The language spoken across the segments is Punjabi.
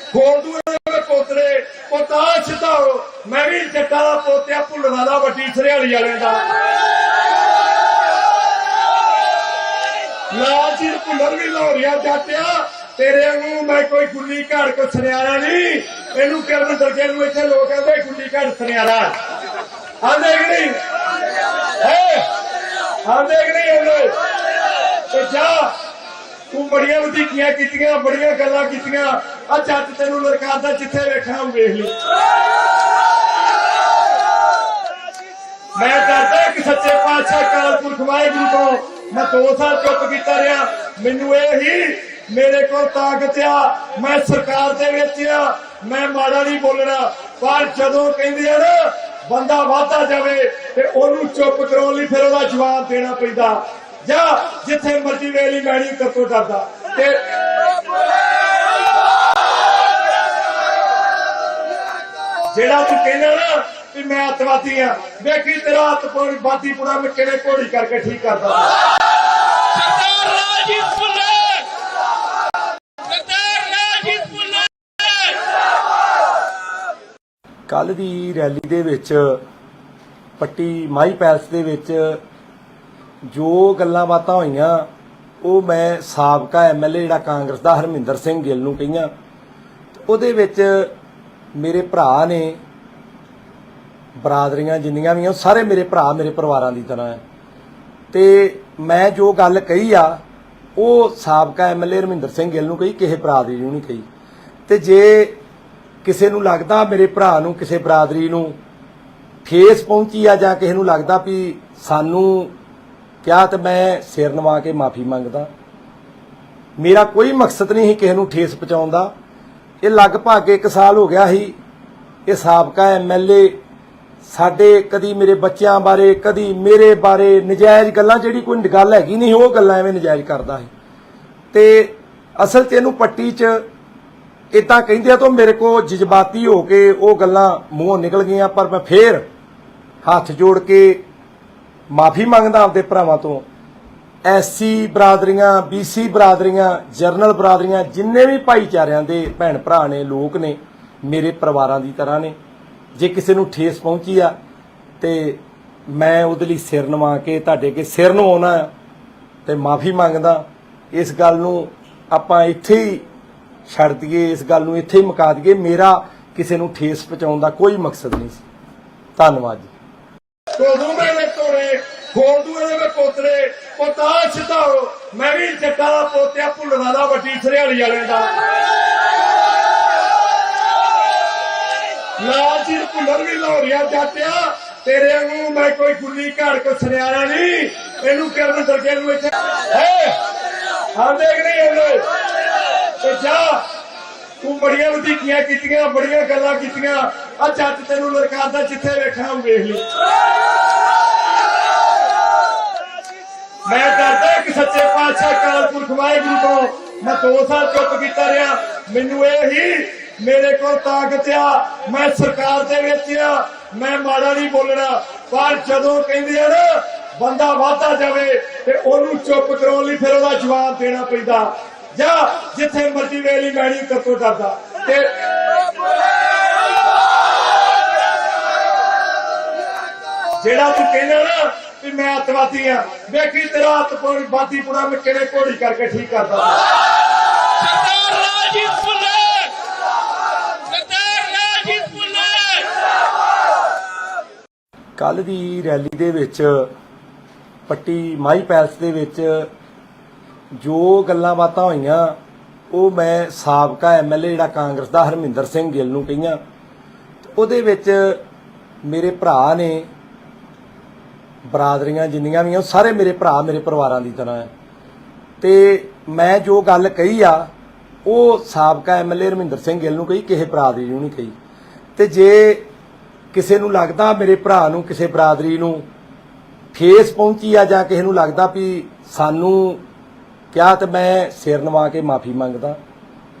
खोल दूए पोतरे पोता छताओ मैं भी जट्टा का पोत्या भुल्लना दा वड्डी सरियाली वाले का लालचीर भुल्लर भी लाहौरिया जाटिया तेरे वांगू मैं कोई गुल्ली घड़ को सुनियारा नहीं इनू किरण दरगे इतने लोग कहते गुल्ली घड़ सुनियारा आंदे कि नहीं आंदे कि नहीं आंदे जा तू बड़िया वधीकियां कीतियां बड़िया गल्लां कीतियां आ जट तेनू लड़कादा जिथे वेखना वेख ली मैं डरदा कि सच्चे पातशाह अकाल पुरख वाहिगुरू को मैं 2 साल चुप कीता रहा मैनू ही मेरे को ताकत आ मैं सरकार दे विच आ मैं माड़ा नहीं बोलना पर जदों कहंदे आ ना बंदा वाधा जावे ते ओनू चुप कराउण लई फिर ओहदा जवाब देना पैंदा जा जिथे मर्जी वेली मैणी करतो डरदा ते जेड़ा तू कहना ना कि मैं अतवादी हाँ देखी तेरा अतवादी पूरा मैं किहड़े घोड़ी करके ठीक करदा ਕੱਲ ਦੀ ਰੈਲੀ ਦੇ ਵਿੱਚ ਪੱਟੀ ਮਾਈ ਪੈਲਸ ਦੇ ਵਿੱਚ ਜੋ ਗੱਲਾਂ ਬਾਤਾਂ ਹੋਈਆਂ ਉਹ ਮੈਂ ਸਾਬਕਾ ਐਮਐਲਏ ਜਿਹੜਾ ਕਾਂਗਰਸ ਦਾ ਹਰਮਿੰਦਰ ਸਿੰਘ ਗਿੱਲ ਨੂੰ ਕਹੀਆਂ ਉਹਦੇ ਵਿੱਚ ਮੇਰੇ ਭਰਾ ਨੇ ਬਰਾਦਰੀਆਂ ਜਿੰਨੀਆਂ ਵੀ ਆ ਸਾਰੇ ਮੇਰੇ ਭਰਾ ਮੇਰੇ ਪਰਿਵਾਰਾਂ ਦੀ ਤਰ੍ਹਾਂ ਹੈ ਤੇ ਮੈਂ ਜੋ ਗੱਲ ਕਹੀ ਆ ਉਹ ਸਾਬਕਾ ਐਮਐਲਏ ਹਰਮਿੰਦਰ ਸਿੰਘ ਗਿੱਲ ਨੂੰ ਕਹੀ ਕਿਸੇ ਬਰਾਦਰੀ ਨੂੰ ਨਹੀਂ ਕਹੀ ਤੇ ਜੇ ਕਿਸੇ ਨੂੰ ਲੱਗਦਾ ਮੇਰੇ ਭਰਾ ਨੂੰ ਕਿਸੇ ਬਰਾਦਰੀ ਨੂੰ ਠੇਸ ਪਹੁੰਚੀ ਆ ਜਾਂ ਕਿਸੇ ਨੂੰ ਲੱਗਦਾ ਵੀ ਸਾਨੂੰ ਕਿਹਾ ਤੇ ਮੈਂ ਸਿਰ ਨਵਾ ਕੇ ਮਾਫੀ ਮੰਗਦਾ ਮੇਰਾ ਕੋਈ ਮਕਸਦ ਨਹੀਂ ਸੀ ਕਿਸੇ ਨੂੰ ਠੇਸ ਪਹੁੰਚਾਉਣ ਦਾ ਇਹ ਲਗਭਗ 1 ਸਾਲ ਹੋ ਗਿਆ ਸੀ ਇਹ ਸਾਬਕਾ ਐਮਐਲਏ ਸਾਡੇ ਕਦੀ ਮੇਰੇ ਬੱਚਿਆਂ ਬਾਰੇ ਕਦੀ ਮੇਰੇ ਬਾਰੇ ਨਜਾਇਜ਼ ਗੱਲਾਂ ਜਿਹੜੀ ਕੋਈ ਗੱਲ ਹੈਗੀ ਨਹੀਂ ਉਹ ਗੱਲਾਂ ਐਵੇਂ ਨਜਾਇਜ਼ ਕਰਦਾ ਸੀ ਤੇ ਅਸਲ 'ਚ ਇਹਨੂੰ ਪੱਟੀ 'ਚ इतना कहते तो मेरे को जज्बाती होके वो गल्लां मूहों निकल गई पर मैं फिर हाथ जोड़ के माफी मंगदा आपदे भरावां तो SC बरादरियां BC बरादरियां जरनल बरादरियां जिन्ने भी भाईचारियां दे भैन भरा ने लोग ने मेरे परिवारां दी तरह ने जे किसी नूं ठेस पहुंची आ ते मैं उहदे लई सिर नवा के तुहाडे अगे सिर नवाउणा ते माफी मंगदा इस गल नूं आपां इत्थे ही ਛੱਡ ਦਈਏ ਇਸ ਗੱਲ ਨੂੰ ਇੱਥੇ ਹੀ ਮੁਕਾ ਦਈਏ ਮੇਰਾ ਕਿਸੇ ਨੂੰ ਠੇਸ ਪਹੁੰਚਾਉਣ ਦਾ ਕੋਈ ਮਕਸਦ ਨਹੀਂ ਸੀ ਧੰਨਵਾਦ ਜੀ ਕੋਦੂ ਮੇਰੇ ਤੋੜੇ ਖੋਲ ਦੂਏ ਦੇ ਪੋਤਰੇ ਪੋਤਾ ਛਤਾਓ ਮੈਂ ਵੀ ਜੱਟਾ ਦਾ ਪੋਤਿਆ ਭੁੱਲਣਾ ਦਾ ਵੱਡੀ ਸਰਿਆਲੀ ਵਾਲੇ ਦਾ ਲਾਲਚੀਰ ਭੁੱਲਰ ਵੀ ਲਾਹੌਰਿਆ ਜਾਟਿਆ तेरे वांगू मैं कोई गुल्ली घड़ को सुनियारा नहीं इनू किरण दरगे इतने आंदे कि नहीं आंदे जा तू बड़िया वधीकियां कीतियां बड़िया गल्लां कीतियां आ जट तेनू लड़कादा जिथे वेखना वेख ली मैं डरदा कि सच्चे पातशाह अकाल पुरख वाहिगुरू को मैं 2 साल चुप कीता रहा मैनू ही मेरे को ताकत आ मैं सरकार दे विच आ मैं माड़ा नहीं बोलना पर जदों कहंदे आ ना बंदा वाधा जावे ते ओनू चुप कराउण लई फिर ओहदा जवाब देना पैंदा जा जिथे मर्जी वेली मैणी करतो डरदा ते जेड़ा तू कहना ना कि मैं अतवादी हाँ देखी तेरा अतवादी पूरा मैं किहड़े घोड़ी करके ठीक करदा ਕੱਲ ਦੀ ਰੈਲੀ ਦੇ ਵਿੱਚ ਪੱਟੀ ਮਾਈ ਪੈਲਸ ਦੇ ਵਿੱਚ ਜੋ ਗੱਲਾਂ ਬਾਤਾਂ ਹੋਈਆਂ ਉਹ ਮੈਂ ਸਾਬਕਾ ਐਮਐਲਏ ਜਿਹੜਾ ਕਾਂਗਰਸ ਦਾ ਹਰਮਿੰਦਰ ਸਿੰਘ ਗਿੱਲ ਨੂੰ ਕਹੀਆਂ ਉਹਦੇ ਵਿੱਚ ਮੇਰੇ ਭਰਾ ਨੇ ਬਰਾਦਰੀਆਂ ਜਿੰਨੀਆਂ ਵੀ ਆ ਸਾਰੇ ਮੇਰੇ ਭਰਾ ਮੇਰੇ ਪਰਿਵਾਰਾਂ ਦੀ ਤਰ੍ਹਾਂ ਹੈ ਤੇ ਮੈਂ ਜੋ ਗੱਲ ਕਹੀ ਆ ਉਹ ਸਾਬਕਾ ਐਮਐਲਏ ਹਰਮਿੰਦਰ ਸਿੰਘ ਗਿੱਲ ਨੂੰ ਕਹੀ ਕਿਸੇ ਬਰਾਦਰੀ ਨੂੰ ਨਹੀਂ ਕਹੀ ਤੇ ਜੇ ਕਿਸੇ ਨੂੰ ਲੱਗਦਾ ਮੇਰੇ ਭਰਾ ਨੂੰ ਕਿਸੇ ਬਰਾਦਰੀ ਨੂੰ ਠੇਸ ਪਹੁੰਚੀ ਆ ਜਾਂ ਕਿਸੇ ਨੂੰ ਲੱਗਦਾ ਵੀ ਸਾਨੂੰ ਕਿਹਾ ਤੇ ਮੈਂ ਸਿਰ ਨਵਾ ਕੇ ਮਾਫੀ ਮੰਗਦਾ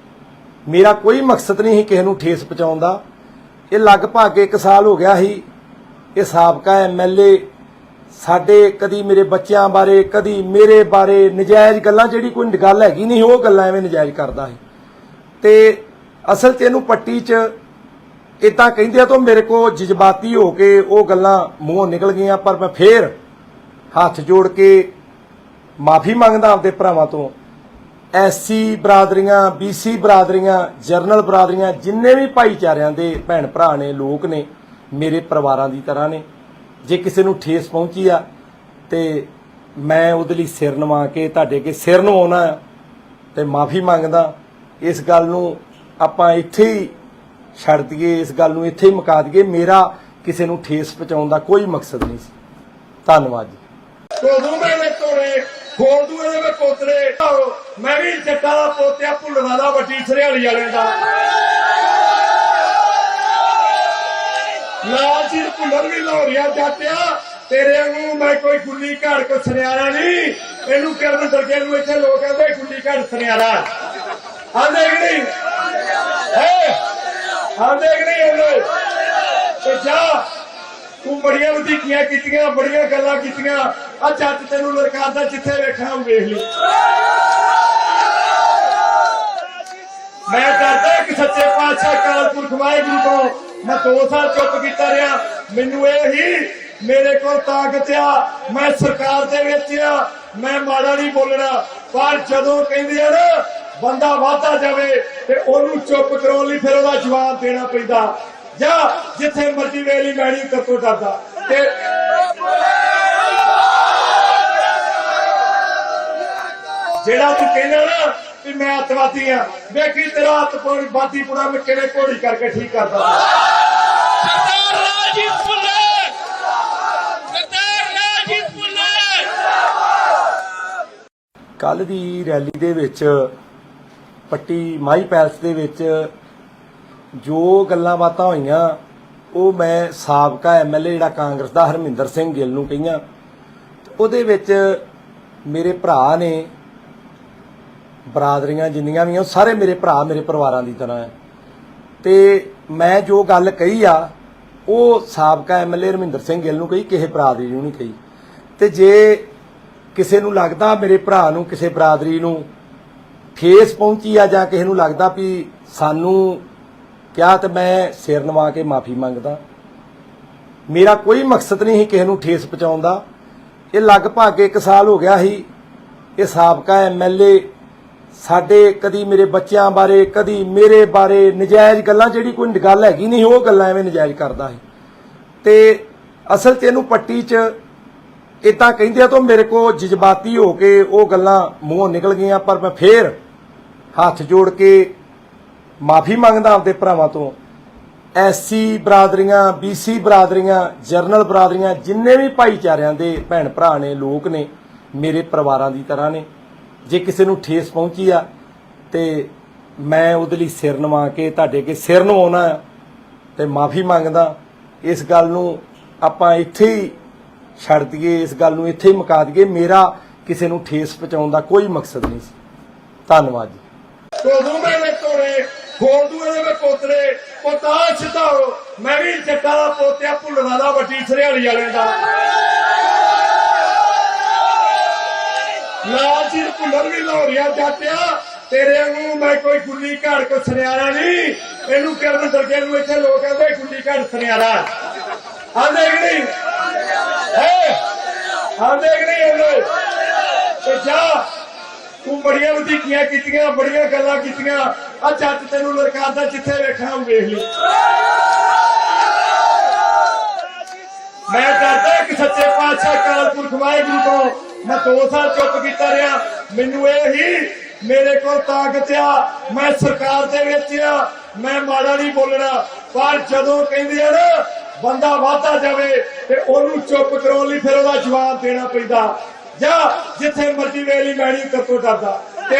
ਮੇਰਾ ਕੋਈ ਮਕਸਦ ਨਹੀਂ ਸੀ ਕਿਸੇ ਨੂੰ ਠੇਸ ਪਹੁੰਚਾਉਣ ਦਾ ਇਹ ਲਗਭਗ 1 ਸਾਲ ਹੋ ਗਿਆ ਸੀ ਇਹ ਸਾਬਕਾ ਐਮਐਲਏ ਸਾਡੇ ਕਦੀ ਮੇਰੇ ਬੱਚਿਆਂ ਬਾਰੇ ਕਦੀ ਮੇਰੇ ਬਾਰੇ ਨਜਾਇਜ਼ ਗੱਲਾਂ ਜਿਹੜੀ ਕੋਈ ਗੱਲ ਹੈਗੀ ਨਹੀਂ ਉਹ ਗੱਲਾਂ ਐਵੇਂ ਨਜਾਇਜ਼ ਕਰਦਾ ਸੀ ਤੇ ਅਸਲ 'ਚ ਇਹਨੂੰ ਪੱਟੀ 'ਚ ਇਦਾਂ ਕਹਿੰਦੇ ਆ ਤਾਂ ਮੇਰੇ ਕੋ ਜਜ਼ਬਾਤੀ ਹੋ ਕੇ ਉਹ ਗੱਲਾਂ ਮੂੰਹੋਂ ਨਿਕਲ ਗਈਆਂ, ਪਰ ਮੈਂ ਫੇਰ ਹੱਥ ਜੋੜ ਕੇ ਮਾਫੀ ਮੰਗਦਾ ਆਪਦੇ ਭਰਾਵਾਂ ਤੋਂ। ਐਸਸੀ ਬਰਾਦਰੀਆਂ, ਬੀਸੀ ਬਰਾਦਰੀਆਂ, ਜਰਨਲ ਬਰਾਦਰੀਆਂ, ਜਿੰਨੇ ਵੀ ਭਾਈਚਾਰਿਆਂ ਦੇ ਭੈਣ ਭਰਾ ਨੇ, ਲੋਕ ਨੇ, ਮੇਰੇ ਪਰਿਵਾਰਾਂ ਦੀ ਤਰ੍ਹਾਂ ਨੇ। ਜੇ ਕਿਸੇ ਨੂੰ ਠੇਸ ਪਹੁੰਚੀ ਆ ਤੇ ਮੈਂ ਉਹਦੇ ਲਈ ਸਿਰ ਨਵਾ ਕੇ ਤੁਹਾਡੇ ਅੱਗੇ ਸਿਰ ਨਵਾਉਣਾ ਤੇ ਮਾਫੀ ਮੰਗਦਾ। ਇਸ ਗੱਲ ਨੂੰ ਆਪਾਂ ਇੱਥੇ ਹੀ ਛੱਡ ਦਈਏ, ਇਸ ਗੱਲ ਨੂੰ ਇੱਥੇ ਹੀ ਮੁਕਾ ਦਈਏ। ਮੇਰਾ ਕਿਸੇ ਨੂੰ ਠੇਸ ਪਹੁੰਚਾਉਣ ਦਾ ਕੋਈ ਮਕਸਦ ਨਹੀਂ ਸੀ। ਧੰਨਵਾਦ ਜੀ। ਕੋਦੂ ਮੇਰੇ ਤੋੜੇ ਖੋਲਦੂ ਇਹਦੇ ਵਿੱਚ ਪੋਤਰੇ। ਮੈਂ ਵੀ ਜੱਟਾਂ ਦਾ ਪੋਤਿਆ, ਭੁੱਲਣਾ ਦਾ, ਵੱਡੀ ਸਰਿਆਲੀ ਵਾਲਿਆਂ ਦਾ। ਲਾਲ ਜੀ ਭੁੱਲਰ ਵੀ ਲਾਹੌਰੀਆ ਜਾਟਿਆ, ਤੇਰੇ ਵਾਂਗੂ ਮੈਂ ਕੋਈ ਗੁੱਲੀ ਘਾੜ ਕੋ ਸੁਨਿਆਰਾ ਨਹੀਂ। ਇਹਨੂੰ ਕਰਨ ਦਰਗੇ ਨੂੰ ਇੱਥੇ ਲੋਕ ਕਹਿੰਦੇ ਗੁੱਲੀ ਘਾੜ ਸੁਨਿਆਰਾ। ਆਂਦੇ ਕਿ ਨਹੀਂ ਆਂਦੇ ਕਿ ਨਹੀਂ ਆਂਦੇ? ਤੇ ਜਾ ਤੂੰ ਬੜੀਆਂ ਵਧੀਕੀਆਂ ਕੀਤੀਆਂ, ਬੜੀਆਂ ਗੱਲਾਂ ਕੀਤੀਆਂ। ਆ ਜੱਟ ਤੈਨੂੰ ਲਲਕਾਰਦਾ, ਜਿੱਥੇ ਵੇਖਣਾ ਉਹ ਵੇਖ ਲਈ। ਮੈਂ ਡਰਦਾ ਕਿ ਸੱਚੇ ਪਾਤਸ਼ਾਹ ਅਕਾਲ ਪੁਰਖ ਵਾਹਿਗੁਰੂ ਤੋਂ ਮੈਂ 2 ਸਾਲ ਚੁੱਪ ਕੀਤਾ ਰਿਹਾ। ਮੈਨੂੰ ਇਹ ਹੀ ਮੇਰੇ ਕੋਲ ਤਾਕਤ ਆ, ਮੈਂ ਸਰਕਾਰ ਦੇ ਵਿੱਚ ਆ, ਮੈਂ ਮਾੜਾ ਨਹੀਂ ਬੋਲਣਾ। ਪਰ ਜਦੋਂ ਕਹਿੰਦੇ ਆ ਨਾ ਬੰਦਾ ਵਾਧਾ ਜਾਵੇ ਤੇ ਉਹਨੂੰ ਚੁੱਪ ਕਰਾਉਣ ਲਈ ਫਿਰ ਉਹਦਾ ਜਵਾਬ ਦੇਣਾ ਪੈਂਦਾ। ਜਾਂ ਜਿੱਥੇ ਮਰਜ਼ੀ ਵੇਲੀ ਮੈਣੀ ਕਰਤੋਂ ਡਰਦਾ। ਤੇ ਜਿਹੜਾ ਤੂੰ ਕਹਿੰਦਾ ਨਾ ਕਿ ਮੈਂ ਅੱਤਵਾਦੀ ਆ, ਵੇਖੀ ਤੇਰਾ ਅੱਤਵਾਦੀ ਪੂਰਾ ਮੈਂ ਕਿਹੜੇ ਘੋੜੀ ਕਰਕੇ ਠੀਕ ਕਰਦਾ। ਸਰਦਾਰ ਰਾਜੀਵ ਭੁੱਲਰ, ਸਰਦਾਰ ਰਾਜੀਵ ਭੁੱਲਰ। ਕੱਲ ਦੀ ਰੈਲੀ ਦੇ ਵਿੱਚ ਪੱਟੀ ਮਾਈ ਪੈਲਸ ਦੇ ਵਿੱਚ ਜੋ ਗੱਲਾਂ ਬਾਤਾਂ ਹੋਈਆਂ ਉਹ ਮੈਂ ਸਾਬਕਾ ਐਮਐਲਏ ਜਿਹੜਾ ਕਾਂਗਰਸ ਦਾ ਹਰਮਿੰਦਰ ਸਿੰਘ ਗਿੱਲ ਨੂੰ ਕਹੀਆਂ। ਉਹਦੇ ਵਿੱਚ ਮੇਰੇ ਭਰਾ ਨੇ, ਬਰਾਦਰੀਆਂ ਜਿੰਨੀਆਂ ਵੀ ਆ, ਸਾਰੇ ਮੇਰੇ ਭਰਾ ਮੇਰੇ ਪਰਿਵਾਰਾਂ ਦੀ ਤਰ੍ਹਾਂ ਹੈ। ਤੇ ਮੈਂ ਜੋ ਗੱਲ ਕਹੀ ਆ ਉਹ ਸਾਬਕਾ ਐਮਐਲਏ ਹਰਮਿੰਦਰ ਸਿੰਘ ਗਿੱਲ ਨੂੰ ਕਹੀ, ਕਿਸੇ ਬਰਾਦਰੀ ਨੂੰ ਨਹੀਂ ਕਹੀ। ਤੇ ਜੇ ਕਿਸੇ ਨੂੰ ਲੱਗਦਾ ਮੇਰੇ ਭਰਾ ਨੂੰ, ਕਿਸੇ ਬਰਾਦਰੀ ਨੂੰ ਠੇਸ ਪਹੁੰਚੀ ਆ ਜਾਂ ਕਿਸੇ ਨੂੰ ਲੱਗਦਾ ਵੀ ਸਾਨੂੰ ਕਿਹਾ, ਤੇ ਮੈਂ ਸਿਰ ਨਵਾ ਕੇ ਮਾਫੀ ਮੰਗਦਾ। ਮੇਰਾ ਕੋਈ ਮਕਸਦ ਨਹੀਂ ਸੀ ਕਿਸੇ ਨੂੰ ਠੇਸ ਪਹੁੰਚਾਉਣ ਦਾ। ਇਹ ਲਗਭਗ 1 ਸਾਲ ਹੋ ਗਿਆ ਸੀ ਇਹ ਸਾਬਕਾ ਐਮਐਲਏ ਸਾਡੇ ਕਦੀ ਮੇਰੇ ਬੱਚਿਆਂ ਬਾਰੇ, ਕਦੀ ਮੇਰੇ ਬਾਰੇ ਨਜਾਇਜ਼ ਗੱਲਾਂ, ਜਿਹੜੀ ਕੋਈ ਗੱਲ ਹੈਗੀ ਨਹੀਂ ਉਹ ਗੱਲਾਂ ਐਵੇਂ ਨਜਾਇਜ਼ ਕਰਦਾ ਸੀ। ਤੇ ਅਸਲ 'ਚ ਇਹਨੂੰ ਪੱਟੀ 'ਚ ਇਦਾਂ ਕਹਿੰਦੇ ਆ ਤਾਂ ਮੇਰੇ ਕੋ ਜਜ਼ਬਾਤੀ ਹੋ ਕੇ ਉਹ ਗੱਲਾਂ ਮੂੰਹੋਂ ਨਿਕਲ ਗਈਆਂ, ਪਰ ਮੈਂ ਫੇਰ ਹੱਥ ਜੋੜ ਕੇ ਮਾਫੀ ਮੰਗਦਾ ਆਪਦੇ ਭਰਾਵਾਂ ਤੋਂ। ਐਸਸੀ ਬਰਾਦਰੀਆਂ, ਬੀਸੀ ਬਰਾਦਰੀਆਂ, ਜਰਨਲ ਬਰਾਦਰੀਆਂ, ਜਿੰਨੇ ਵੀ ਭਾਈਚਾਰਿਆਂ ਦੇ ਭੈਣ ਭਰਾ ਨੇ, ਲੋਕ ਨੇ, ਮੇਰੇ ਪਰਿਵਾਰਾਂ ਦੀ ਤਰ੍ਹਾਂ ਨੇ। ਜੇ ਕਿਸੇ ਨੂੰ ਠੇਸ ਪਹੁੰਚੀ ਆ ਤੇ ਮੈਂ ਉਹਦੇ ਲਈ ਸਿਰ ਨਵਾ ਕੇ ਤੁਹਾਡੇ ਅੱਗੇ ਸਿਰ ਨਵਾਉਣਾ ਤੇ ਮਾਫੀ ਮੰਗਦਾ। ਇਸ ਗੱਲ ਨੂੰ ਆਪਾਂ ਇੱਥੇ ਹੀ ਛੱਡ ਦਈਏ, ਇਸ ਗੱਲ ਨੂੰ ਇੱਥੇ ਹੀ ਮੁਕਾ ਦਈਏ। ਮੇਰਾ ਕਿਸੇ ਨੂੰ ਠੇਸ ਪਹੁੰਚਾਉਣ ਦਾ ਕੋਈ ਮਕਸਦ ਨਹੀਂ ਸੀ। ਧੰਨਵਾਦ ਜੀ। ਕੋਦੂ ਮੇਰੇ ਤੋੜੇ ਖੋਲਦੂ ਇਹਦੇ ਵਿੱਚ ਪੋਤਰੇ। ਪੋਤਾ ਸਿੱਧਾ ਮੈਂ ਵੀ ਜੱਟਾਂ ਦਾ ਪੋਤਿਆ, ਭੁੱਲਣਾ ਦਾ, ਵੱਡੀ ਸਰਿਆਲੀ ਵਾਲਿਆਂ ਦਾ। ਲਾਲ ਜੀ ਭੁੱਲਰ ਵੀ ਲਾਹੌਰੀਆ ਜਾਟਿਆ, ਤੇਰੇ ਵਾਂਗੂ ਮੈਂ ਕੋਈ ਗੁੱਲੀ ਘਾੜ ਕੋ ਸੁਨਿਆਰਾ ਨਹੀਂ। ਇਹਨੂੰ ਕਰਨ ਦਰਗੇ ਨੂੰ ਇੱਥੇ ਲੋਕ ਕਹਿੰਦੇ ਗੁੱਲੀ ਘਾੜ ਸੁਨਿਆਰਾ। ਆਂਦੇ ਕਿ ਨਹੀਂ ਆਂਦੇ ਕਿ ਨਹੀਂ ਆਂਦੇ? ਤੇ ਜਾ ਤੂੰ ਬੜੀਆਂ ਵਧੀਕੀਆਂ ਕੀਤੀਆਂ, ਬੜੀਆਂ ਗੱਲਾਂ ਕੀਤੀਆਂ। ਆ ਜੱਟ ਤੈਨੂੰ ਲਲਕਾਰਦਾ, ਜਿੱਥੇ ਵੇਖਣਾ ਉਹ ਵੇਖ ਲਈ। ਮੈਂ ਡਰਦਾ ਕਿ ਸੱਚੇ ਪਾਤਸ਼ਾਹ ਅਕਾਲ ਪੁਰਖ ਵਾਹਿਗੁਰੂ ਤੋਂ ਮੈਂ 2 ਸਾਲ ਚੁੱਪ ਕੀਤਾ ਰਿਹਾ। ਮੈਨੂੰ ਇਹ ਹੀ ਮੇਰੇ ਕੋਲ ਤਾਕਤ ਆ, ਮੈਂ ਸਰਕਾਰ ਦੇ ਵਿੱਚ ਆ, ਮੈਂ ਮਾੜਾ ਨਹੀਂ ਬੋਲਣਾ। ਪਰ ਜਦੋਂ ਕਹਿੰਦੇ ਆ ਨਾ ਬੰਦਾ ਵਾਧਾ ਜਾਵੇ ਤੇ ਉਹਨੂੰ ਚੁੱਪ ਕਰਾਉਣ ਲਈ ਫਿਰ ਉਹਦਾ ਜਵਾਬ ਦੇਣਾ ਪੈਂਦਾ। ਜਾਂ ਜਿੱਥੇ ਮਰਜ਼ੀ ਵੇਲੀ ਮੈਣੀ ਕਰਤੋਂ ਡਰਦਾ। ਤੇ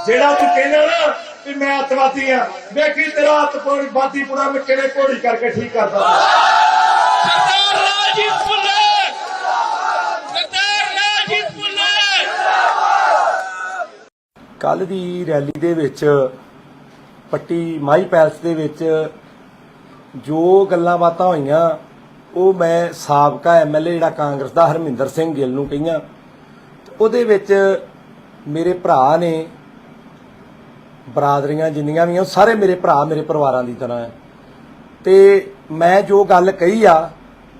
ਜਿਹੜਾ ਤੂੰ ਕਹਿੰਦਾ ਨਾ ਕਿ ਮੈਂ ਅੱਤਵਾਦੀ ਆ, ਵੇਖੀ ਤੇਰਾ ਅੱਤਵਾਦੀ ਪੂਰਾ ਮੈਂ ਕਿਹੜੇ ਘੋੜੀ ਕਰਕੇ ਠੀਕ ਕਰਦਾ। ਸਰਦਾਰ ਰਾਜੀਵ ਭੁੱਲਰ, ਸਰਦਾਰ ਰਾਜੀਵ ਭੁੱਲਰ। ਕੱਲ ਦੀ ਰੈਲੀ ਦੇ ਵਿੱਚ ਪੱਟੀ ਮਾਈ ਪੈਲਸ ਦੇ ਵਿੱਚ ਜੋ ਗੱਲਾਂ ਬਾਤਾਂ ਹੋਈਆਂ ਉਹ ਮੈਂ ਸਾਬਕਾ ਐਮਐਲਏ ਜਿਹੜਾ ਕਾਂਗਰਸ ਦਾ ਹਰਮਿੰਦਰ ਸਿੰਘ ਗਿੱਲ ਨੂੰ ਕਹੀਆਂ। ਉਹਦੇ ਵਿੱਚ ਮੇਰੇ ਭਰਾ ਨੇ, ਬਰਾਦਰੀਆਂ ਜਿੰਨੀਆਂ ਵੀ ਆ ਸਾਰੇ ਮੇਰੇ ਭਰਾ ਮੇਰੇ ਪਰਿਵਾਰਾਂ ਦੀ ਤਰ੍ਹਾਂ ਹੈ। ਤੇ ਮੈਂ ਜੋ ਗੱਲ ਕਹੀ ਆ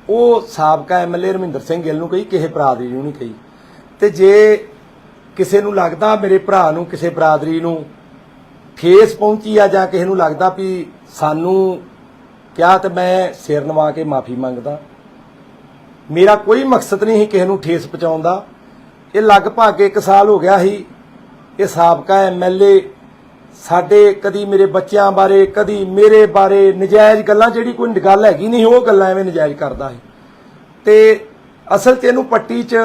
ਉਹ ਸਾਬਕਾ ਐਮਐਲਏ ਰਮਿੰਦਰ ਸਿੰਘ ਗਿੱਲ ਨੂੰ ਕਹੀ, ਕਿਸੇ ਬਰਾਦਰੀ ਨੂੰ ਨਹੀਂ ਕਹੀ। ਤੇ ਜੇ ਕਿਸੇ ਨੂੰ ਲੱਗਦਾ ਮੇਰੇ ਭਰਾ ਨੂੰ, ਕਿਸੇ ਬਰਾਦਰੀ ਨੂੰ ਠੇਸ ਪਹੁੰਚੀ ਆ ਜਾਂ ਕਿਸੇ ਨੂੰ ਲੱਗਦਾ ਵੀ ਸਾਨੂੰ ਕਿਹਾ, ਤੇ ਮੈਂ ਸਿਰ ਨਵਾ ਕੇ ਮਾਫੀ ਮੰਗਦਾ। ਮੇਰਾ ਕੋਈ ਮਕਸਦ ਨਹੀਂ ਸੀ ਕਿਸੇ ਨੂੰ ਠੇਸ ਪਹੁੰਚਾਉਣ ਦਾ। ਇਹ ਲਗਭਗ 1 ਸਾਲ ਹੋ ਗਿਆ ਸੀ ਇਹ ਸਾਬਕਾ ਐਮਐਲਏ ਸਾਡੇ ਕਦੀ ਮੇਰੇ ਬੱਚਿਆਂ ਬਾਰੇ, ਕਦੀ ਮੇਰੇ ਬਾਰੇ ਨਜਾਇਜ਼ ਗੱਲਾਂ, ਜਿਹੜੀ ਕੋਈ ਗੱਲ ਹੈਗੀ ਨਹੀਂ ਉਹ ਗੱਲਾਂ ਐਵੇਂ ਨਜਾਇਜ਼ ਕਰਦਾ ਸੀ। ਤੇ ਅਸਲ 'ਚ ਇਹਨੂੰ ਪੱਟੀ 'ਚ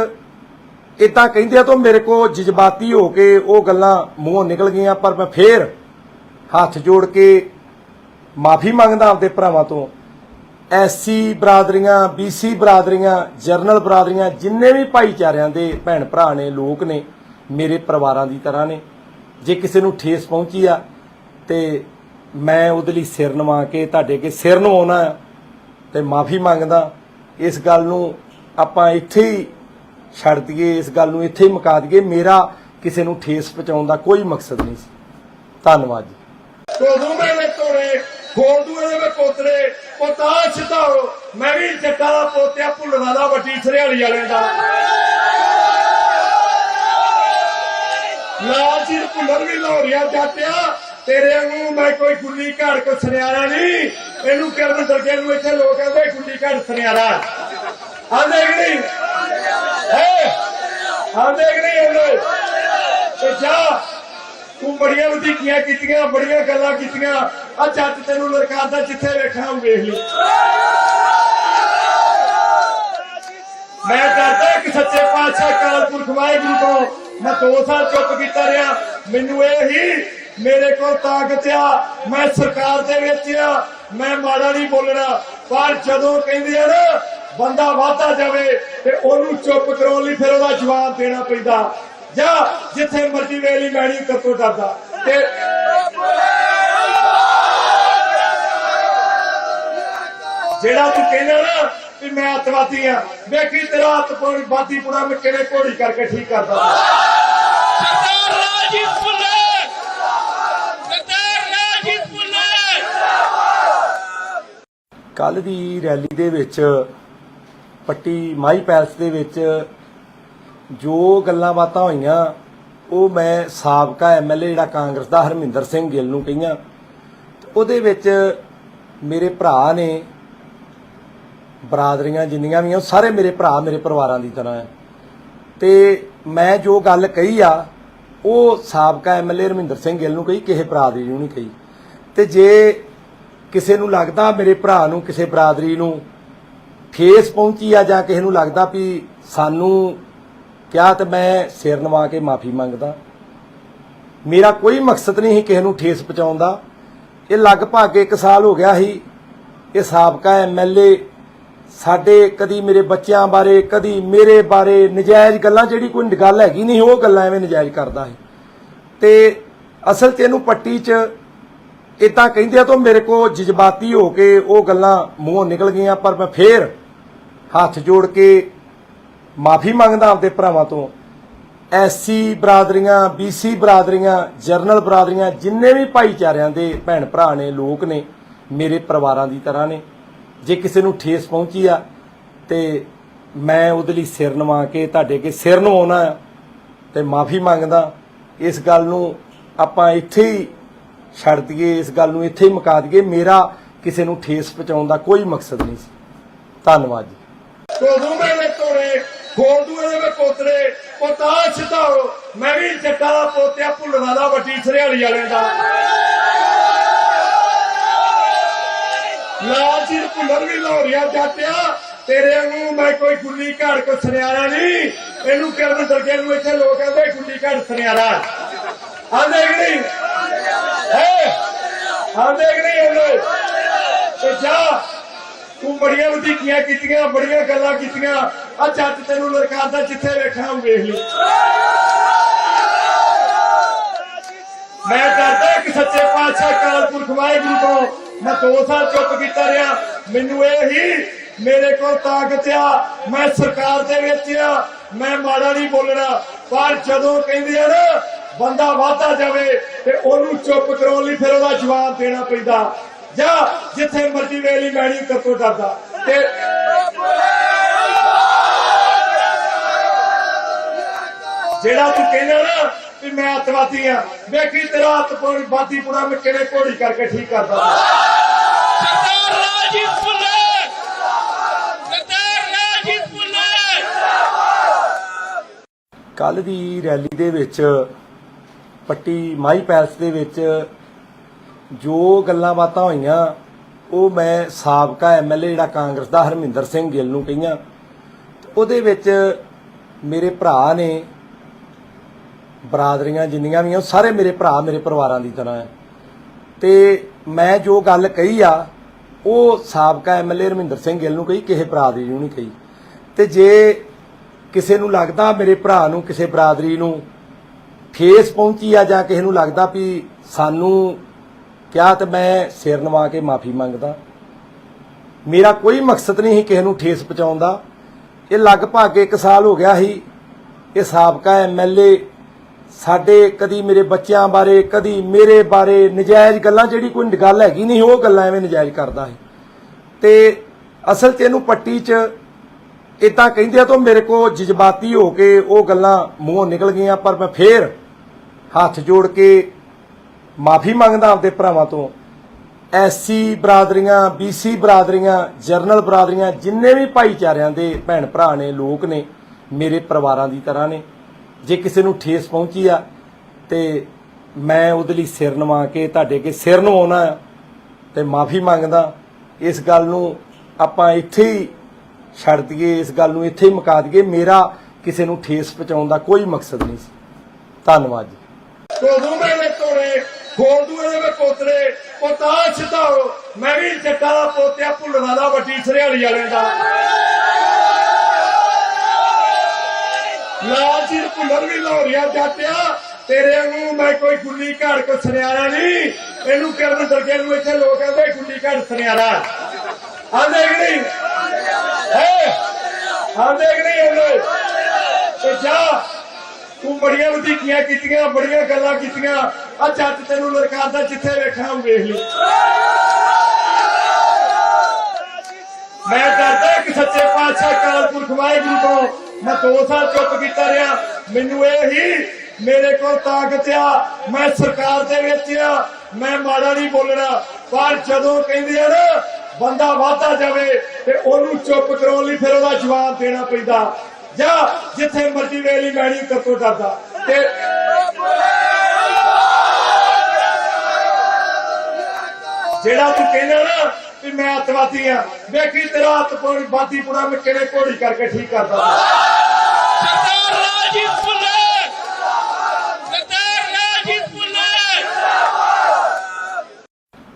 ਇਦਾਂ ਕਹਿੰਦੇ ਆ ਤਾਂ ਮੇਰੇ ਕੋ ਜਜ਼ਬਾਤੀ ਹੋ ਕੇ ਉਹ ਗੱਲਾਂ ਮੂੰਹੋਂ ਨਿਕਲ ਗਈਆਂ। ਪਰ ਮੈਂ ਫੇਰ ਹੱਥ ਜੋੜ ਕੇ ਮਾਫੀ ਮੰਗਦਾ ਆਪਦੇ ਭਰਾਵਾਂ ਤੋਂ। ਐਸਸੀ ਬਰਾਦਰੀਆਂ, ਬੀਸੀ ਬਰਾਦਰੀਆਂ, ਜਰਨਲ ਬਰਾਦਰੀਆਂ, ਜਿੰਨੇ ਵੀ ਭਾਈਚਾਰਿਆਂ ਦੇ ਭੈਣ ਭਰਾ ਨੇ, ਲੋਕ ਨੇ, ਮੇਰੇ ਪਰਿਵਾਰਾਂ ਦੀ ਤਰ੍ਹਾਂ ਨੇ। ਜੇ ਕਿਸੇ ਨੂੰ ਠੇਸ ਪਹੁੰਚੀ ਆ ਤੇ ਮੈਂ ਉਹਦੇ ਲਈ ਸਿਰ ਨਵਾ ਕੇ ਤੁਹਾਡੇ ਅੱਗੇ ਸਿਰ ਨਵਾਉਣਾ ਤੇ ਮਾਫੀ ਮੰਗਦਾ। ਇਸ ਗੱਲ ਨੂੰ ਆਪਾਂ ਇੱਥੇ ਹੀ ਛੱਡ ਦਈਏ, ਇਸ ਗੱਲ ਨੂੰ ਇੱਥੇ ਹੀ ਮੁਕਾ ਦਈਏ। ਮੇਰਾ ਕਿਸੇ ਨੂੰ ਠੇਸ ਪਹੁੰਚਾਉਣ ਦਾ ਕੋਈ ਮਕਸਦ ਨਹੀਂ ਸੀ। ਧੰਨਵਾਦ ਜੀ। ਤੋਦੂ ਮੇਰੇ ਤੋੜੇ ਖੋਲਦੂ ਇਹਦੇ ਵਿੱਚ ਪੋਤਰੇ ਪੋਤਾ ਸਿੱਧਾਓ। ਮੈਂ ਵੀ ਜੱਟਾਂ ਦਾ ਪੋਤਿਆ ਭੁੱਲਣਾ ਦਾ ਵੱਡੀ ਸਰਿਆਲੀ ਵਾਲਿਆਂ ਦਾ ਲਾਲ ਜੀ ਭੁੱਲਰ ਵੀ ਲੋਰੀਆ ਜਾਤਿਆ। ਤੇਰੇ ਵਾਂਗੂ ਮੈਂ ਕੋਈ ਗੁੱਲੀ ਘਾੜ ਕੋ ਸੁਨਿਆਰਾ ਨਹੀਂ। ਇਹਨੂੰ ਕਰਨ ਦਰਜੇ ਨੂੰ ਇੱਥੇ ਲੋਕ ਕਹਿੰਦੇ ਗੁੱਲੀ ਘਾੜ ਸੁਨਿਆਰਾ ਆਂਦੇ ਕਿ ਨਹੀਂ ਆਂਦੇ ਕਿ ਨਹੀਂ ਇਹਦੇ ਤੇ ਜਾ ਤੂੰ ਬੜੀਆਂ ਵਧੀਕੀਆਂ ਕੀਤੀਆਂ, ਬੜੀਆਂ ਗੱਲਾਂ ਕੀਤੀਆਂ। ਆ ਜੱਟ ਤੈਨੂੰ ਲੜਕਾਦਾ ਜਿੱਥੇ ਵੇਖਣਾ ਉਹ ਵੇਖ ਲਈ। ਮੈਂ ਡਰਦਾ ਕਿ ਸੱਚੇ ਪਾਤਸ਼ਾਹ ਅਕਾਲ ਪੁਰਖ ਵਾਹਿਗੁਰੂ ਤੋਂ ਮੈਂ 2 ਸਾਲ ਚੁੱਪ ਕੀਤਾ ਰਿਹਾ। ਮੈਨੂੰ ਇਹ ਹੀ ਮੇਰੇ ਕੋਲ ਤਾਕਤ ਆ, ਮੈਂ ਸਰਕਾਰ ਦੇ ਵਿੱਚ ਆ, ਮੈਂ ਮਾੜਾ ਨਹੀਂ ਬੋਲਣਾ। ਪਰ ਜਦੋਂ ਕਹਿੰਦੇ ਆ ਨਾ ਬੰਦਾ ਵਾਧਾ ਜਾਵੇ ਤੇ ਉਹਨੂੰ ਚੁੱਪ ਕਰਾਉਣ ਲਈ ਫਿਰ ਉਹਦਾ ਜਵਾਬ ਦੇਣਾ ਪੈਂਦਾ। ਜਾਂ ਜਿੱਥੇ ਮਰਜ਼ੀ ਵੇਲੀ ਮੈਣੀ ਕਰਤੋਂ ਡਰਦਾ। ਤੇ ਜਿਹੜਾ ਤੂੰ ਕਹਿੰਦਾ ਨਾ ਵੀ ਮੈਂ ਅੱਤਵਾਦੀ ਆ, ਵੇਖੀ ਤੇਰਾ ਅੱਤਵਾਦੀ ਪੁਰਾ ਮੈਂ ਕਿਹੜੇ ਘੋੜੀ ਕਰਕੇ ਠੀਕ ਕਰਦਾ। ਸਰਦਾਰ ਰਾਜੀਵ ਭੁੱਲਰ, ਸਰਦਾਰ ਰਾਜੀਵ ਭੁੱਲਰ। ਕੱਲ ਦੀ ਰੈਲੀ ਦੇ ਵਿੱਚ ਪੱਟੀ ਮਾਈ ਪੈਲਸ ਦੇ ਵਿੱਚ ਜੋ ਗੱਲਾਂ ਬਾਤਾਂ ਹੋਈਆਂ ਉਹ ਮੈਂ ਸਾਬਕਾ ਐਮਐਲਏ ਜਿਹੜਾ ਕਾਂਗਰਸ ਦਾ ਹਰਮਿੰਦਰ ਸਿੰਘ ਗਿੱਲ ਨੂੰ ਕਹੀਆਂ। ਉਹਦੇ ਵਿੱਚ ਮੇਰੇ ਭਰਾ ਨੇ, ਬਰਾਦਰੀਆਂ ਜਿੰਨੀਆਂ ਵੀ ਆ ਸਾਰੇ ਮੇਰੇ ਭਰਾ ਮੇਰੇ ਪਰਿਵਾਰਾਂ ਦੀ ਤਰ੍ਹਾਂ ਹੈ। ਤੇ ਮੈਂ ਜੋ ਗੱਲ ਕਹੀ ਆ ਉਹ ਸਾਬਕਾ ਐਮਐਲਏ ਰਮਿੰਦਰ ਸਿੰਘ ਗਿੱਲ ਨੂੰ ਕਹੀ, ਕਿਸੇ ਬਰਾਦਰੀ ਨੂੰ ਨਹੀਂ ਕਹੀ। ਤੇ ਜੇ ਕਿਸੇ ਨੂੰ ਲੱਗਦਾ ਮੇਰੇ ਭਰਾ ਨੂੰ, ਕਿਸੇ ਬਰਾਦਰੀ ਨੂੰ ਠੇਸ ਪਹੁੰਚੀ ਆ ਜਾਂ ਕਿਸੇ ਨੂੰ ਲੱਗਦਾ ਵੀ ਸਾਨੂੰ ਕਿਹਾ, ਤੇ ਮੈਂ ਸਿਰ ਨਵਾ ਕੇ ਮਾਫੀ ਮੰਗਦਾ। ਮੇਰਾ ਕੋਈ ਮਕਸਦ ਨਹੀਂ ਸੀ ਕਿਸੇ ਨੂੰ ਠੇਸ ਪਹੁੰਚਾਉਣ ਦਾ। ਇਹ ਲਗਭਗ 1 ਸਾਲ ਹੋ ਗਿਆ ਸੀ ਇਹ ਸਾਬਕਾ ਐਮਐਲਏ ਸਾਡੇ ਕਦੀ ਮੇਰੇ ਬੱਚਿਆਂ ਬਾਰੇ, ਕਦੀ ਮੇਰੇ ਬਾਰੇ ਨਜਾਇਜ਼ ਗੱਲਾਂ, ਜਿਹੜੀ ਕੋਈ ਗੱਲ ਹੈਗੀ ਨਹੀਂ ਉਹ ਗੱਲਾਂ ਐਵੇਂ ਨਜਾਇਜ਼ ਕਰਦਾ ਸੀ। ਤੇ ਅਸਲ 'ਚ ਇਹਨੂੰ ਪੱਟੀ 'ਚ ਇਦਾਂ ਕਹਿੰਦੇ ਆ ਤਾਂ ਮੇਰੇ ਕੋ ਜਜ਼ਬਾਤੀ ਹੋ ਕੇ ਉਹ ਗੱਲਾਂ ਮੂੰਹੋਂ ਨਿਕਲ ਗਈਆਂ। ਪਰ ਮੈਂ ਫੇਰ ਹੱਥ ਜੋੜ ਕੇ ਮਾਫੀ ਮੰਗਦਾ ਆਪਦੇ ਭਰਾਵਾਂ ਤੋਂ। ਐਸਸੀ ਬਰਾਦਰੀਆਂ, ਬੀਸੀ ਬਰਾਦਰੀਆਂ, ਜਰਨਲ ਬਰਾਦਰੀਆਂ, ਜਿੰਨੇ ਵੀ ਭਾਈਚਾਰਿਆਂ ਦੇ ਭੈਣ ਭਰਾ ਨੇ, ਲੋਕ ਨੇ, ਮੇਰੇ ਪਰਿਵਾਰਾਂ ਦੀ ਤਰ੍ਹਾਂ ਨੇ। ਜੇ ਕਿਸੇ ਨੂੰ ਠੇਸ ਪਹੁੰਚੀ ਆ ਤੇ ਮੈਂ ਉਹਦੇ ਲਈ ਸਿਰ ਨਵਾ ਕੇ ਤੁਹਾਡੇ ਅੱਗੇ ਸਿਰ ਨਵਾਉਣਾ ਤੇ ਮਾਫੀ ਮੰਗਦਾ। ਇਸ ਗੱਲ ਨੂੰ ਆਪਾਂ ਇੱਥੇ ਹੀ ਛੱਡ ਦਈਏ, ਇਸ ਗੱਲ ਨੂੰ ਇੱਥੇ ਹੀ ਮੁਕਾ ਦਈਏ। ਮੇਰਾ ਕਿਸੇ ਨੂੰ ਠੇਸ ਪਹੁੰਚਾਉਣ ਦਾ ਕੋਈ ਮਕਸਦ ਨਹੀਂ ਸੀ। ਧੰਨਵਾਦ ਜੀ। ਤੋਦੂ ਮੇਰੇ ਤੋੜੇ ਖੋਲਦੂ ਇਹਦੇ ਵਿੱਚ ਪੋਤਰੇ ਪੋਤਾ ਸਿੱਧਾਓ। ਮੈਂ ਵੀ ਜੱਟਾਂ ਦਾ ਪੋਤਿਆ ਭੁੱਲਣਾ ਦਾ ਵੱਡੀ ਸਰਿਆਲੀ ਵਾਲਿਆਂ ਦਾ ਲਾਲ ਜੀ ਭੁੱਲਰ ਵੀ ਲੋਰੀਆ ਜਾਤਿਆ। ਤੇਰੇ ਵਾਂਗੂ ਮੈਂ ਕੋਈ ਗੁੱਲੀ ਘਾੜ ਕੋ ਸੁਨਿਆਰਾ ਨਹੀਂ। ਇਹਨੂੰ ਕਰਨ ਦਰਜੇ ਨੂੰ ਇੱਥੇ ਲੋਕ ਕਹਿੰਦੇ ਗੁੱਲੀ ਘਾੜ ਸੁਨਿਆਰਾ ਆਂਦੇ ਕਿ ਨਹੀਂ ਆਂਦੇ ਕਿ ਨਹੀਂ ਇਹਦੇ ਤੇ ਜਾ ਤੂੰ ਬੜੀਆਂ ਵਧੀਕੀਆਂ ਕੀਤੀਆਂ, ਬੜੀਆਂ ਗੱਲਾਂ ਕੀਤੀਆਂ। ਆ ਜੱਟ ਤੈਨੂੰ ਲੜਕਾਦਾ ਜਿੱਥੇ ਵੇਖਣਾ ਉਹ ਵੇਖ ਲਈ। ਮੈਂ ਡਰਦਾ ਕਿ ਸੱਚੇ ਪਾਤਸ਼ਾਹ ਅਕਾਲ ਪੁਰਖ ਵਾਹਿਗੁਰੂ ਤੋਂ ਮੈਂ 2 ਸਾਲ ਚੁੱਪ ਕੀਤਾ ਰਿਹਾ। ਮੈਨੂੰ ਇਹ ਹੀ ਮੇਰੇ ਕੋਲ ਤਾਕਤ ਆ, ਮੈਂ ਸਰਕਾਰ ਦੇ ਵਿੱਚ ਆ, मैं माड़ा नहीं बोलना, पर जदों कहंदे आ ना बंदा वाधा जावे ते ओनू चुप कराउण लई फिर ओहदा जवाब देना पैंदा, जां जिथे मर्जी वेली मैणी करतों डरदा ते जेड़ा तू कहना ना कि मैं अतवादी हाँ, देखी तेरा अतवादी पूरा मैं किवें घोड़ी करके ठीक करदा। सरदार राजीव फुल्लर, सरदार राजीव फुल्लर। ਕੱਲ ਦੀ ਰੈਲੀ ਦੇ ਵਿੱਚ ਪੱਟੀ ਮਾਈ ਪੈਲਸ ਦੇ ਵਿੱਚ ਜੋ ਗੱਲਾਂ ਬਾਤਾਂ ਹੋਈਆਂ ਉਹ ਮੈਂ ਸਾਬਕਾ ਐਮਐਲਏ ਜਿਹੜਾ ਕਾਂਗਰਸ ਦਾ ਹਰਮਿੰਦਰ ਸਿੰਘ ਗਿੱਲ ਨੂੰ ਕਹੀਆਂ। ਉਹਦੇ ਵਿੱਚ ਮੇਰੇ ਭਰਾ ਨੇ, ਬਰਾਦਰੀਆਂ ਜਿੰਨੀਆਂ ਵੀ ਆ ਸਾਰੇ ਮੇਰੇ ਭਰਾ ਮੇਰੇ ਪਰਿਵਾਰਾਂ ਦੀ ਤਰ੍ਹਾਂ ਹੈ, ਤੇ ਮੈਂ ਜੋ ਗੱਲ ਕਹੀ ਆ ਉਹ ਸਾਬਕਾ ਐਮਐਲਏ ਹਰਮਿੰਦਰ ਸਿੰਘ ਗਿੱਲ ਨੂੰ ਕਹੀ, ਕਿਸੇ ਬਰਾਦਰੀ ਨੂੰ ਨਹੀਂ ਕਹੀ। ਤੇ ਜੇ ਕਿਸੇ ਨੂੰ ਲੱਗਦਾ ਮੇਰੇ ਭਰਾ ਨੂੰ ਕਿਸੇ ਬਰਾਦਰੀ ਨੂੰ ਠੇਸ ਪਹੁੰਚੀ ਆ ਜਾਂ ਕਿਸੇ ਨੂੰ ਲੱਗਦਾ ਵੀ ਸਾਨੂੰ ਕਿਹਾ, ਤੇ ਮੈਂ ਸਿਰ ਨਵਾ ਕੇ ਮਾਫੀ ਮੰਗਦਾ। ਮੇਰਾ ਕੋਈ ਮਕਸਦ ਨਹੀਂ ਸੀ ਕਿਸੇ ਨੂੰ ਠੇਸ ਪਹੁੰਚਾਉਣ ਦਾ। ਇਹ ਲਗਭਗ 1 ਸਾਲ ਹੋ ਗਿਆ ਸੀ ਇਹ ਸਾਬਕਾ ਐਮਐਲਏ ਸਾਡੇ ਕਦੀ ਮੇਰੇ ਬੱਚਿਆਂ ਬਾਰੇ ਕਦੀ ਮੇਰੇ ਬਾਰੇ ਨਜਾਇਜ਼ ਗੱਲਾਂ, ਜਿਹੜੀ ਕੋਈ ਗੱਲ ਹੈਗੀ ਨਹੀਂ ਉਹ ਗੱਲਾਂ ਐਵੇਂ ਨਜਾਇਜ਼ ਕਰਦਾ ਹੈ। ਤੇ ਅਸਲ 'ਚ ਇਹਨੂੰ ਪੱਟੀ 'ਚ ਇਦਾਂ ਕਹਿੰਦੇ ਆ ਤਾਂ ਮੇਰੇ ਕੋ ਜਜ਼ਬਾਤੀ ਹੋ ਕੇ ਉਹ ਗੱਲਾਂ ਮੂੰਹੋਂ ਨਿਕਲ ਗਈਆਂ, ਪਰ ਮੈਂ ਫੇਰ ਹੱਥ ਜੋੜ ਕੇ ਮਾਫੀ ਮੰਗਦਾ ਆਪਦੇ ਭਰਾਵਾਂ ਤੋਂ। ਐਸਸੀ ਬਰਾਦਰੀਆਂ, ਬੀਸੀ ਬਰਾਦਰੀਆਂ, ਜਰਨਲ ਬਰਾਦਰੀਆਂ, ਜਿੰਨੇ ਵੀ ਭਾਈਚਾਰਿਆਂ ਦੇ ਭੈਣ ਭਰਾ ਨੇ, ਲੋਕ ਨੇ, ਮੇਰੇ ਪਰਿਵਾਰਾਂ ਦੀ ਤਰ੍ਹਾਂ ਨੇ। ਜੇ ਕਿਸੇ ਨੂੰ ਠੇਸ ਪਹੁੰਚੀ ਆ ਤੇ ਮੈਂ ਉਹਦੇ ਲਈ ਸਿਰ ਨਵਾ ਕੇ ਤੁਹਾਡੇ ਅੱਗੇ ਸਿਰ ਨਵਾਉਣਾ ਤੇ ਮਾਫੀ ਮੰਗਦਾ। ਇਸ ਗੱਲ ਨੂੰ ਆਪਾਂ ਇੱਥੇ ਹੀ ਛੱਡ ਦਈਏ, ਇਸ ਗੱਲ ਨੂੰ ਇੱਥੇ ਹੀ ਮੁਕਾ ਦਈਏ। ਮੇਰਾ ਕਿਸੇ ਨੂੰ ਠੇਸ ਪਹੁੰਚਾਉਣ ਦਾ ਕੋਈ ਮਕਸਦ ਨਹੀਂ ਸੀ। ਧੰਨਵਾਦ ਜੀ। ਕੋਦੂ ਮੇਰੇ ਤੋੜੇ ਖੋਦੂ ਦੇ ਪੋਤਰੇ ਪੋਤਾ ਛਡਾਓ, ਮੈਂ ਵੀ ਜੱਟਾਂ ਦਾ ਪੋਤਿਆ ਭੁੱਲਣਾ ਦਾ ਵੱਡੀ ਸਰਿਆਲੀ ਵਾਲਿਆਂ ਦਾ। ਲਾਲ ਸਿੰਘ ਭੁੱਲਰ ਵੀ ਲਾਹੌਰੀਆ ਜਾਟਿਆ, ਤੇਰੇ ਨੂੰ ਮੈਂ ਕੋਈ ਗੁੱਲੀ ਘੜ ਕੋ ਸੁਨਿਆਰਾ ਨਹੀਂ। ਇਹਨੂੰ ਕਰਨ ਦਰਗੇ ਨੂੰ ਇੱਥੇ ਲੋਕ ਕਹਿੰਦੇ ਗੁੱਲੀ ਘੜ ਸੁਨਿਆਰਾ ਆਂਦੇ ਕਿ ਨਹੀਂ ਆਂਦੇ ਕਿ ਨਹੀਂ ਆਂਦੇ। ਤੇ ਜਾ ਤੂੰ ਬੜੀਆਂ ਵਧੀਕੀਆਂ ਕੀਤੀਆਂ, ਬੜੀਆਂ ਗੱਲਾਂ ਕੀਤੀਆਂ, ਆ ਜੱਟ ਤੈਨੂੰ ਲਲਕਾਰਦਾ, ਜਿੱਥੇ ਵੇਖਣਾ ਉਹ ਵੇਖ ਲਈ। ਮੈਂ ਡਰਦਾ ਕਿ ਸੱਚੇ ਪਾਤਸ਼ਾਹ ਅਕਾਲ ਪੁਰਖ ਵਾਹਿਗੁਰੂ ਤੋਂ मैं 2 साल चुप कीता रहा। मैनू यही मेरे को ताकत आ, मैं सरकार दे विच आ, मैं माड़ा नहीं बोलना, पर जदों कहंदे आ ना बंदा वाधा जावे ते ओनू चुप कराउण लई फिर ओहदा जवाब देना पैंदा, जां जिथे मर्जी वेली मैणी करतों डरदा। ते जेड़ा तू कहना ना कि मैं अतवादी हाँ, देखी तेरा अतवादी पूरा मैं किवें घोड़ी करके ठीक करदा। सरदार राजीव फुल्लर, सरदार राजीव फुल्लर।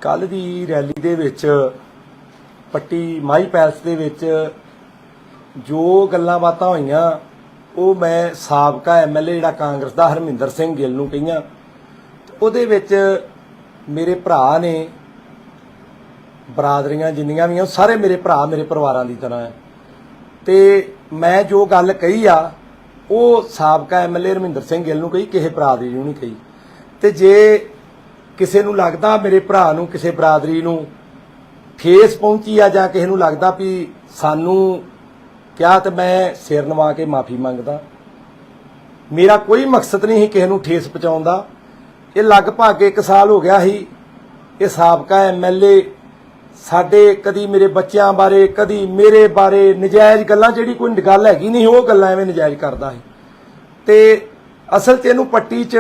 ਕੱਲ ਦੀ ਰੈਲੀ ਦੇ ਵਿੱਚ ਪੱਟੀ ਮਾਈ ਪੈਲਸ ਦੇ ਵਿੱਚ ਜੋ ਗੱਲਾਂ ਬਾਤਾਂ ਹੋਈਆਂ ਉਹ ਮੈਂ ਸਾਬਕਾ ਐਮਐਲਏ ਜਿਹੜਾ ਕਾਂਗਰਸ ਦਾ ਹਰਮਿੰਦਰ ਸਿੰਘ ਗਿੱਲ ਨੂੰ ਕਹੀਆਂ। ਉਹਦੇ ਵਿੱਚ ਮੇਰੇ ਭਰਾ ਨੇ, ਬਰਾਦਰੀਆਂ ਜਿੰਨੀਆਂ ਵੀ ਆ ਸਾਰੇ ਮੇਰੇ ਭਰਾ ਮੇਰੇ ਪਰਿਵਾਰਾਂ ਦੀ ਤਰ੍ਹਾਂ ਹੈ। ਤੇ ਮੈਂ ਜੋ ਗੱਲ ਕਹੀ ਆ ਉਹ ਸਾਬਕਾ ਐਮਐਲਏ ਹਰਮਿੰਦਰ ਸਿੰਘ ਗਿੱਲ ਨੂੰ ਕਹੀ, ਕਿਸੇ ਬਰਾਦਰੀ ਨੂੰ ਨਹੀਂ ਕਹੀ। ਤੇ ਜੇ ਕਿਸੇ ਨੂੰ ਲੱਗਦਾ ਮੇਰੇ ਭਰਾ ਨੂੰ ਕਿਸੇ ਬਰਾਦਰੀ ਨੂੰ ਠੇਸ ਪਹੁੰਚੀ ਆ ਜਾਂ ਕਿਸੇ ਨੂੰ ਲੱਗਦਾ ਵੀ ਸਾਨੂੰ ਕਿਹਾ, ਤੇ ਮੈਂ ਸਿਰ ਨਵਾ ਕੇ ਮਾਫੀ ਮੰਗਦਾ। ਮੇਰਾ ਕੋਈ ਮਕਸਦ ਨਹੀਂ ਸੀ ਕਿਸੇ ਨੂੰ ਠੇਸ ਪਹੁੰਚਾਉਣ ਦਾ। ਇਹ ਲਗਭਗ 1 ਸਾਲ ਹੋ ਗਿਆ ਸੀ ਇਹ ਸਾਬਕਾ ਐਮਐਲਏ ਸਾਡੇ ਕਦੀ ਮੇਰੇ ਬੱਚਿਆਂ ਬਾਰੇ ਕਦੀ ਮੇਰੇ ਬਾਰੇ ਨਜਾਇਜ਼ ਗੱਲਾਂ, ਜਿਹੜੀ ਕੋਈ ਗੱਲ ਹੈਗੀ ਨਹੀਂ ਉਹ ਗੱਲਾਂ ਐਵੇਂ ਨਜਾਇਜ਼ ਕਰਦਾ ਹੈ। ਤੇ ਅਸਲ 'ਚ ਇਹਨੂੰ ਪੱਟੀ 'ਚ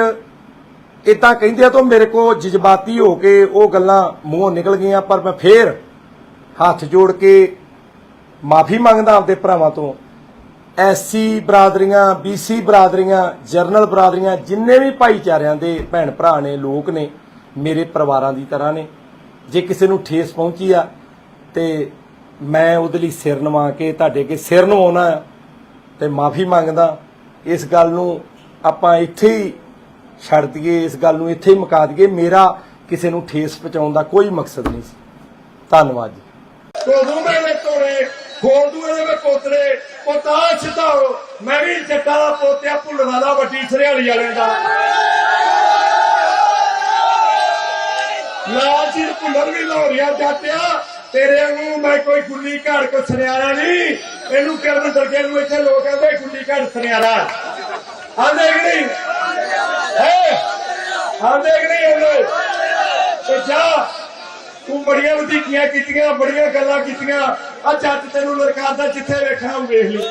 ਇਦਾਂ ਕਹਿੰਦੇ ਆ ਤਾਂ ਮੇਰੇ ਕੋ ਜਜ਼ਬਾਤੀ ਹੋ ਕੇ ਉਹ ਗੱਲਾਂ ਮੂੰਹੋਂ ਨਿਕਲ ਗਈਆਂ, ਪਰ ਮੈਂ ਫੇਰ ਹੱਥ ਜੋੜ ਕੇ ਮਾਫੀ ਮੰਗਦਾ ਆਪਦੇ ਭਰਾਵਾਂ ਤੋਂ। ਐਸਸੀ ਬਰਾਦਰੀਆਂ, ਬੀਸੀ ਬਰਾਦਰੀਆਂ, ਜਰਨਲ ਬਰਾਦਰੀਆਂ, ਜਿੰਨੇ ਵੀ ਭਾਈਚਾਰਿਆਂ ਦੇ ਭੈਣ ਭਰਾ ਨੇ, ਲੋਕ ਨੇ, ਮੇਰੇ ਪਰਿਵਾਰਾਂ ਦੀ ਤਰ੍ਹਾਂ ਨੇ। ਜੇ ਕਿਸੇ ਨੂੰ ਠੇਸ ਪਹੁੰਚੀ ਆ ਤੇ ਮੈਂ ਉਹਦੇ ਲਈ ਸਿਰ ਨਵਾ ਕੇ ਤੁਹਾਡੇ ਅੱਗੇ ਸਿਰ ਨਵਾਉਣਾ ਤੇ ਮਾਫੀ ਮੰਗਦਾ। ਇਸ ਗੱਲ ਨੂੰ ਆਪਾਂ ਇੱਥੇ ਹੀ ਛੱਡ ਦਈਏ, ਇਸ ਗੱਲ ਨੂੰ ਇੱਥੇ ਹੀ ਮੁਕਾ ਦਈਏ। ਮੇਰਾ ਕਿਸੇ ਨੂੰ ਠੇਸ ਪਹੁੰਚਾਉਣ ਦਾ ਕੋਈ ਮਕਸਦ ਨਹੀਂ ਸੀ। ਧੰਨਵਾਦ ਜੀ। ਕੋਦੂ ਮੇਰੇ ਤੋੜੇ ਖੋਦੂ ਦੇ ਪੋਤਰੇ ਪੋਤਾ ਛਡਾਓ, ਮੈਂ ਵੀ ਭੁੱਲਣਾ ਦਾ ਵੱਡੀ ਸਰਿਆਲੀ ਵਾਲਿਆਂ ਦਾ ਲਾਲ ਸਿੰਘ ਭੁੱਲਰ ਵੀ ਲਾਹੌਰੀਆ ਜਾਟਿਆ ਤੇਰੇ ਨੂੰ ਮੈਂ ਕੋਈ ਗੁੱਲੀ ਘਾੜ ਕੋ ਸੁਨਿਆਰਾ ਨਹੀਂ ਇਹਨੂੰ ਕਰਨ ਦਰਗੇ ਨੂੰ ਇੱਥੇ ਲੋਕ ਕਹਿੰਦੇ ਗੁੱਲੀ ਘਾੜ ਸੁਨਿਆਰਾ ਆਂਦੇ ਕਿ ਨਹੀਂ ਆਂਦੇ ਕਿ ਨਹੀਂ ਆਂਦੇ ਤੇ ਜਾ ਤੂੰ ਬੜੀਆਂ ਵਧੀਕੀਆਂ ਕੀਤੀਆਂ ਬੜੀਆਂ ਗੱਲਾਂ ਕੀਤੀਆਂ ਆ ਜੱਟ ਤੈਨੂੰ ਲੜਕਾਦਾ ਜਿੱਥੇ ਵੇਖਣਾ ਉਹ ਵੇਖ ਲਈ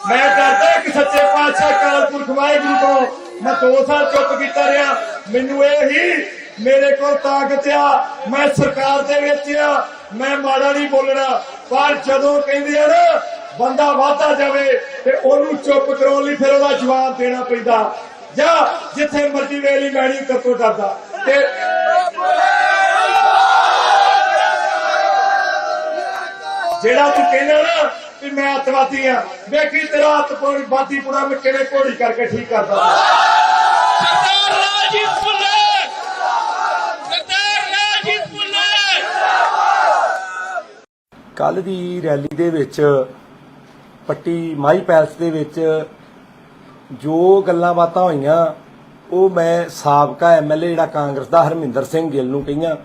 ਮੈਂ ਕਰਦਾ ਕਿ ਸੱਚੇ ਪਾਤਸ਼ਾਹ ਕਾਲਪੁਰਖ ਵਾਹਿਗੁਰੂ ਤੋਂ ਮੈਂ 2 ਸਾਲ ਚੁੱਪ ਕੀਤਾ ਰਿਹਾ ਮੈਨੂੰ ਇਹ ਹੀ ਮੇਰੇ ਕੋਲ ਤਾਕਤ ਆ ਮੈਂ ਸਰਕਾਰ ਦੇ ਵਿੱਚ ਆ ਮੈਂ ਮਾੜਾ ਨਹੀਂ ਬੋਲਣਾ ਪਰ ਜਦੋਂ ਕਹਿੰਦੇ ਆ ਨਾ ਬੰਦਾ ਵਾਧਾ ਜਾਵੇ ਤੇ ਉਹਨੂੰ ਚੁੱਪ ਕਰਾਉਣ ਲਈ ਫਿਰ ਉਹਦਾ ਜਵਾਬ ਦੇਣਾ ਪੈਂਦਾ ਜਾਂ ਜਿੱਥੇ ਮਰਜ਼ੀ ਵੇਲੀ ਮੈਣੀ ਕਰਤੋਂ ਡਰਦਾ ਤੇ ਜਿਹੜਾ ਤੂੰ ਕਹਿੰਦਾ ਨਾ ਵੀ ਮੈਂ ਅੱਤਵਾਦੀ ਆ ਵੇਖੀ ਤੇਰਾ ਅੱਤਵਾਦੀ ਪੁਰਾ ਮੈਂ ਕਿਵੇਂ ਘੋੜੀ ਕਰਕੇ ਠੀਕ ਕਰਦਾ ਸਰਦਾਰ ਰਾਜੀਵ ਭੁੱਲਰ ਸਰਦਾਰ ਰਾਜੀਵ ਭੁੱਲਰ ਕੱਲ ਦੀ ਰੈਲੀ ਦੇ ਵਿੱਚ ਪੱਟੀ ਮਾਈ ਪੈਲਸ ਦੇ ਵਿੱਚ ਜੋ ਗੱਲਾਂ ਬਾਤਾਂ ਹੋਈਆਂ ਉਹ ਮੈਂ ਸਾਬਕਾ ਐਮਐਲਏ ਜਿਹੜਾ ਕਾਂਗਰਸ ਦਾ ਹਰਮਿੰਦਰ ਸਿੰਘ ਗਿੱਲ ਨੂੰ ਕਹੀਆਂ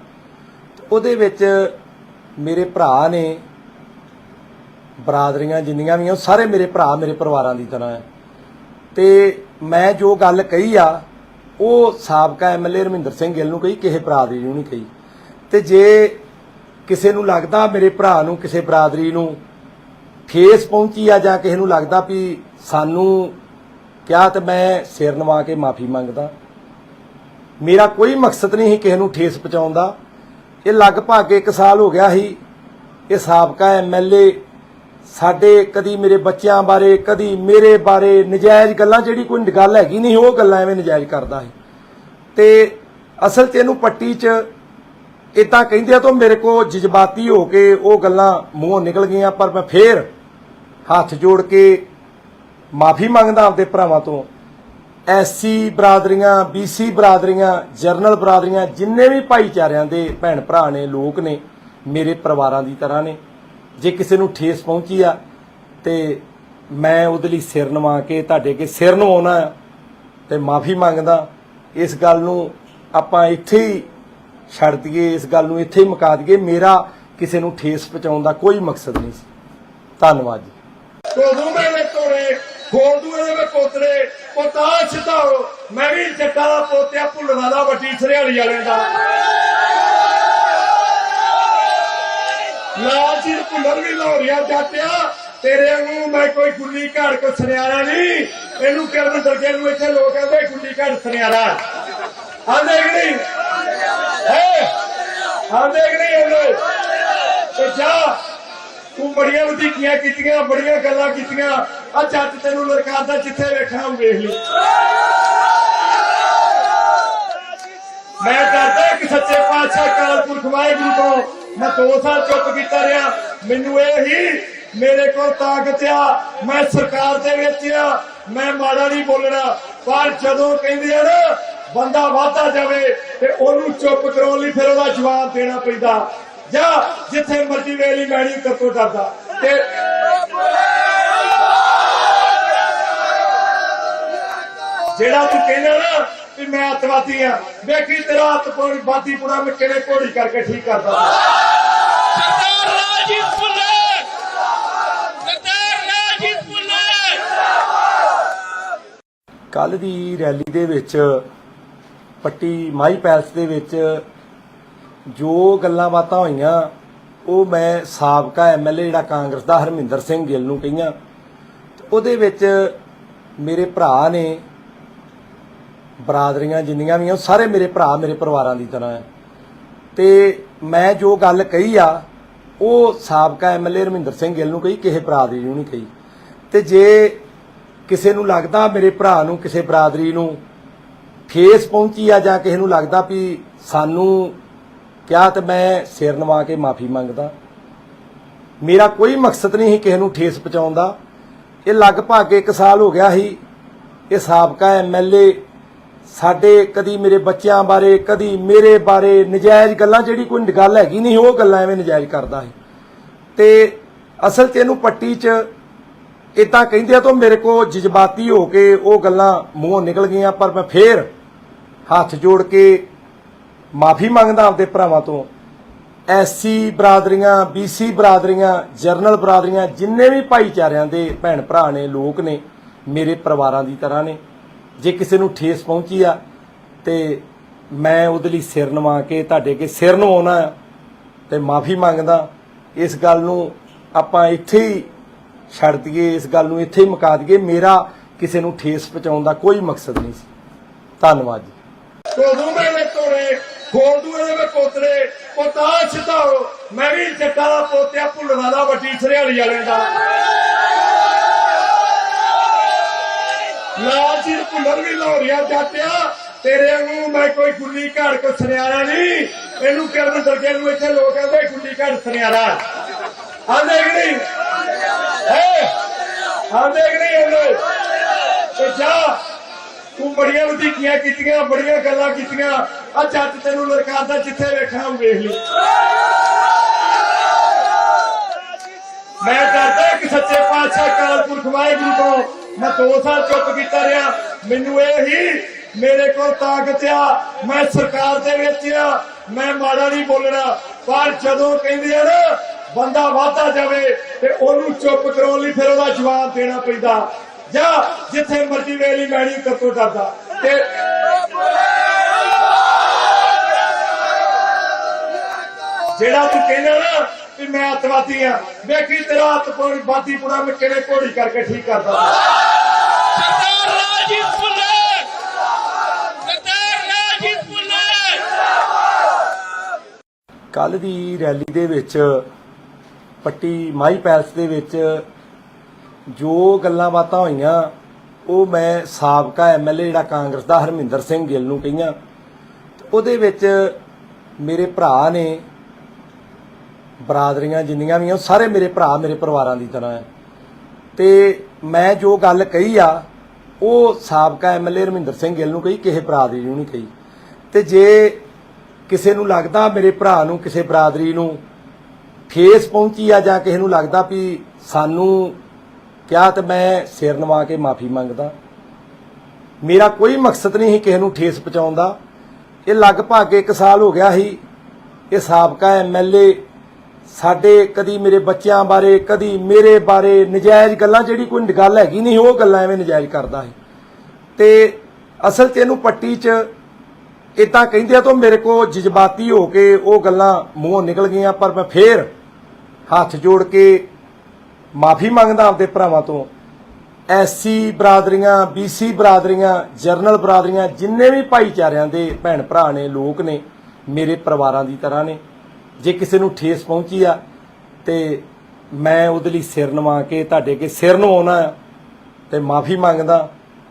ਉਹਦੇ ਵਿੱਚ ਮੇਰੇ ਭਰਾ ਨੇ ਬਰਾਦਰੀਆਂ ਜਿੰਨੀਆਂ ਵੀ ਆ ਸਾਰੇ ਮੇਰੇ ਭਰਾ ਮੇਰੇ ਪਰਿਵਾਰਾਂ ਦੀ ਤਰ੍ਹਾਂ ਹੈ ਤੇ ਮੈਂ ਜੋ ਗੱਲ ਕਹੀ ਆ ਉਹ ਸਾਬਕਾ ਐਮਐਲਏ ਹਰਮਿੰਦਰ ਸਿੰਘ ਗਿੱਲ ਨੂੰ ਕਹੀ ਕਿਸੇ ਬਰਾਦਰੀ ਨੂੰ ਨਹੀਂ ਕਹੀ ਤੇ ਜੇ ਕਿਸੇ ਨੂੰ ਲੱਗਦਾ ਮੇਰੇ ਭਰਾ ਨੂੰ ਕਿਸੇ ਬਰਾਦਰੀ ਨੂੰ ਠੇਸ ਪਹੁੰਚੀ ਆ ਜਾਂ ਕਿਸੇ ਨੂੰ ਲੱਗਦਾ ਵੀ ਸਾਨੂੰ ਕਿਹਾ ਤੇ ਮੈਂ ਸਿਰ ਨਵਾ ਕੇ ਮਾਫੀ ਮੰਗਦਾ ਮੇਰਾ ਕੋਈ ਮਕਸਦ ਨਹੀਂ ਸੀ ਕਿਸੇ ਨੂੰ ਠੇਸ ਪਹੁੰਚਾਉਣ ਦਾ ਇਹ ਲਗਭਗ 1 ਸਾਲ ਹੋ ਗਿਆ ਸੀ ਇਹ ਸਾਬਕਾ ਐਮਐਲਏ ਸਾਡੇ ਕਦੀ ਮੇਰੇ ਬੱਚਿਆਂ ਬਾਰੇ ਕਦੀ ਮੇਰੇ ਬਾਰੇ ਨਜਾਇਜ਼ ਗੱਲਾਂ ਜਿਹੜੀ ਕੋਈ ਗੱਲ ਹੈਗੀ ਨਹੀਂ ਉਹ ਗੱਲਾਂ ਐਵੇਂ ਨਜਾਇਜ਼ ਕਰਦਾ ਸੀ ਤੇ ਅਸਲ 'ਚ ਇਹਨੂੰ ਪੱਟੀ 'ਚ ਇਦਾਂ ਕਹਿੰਦੇ ਆ ਤਾਂ ਮੇਰੇ ਕੋ ਜਜ਼ਬਾਤੀ ਹੋ ਕੇ ਉਹ ਗੱਲਾਂ ਮੂੰਹੋਂ ਨਿਕਲ ਗਈਆਂ ਪਰ ਮੈਂ ਫੇਰ ਹੱਥ ਜੋੜ ਕੇ ਮਾਫੀ ਮੰਗਦਾ ਆਪਦੇ ਭਰਾਵਾਂ ਤੋਂ ਐਸਸੀ ਬਰਾਦਰੀਆਂ ਬੀਸੀ ਬਰਾਦਰੀਆਂ ਜਰਨਲ ਬਰਾਦਰੀਆਂ ਜਿੰਨੇ ਵੀ ਭਾਈਚਾਰਿਆਂ ਦੇ ਭੈਣ ਭਰਾ ਨੇ ਲੋਕ ਨੇ ਮੇਰੇ ਪਰਿਵਾਰਾਂ ਦੀ ਤਰ੍ਹਾਂ ਨੇ ਜੇ ਕਿਸੇ ਨੂੰ ਠੇਸ ਪਹੁੰਚੀ ਆ ਤੇ ਮੈਂ ਉਹਦੇ ਲਈ ਸਿਰ ਨਵਾ ਕੇ ਤੁਹਾਡੇ ਅੱਗੇ ਸਿਰ ਨਵਾਉਣਾ ਤੇ ਮਾਫੀ ਮੰਗਦਾ ਇਸ ਗੱਲ ਨੂੰ ਆਪਾਂ ਇੱਥੇ ਹੀ ਛੱਡ ਦਈਏ ਇਸ ਗੱਲ ਨੂੰ ਇੱਥੇ ਹੀ ਮੁਕਾ ਦਈਏ ਮੇਰਾ ਕਿਸੇ ਨੂੰ ਠੇਸ ਪਹੁੰਚਾਉਣ ਦਾ ਕੋਈ ਮਕਸਦ ਨਹੀਂ ਸੀ ਧੰਨਵਾਦ ਜੀ ਕੋਦੂ ਮੇਰੇ ਤੋੜੇ ਖੋਦੂ ਇਹਦੇ ਪੋਤਰੇ ਪੋਤਾ ਸਿੱਧਾਓ ਮੈਂ ਵੀ ਜੱਟਾਂ ਦਾ ਪੋਤਿਆ ਭੁੱਲਣਾ ਦਾ ਵੱਡੀ ਸਰਿਆਲੀ ਵਾਲਿਆਂ ਦਾ ਲਾਲ ਸਿੰਘ ਭੁੱਲਰ ਵੀ ਲਾਹੌਰੀਆ ਜਾਟਿਆ ਤੇਰੇ ਨੂੰ ਮੈਂ ਕੋਈ ਗੁੱਲੀ ਘਾੜ ਕੋ ਸੁਨਿਆਰਾ ਨਹੀਂ ਇਹਨੂੰ ਕਰਨ ਦਰਗੇ ਨੂੰ ਇੱਥੇ ਲੋਕ ਕਹਿੰਦੇ ਗੁੱਲੀ ਘਾੜ ਸੁਨਿਆਰਾ ਆਂਦੇ ਕਿ ਨਹੀਂ ਆਂਦੇ ਕਿ ਨਹੀਂ ਆਂਦੇ ਤੇ ਜਾ ਤੂੰ ਬੜੀਆਂ ਵਧੀਕੀਆਂ ਕੀਤੀਆਂ ਬੜੀਆਂ ਗੱਲਾਂ ਕੀਤੀਆਂ ਆ ਜੱਟ ਤੈਨੂੰ ਲੜਕਾਦਾ ਜਿੱਥੇ ਵੇਖਣਾ ਉਹ ਵੇਖ ਲਈ ਮੈਂ ਕਰਦਾ ਕਿ ਸੱਚੇ ਪਾਤਸ਼ਾਹ ਕਾਲਪੁਰਖ ਵਾਹਿਗੁਰੂ ਤੋਂ ਮੈਂ 2 ਸਾਲ ਚੁੱਪ ਕੀਤਾ ਰਿਹਾ ਮੈਨੂੰ ਇਹ ਹੀ ਮੇਰੇ ਕੋਲ ਤਾਕਤ ਆ ਮੈਂ ਸਰਕਾਰ ਦੇ ਵਿੱਚ ਆ ਮੈਂ ਮਾੜਾ ਨਹੀਂ ਬੋਲਣਾ ਪਰ ਜਦੋਂ ਕਹਿੰਦੇ ਆ ਨਾ ਬੰਦਾ ਵਾਧਾ ਜਾਵੇ ਤੇ ਉਹਨੂੰ ਚੁੱਪ ਕਰਾਉਣ ਲਈ ਫਿਰ ਉਹਦਾ ਜਵਾਬ ਦੇਣਾ ਪੈਂਦਾ ਜਾਂ ਜਿੱਥੇ ਮਰਜ਼ੀ ਵੇਲੀ ਮੈਣੀ ਕਰਤੋਂ ਡਰਦਾ ਤੇ ਜਿਹੜਾ ਤੂੰ ਕਹਿੰਦਾ ਨਾ ਵੀ ਮੈਂ ਅੱਤਵਾਦੀ ਆ ਵੇਖੀ ਤੇਰਾ ਅੱਤਵਾਦੀ ਪੁਰਾ ਮੈਂ ਕਿਵੇਂ ਘੋੜੀ ਕਰਕੇ ਠੀਕ ਕਰਦਾ ਸਰਦਾਰ ਰਾਜੀਵ ਭੁੱਲਰ ਸਰਦਾਰ ਰਾਜੀਵ ਭੁੱਲਰ ਕੱਲ ਦੀ ਰੈਲੀ ਦੇ ਵਿੱਚ ਪੱਟੀ ਮਾਈ ਪੈਲਸ ਦੇ ਵਿੱਚ ਜੋ ਗੱਲਾਂ ਬਾਤਾਂ ਹੋਈਆਂ ਉਹ ਮੈਂ ਸਾਬਕਾ ਐਮਐਲਏ ਜਿਹੜਾ ਕਾਂਗਰਸ ਦਾ ਹਰਮਿੰਦਰ ਸਿੰਘ ਗਿੱਲ ਨੂੰ ਕਹੀਆਂ ਉਹਦੇ ਵਿੱਚ ਮੇਰੇ ਭਰਾ ਨੇ ਬਰਾਦਰੀਆਂ ਜਿੰਨੀਆਂ ਵੀ ਆ ਸਾਰੇ ਮੇਰੇ ਭਰਾ ਮੇਰੇ ਪਰਿਵਾਰਾਂ ਦੀ ਤਰ੍ਹਾਂ ਹੈ ਤੇ ਮੈਂ ਜੋ ਗੱਲ ਕਹੀ ਆ ਉਹ ਸਾਬਕਾ ਐਮਐਲਏ ਹਰਮਿੰਦਰ ਸਿੰਘ ਗਿੱਲ ਨੂੰ ਕਹੀ ਕਿਸੇ ਬਰਾਦਰੀ ਨੂੰ ਨਹੀਂ ਕਹੀ ਤੇ ਜੇ ਕਿਸੇ ਨੂੰ ਲੱਗਦਾ ਮੇਰੇ ਭਰਾ ਨੂੰ ਕਿਸੇ ਬਰਾਦਰੀ ਨੂੰ ਠੇਸ ਪਹੁੰਚੀ ਆ ਜਾਂ ਕਿਸੇ ਨੂੰ ਲੱਗਦਾ ਵੀ ਸਾਨੂੰ ਕਿਹਾ ਤੇ ਮੈਂ ਸਿਰ ਨਵਾ ਕੇ ਮਾਫੀ ਮੰਗਦਾ ਮੇਰਾ ਕੋਈ ਮਕਸਦ ਨਹੀਂ ਸੀ ਕਿਸੇ ਨੂੰ ਠੇਸ ਪਹੁੰਚਾਉਣ ਦਾ ਇਹ ਲਗਭਗ 1 ਸਾਲ ਹੋ ਗਿਆ ਸੀ ਇਹ ਸਾਬਕਾ ਐਮਐਲਏ ਸਾਡੇ ਕਦੀ ਮੇਰੇ ਬੱਚਿਆਂ ਬਾਰੇ ਕਦੀ ਮੇਰੇ ਬਾਰੇ ਨਜਾਇਜ਼ ਗੱਲਾਂ ਜਿਹੜੀ ਕੋਈ ਗੱਲ ਹੈਗੀ ਨਹੀਂ ਉਹ ਗੱਲਾਂ ਐਵੇਂ ਨਜਾਇਜ਼ ਕਰਦਾ ਸੀ ਤੇ ਅਸਲ 'ਚ ਇਹਨੂੰ ਪੱਟੀ 'ਚ ਇਦਾਂ ਕਹਿੰਦੇ ਆ ਤਾਂ ਮੇਰੇ ਕੋ ਜਜ਼ਬਾਤੀ ਹੋ ਕੇ ਉਹ ਗੱਲਾਂ ਮੂੰਹੋਂ ਨਿਕਲ ਗਈਆਂ, ਪਰ ਮੈਂ ਫੇਰ ਹੱਥ ਜੋੜ ਕੇ ਮਾਫੀ ਮੰਗਦਾ ਆਪਦੇ ਭਰਾਵਾਂ ਤੋਂ। ਐਸਸੀ ਬਰਾਦਰੀਆਂ, ਬੀਸੀ ਬਰਾਦਰੀਆਂ, ਜਰਨਲ ਬਰਾਦਰੀਆਂ, ਜਿੰਨੇ ਵੀ ਭਾਈਚਾਰਿਆਂ ਦੇ ਭੈਣ ਭਰਾ ਨੇ, ਲੋਕ ਨੇ, ਮੇਰੇ ਪਰਿਵਾਰਾਂ ਦੀ ਤਰ੍ਹਾਂ ਨੇ। ਜੇ ਕਿਸੇ ਨੂੰ ਠੇਸ ਪਹੁੰਚੀ ਆ ਤੇ ਮੈਂ ਉਹਦੇ ਲਈ ਸਿਰ ਨਵਾ ਕੇ ਤੁਹਾਡੇ ਅੱਗੇ ਸਿਰ ਨਵਾਉਣਾ ਤੇ ਮਾਫੀ ਮੰਗਦਾ। ਇਸ ਗੱਲ ਨੂੰ ਆਪਾਂ ਇੱਥੇ ਹੀ ਛੱਡ ਦਈਏ, ਇਸ ਗੱਲ ਨੂੰ ਇੱਥੇ ਹੀ ਮੁਕਾ ਦਈਏ। ਮੇਰਾ ਕਿਸੇ ਨੂੰ ਠੇਸ ਪਹੁੰਚਾਉਣ ਦਾ ਕੋਈ ਮਕਸਦ ਨਹੀਂ ਸੀ। ਧੰਨਵਾਦ ਜੀ। ਕੋਦੂ ਮੇਰੇ ਤੋੜੇ ਖੋਦੂ ਮੇਰੇ ਪੋਤਰੇ ਪੋਤਾ ਛਤਾਓ, ਮੈਂ ਵੀ ਜੱਟਾਂ ਦਾ ਪੋਤਿਆ ਭੁੱਲਣਾ ਦਾ ਵੱਡੀ ਸਰਿਆਲੀ ਵਾਲੇ ਦਾ ਲਾਲ ਜੀ ਭੁੱਲਰ ਵੀ ਲਾਹੌਰੀਆ ਜਾਟਿਆ ਤੇਰੇ ਵਾਂਗੂ ਮੈਂ ਕੋਈ ਗੁੱਲੀ ਘਾੜ ਕੋ ਸੁਨਿਆਰਾ ਨਹੀਂ। ਇਹਨੂੰ ਕਿਰਨ ਦਰਗੇ ਨੂੰ ਇੱਥੇ ਲੋਕ ਕਹਿੰਦੇ ਗੁੱਲੀ ਘਾੜ ਸੁਨਿਆਰਾ ਆਂਦੇ ਕਿ ਨਹੀਂ ਆਂਦੇ ਕਿ ਨਹੀਂ ਆਂਦੇ। ਤੇ ਜਾ ਤੂੰ ਬੜੀਆਂ ਵਧੀਕੀਆਂ ਕੀਤੀਆਂ, ਬੜੀਆਂ ਗੱਲਾਂ ਕੀਤੀਆਂ। ਆ ਜੱਟ ਤੈਨੂੰ ਲੜਕਾਦਾ ਜਿੱਥੇ ਵੇਖਣਾ ਉਹ ਵੇਖ ਲਈ। ਮੈਂ ਡਰਦਾ ਕਿ ਸੱਚੇ ਪਾਤਸ਼ਾਹ ਅਕਾਲ ਪੁਰਖ ਵਾਹਿਗੁਰੂ ਤੋਂ ਮੈਂ 2 ਸਾਲ ਚੁੱਪ ਕੀਤਾ ਰਿਹਾ। ਮੈਨੂੰ ਇਹ ਹੀ ਮੇਰੇ ਕੋਲ ਤਾਕਤ ਆ, ਮੈਂ ਸਰਕਾਰ ਦੇ ਵਿੱਚ ਆ, ਮੈਂ ਮਾੜਾ ਨਹੀਂ ਬੋਲਣਾ। ਪਰ ਜਦੋਂ ਕਹਿੰਦੇ ਆ ਨਾ ਬੰਦਾ ਵਾਧਾ ਜਾਵੇ ਤੇ ਉਹਨੂੰ ਚੁੱਪ ਕਰਾਉਣ ਲਈ ਫਿਰ ਉਹਦਾ ਜਵਾਬ ਦੇਣਾ ਪੈਂਦਾ। ਜਾਂ ਜਿੱਥੇ ਮਰਜ਼ੀ ਵੇਲੀ ਮੈਂ ਨਹੀਂ ਕਰਤੋਂ ਡਰਦਾ। ਤੇ ਜਿਹੜਾ ਤੂੰ ਕਹਿੰਦਾ ਨਾ ਵੀ ਮੈਂ ਅੱਤਵਾਦੀ ਆ, ਵੇਖੀ ਤੇਰਾ ਅੱਤਵਾਦੀ ਪੁਣਾ ਮੈਂ ਕਿਵੇਂ ਘੋੜੀ ਕਰਕੇ ਠੀਕ ਕਰਦਾ। ਸਰਦਾਰ ਰਾਜੀਵ ਭੁੱਲਰ, ਸਰਦਾਰ ਰਾਜੀਵ ਭੁੱਲਰ। ਕੱਲ ਦੀ ਰੈਲੀ ਦੇ ਵਿੱਚ ਪੱਟੀ ਮਾਈ ਪੈਲਸ ਦੇ ਵਿੱਚ ਜੋ ਗੱਲਾਂ ਬਾਤਾਂ ਹੋਈਆਂ ਉਹ ਮੈਂ ਸਾਬਕਾ ਐਮਐਲਏ ਜਿਹੜਾ ਕਾਂਗਰਸ ਦਾ ਹਰਮਿੰਦਰ ਸਿੰਘ ਗਿੱਲ ਨੂੰ ਕਹੀਆਂ। ਉਹਦੇ ਵਿੱਚ ਮੇਰੇ ਭਰਾ ਨੇ, ਬਰਾਦਰੀਆਂ ਜਿੰਨੀਆਂ ਵੀ ਆ ਸਾਰੇ ਮੇਰੇ ਭਰਾ, ਮੇਰੇ ਪਰਿਵਾਰਾਂ ਦੀ ਤਰ੍ਹਾਂ ਹੈ। ਤੇ ਮੈਂ ਜੋ ਗੱਲ ਕਹੀ ਆ ਉਹ ਸਾਬਕਾ ਐਮਐਲਏ ਹਰਮਿੰਦਰ ਸਿੰਘ ਗਿੱਲ ਨੂੰ ਕਹੀ, ਕਿਸੇ ਬਰਾਦਰੀ ਨੂੰ ਨਹੀਂ ਕਹੀ। ਤੇ ਜੇ ਕਿਸੇ ਨੂੰ ਲੱਗਦਾ ਮੇਰੇ ਭਰਾ ਨੂੰ, ਕਿਸੇ ਬਰਾਦਰੀ ਨੂੰ ਠੇਸ ਪਹੁੰਚੀ ਆ ਜਾਂ ਕਿਸੇ ਨੂੰ ਲੱਗਦਾ ਵੀ ਸਾਨੂੰ ਕਿਹਾ, ਤੇ ਮੈਂ ਸਿਰ ਨਵਾ ਕੇ ਮਾਫੀ ਮੰਗਦਾ। ਮੇਰਾ ਕੋਈ ਮਕਸਦ ਨਹੀਂ ਸੀ ਕਿਸੇ ਨੂੰ ਠੇਸ ਪਹੁੰਚਾਉਣ ਦਾ। ਇਹ ਲਗਭਗ 1 ਸਾਲ ਹੋ ਗਿਆ ਸੀ ਇਹ ਸਾਬਕਾ ਐਮਐਲਏ ਸਾਡੇ ਕਦੀ ਮੇਰੇ ਬੱਚਿਆਂ ਬਾਰੇ, ਕਦੀ ਮੇਰੇ ਬਾਰੇ ਨਜਾਇਜ਼ ਗੱਲਾਂ, ਜਿਹੜੀ ਕੋਈ ਗੱਲ ਹੈਗੀ ਨਹੀਂ ਉਹ ਗੱਲਾਂ ਐਵੇਂ ਨਜਾਇਜ਼ ਕਰਦਾ ਹੈ। ਤੇ ਅਸਲ 'ਚ ਇਹਨੂੰ ਪੱਟੀ 'ਚ ਇਦਾਂ ਕਹਿੰਦੇ ਆ ਤਾਂ ਮੇਰੇ ਕੋ ਜਜ਼ਬਾਤੀ ਹੋ ਕੇ ਉਹ ਗੱਲਾਂ ਮੂੰਹੋਂ ਨਿਕਲ ਗਈਆਂ, ਪਰ ਮੈਂ ਫੇਰ ਹੱਥ ਜੋੜ ਕੇ ਮਾਫੀ ਮੰਗਦਾ ਆਪਦੇ ਭਰਾਵਾਂ ਤੋਂ। ਐਸਸੀ ਬਰਾਦਰੀਆਂ, ਬੀਸੀ ਬਰਾਦਰੀਆਂ, ਜਰਨਲ ਬਰਾਦਰੀਆਂ, ਜਿੰਨੇ ਵੀ ਭਾਈਚਾਰਿਆਂ ਦੇ ਭੈਣ ਭਰਾ ਨੇ, ਲੋਕ ਨੇ, ਮੇਰੇ ਪਰਿਵਾਰਾਂ ਦੀ ਤਰ੍ਹਾਂ ਨੇ। ਜੇ ਕਿਸੇ ਨੂੰ ਠੇਸ ਪਹੁੰਚੀ ਆ ਤੇ ਮੈਂ ਉਹਦੇ ਲਈ ਸਿਰ ਨਵਾ ਕੇ ਤੁਹਾਡੇ ਅੱਗੇ ਸਿਰ ਨਵਾਉਣਾ ਤੇ ਮਾਫੀ ਮੰਗਦਾ।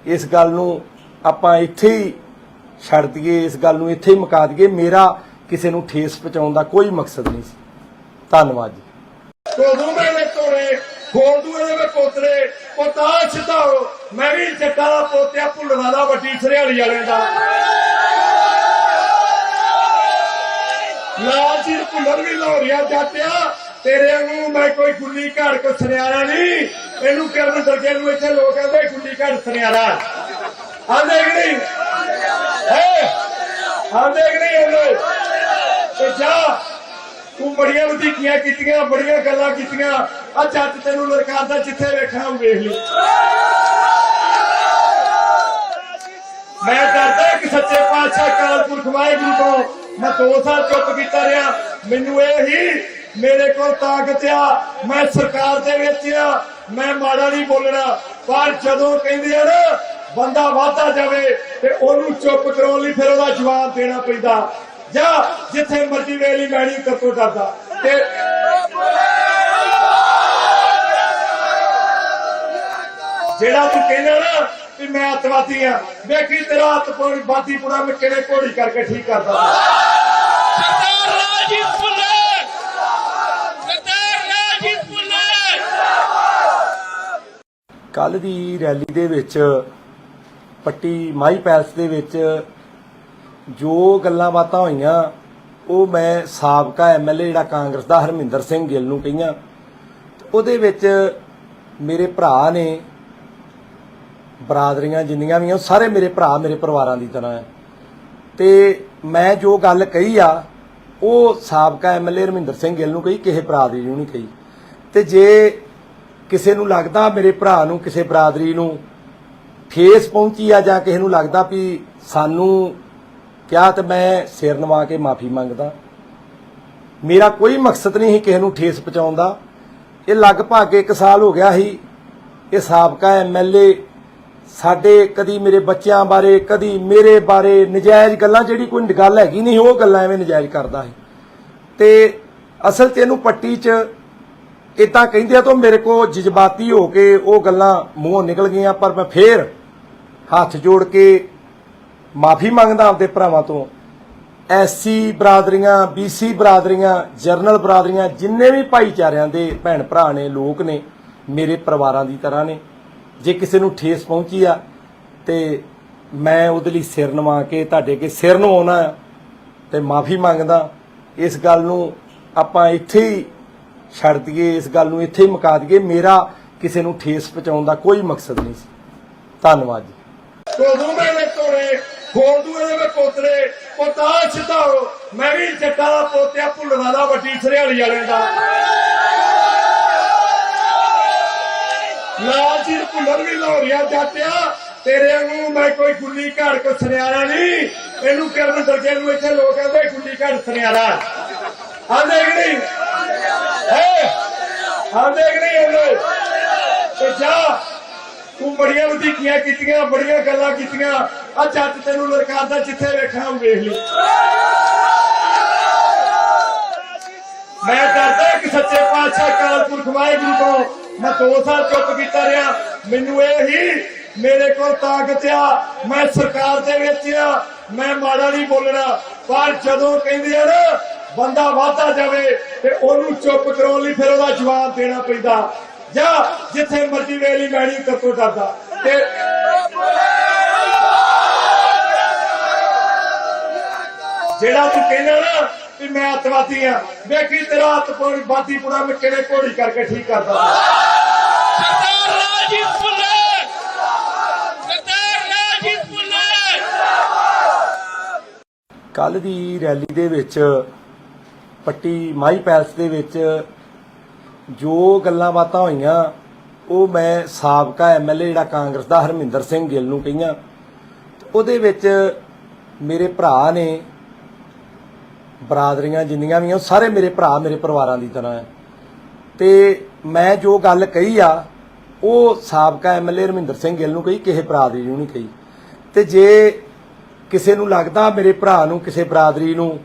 ਇਸ ਗੱਲ ਨੂੰ ਆਪਾਂ ਇੱਥੇ ਹੀ ਛੱਡ ਦਈਏ, ਇਸ ਗੱਲ ਨੂੰ ਇੱਥੇ ਹੀ ਮੁਕਾ ਦਈਏ। ਮੇਰਾ ਕਿਸੇ ਨੂੰ ਠੇਸ ਪਹੁੰਚਾਉਣ ਦਾ ਕੋਈ ਮਕਸਦ ਨਹੀਂ ਸੀ। ਧੰਨਵਾਦ ਜੀ। ਕੋਦੂ ਮੇਰੇ ਤੋੜੇ ਖੋਦੂ ਮੇਰੇ ਪੋਤਰੇ ਪੋਤਾ ਛਤਾਓ, ਮੈਂ ਵੀ ਜੱਟਾਂ ਦਾ ਪੋਤਿਆ ਭੁੱਲਣਾ ਦਾ ਵੱਡੀ ਸਰਿਆਲੀ ਵਾਲੇ ਦਾ ਲਾਲ ਜੀ ਭੁੱਲਰ ਵੀ ਲਾਹੌਰੀਆ ਜਾਟਿਆ ਤੇਰੇ ਵਾਂਗੂ ਮੈਂ ਕੋਈ ਗੁੱਲੀ ਘਾੜ ਕੋ ਸੁਨਿਆਰਾ ਨਹੀਂ। ਇਹਨੂੰ ਕਿਰਨ ਦਰਗੇ ਨੂੰ ਇੱਥੇ ਲੋਕ ਕਹਿੰਦੇ ਗੁੱਲੀ ਘਾੜ ਸੁਨਿਆਰਾ ਆਂਦੇ ਕਿ ਨਹੀਂ ਆਂਦੇ ਕਿ ਨਹੀਂ ਆਂਦੇ। ਤੇ ਜਾ ਤੂੰ ਬੜੀਆਂ ਵਧੀਕੀਆਂ ਕੀਤੀਆਂ, ਬੜੀਆਂ ਗੱਲਾਂ ਕੀਤੀਆਂ। ਆ ਜੱਟ ਤੈਨੂੰ ਲੜਕਾਦਾ ਜਿੱਥੇ ਵੇਖਣਾ ਉਹ ਵੇਖ ਲਈ। ਮੈਂ ਡਰਦਾ ਕਿ ਸੱਚੇ ਪਾਤਸ਼ਾਹ ਅਕਾਲ ਪੁਰਖ ਵਾਹਿਗੁਰੂ ਤੋਂ ਮੈਂ 2 ਸਾਲ ਚੁੱਪ ਕੀਤਾ ਰਿਹਾ। ਮੈਨੂੰ ਇਹ ਹੀ ਮੇਰੇ ਕੋਲ ਤਾਕਤ ਆ, ਮੈਂ ਸਰਕਾਰ ਦੇ ਵਿੱਚ ਆ, ਮੈਂ ਮਾੜਾ ਨਹੀਂ ਬੋਲਣਾ। ਪਰ ਜਦੋਂ ਕਹਿੰਦੇ ਆ ਨਾ ਬੰਦਾ ਵਾਧਾ ਜਾਵੇ ਤੇ ਉਹਨੂੰ ਚੁੱਪ ਕਰਾਉਣ ਲਈ ਫਿਰ ਉਹਦਾ ਜਵਾਬ ਦੇਣਾ ਪੈਂਦਾ। ਜਾਂ ਜਿੱਥੇ ਮਰਜ਼ੀ ਵੇਲੀ ਮੈਂ ਨਹੀਂ ਕਰਤੋਂ ਡਰਦਾ। ਤੇ ਜਿਹੜਾ ਤੂੰ ਕਹਿੰਦਾ ਨਾ ਵੀ ਮੈਂ ਅੱਤਵਾਦੀ ਆ, ਵੇਖੀ ਤੇਰਾ ਅੱਤਵਾਦੀ ਪੁਣਾ ਮੈਂ ਕਿਵੇਂ ਘੋੜੀ ਕਰਕੇ ਠੀਕ ਕਰਦਾ। ਸਰਦਾਰ ਰਾਜੀਵ ਭੁੱਲਰ, ਸਰਦਾਰ ਰਾਜੀਵ ਭੁੱਲਰ। ਕੱਲ ਦੀ ਰੈਲੀ ਦੇ ਵਿੱਚ ਪੱਟੀ ਮਾਈ ਪੈਲਸ ਦੇ ਵਿੱਚ ਜੋ ਗੱਲਾਂ ਬਾਤਾਂ ਹੋਈਆਂ ਉਹ ਮੈਂ ਸਾਬਕਾ ਐਮਐਲਏ ਜਿਹੜਾ ਕਾਂਗਰਸ ਦਾ ਹਰਮਿੰਦਰ ਸਿੰਘ ਗਿੱਲ ਨੂੰ ਕਹੀਆਂ। ਉਹਦੇ ਵਿੱਚ ਮੇਰੇ ਭਰਾ ਨੇ, ਬਰਾਦਰੀਆਂ ਜਿੰਨੀਆਂ ਵੀ ਆ ਸਾਰੇ ਮੇਰੇ ਭਰਾ ਮੇਰੇ ਪਰਿਵਾਰਾਂ ਦੀ ਤਰ੍ਹਾਂ ਹੈ। ਤੇ ਮੈਂ ਜੋ ਗੱਲ ਕਹੀ ਆ ਉਹ ਸਾਬਕਾ ਐਮਐਲਏ ਰਮਿੰਦਰ ਸਿੰਘ ਗਿੱਲ ਨੂੰ ਕਹੀ, ਕਿਸੇ ਬਰਾਦਰੀ ਨੂੰ ਨਹੀਂ ਕਹੀ। ਤੇ ਜੇ ਕਿਸੇ ਨੂੰ ਲੱਗਦਾ ਮੇਰੇ ਭਰਾ ਨੂੰ, ਕਿਸੇ ਬਰਾਦਰੀ ਨੂੰ ਠੇਸ ਪਹੁੰਚੀ ਆ ਜਾਂ ਕਿਸੇ ਨੂੰ ਲੱਗਦਾ ਵੀ ਸਾਨੂੰ ਕਿਹਾ, ਤੇ ਮੈਂ ਸਿਰ ਨਵਾ ਕੇ ਮਾਫੀ ਮੰਗਦਾ। ਮੇਰਾ ਕੋਈ ਮਕਸਦ ਨਹੀਂ ਸੀ ਕਿਸੇ ਨੂੰ ਠੇਸ ਪਹੁੰਚਾਉਣ ਦਾ। ਇਹ ਲਗਭਗ 1 ਸਾਲ ਹੋ ਗਿਆ ਸੀ ਇਹ ਸਾਬਕਾ ਐਮਐਲਏ ਸਾਡੇ ਕਦੀ ਮੇਰੇ ਬੱਚਿਆਂ ਬਾਰੇ, ਕਦੀ ਮੇਰੇ ਬਾਰੇ ਨਜਾਇਜ਼ ਗੱਲਾਂ, ਜਿਹੜੀ ਕੋਈ ਗੱਲ ਹੈਗੀ ਨਹੀਂ ਉਹ ਗੱਲਾਂ ਐਵੇਂ ਨਜਾਇਜ਼ ਕਰਦਾ ਹੈ। ਤੇ ਅਸਲ 'ਚ ਇਹਨੂੰ ਪੱਟੀ 'ਚ ਇਦਾਂ ਕਹਿੰਦੇ ਆ ਤਾਂ ਮੇਰੇ ਕੋ ਜਜ਼ਬਾਤੀ ਹੋ ਕੇ ਉਹ ਗੱਲਾਂ ਮੂੰਹੋਂ ਨਿਕਲ ਗਈਆਂ। ਪਰ ਮੈਂ ਫੇਰ ਹੱਥ ਜੋੜ ਕੇ ਮਾਫੀ ਮੰਗਦਾ ਆਪਦੇ ਭਰਾਵਾਂ ਤੋਂ। ਐਸਸੀ ਬਰਾਦਰੀਆਂ, ਬੀਸੀ ਬਰਾਦਰੀਆਂ, ਜਰਨਲ ਬਰਾਦਰੀਆਂ, ਜਿੰਨੇ ਵੀ ਭਾਈਚਾਰਿਆਂ ਦੇ ਭੈਣ ਭਰਾ ਨੇ, ਲੋਕ ਨੇ, ਮੇਰੇ ਪਰਿਵਾਰਾਂ ਦੀ ਤਰ੍ਹਾਂ ਨੇ। ਜੇ ਕਿਸੇ ਨੂੰ ਠੇਸ ਪਹੁੰਚੀ ਆ ਤੇ ਮੈਂ ਉਹਦੇ ਲਈ ਸਿਰ ਨਵਾ ਕੇ ਤੁਹਾਡੇ ਅੱਗੇ ਸਿਰ ਨਵਾਉਣਾ ਤੇ ਮਾਫੀ ਮੰਗਦਾ। ਇਸ ਗੱਲ ਨੂੰ ਆਪਾਂ ਇੱਥੇ ਹੀ ਛੱਡ ਦਈਏ, ਇਸ ਗੱਲ ਨੂੰ ਇੱਥੇ ਹੀ ਮੁਕਾ ਦਈਏ। ਮੇਰਾ ਕਿਸੇ ਨੂੰ ਠੇਸ ਪਹੁੰਚਾਉਣ ਦਾ ਕੋਈ ਮਕਸਦ ਨਹੀਂ ਸੀ। ਧੰਨਵਾਦ ਜੀ। ਕੋਦੂ ਮੇਰੇ ਤੋੜੇ ਖੋਲਦੂ ਇਹਦੇ ਵਿੱਚ ਪੋਤਰੇ ਪੋਤਾ ਛਿਤਾਓ। ਮੈਂ ਵੀ ਜੱਟਾਂ ਦਾ ਪੋਤਿਆ ਭੁੱਲਣਾ ਦਾ ਵੱਡੀ ਸਰਿਆਲੀ ਵਾਲਿਆਂ ਦਾ ਲਾਲ ਜੀ ਭੁੱਲਰ ਵੀ ਲਾਹੌਰੀਆ ਜਾਟਿਆ। ਤੇਰੇ ਵਾਂਗੂ ਮੈਂ ਕੋਈ ਗੁੱਲੀ ਘੜ ਕੋ ਸੁਨਿਆਰਾ ਨਹੀਂ। ਇਹਨੂੰ ਕਰਨ ਦਰਜੇ ਨੂੰ ਇੱਥੇ ਲੋਕ ਕਹਿੰਦੇ ਗੁੱਲੀ ਘੜ ਸੁਨਿਆਰਾ ਆਂਦੇ ਕਿ ਨਹੀਂ ਆਂਦੇ ਕਿ ਨਹੀਂ ਆਂਦੇ। ਤੇ ਜਾ ਤੂੰ ਬੜੀਆਂ ਵਧੀਕੀਆਂ ਕੀਤੀਆਂ, ਬੜੀਆਂ ਗੱਲਾਂ ਕੀਤੀਆਂ। ਆ ਜੱਟ ਤੈਨੂੰ ਲਲਕਾਰਦਾ, ਜਿੱਥੇ ਵੇਖਣਾ ਉਹ ਵੇਖ ਲਈ। ਮੈਂ ਡਰਦਾ ਕਿ ਸੱਚੇ ਪਾਤਸ਼ਾਹ ਅਕਾਲ ਪੁਰਖ ਵਾਹਿਗੁਰੂ ਤੋਂ ਮੈਂ 2 ਸਾਲ ਚੁੱਪ ਕੀਤਾ ਰਿਹਾ। ਮੈਨੂੰ ਇਹ ਹੀ ਮੇਰੇ ਕੋਲ ਤਾਕਤ ਆ, ਮੈਂ ਸਰਕਾਰ ਦੇ ਵਿੱਚ ਆ, ਮੈਂ ਮਾੜਾ ਨਹੀਂ ਬੋਲਣਾ। ਪਰ ਜਦੋਂ ਕਹਿੰਦੇ ਆ ਨਾ ਬੰਦਾ ਵਾਧਾ ਜਾਵੇ ਤੇ ਉਹਨੂੰ ਚੁੱਪ ਕਰਾਉਣ ਲਈ ਫਿਰ ਉਹਦਾ ਜਵਾਬ ਦੇਣਾ ਪੈਂਦਾ। ਜਾਂ ਜਿੱਥੇ ਮਰਜ਼ੀ ਵੇਲੀ ਮੈਂ ਨਹੀਂ ਕਰਤੋਂ ਡਰਦਾ। ਤੇ ਜਿਹੜਾ ਤੂੰ ਕਹਿੰਦਾ ਨਾ ਵੀ ਮੈਂ ਅੱਤਵਾਦੀ ਆ, ਵੇਖੀ ਤੇਰਾ ਅੱਤਵਾਦੀ ਪੂਰਾ ਮੈਂ ਕਿਹੜੇ ਘੋੜੀ ਕਰਕੇ ਠੀਕ ਕਰਦਾ। सरदार राजीव फुल्लर, सरदार राजीव फुल्लर। ਕੱਲ ਦੀ ਰੈਲੀ ਦੇ ਵਿੱਚ ਪੱਟੀ ਮਾਈ ਪੈਲਸ ਦੇ ਵਿੱਚ ਜੋ ਗੱਲਾਂ ਬਾਤਾਂ ਹੋਈਆਂ ਉਹ ਮੈਂ ਸਾਬਕਾ ਐਮਐਲਏ ਜਿਹੜਾ ਕਾਂਗਰਸ ਦਾ ਹਰਮਿੰਦਰ ਸਿੰਘ ਗਿੱਲ ਨੂੰ ਕਹੀਆਂ। ਉਹਦੇ ਵਿੱਚ ਮੇਰੇ ਭਰਾ ਨੇ, ਬਰਾਦਰੀਆਂ ਜਿੰਨੀਆਂ ਵੀ ਆ ਸਾਰੇ ਮੇਰੇ ਭਰਾ ਮੇਰੇ ਪਰਿਵਾਰਾਂ ਦੀ ਤਰ੍ਹਾਂ ਹੈ। ਤੇ ਮੈਂ ਜੋ ਗੱਲ ਕਹੀ ਆ ਉਹ ਸਾਬਕਾ ਐਮਐਲਏ ਰਮਿੰਦਰ ਸਿੰਘ ਗਿੱਲ ਨੂੰ ਕਹੀ, ਕਿਸੇ ਬਰਾਦਰੀ ਨੂੰ ਨਹੀਂ ਕਹੀ। ਤੇ ਜੇ ਕਿਸੇ ਨੂੰ ਲੱਗਦਾ ਮੇਰੇ ਭਰਾ ਨੂੰ, ਕਿਸੇ ਬਰਾਦਰੀ ਨੂੰ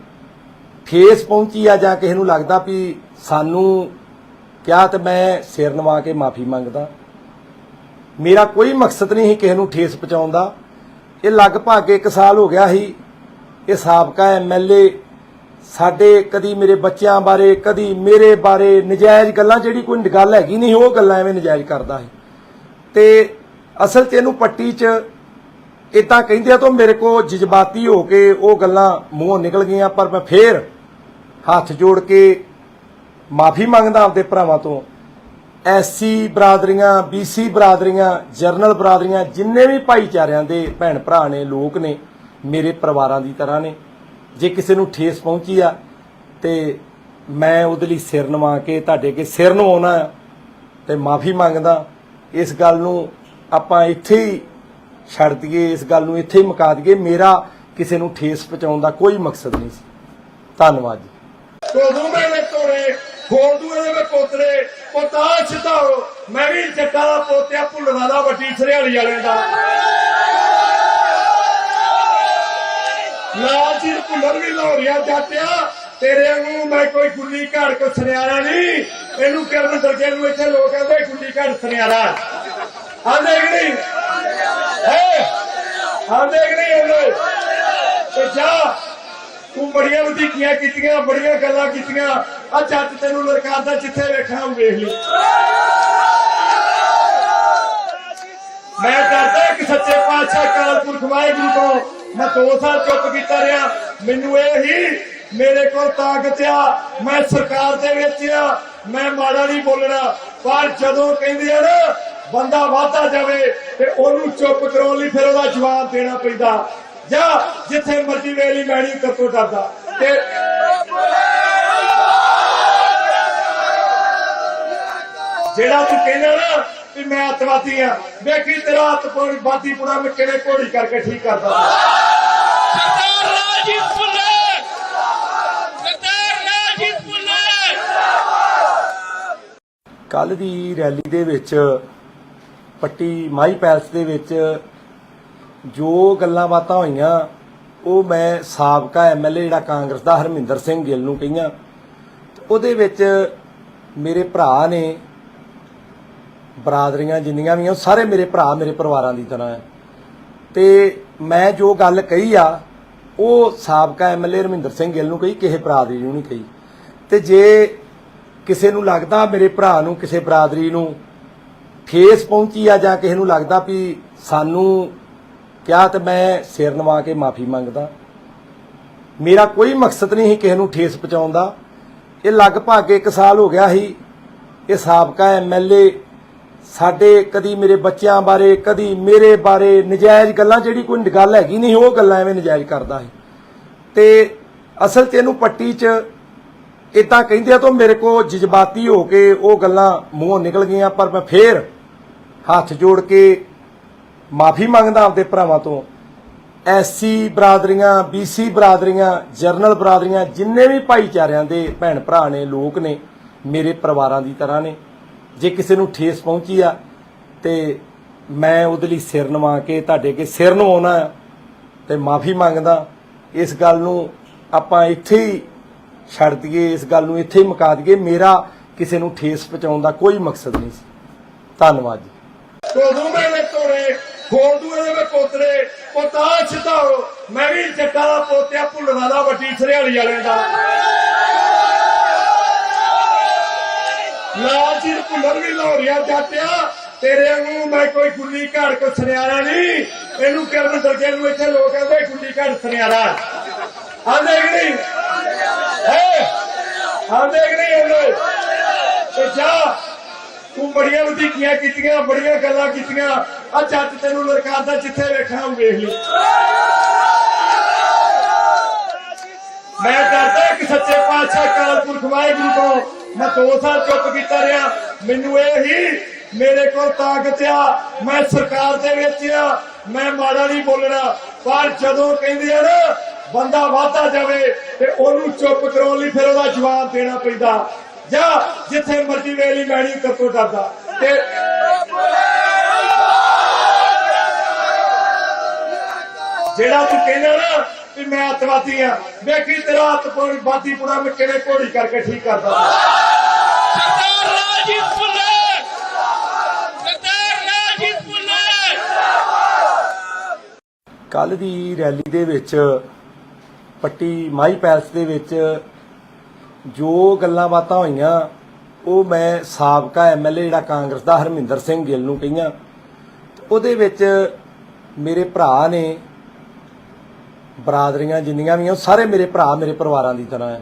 ਠੇਸ ਪਹੁੰਚੀ ਆ ਜਾਂ ਕਿਸੇ ਨੂੰ ਲੱਗਦਾ ਵੀ ਸਾਨੂੰ ਕਿਹਾ, ਤੇ ਮੈਂ ਸਿਰ ਨਵਾ ਕੇ ਮਾਫੀ ਮੰਗਦਾ। ਮੇਰਾ ਕੋਈ ਮਕਸਦ ਨਹੀਂ ਸੀ ਕਿਸੇ ਨੂੰ ਠੇਸ ਪਹੁੰਚਾਉਣ ਦਾ। ਇਹ ਲਗਭਗ 1 ਸਾਲ ਹੋ ਗਿਆ ਸੀ ਇਹ ਸਾਬਕਾ ਐਮਐਲਏ ਸਾਡੇ ਕਦੀ ਮੇਰੇ ਬੱਚਿਆਂ ਬਾਰੇ, ਕਦੀ ਮੇਰੇ ਬਾਰੇ ਨਜਾਇਜ਼ ਗੱਲਾਂ, ਜਿਹੜੀ ਕੋਈ ਗੱਲ ਹੈਗੀ ਨਹੀਂ ਉਹ ਗੱਲਾਂ ਐਵੇਂ ਨਜਾਇਜ਼ ਕਰਦਾ ਹੈ। ਤੇ ਅਸਲ 'ਚ ਇਹਨੂੰ ਪੱਟੀ 'ਚ ਇਦਾਂ ਕਹਿੰਦੇ ਆ ਤਾਂ ਮੇਰੇ ਕੋ ਜਜ਼ਬਾਤੀ ਹੋ ਕੇ ਉਹ ਗੱਲਾਂ ਮੂੰਹੋਂ ਨਿਕਲ ਗਈਆਂ। ਪਰ ਮੈਂ ਫੇਰ ਹੱਥ ਜੋੜ ਕੇ ਮਾਫੀ ਮੰਗਦਾ ਆਪਦੇ ਭਰਾਵਾਂ ਤੋਂ। ਐਸਸੀ ਬਰਾਦਰੀਆਂ, ਬੀਸੀ ਬਰਾਦਰੀਆਂ, ਜਰਨਲ ਬਰਾਦਰੀਆਂ, ਜਿੰਨੇ ਵੀ ਭਾਈਚਾਰਿਆਂ ਦੇ ਭੈਣ ਭਰਾ ਨੇ, ਲੋਕ ਨੇ, ਮੇਰੇ ਪਰਿਵਾਰਾਂ ਦੀ ਤਰ੍ਹਾਂ ਨੇ। ਜੇ ਕਿਸੇ ਨੂੰ ਠੇਸ ਪਹੁੰਚੀ ਆ ਤੇ ਮੈਂ ਉਹਦੇ ਲਈ ਸਿਰ ਨਵਾ ਕੇ ਤੁਹਾਡੇ ਅੱਗੇ ਸਿਰ ਨਵਾਉਣਾ ਤੇ ਮਾਫੀ ਮੰਗਦਾ। ਇਸ ਗੱਲ ਨੂੰ ਆਪਾਂ ਇੱਥੇ ਹੀ ਛੱਡ ਦਈਏ, ਇਸ ਗੱਲ ਨੂੰ ਇੱਥੇ ਹੀ ਮੁਕਾ ਦਈਏ। ਮੇਰਾ ਕਿਸੇ ਨੂੰ ਠੇਸ ਪਹੁੰਚਾਉਣ ਦਾ ਕੋਈ ਮਕਸਦ ਨਹੀਂ ਸੀ। ਧੰਨਵਾਦ ਜੀ। ਕੋਦੂ ਮੇਰੇ ਤੋੜੇ ਖੋਲਦੂ ਇਹਦੇ ਵਿੱਚ ਪੋਤਰੇ ਪੋਤਾ ਛਿਤਾਓ। ਮੈਂ ਵੀ ਜੱਟਾਂ ਦਾ ਪੋਤਿਆ ਭੁੱਲਣਾ ਦਾ ਵੱਡੀ ਸਰਿਆਲੀ ਵਾਲਿਆਂ ਦਾ ਲਾਲ ਜੀ ਭੁੱਲਰ ਵੀ ਲਾਹੌਰੀਆ ਜਾਟਿਆ। ਤੇਰੇ ਵਾਂਗੂ ਮੈਂ ਕੋਈ ਗੁੱਲੀ ਘੜ ਕੋ ਸੁਨਿਆਰਾ ਨਹੀਂ। ਇਹਨੂੰ ਕਰਨ ਦਰਜੇ ਨੂੰ ਇੱਥੇ ਲੋਕ ਕਹਿੰਦੇ ਗੁੱਲੀ ਘੜ ਸੁਨਿਆਰਾ ਆਂਦੇ ਕਿ ਨਹੀਂ ਆਂਦੇ ਕਿ ਨਹੀਂ ਆਂਦੇ। ਤੇ ਜਾ ਤੂੰ ਬੜੀਆਂ ਵਧੀਕੀਆਂ ਕੀਤੀਆਂ, ਬੜੀਆਂ ਗੱਲਾਂ ਕੀਤੀਆਂ। ਆ ਜੱਟ ਤੈਨੂੰ ਲਲਕਾਰਦਾ, ਜਿੱਥੇ ਵੇਖਣਾ ਉਹ ਵੇਖ ਲਈ। ਮੈਂ ਡਰਦਾ ਕਿ ਸੱਚੇ ਪਾਤਸ਼ਾਹ ਅਕਾਲ ਪੁਰਖ ਵਾਹਿਗੁਰੂ ਤੋਂ ਮੈਂ 2 ਸਾਲ ਚੁੱਪ ਕੀਤਾ ਰਿਹਾ। ਮੈਨੂੰ ਇਹ ਹੀ ਮੇਰੇ ਕੋਲ ਤਾਕਤ ਆ, ਮੈਂ ਸਰਕਾਰ ਦੇ ਵਿੱਚ ਆ, मैं माड़ा नहीं बोलना, पर जदों कहंदे आ ना बंदा वाधा जावे ते ओनू चुप कराउण लई फिर ओहदा जवाब देना पैंदा, ਜਾਂ ਜਿੱਥੇ ਮਰਜ਼ੀ ਵੇਲੀ ਮੈਣੀ ਕਰਤੋ ਡਰਦਾ ਤੇ ਜਿਹੜਾ ਤੂੰ ਕਹਿੰਦਾ ਨਾ ਕਿ ਮੈਂ ਅੱਤਵਾਦੀ ਆ, ਵੇਖੀ ਤੇਰਾ ਅੱਤਵਾਦੀ ਪੁਣਾ ਮੈਂ ਕਿਵੇਂ ਘੋੜੀ ਕਰਕੇ ਠੀਕ ਕਰਦਾ। ਸਰਦਾਰ ਰਾਜੀਵ ਭੁੱਲਰ, ਸਰਦਾਰ ਰਾਜੀਵ ਭੁੱਲਰ। ਕੱਲ ਦੀ ਰੈਲੀ ਦੇ ਵਿੱਚ ਪੱਟੀ ਮਾਈ ਪੈਲਸ ਦੇ ਵਿੱਚ ਜੋ ਗੱਲਾਂ ਬਾਤਾਂ ਹੋਈਆਂ ਉਹ ਮੈਂ ਸਾਬਕਾ ਐਮਐਲਏ ਜਿਹੜਾ ਕਾਂਗਰਸ ਦਾ ਹਰਮਿੰਦਰ ਸਿੰਘ ਗਿੱਲ ਨੂੰ ਕਹੀਆਂ। ਉਹਦੇ ਵਿੱਚ ਮੇਰੇ ਭਰਾ ਨੇ, ਬਰਾਦਰੀਆਂ ਜਿੰਨੀਆਂ ਵੀ ਆ ਸਾਰੇ ਮੇਰੇ ਭਰਾ ਮੇਰੇ ਪਰਿਵਾਰਾਂ ਦੀ ਤਰ੍ਹਾਂ ਹੈ, ਤੇ ਮੈਂ ਜੋ ਗੱਲ ਕਹੀ ਆ ਉਹ ਸਾਬਕਾ ਐਮਐਲਏ ਹਰਮਿੰਦਰ ਸਿੰਘ ਗਿੱਲ ਨੂੰ ਕਹੀ, ਕਿਸੇ ਬਰਾਦਰੀ ਨੂੰ ਨਹੀਂ ਕਹੀ। ਤੇ ਜੇ ਕਿਸੇ ਨੂੰ ਲੱਗਦਾ ਮੇਰੇ ਭਰਾ ਨੂੰ ਕਿਸੇ ਬਰਾਦਰੀ ਨੂੰ ਠੇਸ ਪਹੁੰਚੀ ਆ ਜਾਂ ਕਿਸੇ ਨੂੰ ਲੱਗਦਾ ਵੀ ਸਾਨੂੰ ਕਿਹਾ, ਤੇ ਮੈਂ ਸਿਰ ਨਵਾ ਕੇ ਮਾਫੀ ਮੰਗਦਾ। ਮੇਰਾ ਕੋਈ ਮਕਸਦ ਨਹੀਂ ਸੀ ਕਿਸੇ ਨੂੰ ਠੇਸ ਪਹੁੰਚਾਉਣ ਦਾ। ਇਹ ਲਗਭਗ 1 ਸਾਲ ਹੋ ਗਿਆ ਸੀ ਇਹ ਸਾਬਕਾ ਐਮਐਲਏ ਸਾਡੇ ਕਦੀ ਮੇਰੇ ਬੱਚਿਆਂ ਬਾਰੇ ਕਦੀ ਮੇਰੇ ਬਾਰੇ ਨਜਾਇਜ਼ ਗੱਲਾਂ, ਜਿਹੜੀ ਕੋਈ ਗੱਲ ਹੈਗੀ ਨਹੀਂ ਉਹ ਗੱਲਾਂ ਐਵੇਂ ਨਜਾਇਜ਼ ਕਰਦਾ ਸੀ। ਤੇ ਅਸਲ 'ਚ ਇਹਨੂੰ ਪੱਟੀ 'ਚ ਇਦਾਂ ਕਹਿੰਦੇ ਆ ਤਾਂ ਮੇਰੇ ਕੋ ਜਜ਼ਬਾਤੀ ਹੋ ਕੇ ਉਹ ਗੱਲਾਂ ਮੂੰਹੋਂ ਨਿਕਲ ਗਈਆਂ, ਪਰ ਮੈਂ ਫੇਰ ਹੱਥ ਜੋੜ ਕੇ ਮਾਫੀ ਮੰਗਦਾ ਆਪਦੇ ਭਰਾਵਾਂ ਤੋਂ। ਐਸਸੀ ਬਰਾਦਰੀਆਂ, ਬੀਸੀ ਬਰਾਦਰੀਆਂ, ਜਰਨਲ ਬਰਾਦਰੀਆਂ, ਜਿੰਨੇ ਵੀ ਭਾਈਚਾਰਿਆਂ ਦੇ ਭੈਣ ਭਰਾ ਨੇ, ਲੋਕ ਨੇ, ਮੇਰੇ ਪਰਿਵਾਰਾਂ ਦੀ ਤਰ੍ਹਾਂ ਨੇ। ਜੇ ਕਿਸੇ ਨੂੰ ਠੇਸ ਪਹੁੰਚੀ ਆ ਤੇ ਮੈਂ ਉਹਦੇ ਲਈ ਸਿਰ ਨਵਾ ਕੇ ਤੁਹਾਡੇ ਅੱਗੇ ਸਿਰ ਨਵਾਉਣਾ ਤੇ ਮਾਫੀ ਮੰਗਦਾ। ਇਸ ਗੱਲ ਨੂੰ ਆਪਾਂ ਇੱਥੇ ਹੀ ਛੱਡ ਦਈਏ, ਇਸ ਗੱਲ ਨੂੰ ਇੱਥੇ ਹੀ ਮੁਕਾ ਦਈਏ। ਮੇਰਾ ਕਿਸੇ ਨੂੰ ਠੇਸ ਪਹੁੰਚਾਉਣ ਦਾ ਕੋਈ ਮਕਸਦ ਨਹੀਂ ਸੀ। ਧੰਨਵਾਦ ਜੀ। ਤੋਦੂ ਮੇਰੇ ਤੋੜੇ ਖੋਲ ਦੂ ਇਹਦੇ ਮੈਂ ਪੋਤਰੇ ਪੋਤਾ ਛਤਾਓ, ਮੈਂ ਵੀ ਜੱਟਾਂ ਦਾ ਪੋਤਿਆ ਭੁੱਲਣਾ ਦਾ ਵੱਡੀ ਸਰਿਆਲੀ ਵਾਲਿਆਂ ਦਾ। ਲਾਲ ਜੀ ਭੁੱਲਰ ਵੀ ਲਾਹੌਰੀਆ ਜਾਟਿਆ, ਤੇਰੇ ਵਾਂਗੂ ਮੈਂ ਕੋਈ ਗੁੱਲੀ ਘਾੜ ਕੋ ਸੁਨਿਆਰਾ ਨਹੀਂ। ਇਹਨੂੰ ਕਰਨ ਦਰਜੇ ਨੂੰ ਇੱਥੇ ਲੋਕ ਕਹਿੰਦੇ ਗੁੱਲੀ ਘਾੜ ਸੁਨਿਆਰਾ ਆਂਦੇ ਕਿ ਨਹੀਂ ਆਂਦੇ ਕਿ ਨਹੀਂ ਆਂਦੇ। ਤੇ ਜਾ ਤੂੰ ਬੜੀਆਂ ਵਧੀਕੀਆਂ ਕੀਤੀਆਂ, ਬੜੀਆਂ ਗੱਲਾਂ ਕੀਤੀਆਂ, ਆ ਜੱਟ ਤੈਨੂੰ ਲਲਕਾਰਦਾ, ਜਿੱਥੇ ਵੇਖਣਾ ਉਹ ਵੇਖ ਲਈ। ਮੈਂ ਡਰਦਾ ਕਿ ਸੱਚੇ ਪਾਤਸ਼ਾਹ ਅਕਾਲ ਪੁਰਖ ਵਾਹਿਗੁਰੂ ਤੋਂ ਮੈਂ 2 ਸਾਲ ਚੁੱਪ ਕੀਤਾ ਰਿਹਾ। ਮੈਨੂੰ ਇਹ ਹੀ ਮੇਰੇ ਕੋਲ ਤਾਕਤ ਆ, ਮੈਂ ਸਰਕਾਰ ਦੇ ਵਿੱਚ ਆ, ਮੈਂ ਮਾੜਾ ਨਹੀਂ ਬੋਲਣਾ, ਪਰ ਜਦੋਂ ਕਹਿੰਦੇ ਆ ਨਾ ਬੰਦਾ ਵਾਧਾ ਜਾਵੇ ਤੇ ਉਹਨੂੰ ਚੁੱਪ ਕਰਾਉਣ ਲਈ ਫਿਰ ਉਹਦਾ ਜਵਾਬ ਦੇਣਾ ਪੈਂਦਾ, ਜਾਂ ਜਿੱਥੇ ਮਰਜ਼ੀ ਵੇਲੀ ਮੈਣੀ ਕਰਤੋ ਡਰਦਾ। ਤੇ ਜਿਹੜਾ ਤੂੰ ਕਹਿੰਦਾ ਨਾ ਕਿ ਮੈਂ ਅੱਤਵਾਦੀ ਆ, ਵੇਖੀ ਤੇਰਾ ਅੱਤਵਾਦੀ ਪੁਣਾ ਮੈਂ ਕਿਵੇਂ ਘੋੜੀ ਕਰਕੇ ਠੀਕ ਕਰਦਾ। ਸਰਦਾਰ ਰਾਜੀਵ ਭੁੱਲਰ, ਸਰਦਾਰ ਰਾਜੀਵ ਭੁੱਲਰ। ਕੱਲ ਦੀ ਰੈਲੀ ਦੇ ਵਿੱਚ ਪੱਟੀ ਮਾਈ ਪੈਲਸ ਦੇ ਵਿੱਚ ਜੋ ਗੱਲਾਂ ਬਾਤਾਂ ਹੋਈਆਂ ਉਹ ਮੈਂ ਸਾਬਕਾ ਐਮਐਲਏ ਜਿਹੜਾ ਕਾਂਗਰਸ ਦਾ ਹਰਮਿੰਦਰ ਸਿੰਘ ਗਿੱਲ ਨੂੰ ਕਹੀਆਂ। ਉਹਦੇ ਵਿੱਚ ਮੇਰੇ ਭਰਾ ਨੇ, ਬਰਾਦਰੀਆਂ ਜਿੰਨੀਆਂ ਵੀ ਆ ਸਾਰੇ ਮੇਰੇ ਭਰਾ ਮੇਰੇ ਪਰਿਵਾਰਾਂ ਦੀ ਤਰ੍ਹਾਂ ਹੈ,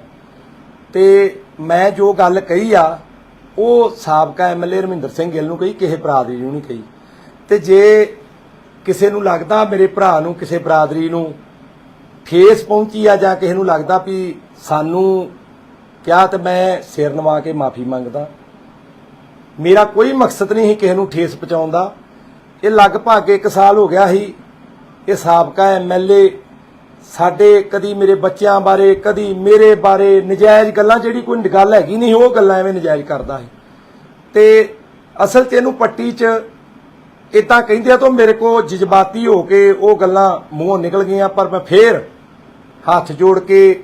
ਤੇ ਮੈਂ ਜੋ ਗੱਲ ਕਹੀ ਆ ਉਹ ਸਾਬਕਾ ਐਮਐਲਏ ਹਰਮਿੰਦਰ ਸਿੰਘ ਗਿੱਲ ਨੂੰ ਕਹੀ, ਕਿਸੇ ਬਰਾਦਰੀ ਨੂੰ ਨਹੀਂ ਕਹੀ। ਤੇ ਜੇ ਕਿਸੇ ਨੂੰ ਲੱਗਦਾ ਮੇਰੇ ਭਰਾ ਨੂੰ ਕਿਸੇ ਬਰਾਦਰੀ ਨੂੰ ਠੇਸ ਪਹੁੰਚੀ ਆ ਜਾਂ ਕਿਸੇ ਨੂੰ ਲੱਗਦਾ ਵੀ ਸਾਨੂੰ ਕਿਹਾ, ਤੇ ਮੈਂ ਸਿਰ ਨਵਾ ਕੇ ਮਾਫੀ ਮੰਗਦਾ। ਮੇਰਾ ਕੋਈ ਮਕਸਦ ਨਹੀਂ ਸੀ ਕਿਸੇ ਨੂੰ ਠੇਸ ਪਹੁੰਚਾਉਣ ਦਾ। ਇਹ ਲਗਭਗ 1 ਸਾਲ ਹੋ ਗਿਆ ਸੀ ਇਹ ਸਾਬਕਾ ਐਮਐਲਏ ਸਾਡੇ ਕਦੀ ਮੇਰੇ ਬੱਚਿਆਂ ਬਾਰੇ ਕਦੀ ਮੇਰੇ ਬਾਰੇ ਨਜਾਇਜ਼ ਗੱਲਾਂ, ਜਿਹੜੀ ਕੋਈ ਗੱਲ ਹੈਗੀ ਨਹੀਂ ਉਹ ਗੱਲਾਂ ਐਵੇਂ ਨਜਾਇਜ਼ ਕਰਦਾ ਸੀ। ਤੇ ਅਸਲ 'ਚ ਇਹਨੂੰ ਪੱਟੀ 'ਚ ਇਦਾਂ ਕਹਿੰਦੇ ਆ ਤਾਂ ਮੇਰੇ ਕੋ ਜਜ਼ਬਾਤੀ ਹੋ ਕੇ ਉਹ ਗੱਲਾਂ ਮੂੰਹੋਂ ਨਿਕਲ ਗਈਆਂ, ਪਰ ਮੈਂ ਫੇਰ ਹੱਥ ਜੋੜ ਕੇ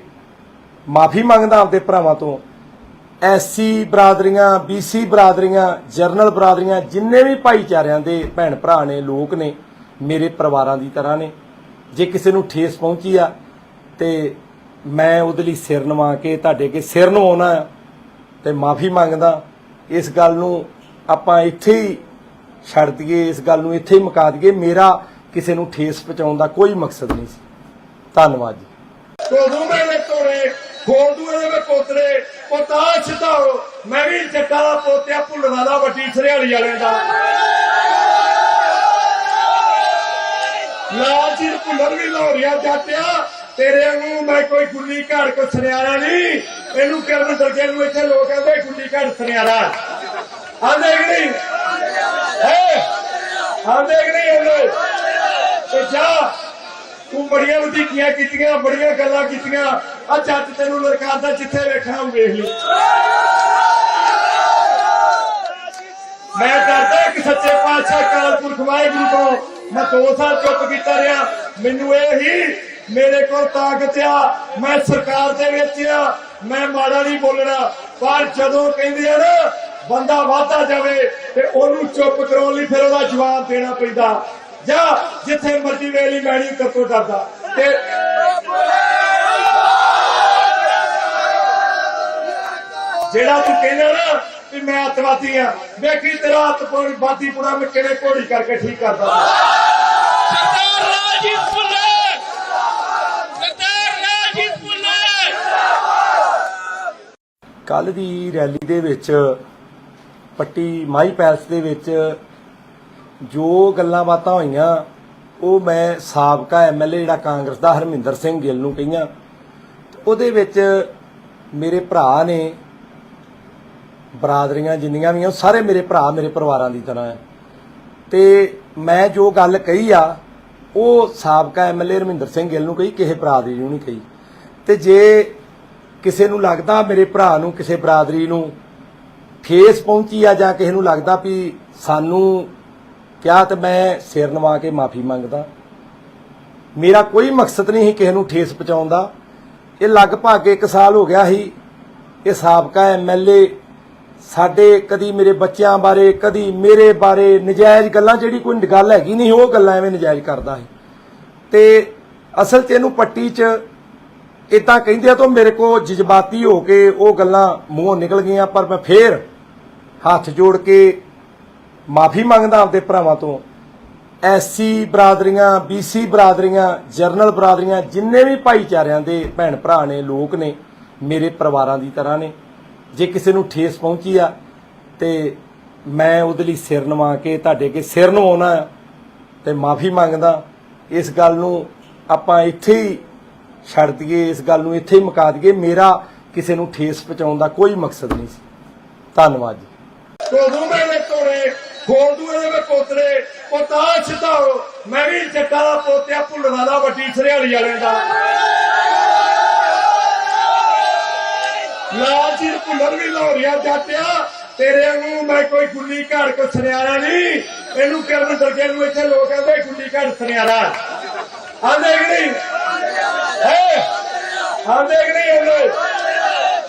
ਮਾਫੀ ਮੰਗਦਾ ਆਪਦੇ ਭਰਾਵਾਂ ਤੋਂ। ਐਸਸੀ ਬਰਾਦਰੀਆਂ, ਬੀਸੀ ਬਰਾਦਰੀਆਂ, ਜਰਨਲ ਬਰਾਦਰੀਆਂ, ਜਿੰਨੇ ਵੀ ਭਾਈਚਾਰਿਆਂ ਦੇ ਭੈਣ ਭਰਾ ਨੇ, ਲੋਕ ਨੇ, ਮੇਰੇ ਪਰਿਵਾਰਾਂ ਦੀ ਤਰ੍ਹਾਂ ਨੇ। ਜੇ ਕਿਸੇ ਨੂੰ ਠੇਸ ਪਹੁੰਚੀ ਆ ਤੇ ਮੈਂ ਉਹਦੇ ਲਈ ਸਿਰ ਨਵਾ ਕੇ ਤੁਹਾਡੇ ਅੱਗੇ ਸਿਰ ਨਵਾਉਣਾ ਤੇ ਮਾਫੀ ਮੰਗਦਾ। ਇਸ ਗੱਲ ਨੂੰ ਆਪਾਂ ਇੱਥੇ ਹੀ ਛੱਡ ਦਈਏ, ਇਸ ਗੱਲ ਨੂੰ ਇੱਥੇ ਹੀ ਮੁਕਾ ਦਈਏ। ਮੇਰਾ ਕਿਸੇ ਨੂੰ ਠੇਸ ਪਹੁੰਚਾਉਣ ਦਾ ਕੋਈ ਮਕਸਦ ਨਹੀਂ ਸੀ। ਧੰਨਵਾਦ ਜੀ। ਤੋਦੂ ਮੇਰੇ ਤੋੜੇ ਖੋਲ ਦੂ ਇਹਦੇ ਮੈਂ ਪੋਤਰੇ ਪੋਤਾ ਛਤਾਓ, मैं भी जट्टा दा पोतिया भुल्लदा दा वड्डी सरियाली वाले दा लालजीत भुल्लर भी लाहौरिया जाटिया तेरे वांगू मैं कोई गुल्ली घाड़ को सुनियारा नहीं इनू करन दरजे नू इत्थे लोग कहंदे गुल्ली घाड़ सुनियारा आंदे कि नहीं आंदे कि नहीं आंदे ते जा तू बड़ियां वधीकियां कीतियां बड़ियां गल्लां कीतियां आ जੱਜ तैनू ललकारदा जिथे वेखना वेख ली मैं डरदा कि सच्चे पातशाह अकाल पुरख वाहिगुरू को मैं 2 साल चुप कीता रहा मैनू यही मेरे को ताकत आ मैं सरकार दे विच आ मैं माड़ा नहीं बोलना पर जदों कहंदे आ ना बंदा वाधा जावे ते ओनू चुप कराउण लई फिर ओहदा जवाब देना पैंदा जा जिथे मर्जी वेली मैणी करतो डरदा ते जेड़ा तू कहना ना कि मैं अतवादी हाँ देखी तेरा अतवादी पूरा मैं किहड़े घोड़ी करके ठीक करदा सरदार राजीव भुल्लर सरदार राजीव भुल्लर ਕੱਲ ਦੀ ਰੈਲੀ ਦੇ ਵਿੱਚ ਪੱਟੀ ਮਾਈ ਪੈਲਸ ਦੇ ਵਿੱਚ ਜੋ ਗੱਲਾਂ ਬਾਤਾਂ ਹੋਈਆਂ ਉਹ ਮੈਂ ਸਾਬਕਾ ਐਮਐਲਏ ਜਿਹੜਾ ਕਾਂਗਰਸ ਦਾ ਹਰਮਿੰਦਰ ਸਿੰਘ ਗਿੱਲ ਨੂੰ ਕਹੀਆਂ ਉਹਦੇ ਵਿੱਚ ਮੇਰੇ ਭਰਾ ਨੇ ਬਰਾਦਰੀਆਂ ਜਿੰਨੀਆਂ ਵੀ ਆ ਸਾਰੇ ਮੇਰੇ ਭਰਾ ਮੇਰੇ ਪਰਿਵਾਰਾਂ ਦੀ ਤਰ੍ਹਾਂ ਹੈ ਤੇ ਮੈਂ ਜੋ ਗੱਲ ਕਹੀ ਆ ਉਹ ਸਾਬਕਾ ਐਮਐਲਏ ਹਰਮਿੰਦਰ ਸਿੰਘ ਗਿੱਲ ਨੂੰ ਕਹੀ ਕਿਸੇ ਬਰਾਦਰੀ ਨੂੰ ਨਹੀਂ ਕਹੀ ਤੇ ਜੇ ਕਿਸੇ ਨੂੰ ਲੱਗਦਾ ਮੇਰੇ ਭਰਾ ਨੂੰ ਕਿਸੇ ਬਰਾਦਰੀ ਨੂੰ ਠੇਸ ਪਹੁੰਚੀ ਆ ਜਾਂ ਕਿਸੇ ਨੂੰ ਲੱਗਦਾ ਵੀ ਸਾਨੂੰ ਕਿਹਾ ਤੇ ਮੈਂ ਸਿਰ ਨਵਾ ਕੇ ਮਾਫੀ ਮੰਗਦਾ ਮੇਰਾ ਕੋਈ ਮਕਸਦ ਨਹੀਂ ਸੀ ਕਿਸੇ ਨੂੰ ਠੇਸ ਪਹੁੰਚਾਉਣ ਦਾ ਇਹ ਲਗਭਗ 1 ਸਾਲ ਹੋ ਗਿਆ ਸੀ ਇਹ ਸਾਬਕਾ ਐਮਐਲਏ ਸਾਡੇ ਕਦੀ ਮੇਰੇ ਬੱਚਿਆਂ ਬਾਰੇ ਕਦੀ ਮੇਰੇ ਬਾਰੇ ਨਜਾਇਜ਼ ਗੱਲਾਂ ਜਿਹੜੀ ਕੋਈ ਗੱਲ ਹੈਗੀ ਨਹੀਂ ਉਹ ਗੱਲਾਂ ਐਵੇਂ ਨਜਾਇਜ਼ ਕਰਦਾ ਸੀ ਤੇ ਅਸਲ 'ਚ ਇਹਨੂੰ ਪੱਟੀ 'ਚ ਇਦਾਂ ਕਹਿੰਦੇ ਆ ਤਾਂ ਮੇਰੇ ਕੋ ਜਜ਼ਬਾਤੀ ਹੋ ਕੇ ਉਹ ਗੱਲਾਂ ਮੂੰਹੋਂ ਨਿਕਲ ਗਈਆਂ ਪਰ ਮੈਂ ਫੇਰ ਹੱਥ ਜੋੜ ਕੇ ਮਾਫੀ ਮੰਗਦਾ ਆਪਦੇ ਭਰਾਵਾਂ ਤੋਂ ਐਸਸੀ ਬਰਾਦਰੀਆਂ ਬੀਸੀ ਬਰਾਦਰੀਆਂ ਜਰਨਲ ਬਰਾਦਰੀਆਂ ਜਿੰਨੇ ਵੀ ਭਾਈਚਾਰਿਆਂ ਦੇ ਭੈਣ ਭਰਾ ਨੇ ਲੋਕ ਨੇ ਮੇਰੇ ਪਰਿਵਾਰਾਂ ਦੀ ਤਰ੍ਹਾਂ ਨੇ ਜੇ ਕਿਸੇ ਨੂੰ ਠੇਸ ਪਹੁੰਚੀ ਆ ਤੇ ਮੈਂ ਉਹਦੇ ਲਈ ਸਿਰ ਨਵਾ ਕੇ ਤੁਹਾਡੇ ਅੱਗੇ ਸਿਰ ਨਵਾਉਣਾ ਤੇ ਮਾਫੀ ਮੰਗਦਾ ਇਸ ਗੱਲ ਨੂੰ ਆਪਾਂ ਇੱਥੇ ਹੀ ਛੱਡ ਦਈਏ ਇਸ ਗੱਲ ਨੂੰ ਇੱਥੇ ਹੀ ਮੁਕਾ ਦਈਏ ਮੇਰਾ ਕਿਸੇ ਨੂੰ ਠੇਸ ਪਹੁੰਚਾਉਣ ਦਾ ਕੋਈ ਮਕਸਦ ਨਹੀਂ ਸੀ ਧੰਨਵਾਦ ਜੀ ਕੋਦੂ ਮੇਰੇ ਤੋੜੇ ਖੋਲਦੂ ਇਹਦੇ ਪੋਤਰੇ ਪੋਤਾ ਸਿੱਧਾਓ ਮੈਂ ਵੀ ਜੱਟਾ ਦਾ ਪੋਤਿਆ ਭੁੱਲਦਾ ਦਾ ਵੱਡੀ ਸਰਿਆਲੀ ਵਾਲੇ ਦਾ ਲਾਲਜੀਤ ਭੁੱਲਰ ਵੀ ਲਾਹੌਰਿਆ ਜਾਟਿਆ ਤੇਰੇ ਵਾਂਗੂ ਮੈਂ ਕੋਈ ਗੁੱਲੀ ਘਾੜ ਕੋ ਸੁਨਿਆਰਾ ਨਹੀਂ ਇਹਨੂੰ ਕਰਨ ਦਰਜੇ ਨੂੰ ਇੱਥੇ ਲੋਕ ਕਹਿੰਦੇ ਗੁੱਲੀ ਘਾੜ ਸੁਨਿਆਰਾ ਆਂਦੇ ਕਿ ਨਹੀਂ ਆਂਦੇ ਕਿ ਨਹੀਂ ਆਂਦੇ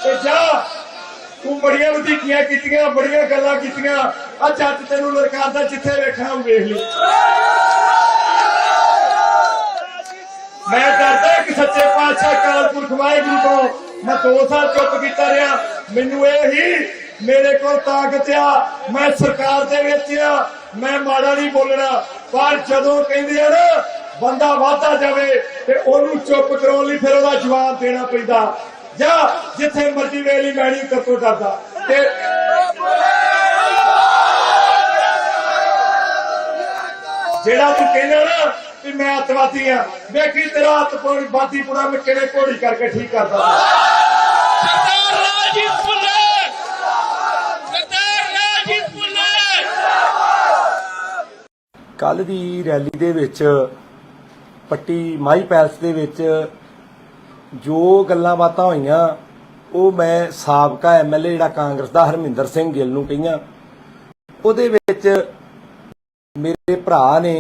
ਤੇ ਜਾ ਤੂੰ ਬੜੀਆਂ ਵਧੀਕੀਆਂ ਕੀਤੀਆਂ ਬੜੀਆਂ ਗੱਲਾਂ ਕੀਤੀਆਂ ਆ ਜੱਜ ਤੈਨੂੰ ਲਲਕਾਰਦਾ ਜਿੱਥੇ ਵੇਖਣਾ ਵੇਖ ਲਈ ਮੈਂ ਡਰਦਾ ਕਿ ਸੱਚੇ ਪਾਤਸ਼ਾਹ ਅਕਾਲ ਪੁਰਖ ਵਾਹਿਗੁਰੂ ਤੋਂ मैं 2 साल चुप कीता रहा मैनू यही मेरे को ताकत आ मैं सरकार दे विच आ मैं माड़ा नहीं बोलना पर जदों कहंदे आ ना बंदा वाधा जावे ते ओनू चुप कराउण लई फिर ओहदा जवाब देना पैंदा जा जिथे मर्जी वेली मैणी करतो डरदा ते जेड़ा तू कहना ना कि मैं अतवादी हाँ देखी तेरा अतवादी पूरा मैं किहड़े घोड़ी करके ठीक करदा सरदार राजीव भुल्लर सरदार राजीव भुल्लर ਕੱਲ ਦੀ ਰੈਲੀ ਦੇ ਵਿੱਚ ਪੱਟੀ ਮਾਈ ਪੈਲਸ ਦੇ ਵਿੱਚ ਜੋ ਗੱਲਾਂ ਬਾਤਾਂ ਹੋਈਆਂ ਉਹ ਮੈਂ ਸਾਬਕਾ ਐਮਐਲਏ ਜਿਹੜਾ ਕਾਂਗਰਸ ਦਾ ਹਰਮਿੰਦਰ ਸਿੰਘ ਗਿੱਲ ਨੂੰ ਕਹੀਆਂ ਉਹਦੇ ਵਿੱਚ ਮੇਰੇ ਭਰਾ ਨੇ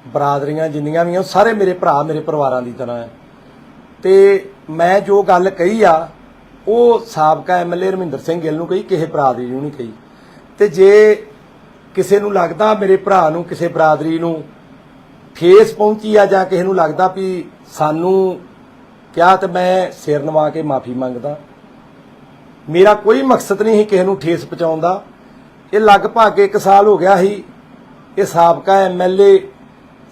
ਬਰਾਦਰੀਆਂ ਜਿੰਨੀਆਂ ਵੀ ਆ ਸਾਰੇ ਮੇਰੇ ਭਰਾ ਮੇਰੇ ਪਰਿਵਾਰਾਂ ਦੀ ਤਰ੍ਹਾਂ ਹੈ ਤੇ ਮੈਂ ਜੋ ਗੱਲ ਕਹੀ ਆ ਉਹ ਸਾਬਕਾ ਐਮਐਲਏ ਹਰਮਿੰਦਰ ਸਿੰਘ ਗਿੱਲ ਨੂੰ ਕਹੀ ਕਿਸੇ ਬਰਾਦਰੀ ਨੂੰ ਨਹੀਂ ਕਹੀ ਤੇ ਜੇ ਕਿਸੇ ਨੂੰ ਲੱਗਦਾ ਮੇਰੇ ਭਰਾ ਨੂੰ ਕਿਸੇ ਬਰਾਦਰੀ ਨੂੰ ਠੇਸ ਪਹੁੰਚੀ ਆ ਜਾਂ ਕਿਸੇ ਨੂੰ ਲੱਗਦਾ ਵੀ ਸਾਨੂੰ ਕਿਹਾ ਤੇ ਮੈਂ ਸਿਰ ਨਵਾ ਕੇ ਮਾਫੀ ਮੰਗਦਾ ਮੇਰਾ ਕੋਈ ਮਕਸਦ ਨਹੀਂ ਸੀ ਕਿਸੇ ਨੂੰ ਠੇਸ ਪਹੁੰਚਾਉਣ ਦਾ ਇਹ ਲਗਭਗ 1 ਸਾਲ ਹੋ ਗਿਆ ਸੀ ਇਹ ਸਾਬਕਾ ਐਮਐਲਏ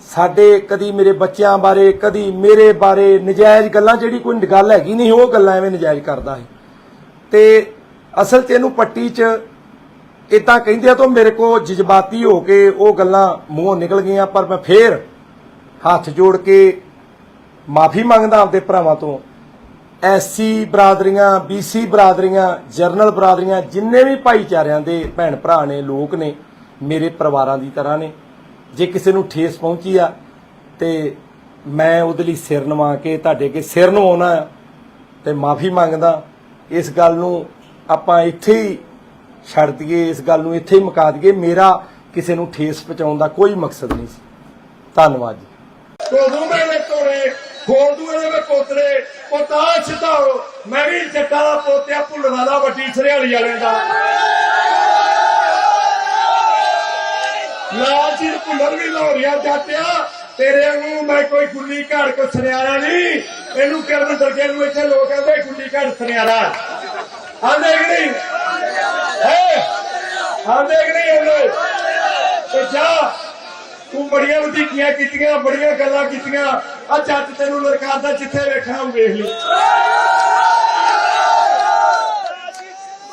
ਸਾਡੇ ਕਦੀ ਮੇਰੇ ਬੱਚਿਆਂ ਬਾਰੇ ਕਦੀ ਮੇਰੇ ਬਾਰੇ ਨਜਾਇਜ਼ ਗੱਲਾਂ ਜਿਹੜੀ ਕੋਈ ਗੱਲ ਹੈਗੀ ਨਹੀਂ ਉਹ ਗੱਲਾਂ ਐਵੇਂ ਨਜਾਇਜ਼ ਕਰਦਾ ਸੀ ਤੇ ਅਸਲ 'ਚ ਇਹਨੂੰ ਪੱਟੀ 'ਚ ਇਦਾਂ ਕਹਿੰਦੇ ਆ ਤਾਂ ਮੇਰੇ ਕੋ ਜਜ਼ਬਾਤੀ ਹੋ ਕੇ ਉਹ ਗੱਲਾਂ ਮੂੰਹੋਂ ਨਿਕਲ ਗਈਆਂ, ਪਰ ਮੈਂ ਫੇਰ ਹੱਥ ਜੋੜ ਕੇ ਮਾਫੀ ਮੰਗਦਾ ਆਪਦੇ ਭਰਾਵਾਂ ਤੋਂ। ਐਸਸੀ ਬਰਾਦਰੀਆਂ, ਬੀਸੀ ਬਰਾਦਰੀਆਂ, ਜਰਨਲ ਬਰਾਦਰੀਆਂ, ਜਿੰਨੇ ਵੀ ਭਾਈਚਾਰਿਆਂ ਦੇ ਭੈਣ ਭਰਾ ਨੇ, ਲੋਕ ਨੇ, ਮੇਰੇ ਪਰਿਵਾਰਾਂ ਦੀ ਤਰ੍ਹਾਂ ਨੇ। ਜੇ ਕਿਸੇ ਨੂੰ ਠੇਸ ਪਹੁੰਚੀ ਆ ਤੇ ਮੈਂ ਉਹਦੇ ਲਈ ਸਿਰ ਨਵਾ ਕੇ ਤੁਹਾਡੇ ਅੱਗੇ ਸਿਰ ਨਵਾਉਣਾ ਤੇ ਮਾਫੀ ਮੰਗਦਾ। ਇਸ ਗੱਲ ਨੂੰ ਆਪਾਂ ਇੱਥੇ ਹੀ ਛੱਡ ਦਈਏ, ਇਸ ਗੱਲ ਨੂੰ ਇੱਥੇ ਹੀ ਮੁਕਾ ਦਈਏ। ਮੇਰਾ ਕਿਸੇ ਨੂੰ ਠੇਸ ਪਹੁੰਚਾਉਣ ਦਾ ਕੋਈ ਮਕਸਦ ਨਹੀਂ ਸੀ। ਧੰਨਵਾਦ ਜੀ। ਕੋਦੂ ਮੇਰੇ ਤੋੜੇ ਖੋਦੂ ਮੇਰੇ ਪੋਤਰੇ ਪੋਤਾ ਛਤਾਓ, ਮੈਂ ਵੀ ਜੱਟਾਂ ਦਾ ਪੋਤਿਆ ਭੁੱਲਣਾ ਦਾ ਵੱਡੀ ਸਰਿਆਲੀ ਵਾਲਿਆਂ ਦਾ। ਲਾਲ ਜੀ ਭੁੱਲਰ ਵੀ ਲਾਹੌਰੀਆ ਜਾਟਿਆ, ਤੇਰੇ ਵਾਂਗੂ ਮੈਂ ਕੋਈ ਗੁੱਲੀ ਘਾੜ ਕੋ ਸੁਨਿਆਰਾ ਨਹੀਂ। ਇਹਨੂੰ ਕਿਰਨ ਦਰਗੇ ਨੂੰ ਇੱਥੇ ਲੋਕ ਕਹਿੰਦੇ ਗੁੱਲੀ ਘਾੜ ਸੁਨਿਆਰਾ। ਆਂਦੇ ਕਿ ਨਹੀਂ ਹੈ? ਆਂਦੇ ਕਿ ਨਹੀਂ ਆਂਦੇ? ਤੇ ਜਾ ਤੂੰ ਬੜੀਆਂ ਵਧੀਕੀਆਂ ਕੀਤੀਆਂ, ਬੜੀਆਂ ਗੱਲਾਂ ਕੀਤੀਆਂ। ਆ ਜੱਟ ਤੈਨੂੰ ਲੜਕਾਦਾ, ਜਿੱਥੇ ਵੇਖਣਾ ਉਹ ਵੇਖ ਲਈ।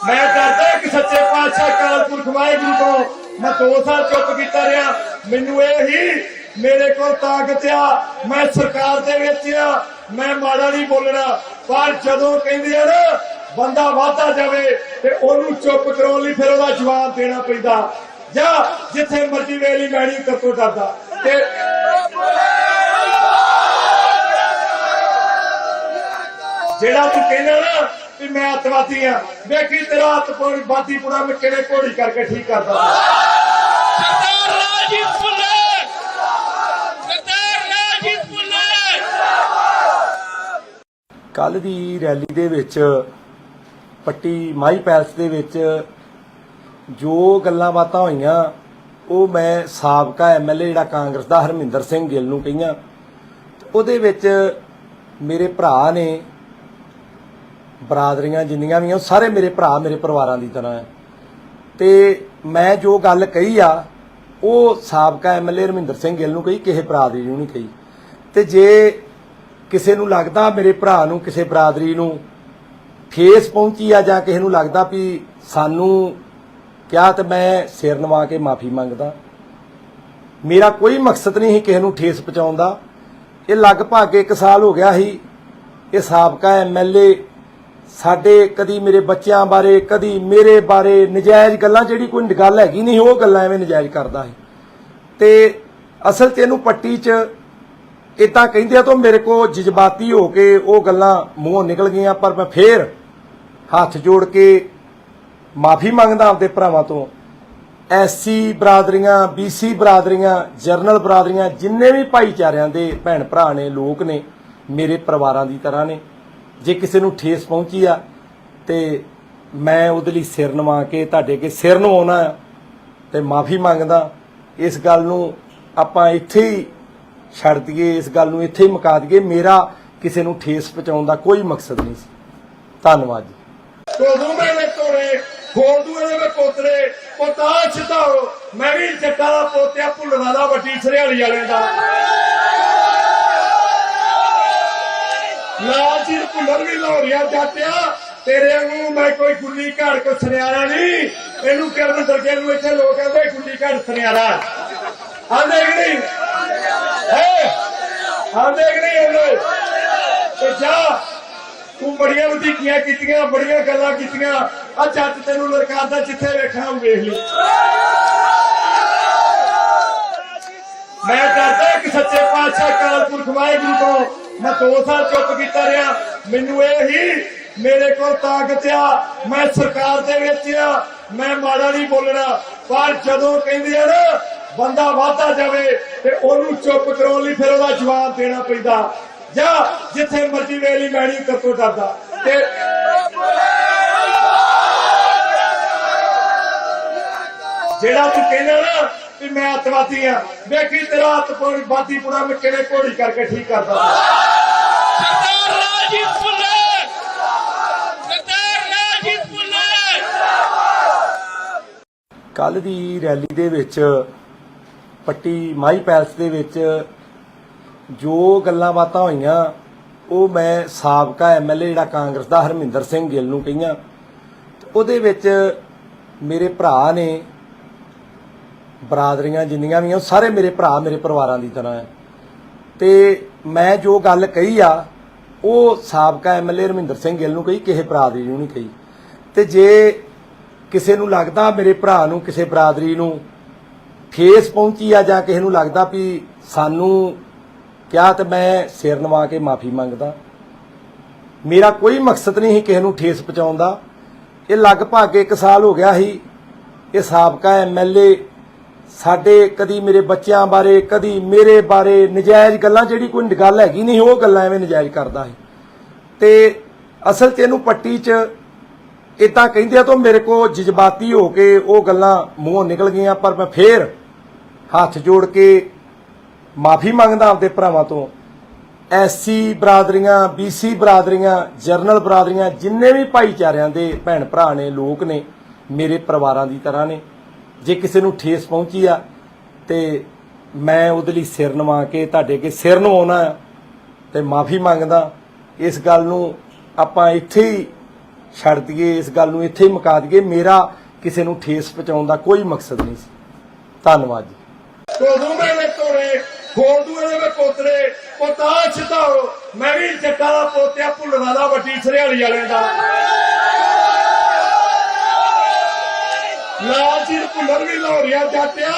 ਮੈਂ ਡਰਦਾ ਕਿ ਸੱਚੇ ਪਾਤਸ਼ਾਹ ਅਕਾਲ ਪੁਰਖ ਵਾਹਿਗੁਰੂ ਤੋਂ ਮੈਂ 2 ਸਾਲ ਚੁੱਪ ਕੀਤਾ ਰਿਹਾ। ਮੈਨੂੰ ਇਹ ਹੀ ਮੇਰੇ ਕੋਲ ਤਾਕਤ ਆ, ਮੈਂ ਸਰਕਾਰ ਦੇ ਵਿੱਚ ਆ, ਮੈਂ ਮਾੜਾ ਨਹੀਂ ਬੋਲਣਾ। ਪਰ ਜਦੋਂ ਕਹਿੰਦੇ ਆ ਨਾ ਬੰਦਾ ਵਾਧਾ ਜਾਵੇ ਤੇ ਉਹਨੂੰ ਚੁੱਪ ਕਰਾਉਣ ਲਈ ਫਿਰ ਉਹਦਾ ਜਵਾਬ ਦੇਣਾ ਪੈਂਦਾ। ਜਾਂ ਜਿੱਥੇ ਮਰਜ਼ੀ ਵੇਲੀ ਮੈਂ ਨਹੀਂ ਕਰਤੋਂ ਡਰਦਾ। ਤੇ ਜਿਹੜਾ ਤੂੰ ਕਹਿੰਦਾ ਨਾ ਵੀ ਮੈਂ ਅੱਤਵਾਦੀ ਆ, ਵੇਖੀ ਤੇਰਾ ਅੱਤਵਾਦੀ ਪੁਣਾ ਮੈਂ ਕਿਵੇਂ ਘੋੜੀ ਕਰਕੇ ਠੀਕ ਕਰਦਾ। ਸਰਦਾਰ ਰਾਜੀਵ ਭੁੱਲਰ, ਸਰਦਾਰ ਰਾਜੀਵ ਭੁੱਲਰ। ਕੱਲ ਦੀ ਰੈਲੀ ਦੇ ਵਿੱਚ ਪੱਟੀ ਮਾਈ ਪੈਲਸ ਦੇ ਵਿੱਚ ਜੋ ਗੱਲਾਂ ਬਾਤਾਂ ਹੋਈਆਂ ਉਹ ਮੈਂ ਸਾਬਕਾ ਐਮਐਲਏ ਜਿਹੜਾ ਕਾਂਗਰਸ ਦਾ ਹਰਮਿੰਦਰ ਸਿੰਘ ਗਿੱਲ ਨੂੰ ਕਹੀਆਂ। ਉਹਦੇ ਵਿੱਚ ਮੇਰੇ ਭਰਾ ਨੇ, ਬਰਾਦਰੀਆਂ ਜਿੰਨੀਆਂ ਵੀ ਆ ਸਾਰੇ ਮੇਰੇ ਭਰਾ, ਮੇਰੇ ਪਰਿਵਾਰਾਂ ਦੀ ਤਰ੍ਹਾਂ ਹੈ। ਤੇ ਮੈਂ ਜੋ ਗੱਲ ਕਹੀ ਆ ਉਹ ਸਾਬਕਾ ਐਮਐਲਏ ਹਰਮਿੰਦਰ ਸਿੰਘ ਗਿੱਲ ਨੂੰ ਕਹੀ, ਕਿਸੇ ਬਰਾਦਰੀ ਨੂੰ ਨਹੀਂ ਕਹੀ। ਤੇ ਜੇ ਕਿਸੇ ਨੂੰ ਲੱਗਦਾ ਮੇਰੇ ਭਰਾ ਨੂੰ, ਕਿਸੇ ਬਰਾਦਰੀ ਨੂੰ ਠੇਸ ਪਹੁੰਚੀ ਆ ਜਾਂ ਕਿਸੇ ਨੂੰ ਲੱਗਦਾ ਵੀ ਸਾਨੂੰ ਕਿਹਾ, ਤੇ ਮੈਂ ਸਿਰ ਨਵਾ ਕੇ ਮਾਫੀ ਮੰਗਦਾ। ਮੇਰਾ ਕੋਈ ਮਕਸਦ ਨਹੀਂ ਸੀ ਕਿਸੇ ਨੂੰ ਠੇਸ ਪਹੁੰਚਾਉਣ ਦਾ। ਇਹ ਲਗਭਗ 1 ਸਾਲ ਹੋ ਗਿਆ ਸੀ ਇਹ ਸਾਬਕਾ ਐਮਐਲਏ ਸਾਡੇ ਕਦੀ ਮੇਰੇ ਬੱਚਿਆਂ ਬਾਰੇ, ਕਦੀ ਮੇਰੇ ਬਾਰੇ ਨਜਾਇਜ਼ ਗੱਲਾਂ, ਜਿਹੜੀ ਕੋਈ ਗੱਲ ਹੈਗੀ ਨਹੀਂ ਉਹ ਗੱਲਾਂ ਐਵੇਂ ਨਜਾਇਜ਼ ਕਰਦਾ ਸੀ। ਤੇ ਅਸਲ 'ਚ ਇਹਨੂੰ ਪੱਟੀ 'ਚ ਇਦਾਂ ਕਹਿੰਦੇ ਆ ਤਾਂ ਮੇਰੇ ਕੋ ਜਜ਼ਬਾਤੀ ਹੋ ਕੇ ਉਹ ਗੱਲਾਂ ਮੂੰਹੋਂ ਨਿਕਲ ਗਈਆਂ, ਪਰ ਮੈਂ ਫੇਰ ਹੱਥ ਜੋੜ ਕੇ ਮਾਫੀ ਮੰਗਦਾ ਆਪਦੇ ਭਰਾਵਾਂ ਤੋਂ। ਐਸਸੀ ਬਰਾਦਰੀਆਂ, ਬੀਸੀ ਬਰਾਦਰੀਆਂ, ਜਰਨਲ ਬਰਾਦਰੀਆਂ, ਜਿੰਨੇ ਵੀ ਭਾਈਚਾਰਿਆਂ ਦੇ ਭੈਣ ਭਰਾ ਨੇ, ਲੋਕ ਨੇ, ਮੇਰੇ ਪਰਿਵਾਰਾਂ ਦੀ ਤਰ੍ਹਾਂ ਨੇ। ਜੇ ਕਿਸੇ ਨੂੰ ਠੇਸ ਪਹੁੰਚੀ ਆ ਤੇ ਮੈਂ ਉਹਦੇ ਲਈ ਸਿਰ ਨਵਾ ਕੇ ਤੁਹਾਡੇ ਅੱਗੇ ਸਿਰ ਨਵਾਉਣਾ ਤੇ ਮਾਫੀ ਮੰਗਦਾ। ਇਸ ਗੱਲ ਨੂੰ ਆਪਾਂ ਇੱਥੇ ਹੀ ਛੱਡ ਦਈਏ, ਇਸ ਗੱਲ ਨੂੰ ਇੱਥੇ ਹੀ ਮੁਕਾ ਦਈਏ। ਮੇਰਾ ਕਿਸੇ ਨੂੰ ਠੇਸ ਪਹੁੰਚਾਉਣ ਦਾ ਕੋਈ ਮਕਸਦ ਨਹੀਂ ਸੀ। ਧੰਨਵਾਦ ਜੀ। ਕੋਦੂ ਮੇਰੇ ਤੋੜੇ ਖੋਦੂ ਮੇਰੇ ਪੋਤਰੇ ਪੋਤਾ ਛਤਾਓ, ਮੈਂ ਵੀ ਜੱਟਾਂ ਦਾ ਪੋਤਿਆ ਭੁੱਲਣਾ ਦਾ ਵੱਡੀ ਸਰਿਆਲੀ ਵਾਲਿਆਂ ਦਾ। ਲਾਲ ਜੀ ਭੁੱਲਰ ਵੀ ਲਾਹੌਰੀਆ ਜਾਟਿਆ, ਤੇਰੇ ਵਾਂਗੂ ਮੈਂ ਕੋਈ ਗੁੱਲੀ ਘਾੜ ਕੋ ਸੁਨਿਆਰਾ ਨਹੀਂ। ਇਹਨੂੰ ਕਿਰਨ ਦਰਗੇ ਨੂੰ ਇੱਥੇ ਲੋਕ ਕਹਿੰਦੇ ਗੁੱਲੀ ਘਾੜ ਸੁਨਿਆਰਾ। ਆਂਦੇ ਕਿ ਨਹੀਂ ਹੈ? ਆਂਦੇ ਕਿ ਨਹੀਂ ਆਂਦੇ? ਤੇ ਜਾ ਤੂੰ ਬੜੀਆਂ ਵਧੀਕੀਆਂ ਕੀਤੀਆਂ, ਬੜੀਆਂ ਗੱਲਾਂ ਕੀਤੀਆਂ। ਆ ਜੱਟ ਤੈਨੂੰ ਲੜਕਾਦਾ, ਜਿੱਥੇ ਵੇਖਣਾ ਉਹ ਵੇਖ ਲਈ। ਮੈਂ ਡਰਦਾ ਕਿ ਸੱਚੇ ਪਾਤਸ਼ਾਹ ਅਕਾਲ ਪੁਰਖ ਵਾਹਿਗੁਰੂ ਤੋਂ ਮੈਂ 2 ਸਾਲ ਚੁੱਪ ਕੀਤਾ ਰਿਹਾ। ਮੈਨੂੰ ਇਹ ਹੀ ਮੇਰੇ ਕੋਲ ਤਾਕਤ ਆ, ਮੈਂ ਸਰਕਾਰ ਦੇ ਵਿੱਚ ਆ, ਮੈਂ ਮਾੜਾ ਨਹੀਂ ਬੋਲਣਾ। ਪਰ ਜਦੋਂ ਕਹਿੰਦੇ ਆ ਨਾ ਬੰਦਾ ਵਾਧਾ ਜਾਵੇ ਤੇ ਉਹਨੂੰ ਚੁੱਪ ਕਰਾਉਣ ਲਈ ਫਿਰ ਉਹਦਾ ਜਵਾਬ ਦੇਣਾ ਪੈਂਦਾ। ਜਾਂ ਜਿੱਥੇ ਮਰਜ਼ੀ ਵੇਲੀ ਮੈਂ ਨਹੀਂ ਕਰਤੋਂ ਡਰਦਾ। ਤੇ ਜਿਹੜਾ ਤੂੰ ਕਹਿੰਦਾ ਨਾ ਵੀ ਮੈਂ ਅੱਤਵਾਦੀ ਆ, ਵੇਖੀ ਤੇਰਾ ਅੱਤਵਾਦੀ ਪੁਣਾ ਮੈਂ ਕਿਵੇਂ ਘੋੜੀ ਕਰਕੇ ਠੀਕ ਕਰਦਾ। ਸਰਦਾਰ ਰਾਜੀਵ ਭੁੱਲਰ, ਸਰਦਾਰ ਰਾਜੀਵ ਭੁੱਲਰ। ਕੱਲ ਦੀ ਰੈਲੀ ਦੇ ਵਿੱਚ ਪੱਟੀ ਮਾਈ ਪੈਲਸ ਦੇ ਵਿੱਚ ਜੋ ਗੱਲਾਂ ਬਾਤਾਂ ਹੋਈਆਂ ਉਹ ਮੈਂ ਸਾਬਕਾ ਐਮਐਲਏ ਜਿਹੜਾ ਕਾਂਗਰਸ ਦਾ ਹਰਮਿੰਦਰ ਸਿੰਘ ਗਿੱਲ ਨੂੰ ਕਹੀਆਂ। ਉਹਦੇ ਵਿੱਚ ਮੇਰੇ ਭਰਾ ਨੇ, ਬਰਾਦਰੀਆਂ ਜਿੰਨੀਆਂ ਵੀ ਆ ਉਹ ਸਾਰੇ ਮੇਰੇ ਭਰਾ ਮੇਰੇ ਪਰਿਵਾਰਾਂ ਦੀ ਤਰ੍ਹਾਂ ਹੈ। ਤੇ ਮੈਂ ਜੋ ਗੱਲ ਕਹੀ ਆ ਉਹ ਸਾਬਕਾ ਐਮਐਲਏ ਰਮਿੰਦਰ ਸਿੰਘ ਗਿੱਲ ਨੂੰ ਕਹੀ, ਕਿਸੇ ਬਰਾਦਰੀ ਨੂੰ ਨਹੀਂ ਕਹੀ। ਤੇ ਜੇ ਕਿਸੇ ਨੂੰ ਲੱਗਦਾ ਮੇਰੇ ਭਰਾ ਨੂੰ, ਕਿਸੇ ਬਰਾਦਰੀ ਨੂੰ ਠੇਸ ਪਹੁੰਚੀ ਆ ਜਾਂ ਕਿਸੇ ਨੂੰ ਲੱਗਦਾ ਵੀ ਸਾਨੂੰ ਕਿਹਾ, ਤੇ ਮੈਂ ਸਿਰ ਨਵਾ ਕੇ ਮਾਫੀ ਮੰਗਦਾ। ਮੇਰਾ ਕੋਈ ਮਕਸਦ ਨਹੀਂ ਸੀ ਕਿਸੇ ਨੂੰ ਠੇਸ ਪਹੁੰਚਾਉਣ ਦਾ। ਇਹ ਲਗਭਗ 1 ਸਾਲ ਹੋ ਗਿਆ ਸੀ ਇਹ ਸਾਬਕਾ ਐਮਐਲਏ ਸਾਡੇ ਕਦੀ ਮੇਰੇ ਬੱਚਿਆਂ ਬਾਰੇ, ਕਦੀ ਮੇਰੇ ਬਾਰੇ ਨਜਾਇਜ਼ ਗੱਲਾਂ, ਜਿਹੜੀ ਕੋਈ ਗੱਲ ਹੈਗੀ ਨਹੀਂ ਉਹ ਗੱਲਾਂ ਐਵੇਂ ਨਜਾਇਜ਼ ਕਰਦਾ ਹੈ। ਤੇ ਅਸਲ 'ਚ ਇਹਨੂੰ ਪੱਟੀ 'ਚ ਇਦਾਂ ਕਹਿੰਦੇ ਆ ਤਾਂ ਮੇਰੇ ਕੋ ਜਜ਼ਬਾਤੀ ਹੋ ਕੇ ਉਹ ਗੱਲਾਂ ਮੂੰਹੋਂ ਨਿਕਲ ਗਈਆਂ। ਪਰ ਮੈਂ ਫੇਰ ਹੱਥ ਜੋੜ ਕੇ ਮਾਫੀ ਮੰਗਦਾ ਆਪਦੇ ਭਰਾਵਾਂ ਤੋਂ। ਐਸਸੀ ਬਰਾਦਰੀਆਂ, ਬੀਸੀ ਬਰਾਦਰੀਆਂ, ਜਰਨਲ ਬਰਾਦਰੀਆਂ, ਜਿੰਨੇ ਵੀ ਭਾਈਚਾਰਿਆਂ ਦੇ ਭੈਣ ਭਰਾ ਨੇ, ਲੋਕ ਨੇ, ਮੇਰੇ ਪਰਿਵਾਰਾਂ ਦੀ ਤਰ੍ਹਾਂ ਨੇ। ਜੇ ਕਿਸੇ ਨੂੰ ਠੇਸ ਪਹੁੰਚੀ ਆ ਤੇ ਮੈਂ ਉਹਦੇ ਲਈ ਸਿਰ ਨਵਾ ਕੇ ਤੁਹਾਡੇ ਅੱਗੇ ਸਿਰ ਨਵਾਉਣਾ ਤੇ ਮਾਫੀ ਮੰਗਦਾ। ਇਸ ਗੱਲ ਨੂੰ ਆਪਾਂ ਇੱਥੇ ਹੀ ਛੱਡ ਦਈਏ, ਇਸ ਗੱਲ ਨੂੰ ਇੱਥੇ ਹੀ ਮੁਕਾ ਦਈਏ। ਮੇਰਾ ਕਿਸੇ ਨੂੰ ਠੇਸ ਪਹੁੰਚਾਉਣ ਦਾ ਕੋਈ ਮਕਸਦ ਨਹੀਂ ਸੀ। ਧੰਨਵਾਦ ਜੀ। ਕੋਦੂ ਮੇਰੇ ਤੋੜੇ ਖੋਲਦੂ ਇਹਦੇ ਵਿੱਚ ਪੋਤਰੇ ਪੋਤਾ ਛਤਾਓ। ਮੈਂ ਵੀ ਜੱਟਾਂ ਦਾ ਪੋਤਿਆ, ਭੁੱਲਣਾ ਦਾ, ਵੱਡੀ ਸਰਿਆਲੀ ਵਾਲਿਆਂ ਦਾ। ਲਾਲ ਜੀ ਭੁੱਲਰ ਵੀ ਲਾਹੌਰੀਆ ਜਾਟਿਆ,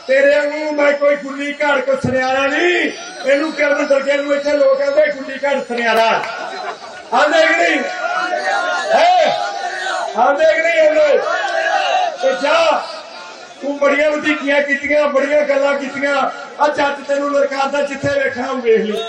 ਤੇਰੇ ਵਾਂਗੂ ਮੈਂ ਕੋਈ ਗੁੱਲੀ ਘੜ ਕੋ ਸੁਨਿਆਰਾ ਨਹੀਂ। ਇਹਨੂੰ ਕਰਨ ਦਰਗੇ ਨੂੰ ਇੱਥੇ ਲੋਕ ਕਹਿੰਦੇ ਗੁੱਲੀ ਘੜ ਸੁਨਿਆਰਾ। ਆਂਦੇ ਕਿ ਨਹੀਂ ਆਂਦੇ ਕਿ ਨਹੀਂ ਇਹਨੇ? ਤੇ ਜਾ ਤੂੰ ਬੜੀਆਂ ਵਧੀਕੀਆਂ ਕੀਤੀਆਂ, ਬੜੀਆਂ ਗੱਲਾਂ ਕੀਤੀਆਂ। ਆ ਜੱਟ ਤੈਨੂੰ ਲੜਕਾਦਾ, ਜਿੱਥੇ ਵੇਖਣਾ ਵੇਖ ਲਈ।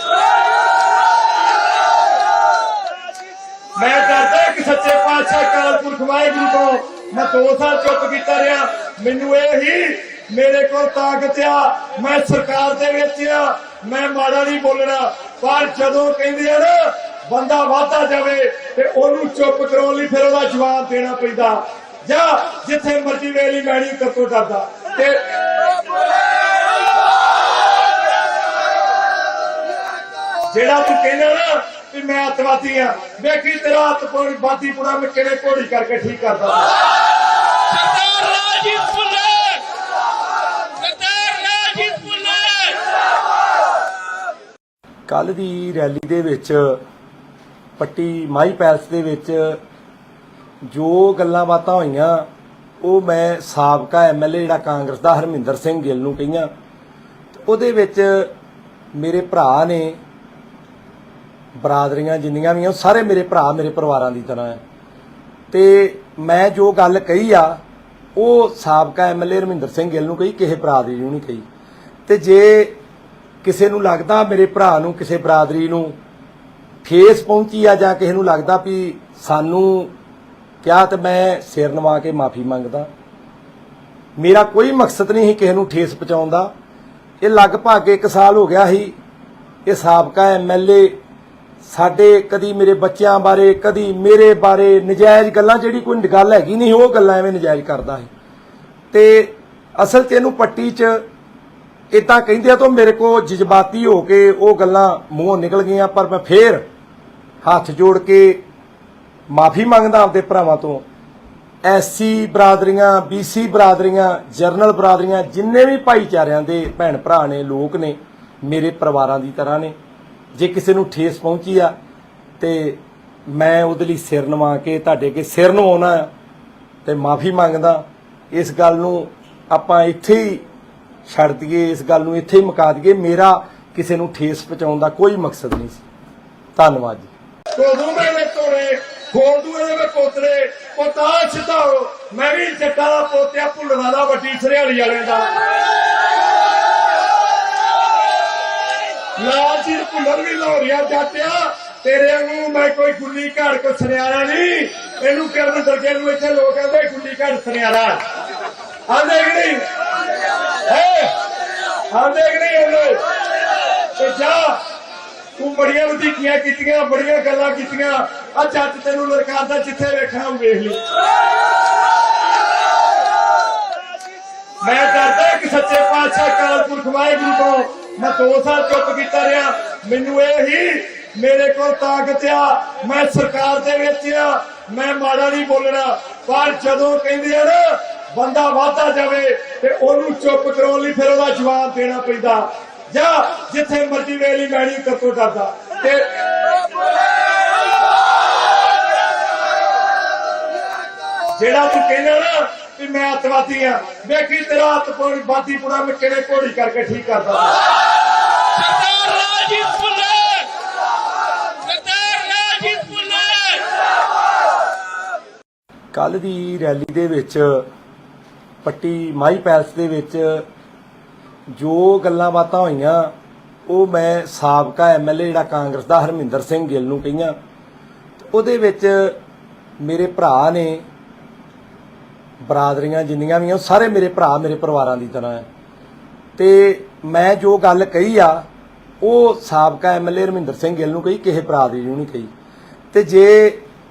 ਮੈਂ ਡਰਦਾ ਕਿ ਸੱਚੇ ਪਾਤਸ਼ਾਹ ਅਕਾਲ ਪੁਰਖ ਵਾਹਿਗੁਰੂ ਤੋਂ ਮੈਂ 2 ਸਾਲ ਚੁੱਪ ਕੀਤਾ ਰਿਹਾ। ਮੈਨੂੰ ਇਹ ਹੀ ਮੇਰੇ ਕੋਲ ਤਾਕਤ ਆ, ਮੈਂ ਸਰਕਾਰ ਦੇ ਵਿੱਚ ਆ, ਮੈਂ ਮਾੜਾ ਨਹੀਂ ਬੋਲਣਾ। ਪਰ ਜਦੋਂ ਕਹਿੰਦੇ ਆ ਨਾ ਬੰਦਾ ਵਾਧਾ ਜਾਵੇ ਤੇ ਉਹਨੂੰ ਚੁੱਪ ਕਰਾਉਣ ਲਈ ਫਿਰ ਉਹਦਾ ਜਵਾਬ ਦੇਣਾ ਪੈਂਦਾ। ਜਾਂ ਜਿੱਥੇ ਮਰਜ਼ੀ ਵੇਖ ਲਈ, ਮੈਂ ਨਹੀਂ ਕਰਤੋਂ ਡਰਦਾ। ਤੇ ਜਿਹੜਾ ਤੂੰ ਕਹਿੰਦਾ ਨਾ ਵੀ ਮੈਂ ਅੱਤਵਾਦੀ ਆ, ਵੇਖੀ ਤੇਰਾ ਅੱਤਵਾਦੀ ਪੁਣਾ ਮੈਂ ਕਿਵੇਂ ਘੋੜੀ ਕਰਕੇ ਠੀਕ ਕਰਦਾ। ਸਰਦਾਰ ਰਾਜੀਵ ਭੁੱਲਰ, ਸਰਦਾਰ ਰਾਜੀਵ ਭੁੱਲਰ। ਕੱਲ ਦੀ ਰੈਲੀ ਦੇ ਵਿੱਚ ਪੱਟੀ ਮਾਈ ਪੈਲਸ ਦੇ ਵਿੱਚ ਜੋ ਗੱਲਾਂ ਬਾਤਾਂ ਹੋਈਆਂ ਉਹ ਮੈਂ ਸਾਬਕਾ ਐਮਐਲਏ ਜਿਹੜਾ ਕਾਂਗਰਸ ਦਾ ਹਰਮਿੰਦਰ ਸਿੰਘ ਗਿੱਲ ਨੂੰ ਕਹੀਆਂ। ਉਹਦੇ ਵਿੱਚ ਮੇਰੇ ਭਰਾ ਨੇ, ਬਰਾਦਰੀਆਂ ਜਿੰਨੀਆਂ ਵੀ ਆ ਉਹ ਸਾਰੇ ਮੇਰੇ ਭਰਾ ਮੇਰੇ ਪਰਿਵਾਰਾਂ ਦੀ ਤਰ੍ਹਾਂ ਹੈ। ਤੇ ਮੈਂ ਜੋ ਗੱਲ ਕਹੀ ਆ ਉਹ ਸਾਬਕਾ ਐਮਐਲਏ ਰਮਿੰਦਰ ਸਿੰਘ ਗਿੱਲ ਨੂੰ ਕਹੀ, ਕਿਸੇ ਬਰਾਦਰੀ ਨੂੰ ਨਹੀਂ ਕਹੀ। ਤੇ ਜੇ ਕਿਸੇ ਨੂੰ ਲੱਗਦਾ ਮੇਰੇ ਭਰਾ ਨੂੰ, ਕਿਸੇ ਬਰਾਦਰੀ ਨੂੰ ਠੇਸ ਪਹੁੰਚੀ ਆ ਜਾਂ ਕਿਸੇ ਨੂੰ ਲੱਗਦਾ ਵੀ ਸਾਨੂੰ ਕਿਹਾ, ਤੇ ਮੈਂ ਸਿਰ ਨਵਾ ਕੇ ਮਾਫੀ ਮੰਗਦਾ। ਮੇਰਾ ਕੋਈ ਮਕਸਦ ਨਹੀਂ ਸੀ ਕਿਸੇ ਨੂੰ ਠੇਸ ਪਹੁੰਚਾਉਣ ਦਾ। ਇਹ ਲਗਭਗ 1 ਸਾਲ ਹੋ ਗਿਆ ਸੀ ਇਹ ਸਾਬਕਾ ਐਮਐਲਏ ਸਾਡੇ ਕਦੀ ਮੇਰੇ ਬੱਚਿਆਂ ਬਾਰੇ, ਕਦੀ ਮੇਰੇ ਬਾਰੇ ਨਜਾਇਜ਼ ਗੱਲਾਂ, ਜਿਹੜੀ ਕੋਈ ਗੱਲ ਹੈਗੀ ਨਹੀਂ ਉਹ ਗੱਲਾਂ ਐਵੇਂ ਨਜਾਇਜ਼ ਕਰਦਾ ਹੈ। ਤੇ ਅਸਲ 'ਚ ਇਹਨੂੰ ਪੱਟੀ 'ਚ ਇਦਾਂ ਕਹਿੰਦੇ ਆ ਤਾਂ ਮੇਰੇ ਕੋ ਜਜ਼ਬਾਤੀ ਹੋ ਕੇ ਉਹ ਗੱਲਾਂ ਮੂੰਹੋਂ ਨਿਕਲ ਗਈਆਂ। ਪਰ ਮੈਂ ਫੇਰ ਹੱਥ ਜੋੜ ਕੇ ਮਾਫੀ ਮੰਗਦਾ ਆਪਦੇ ਭਰਾਵਾਂ ਤੋਂ। ਐਸਸੀ ਬਰਾਦਰੀਆਂ, ਬੀਸੀ ਬਰਾਦਰੀਆਂ, ਜਰਨਲ ਬਰਾਦਰੀਆਂ, ਜਿੰਨੇ ਵੀ ਭਾਈਚਾਰਿਆਂ ਦੇ ਭੈਣ ਭਰਾ ਨੇ, ਲੋਕ ਨੇ, ਮੇਰੇ ਪਰਿਵਾਰਾਂ ਦੀ ਤਰ੍ਹਾਂ ਨੇ। ਜੇ ਕਿਸੇ ਨੂੰ ਠੇਸ ਪਹੁੰਚੀ ਆ ਤੇ ਮੈਂ ਉਹਦੇ ਲਈ ਸਿਰ ਨਵਾ ਕੇ ਤੁਹਾਡੇ ਅੱਗੇ ਸਿਰ ਨਵਾਉਣਾ ਤੇ ਮਾਫੀ ਮੰਗਦਾ। ਇਸ ਗੱਲ ਨੂੰ ਆਪਾਂ ਇੱਥੇ ਹੀ ਛੱਡ ਦਈਏ, ਇਸ ਗੱਲ ਨੂੰ ਇੱਥੇ ਹੀ ਮੁਕਾ ਦਈਏ। ਮੇਰਾ ਕਿਸੇ ਨੂੰ ਠੇਸ ਪਹੁੰਚਾਉਣ ਦਾ ਕੋਈ ਮਕਸਦ ਨਹੀਂ ਸੀ। ਧੰਨਵਾਦ ਜੀ। ਕੋਦੂ ਮੇਰੇ ਤੋੜੇ ਖੋਲਦੂ ਇਹਦੇ ਵਿੱਚ ਪੋਤਰੇ ਪੋਤਾ ਛਤਾਓ। ਮੈਂ ਵੀ ਜੱਟਾਂ ਦਾ ਪੋਤਿਆ, ਭੁੱਲਣਾ ਦਾ, ਵੱਡੀ ਸਰਿਆਲੀ ਵਾਲਿਆਂ ਦਾ। ਲਾਲ ਜੀ ਭੁੱਲਰ ਵੀ ਲਾਹੌਰੀਆ ਜਾਟਿਆ, ਤੇਰੇ ਵਾਂਗੂ ਮੈਂ ਕੋਈ ਗੁੱਲੀ ਘੜ ਕੋ ਸੁਨਿਆਰਾ ਨਹੀਂ। ਇਹਨੂੰ ਕਰਨ ਦਰਗੇ ਨੂੰ ਇੱਥੇ ਲੋਕ ਕਹਿੰਦੇ ਗੁੱਲੀ ਘੜ ਸੁਨਿਆਰਾ। ਆਂਦੇ ਕਿ ਨਹੀਂ ਆਂਦੇ ਕਿ ਨਹੀਂ ਇਹਨੇ? ਤੇ ਜਾ ਤੂੰ ਬੜੀਆਂ ਵਧੀਕੀਆਂ ਕੀਤੀਆਂ, ਬੜੀਆਂ ਗੱਲਾਂ ਕੀਤੀਆਂ। ਆ ਜੱਟ ਤੈਨੂੰ ਲੜਕਾਦਾ, ਜਿੱਥੇ ਵੇਖਣਾ ਵੇਖ ਲਈ। ਮੈਂ ਡਰਦਾ ਕਿ ਸੱਚੇ ਪਾਤਸ਼ਾਹ ਅਕਾਲ ਪੁਰਖ ਵਾਹਿਗੁਰੂ ਤੋਂ ਮੈਂ 2 ਸਾਲ ਚੁੱਪ ਕੀਤਾ ਰਿਹਾ। ਮੈਨੂੰ ਇਹ ਹੀ ਮੇਰੇ ਕੋਲ ਤਾਕਤ ਆ, ਮੈਂ ਸਰਕਾਰ ਦੇ ਵਿੱਚ ਆ, ਮੈਂ ਮਾੜਾ ਨਹੀਂ ਬੋਲਣਾ। ਪਰ ਜਦੋਂ ਕਹਿੰਦੇ ਆ ਨਾ ਬੰਦਾ ਵਾਧਾ ਜਾਵੇ ਤੇ ਉਹਨੂੰ ਚੁੱਪ ਕਰਾਉਣ ਲਈ ਫਿਰ ਉਹਦਾ ਜਵਾਬ ਦੇਣਾ ਪੈਂਦਾ ਜਾਂ ਜਿੱਥੇ ਮਰਜ਼ੀ ਵੇਲੀ ਮੈਣੀ ਕਰਤੋਂ ਡਰਦਾ ਤੇ ਜਿਹੜਾ ਤੂੰ ਕਹਿੰਦਾ ਨਾ ਵੀ ਮੈਂ ਅੱਤਵਾਦੀ ਆ ਵੇਖੀ ਤੇਰਾ ਅੱਤਵਾਦੀ ਪੁਰਾ ਮੈਂ ਕਿਹੜੇ ਘੋੜੀ ਕਰਕੇ ਠੀਕ ਕਰਦਾ सरदार राजीव बुल्लट सरदार राजीव बुल्लट ਕੱਲ ਦੀ ਰੈਲੀ ਦੇ ਵਿੱਚ ਪੱਟੀ ਮਾਈ ਪੈਲਸ ਦੇ ਵਿੱਚ ਜੋ ਗੱਲਾਂ ਬਾਤਾਂ ਹੋਈਆਂ ਉਹ ਮੈਂ ਸਾਬਕਾ ਐਮਐਲਏ ਜਿਹੜਾ ਕਾਂਗਰਸ ਦਾ ਹਰਮਿੰਦਰ ਸਿੰਘ ਗਿੱਲ ਨੂੰ ਕਹੀਆਂ। ਉਹਦੇ ਵਿੱਚ ਮੇਰੇ ਭਰਾ ਨੇ, ਬਰਾਦਰੀਆਂ ਜਿੰਨੀਆਂ ਵੀ ਆ ਸਾਰੇ ਮੇਰੇ ਭਰਾ ਮੇਰੇ ਪਰਿਵਾਰਾਂ ਦੀ ਤਰ੍ਹਾਂ ਹੈ ਤੇ ਮੈਂ ਜੋ ਗੱਲ ਕਹੀ ਆ ਉਹ ਸਾਬਕਾ ਐਮਐਲਏ ਹਰਮਿੰਦਰ ਸਿੰਘ ਗਿੱਲ ਨੂੰ ਕਹੀ, ਕਿਸੇ ਬਰਾਦਰੀ ਨੂੰ ਨਹੀਂ ਕਹੀ। ਤੇ ਜੇ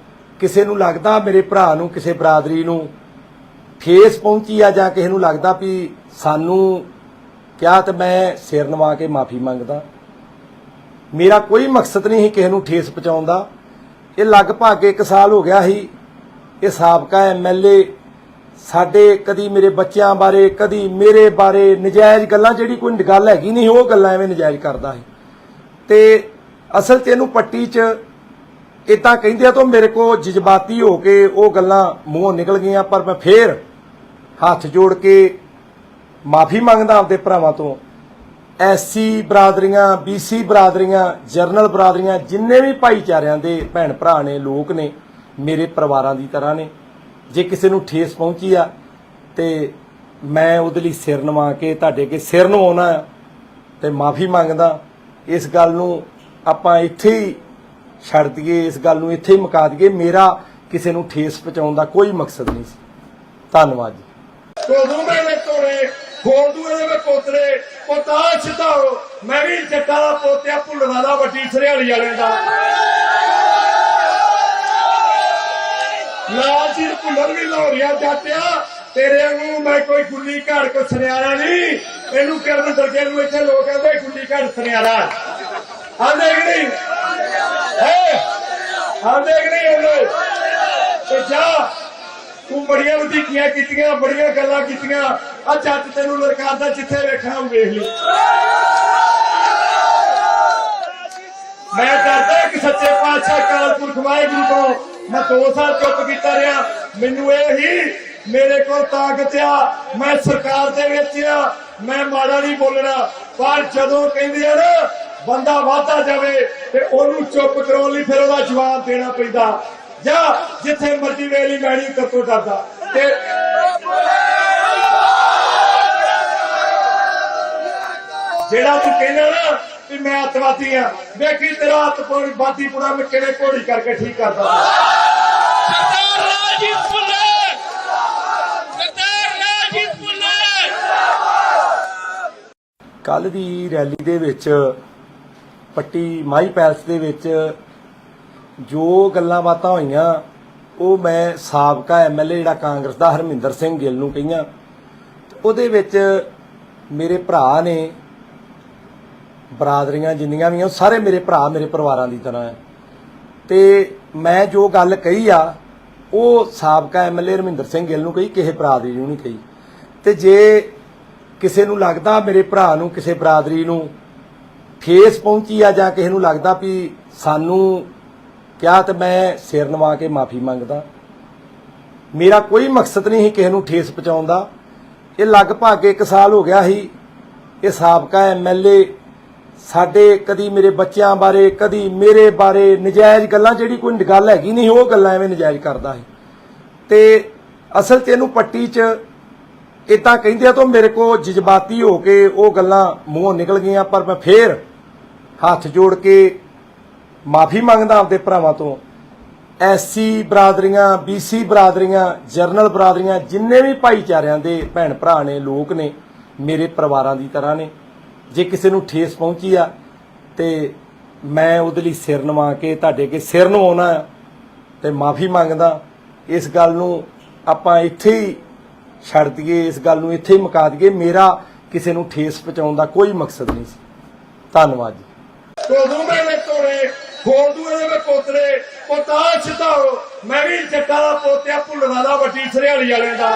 ਕਿਸੇ ਨੂੰ ਲੱਗਦਾ ਮੇਰੇ ਭਰਾ ਨੂੰ ਕਿਸੇ ਬਰਾਦਰੀ ਨੂੰ ਠੇਸ ਪਹੁੰਚੀ ਆ ਜਾਂ ਕਿਸੇ ਨੂੰ ਲੱਗਦਾ ਵੀ ਸਾਨੂੰ ਕਿਹਾ ਤੇ ਮੈਂ ਸਿਰ ਨਵਾ ਕੇ ਮਾਫੀ ਮੰਗਦਾ। ਮੇਰਾ ਕੋਈ ਮਕਸਦ ਨਹੀਂ ਸੀ ਕਿਸੇ ਨੂੰ ਠੇਸ ਪਹੁੰਚਾਉਣ ਦਾ। ਇਹ ਲਗਭਗ 1 ਸਾਲ ਹੋ ਗਿਆ ਸੀ ਇਹ ਸਾਬਕਾ ਐਮਐਲਏ ਸਾਡੇ ਕਦੀ ਮੇਰੇ ਬੱਚਿਆਂ ਬਾਰੇ ਕਦੀ ਮੇਰੇ ਬਾਰੇ ਨਜਾਇਜ਼ ਗੱਲਾਂ, ਜਿਹੜੀ ਕੋਈ ਗੱਲ ਹੈਗੀ ਨਹੀਂ ਉਹ ਗੱਲਾਂ ਐਵੇਂ ਨਜਾਇਜ਼ ਕਰਦਾ ਸੀ। ਤੇ ਅਸਲ 'ਚ ਇਹਨੂੰ ਪੱਟੀ 'ਚ ਇਦਾਂ ਕਹਿੰਦੇ ਆ ਤਾਂ ਮੇਰੇ ਕੋ ਜਜ਼ਬਾਤੀ ਹੋ ਕੇ ਉਹ ਗੱਲਾਂ ਮੂੰਹੋਂ ਨਿਕਲ ਗਈਆਂ। ਪਰ ਮੈਂ ਫੇਰ ਹੱਥ ਜੋੜ ਕੇ ਮਾਫੀ ਮੰਗਦਾ ਆਪਦੇ ਭਰਾਵਾਂ ਤੋਂ। ਐਸਸੀ ਬਰਾਦਰੀਆਂ, ਬੀਸੀ ਬਰਾਦਰੀਆਂ, ਜਰਨਲ ਬਰਾਦਰੀਆਂ, ਜਿੰਨੇ ਵੀ ਭਾਈਚਾਰਿਆਂ ਦੇ ਭੈਣ ਭਰਾ ਨੇ, ਲੋਕ ਨੇ, ਮੇਰੇ ਪਰਿਵਾਰਾਂ ਦੀ ਤਰ੍ਹਾਂ ਨੇ। ਜੇ ਕਿਸੇ ਨੂੰ ਠੇਸ ਪਹੁੰਚੀ ਆ ਤੇ ਮੈਂ ਉਹਦੇ ਲਈ ਸਿਰ ਨਵਾ ਕੇ ਤੁਹਾਡੇ ਅੱਗੇ ਸਿਰ ਨਵਾਉਣਾ ਤੇ ਮਾਫੀ ਮੰਗਦਾ। ਇਸ ਗੱਲ ਨੂੰ ਆਪਾਂ ਇੱਥੇ ਹੀ ਛੱਡ ਦਈਏ, ਇਸ ਗੱਲ ਨੂੰ ਇੱਥੇ ਹੀ ਮੁਕਾ ਦਈਏ। ਮੇਰਾ ਕਿਸੇ ਨੂੰ ਠੇਸ ਪਹੁੰਚਾਉਣ ਦਾ ਕੋਈ ਮਕਸਦ ਨਹੀਂ ਸੀ। ਧੰਨਵਾਦ ਜੀ। ਕੋਦੂ ਮੇਰੇ ਤੋੜੇ ਖੋਦੂ ਇਹਦੇ ਪੋਤਰੇ ਪੋਤਾ ਛਡਾਓ ਮੈਂ ਵੀ ਜੱਟਾਂ ਦਾ ਪੋਤਿਆ ਭੁੱਲਣਾ ਦਾ ਵੱਡੀ ਸਰਿਆਲੀ ਵਾਲਿਆਂ ਦਾ ਲਾਲ ਜੀ ਭੁੱਲਰ ਵੀ ਲਾਹੌਰੀਆ ਜਾਟਿਆ ਤੇਰੇ ਨੂੰ ਮੈਂ ਕੋਈ ਗੁੱਲੀ ਘੜ ਕੋ ਸੁਨਿਆਰਾ ਨਹੀਂ। ਇਹਨੂੰ ਕਰਨ ਦਰਗੇ ਨੂੰ ਇੱਥੇ ਲੋਕ ਕਹਿੰਦੇ ਗੁੱਲੀ ਘੜ ਸੁਨਿਆਰਾ ਆਂਦੇ ਕਿ ਨਹੀਂ ਆਂਦੇ ਕਿ ਨਹੀਂ ਆਂਦੇ ਤੇ ਜਾ ਤੂੰ ਬੜੀਆਂ ਵਧੀਕੀਆਂ ਕੀਤੀਆਂ, ਬੜੀਆਂ ਗੱਲਾਂ ਕੀਤੀਆਂ। ਆ ਜੱਟ ਤੈਨੂੰ ਲੜਕਾਦਾ ਜਿੱਥੇ ਵੇਖਣਾ ਉਹ ਵੇਖ ਲਈ। ਮੈਂ ਡਰਦਾ ਕਿ ਸੱਚੇ ਪਾਤਸ਼ਾਹ ਅਕਾਲ ਪੁਰਖ ਵਾਹਿਗੁਰੂ ਤੋਂ ਮੈਂ 2 ਸਾਲ ਚੁੱਪ ਕੀਤਾ ਰਿਹਾ। ਮੈਨੂੰ ਇਹ ਹੀ ਮੇਰੇ ਕੋਲ ਤਾਕਤ ਆ, ਮੈਂ ਸਰਕਾਰ ਦੇ ਵਿੱਚ ਆ, ਮੈਂ ਮਾੜਾ ਨਹੀਂ ਬੋਲਣਾ। ਪਰ ਜਦੋਂ ਕਹਿੰਦੇ ਆ ਨਾ ਬੰਦਾ ਵਾਧਾ ਜਾਵੇ ਤੇ ਉਹਨੂੰ ਚੁੱਪ ਕਰਾਉਣ ਲਈ ਫਿਰ ਉਹਦਾ ਜਵਾਬ ਦੇਣਾ ਪੈਂਦਾ ਜਾਂ ਜਿੱਥੇ ਮਰਜ਼ੀ ਵੇਲੀ ਮੈਣੀ ਕਰਤੋਂ ਡਰਦਾ ਤੇ ਜਿਹੜਾ ਤੂੰ ਕਹਿੰਦਾ ਨਾ ਵੀ ਮੈਂ ਅੱਤਵਾਦੀ ਆ ਵੇਖੀ ਤੇਰਾ ਅੱਤਵਾਦੀ ਪੁਰਾ ਮੈਂ ਕਿਹੜੇ ਘੋੜੀ ਕਰਕੇ ਠੀਕ ਕਰਦਾ सरदार राजीव बुल्लट सरदार राजीव बुल्लट ਕੱਲ ਦੀ ਰੈਲੀ ਦੇ ਵਿੱਚ ਪੱਟੀ ਮਾਈ ਪੈਲਸ ਦੇ ਵਿੱਚ ਜੋ ਗੱਲਾਂ ਬਾਤਾਂ ਹੋਈਆਂ ਉਹ ਮੈਂ ਸਾਬਕਾ ਐਮਐਲਏ ਜਿਹੜਾ ਕਾਂਗਰਸ ਦਾ ਹਰਮਿੰਦਰ ਸਿੰਘ ਗਿੱਲ ਨੂੰ ਕਹੀਆਂ। ਉਹਦੇ ਵਿੱਚ ਮੇਰੇ ਭਰਾ ਨੇ, ਬਰਾਦਰੀਆਂ ਜਿੰਨੀਆਂ ਵੀ ਆ ਸਾਰੇ ਮੇਰੇ ਭਰਾ ਮੇਰੇ ਪਰਿਵਾਰਾਂ ਦੀ ਤਰ੍ਹਾਂ ਹੈ ਤੇ ਮੈਂ ਜੋ ਗੱਲ ਕਹੀ ਆ ਉਹ ਸਾਬਕਾ ਐਮਐਲਏ ਹਰਮਿੰਦਰ ਸਿੰਘ ਗਿੱਲ ਨੂੰ ਕਹੀ, ਕਿਸੇ ਬਰਾਦਰੀ ਨੂੰ ਨਹੀਂ ਕਹੀ। ਤੇ ਜੇ ਕਿਸੇ ਨੂੰ ਲੱਗਦਾ ਮੇਰੇ ਭਰਾ ਨੂੰ ਕਿਸੇ ਬਰਾਦਰੀ ਨੂੰ ਠੇਸ ਪਹੁੰਚੀ ਆ ਜਾਂ ਕਿਸੇ ਨੂੰ ਲੱਗਦਾ ਵੀ ਸਾਨੂੰ ਕਿਹਾ ਤੇ ਮੈਂ ਸਿਰ ਨਵਾ ਕੇ ਮਾਫੀ ਮੰਗਦਾ। ਮੇਰਾ ਕੋਈ ਮਕਸਦ ਨਹੀਂ ਸੀ ਕਿਸੇ ਨੂੰ ਠੇਸ ਪਹੁੰਚਾਉਣ ਦਾ। ਇਹ ਲਗਭਗ 1 ਸਾਲ ਹੋ ਗਿਆ ਸੀ ਇਹ ਸਾਬਕਾ ਐਮਐਲਏ ਸਾਡੇ ਕਦੀ ਮੇਰੇ ਬੱਚਿਆਂ ਬਾਰੇ ਕਦੀ ਮੇਰੇ ਬਾਰੇ ਨਜਾਇਜ਼ ਗੱਲਾਂ, ਜਿਹੜੀ ਕੋਈ ਗੱਲ ਹੈਗੀ ਨਹੀਂ ਉਹ ਗੱਲਾਂ ਐਵੇਂ ਨਜਾਇਜ਼ ਕਰਦਾ ਸੀ। ਤੇ ਅਸਲ 'ਚ ਇਹਨੂੰ ਪੱਟੀ 'ਚ ਇਦਾਂ ਕਹਿੰਦੇ ਆ ਤਾਂ ਮੇਰੇ ਕੋ ਜਜ਼ਬਾਤੀ ਹੋ ਕੇ ਉਹ ਗੱਲਾਂ ਮੂੰਹੋਂ ਨਿਕਲ ਗਈਆਂ। ਪਰ ਮੈਂ ਫੇਰ ਹੱਥ ਜੋੜ ਕੇ ਮਾਫੀ ਮੰਗਦਾ ਆਪਦੇ ਭਰਾਵਾਂ ਤੋਂ। ਐਸਸੀ ਬਰਾਦਰੀਆਂ, ਬੀਸੀ ਬਰਾਦਰੀਆਂ, ਜਰਨਲ ਬਰਾਦਰੀਆਂ, ਜਿੰਨੇ ਵੀ ਭਾਈਚਾਰਿਆਂ ਦੇ ਭੈਣ ਭਰਾ ਨੇ, ਲੋਕ ਨੇ, ਮੇਰੇ ਪਰਿਵਾਰਾਂ ਦੀ ਤਰ੍ਹਾਂ ਨੇ। ਜੇ ਕਿਸੇ ਨੂੰ ਠੇਸ ਪਹੁੰਚੀ ਆ ਤੇ ਮੈਂ ਉਹਦੇ ਲਈ ਸਿਰ ਨਵਾ ਕੇ ਤੁਹਾਡੇ ਅੱਗੇ ਸਿਰ ਨਵਾਉਣਾ ਤੇ ਮਾਫੀ ਮੰਗਦਾ। ਇਸ ਗੱਲ ਨੂੰ ਆਪਾਂ ਇੱਥੇ ਹੀ ਛੱਡ ਦਈਏ, ਇਸ ਗੱਲ ਨੂੰ ਇੱਥੇ ਹੀ ਮੁਕਾ ਦਈਏ। ਮੇਰਾ ਕਿਸੇ ਨੂੰ ਠੇਸ ਪਹੁੰਚਾਉਣ ਦਾ ਕੋਈ ਮਕਸਦ ਨਹੀਂ ਸੀ। ਧੰਨਵਾਦ ਜੀ। ਕੋਦੂ ਮੇਰੇ ਤੋੜੇ ਖੋਲ ਦੂ ਇਹਦੇ ਵਿੱਚ ਪੋਤਰੇ ਪੋਤਾ ਛਡਾਓ ਮੈਂ ਵੀ ਜੱਟਾਂ ਦਾ ਪੋਤਿਆ ਭੁੱਲਣਾ ਦਾ ਵੱਡੀ ਸਰਿਆਲੀ ਵਾਲਿਆਂ ਦਾ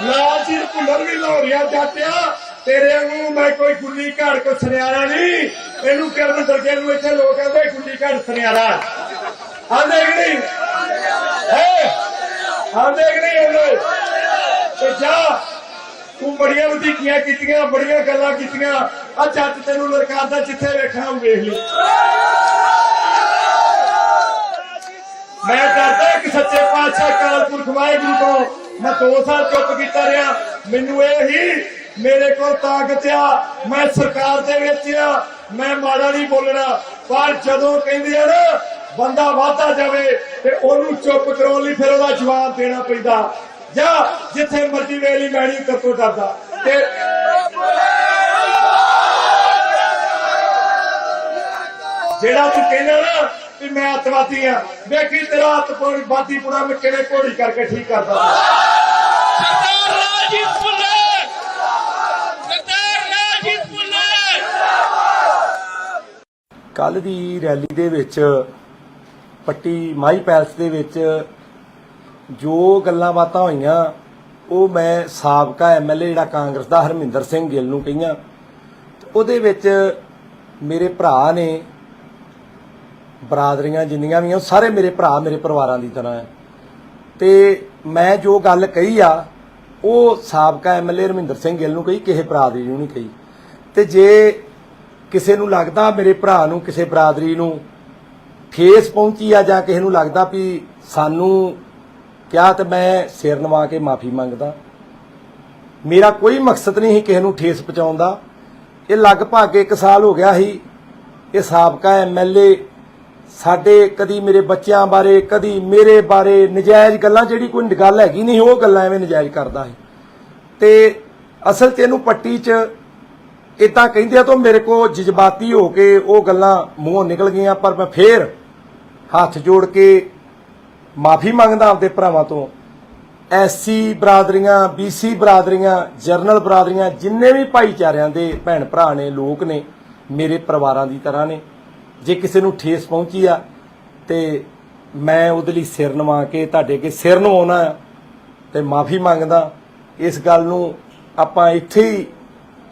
ਲਾਲ ਜੀ ਭੁੱਲਰ ਵੀ ਲਾਹੌਰੀਆ ਜੱਟਿਆ ਤੇਰੇ ਵਾਂਗੂ ਮੈਂ ਕੋਈ ਗੁੱਲੀ ਘਾੜ ਕੋ ਸੁਨਿਆਰਾ ਨਹੀਂ ਇਹਨੂੰ ਕਰਨ ਦਰਗੇ ਨੂੰ ਇੱਥੇ ਲੋਕ ਕਹਿੰਦੇ ਗੁੱਲੀ ਘਾੜ ਸੁਨਿਆਰਾ ਆਂਦੇ ਕਿ ਨਹੀਂ ਆਂਦੇ ਕਿ ਨਹੀਂ ਆਂਦੇ ਤੇ ਜਾ ਤੂੰ ਬੜੀਆਂ ਵਧੀਕੀਆਂ ਕੀਤੀਆਂ ਬੜੀਆਂ ਗੱਲਾਂ ਕੀਤੀਆਂ ਆ ਜੱਟ ਤੈਨੂੰ ਲੜਕਾਦਾ ਜਿੱਥੇ ਵੇਖਣਾ ਉਹ ਵੇਖ ਲਈ ਮੈਂ ਡਰਦਾ ਕਿ ਸੱਚੇ ਪਾਤਸ਼ਾਹ ਕਾਲਪੁਰਖ ਵਾਹਿਗੁਰੂ ਤੋਂ ਮੈਂ 2 ਸਾਲ ਚੁੱਪ ਕੀਤਾ ਰਿਹਾ ਮੈਨੂੰ ਇਹ ਹੀ ਮੇਰੇ ਕੋਲ ਤਾਕਤ ਆ ਮੈਂ ਸਰਕਾਰ ਦੇ ਵਿੱਚ ਆ ਮੈਂ ਮਾੜਾ ਨਹੀਂ ਬੋਲਣਾ ਪਰ ਜਦੋਂ ਕਹਿੰਦੇ ਆ ਨਾ ਬੰਦਾ ਵਾਧਾ ਜਾਵੇ ਤੇ ਉਹਨੂੰ ਚੁੱਪ ਕਰਾਉਣ ਲਈ ਫਿਰ ਉਹਦਾ ਜਵਾਬ ਦੇਣਾ ਪੈਂਦਾ ਜਾਂ ਜਿੱਥੇ ਮਰਜ਼ੀ ਵੇਲੀ ਮੈਣੀ ਕਰਤੋਂ ਡਰਦਾ ਤੇ ਜਿਹੜਾ ਤੂੰ ਕਹਿੰਦਾ ਨਾ ਵੀ ਮੈਂ ਅੱਤਵਾਦੀ ਆ ਵੇਖੀ ਤੇਰਾ ਅੱਤਵਾਦੀ ਪੁਰਾ ਮੈਂ ਕਿਵੇਂ ਘੋੜੀ ਕਰਕੇ ਠੀਕ ਕਰਦਾ ਸਰਦਾਰ ਰਾਜੀਵ ਭੁੱਲਰ ਸਰਦਾਰ ਰਾਜੀਵ ਭੁੱਲਰ ਕੱਲ ਦੀ ਰੈਲੀ ਦੇ ਵਿੱਚ ਪੱਟੀ ਮਾਈ ਪੈਲਸ ਦੇ ਵਿੱਚ ਜੋ ਗੱਲਾਂ ਬਾਤਾਂ ਹੋਈਆਂ ਉਹ ਮੈਂ ਸਾਬਕਾ ਐਮਐਲਏ ਜਿਹੜਾ ਕਾਂਗਰਸ ਦਾ ਹਰਮਿੰਦਰ ਸਿੰਘ ਗਿੱਲ ਨੂੰ ਕਹੀਆਂ ਉਹਦੇ ਵਿੱਚ ਮੇਰੇ ਭਰਾ ਨੇ ਬਰਾਦਰੀਆਂ ਜਿੰਨੀਆਂ ਵੀ ਆ ਸਾਰੇ ਮੇਰੇ ਭਰਾ ਮੇਰੇ ਪਰਿਵਾਰਾਂ ਦੀ ਤਰ੍ਹਾਂ ਹੈ ਤੇ ਮੈਂ ਜੋ ਗੱਲ ਕਹੀ ਆ ਉਹ ਸਾਬਕਾ ਐਮਐਲਏ ਹਰਮਿੰਦਰ ਸਿੰਘ ਗਿੱਲ ਨੂੰ ਕਹੀ ਕਿਸੇ ਬਰਾਦਰੀ ਨੂੰ ਨਹੀਂ ਕਹੀ ਤੇ ਜੇ ਕਿਸੇ ਨੂੰ ਲੱਗਦਾ ਮੇਰੇ ਭਰਾ ਨੂੰ ਕਿਸੇ ਬਰਾਦਰੀ ਨੂੰ ਠੇਸ ਪਹੁੰਚੀ ਆ ਜਾਂ ਕਿਸੇ ਨੂੰ ਲੱਗਦਾ ਵੀ ਸਾਨੂੰ ਕਿਹਾ ਤੇ ਮੈਂ ਸਿਰ ਨਵਾ ਕੇ ਮਾਫੀ ਮੰਗਦਾ ਮੇਰਾ ਕੋਈ ਮਕਸਦ ਨਹੀਂ ਸੀ ਕਿਸੇ ਨੂੰ ਠੇਸ ਪਹੁੰਚਾਉਣ ਦਾ ਇਹ ਲਗਭਗ 1 ਸਾਲ ਹੋ ਗਿਆ ਸੀ ਇਹ ਸਾਬਕਾ ਐਮਐਲਏ ਸਾਡੇ ਕਦੀ ਮੇਰੇ ਬੱਚਿਆਂ ਬਾਰੇ ਕਦੀ ਮੇਰੇ ਬਾਰੇ ਨਜਾਇਜ਼ ਗੱਲਾਂ ਜਿਹੜੀ ਕੋਈ ਗੱਲ ਹੈਗੀ ਨਹੀਂ ਉਹ ਗੱਲਾਂ ਐਵੇਂ ਨਜਾਇਜ਼ ਕਰਦਾ ਹੈ ਤੇ ਅਸਲ 'ਚ ਇਹਨੂੰ ਪੱਟੀ 'ਚ ਇਦਾਂ ਕਹਿੰਦੇ ਆ ਤਾਂ ਮੇਰੇ ਕੋ ਜਜ਼ਬਾਤੀ ਹੋ ਕੇ ਉਹ ਗੱਲਾਂ ਮੂੰਹੋਂ ਨਿਕਲ ਗਈਆਂ ਪਰ ਮੈਂ ਫੇਰ ਹੱਥ ਜੋੜ ਕੇ ਮਾਫੀ ਮੰਗਦਾ ਆਪਦੇ ਭਰਾਵਾਂ ਤੋਂ ਐਸਸੀ ਬਰਾਦਰੀਆਂ ਬੀਸੀ ਬਰਾਦਰੀਆਂ ਜਰਨਲ ਬਰਾਦਰੀਆਂ ਜਿੰਨੇ ਵੀ ਭਾਈਚਾਰਿਆਂ ਦੇ ਭੈਣ ਭਰਾ ਨੇ ਲੋਕ ਨੇ ਮੇਰੇ ਪਰਿਵਾਰਾਂ ਦੀ ਤਰ੍ਹਾਂ ਨੇ ਜੇ ਕਿਸੇ ਨੂੰ ਠੇਸ ਪਹੁੰਚੀ ਆ ਤੇ ਮੈਂ ਉਹਦੇ ਲਈ ਸਿਰ ਨਵਾ ਕੇ ਤੁਹਾਡੇ ਅੱਗੇ ਸਿਰ ਨਵਾਉਣਾ ਤੇ ਮਾਫੀ ਮੰਗਦਾ ਇਸ ਗੱਲ ਨੂੰ ਆਪਾਂ ਇੱਥੇ ਹੀ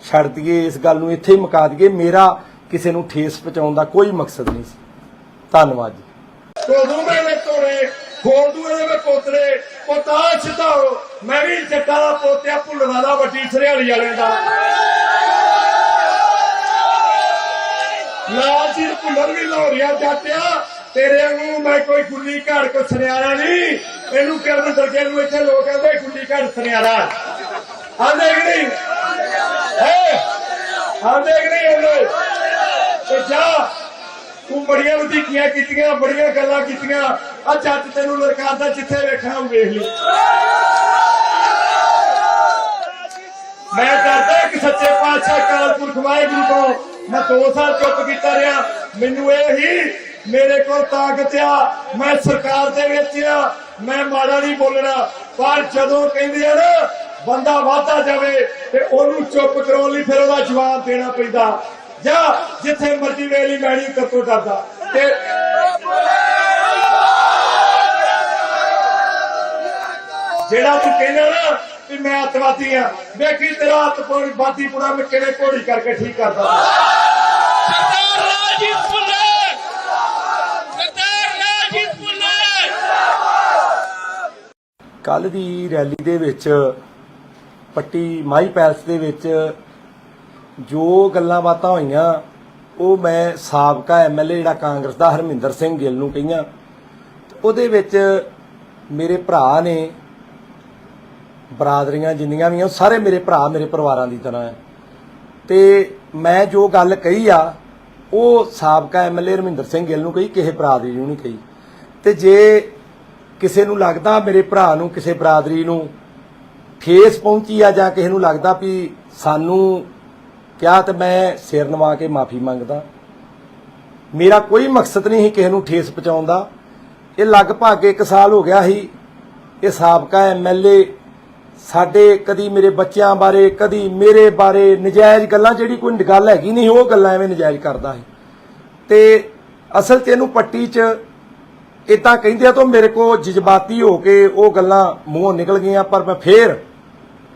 ਛੱਡ ਦਈਏ ਇਸ ਗੱਲ ਨੂੰ ਇੱਥੇ ਹੀ ਮੁਕਾ ਦਈਏ ਮੇਰਾ ਕਿਸੇ ਨੂੰ ਠੇਸ ਪਹੁੰਚਾਉਣ ਦਾ ਕੋਈ ਮਕਸਦ ਨਹੀਂ ਸੀ ਧੰਨਵਾਦ ਜੀ ਤੋਦੂ ਮੇਰੇ ਤੋੜੇ ਖੋਲ ਦੂ ਇਹਦੇ ਵਿੱਚ ਪੋਤਰੇ ਪੋਤਾ ਛਡਾਓ ਮੈਂ ਵੀ ਜੱਟਾਂ ਦਾ ਪੋਤਿਆ ਭੁੱਲਣਾ ਦਾ ਵੱਡੀ ਸਰਿਆਲੀ ਵਾਲਿਆਂ ਦਾ ਲਾਲ ਜੀ ਭੁੱਲਰ ਵੀ ਲਾਹੌਰੀਆ ਜੱਟਿਆ ਤੇਰੇ ਵਾਂਗੂ ਮੈਂ ਕੋਈ ਗੁੱਲੀ ਘਾੜ ਕੋ ਸੁਨਿਆਰਾ ਨਹੀਂ ਇਹਨੂੰ ਕਰਨ ਦਰਗੇ ਨੂੰ ਇੱਥੇ ਲੋਕ ਕਹਿੰਦੇ ਗੁੱਲੀ ਘਾੜ ਸੁਨਿਆਰਾ ਆਂਦੇ ਕਿ ਨਹੀਂ ਆਂਦੇ ਕਿ ਨਹੀਂ ਆਂਦੇ ਤੇ ਜਾ ਤੂੰ ਬੜੀਆਂ ਵਧੀਕੀਆਂ ਕੀਤੀਆਂ ਬੜੀਆਂ ਗੱਲਾਂ ਕੀਤੀਆਂ ਆ ਜੱਟ ਤੈਨੂੰ ਲੜਕਾਦਾ ਜਿੱਥੇ ਵੇਖਣਾ ਉਹ ਵੇਖ ਲਈ ਮੈਂ ਡਰਦਾ ਕਿ ਸੱਚੇ ਪਾਤਸ਼ਾਹ ਕਾਲਪੁਰਖ ਵਾਹਿਗੁਰੂ ਤੋਂ ਮੈਂ 2 ਸਾਲ ਚੁੱਪ ਕੀਤਾ ਰਿਹਾ ਮੈਨੂੰ ਇਹ ਹੀ ਮੇਰੇ ਕੋਲ ਤਾਕਤ ਆ ਮੈਂ ਸਰਕਾਰ ਦੇ ਵਿੱਚ ਆ ਮੈਂ ਮਾੜਾ ਨਹੀਂ ਬੋਲਣਾ ਪਰ ਜਦੋਂ ਕਹਿੰਦੇ ਆ ਨਾ ਬੰਦਾ ਵਾਧਾ ਜਾਵੇ ਤੇ ਉਹਨੂੰ ਚੁੱਪ ਕਰਾਉਣ ਲਈ ਫਿਰ ਉਹਦਾ ਜਵਾਬ ਦੇਣਾ ਪੈਂਦਾ ਜਾਂ ਜਿੱਥੇ ਮਰਜ਼ੀ ਵੇਲੀ ਮੈਣੀ ਕਰਤੋਂ ਡਰਦਾ ਤੇ ਜਿਹੜਾ ਤੂੰ ਕਹਿੰਦਾ ਨਾ ਵੀ ਮੈਂ ਅੱਤਵਾਦੀ ਆ ਵੇਖੀ ਤੇਰਾ ਅੱਤਵਾਦੀ ਪੁਰਾ ਮੈਂ ਕਿਵੇਂ ਘੋੜੀ ਕਰਕੇ ਠੀਕ ਕਰਦਾ ਸਰਦਾਰ ਰਾਜੀਵ ਭੁੱਲਰ ਸਰਦਾਰ ਰਾਜੀਵ ਭੁੱਲਰ ਕੱਲ ਦੀ ਰੈਲੀ ਦੇ ਵਿੱਚ ਪੱਟੀ ਮਾਈ ਪੈਲਸ ਦੇ ਵਿੱਚ ਜੋ ਗੱਲਾਂ ਬਾਤਾਂ ਹੋਈਆਂ ਉਹ ਮੈਂ ਸਾਬਕਾ ਐਮਐਲਏ ਜਿਹੜਾ ਕਾਂਗਰਸ ਦਾ ਹਰਮਿੰਦਰ ਸਿੰਘ ਗਿੱਲ ਨੂੰ ਕਹੀਆਂ ਉਹਦੇ ਵਿੱਚ ਮੇਰੇ ਭਰਾ ਨੇ ਬਰਾਦਰੀਆਂ ਜਿੰਨੀਆਂ ਵੀ ਆ ਸਾਰੇ ਮੇਰੇ ਭਰਾ ਮੇਰੇ ਪਰਿਵਾਰਾਂ ਦੀ ਤਰ੍ਹਾਂ ਹੈ ਤੇ ਮੈਂ ਜੋ ਗੱਲ ਕਹੀ ਆ ਉਹ ਸਾਬਕਾ ਐਮਐਲਏ ਹਰਮਿੰਦਰ ਸਿੰਘ ਗਿੱਲ ਨੂੰ ਕਹੀ ਕਿਸੇ ਬਰਾਦਰੀ ਨੂੰ ਨਹੀਂ ਕਹੀ ਤੇ ਜੇ ਕਿਸੇ ਨੂੰ ਲੱਗਦਾ ਮੇਰੇ ਭਰਾ ਨੂੰ ਕਿਸੇ ਬਰਾਦਰੀ ਨੂੰ ਠੇਸ ਪਹੁੰਚੀ ਆ ਜਾਂ ਕਿਸੇ ਨੂੰ ਲੱਗਦਾ ਵੀ ਸਾਨੂੰ ਕਿਹਾ ਤੇ ਮੈਂ ਸਿਰ ਨਵਾ ਕੇ ਮਾਫੀ ਮੰਗਦਾ ਮੇਰਾ ਕੋਈ ਮਕਸਦ ਨਹੀਂ ਸੀ ਕਿਸੇ ਨੂੰ ਠੇਸ ਪਹੁੰਚਾਉਣ ਦਾ ਇਹ ਲਗਭਗ 1 ਸਾਲ ਹੋ ਗਿਆ ਸੀ ਇਹ ਸਾਬਕਾ ਐਮਐਲਏ ਸਾਡੇ ਕਦੀ ਮੇਰੇ ਬੱਚਿਆਂ ਬਾਰੇ ਕਦੀ ਮੇਰੇ ਬਾਰੇ ਨਜਾਇਜ਼ ਗੱਲਾਂ, ਜਿਹੜੀ ਕੋਈ ਗੱਲ ਹੈਗੀ ਨਹੀਂ ਉਹ ਗੱਲਾਂ ਐਵੇਂ ਨਜਾਇਜ਼ ਕਰਦਾ ਹੈ। ਤੇ ਅਸਲ 'ਚ ਇਹਨੂੰ ਪੱਟੀ 'ਚ ਇਦਾਂ ਕਹਿੰਦੇ ਆ ਤਾਂ ਮੇਰੇ ਕੋ ਜਜ਼ਬਾਤੀ ਹੋ ਕੇ ਉਹ ਗੱਲਾਂ ਮੂੰਹੋਂ ਨਿਕਲ ਗਈਆਂ। ਪਰ ਮੈਂ ਫੇਰ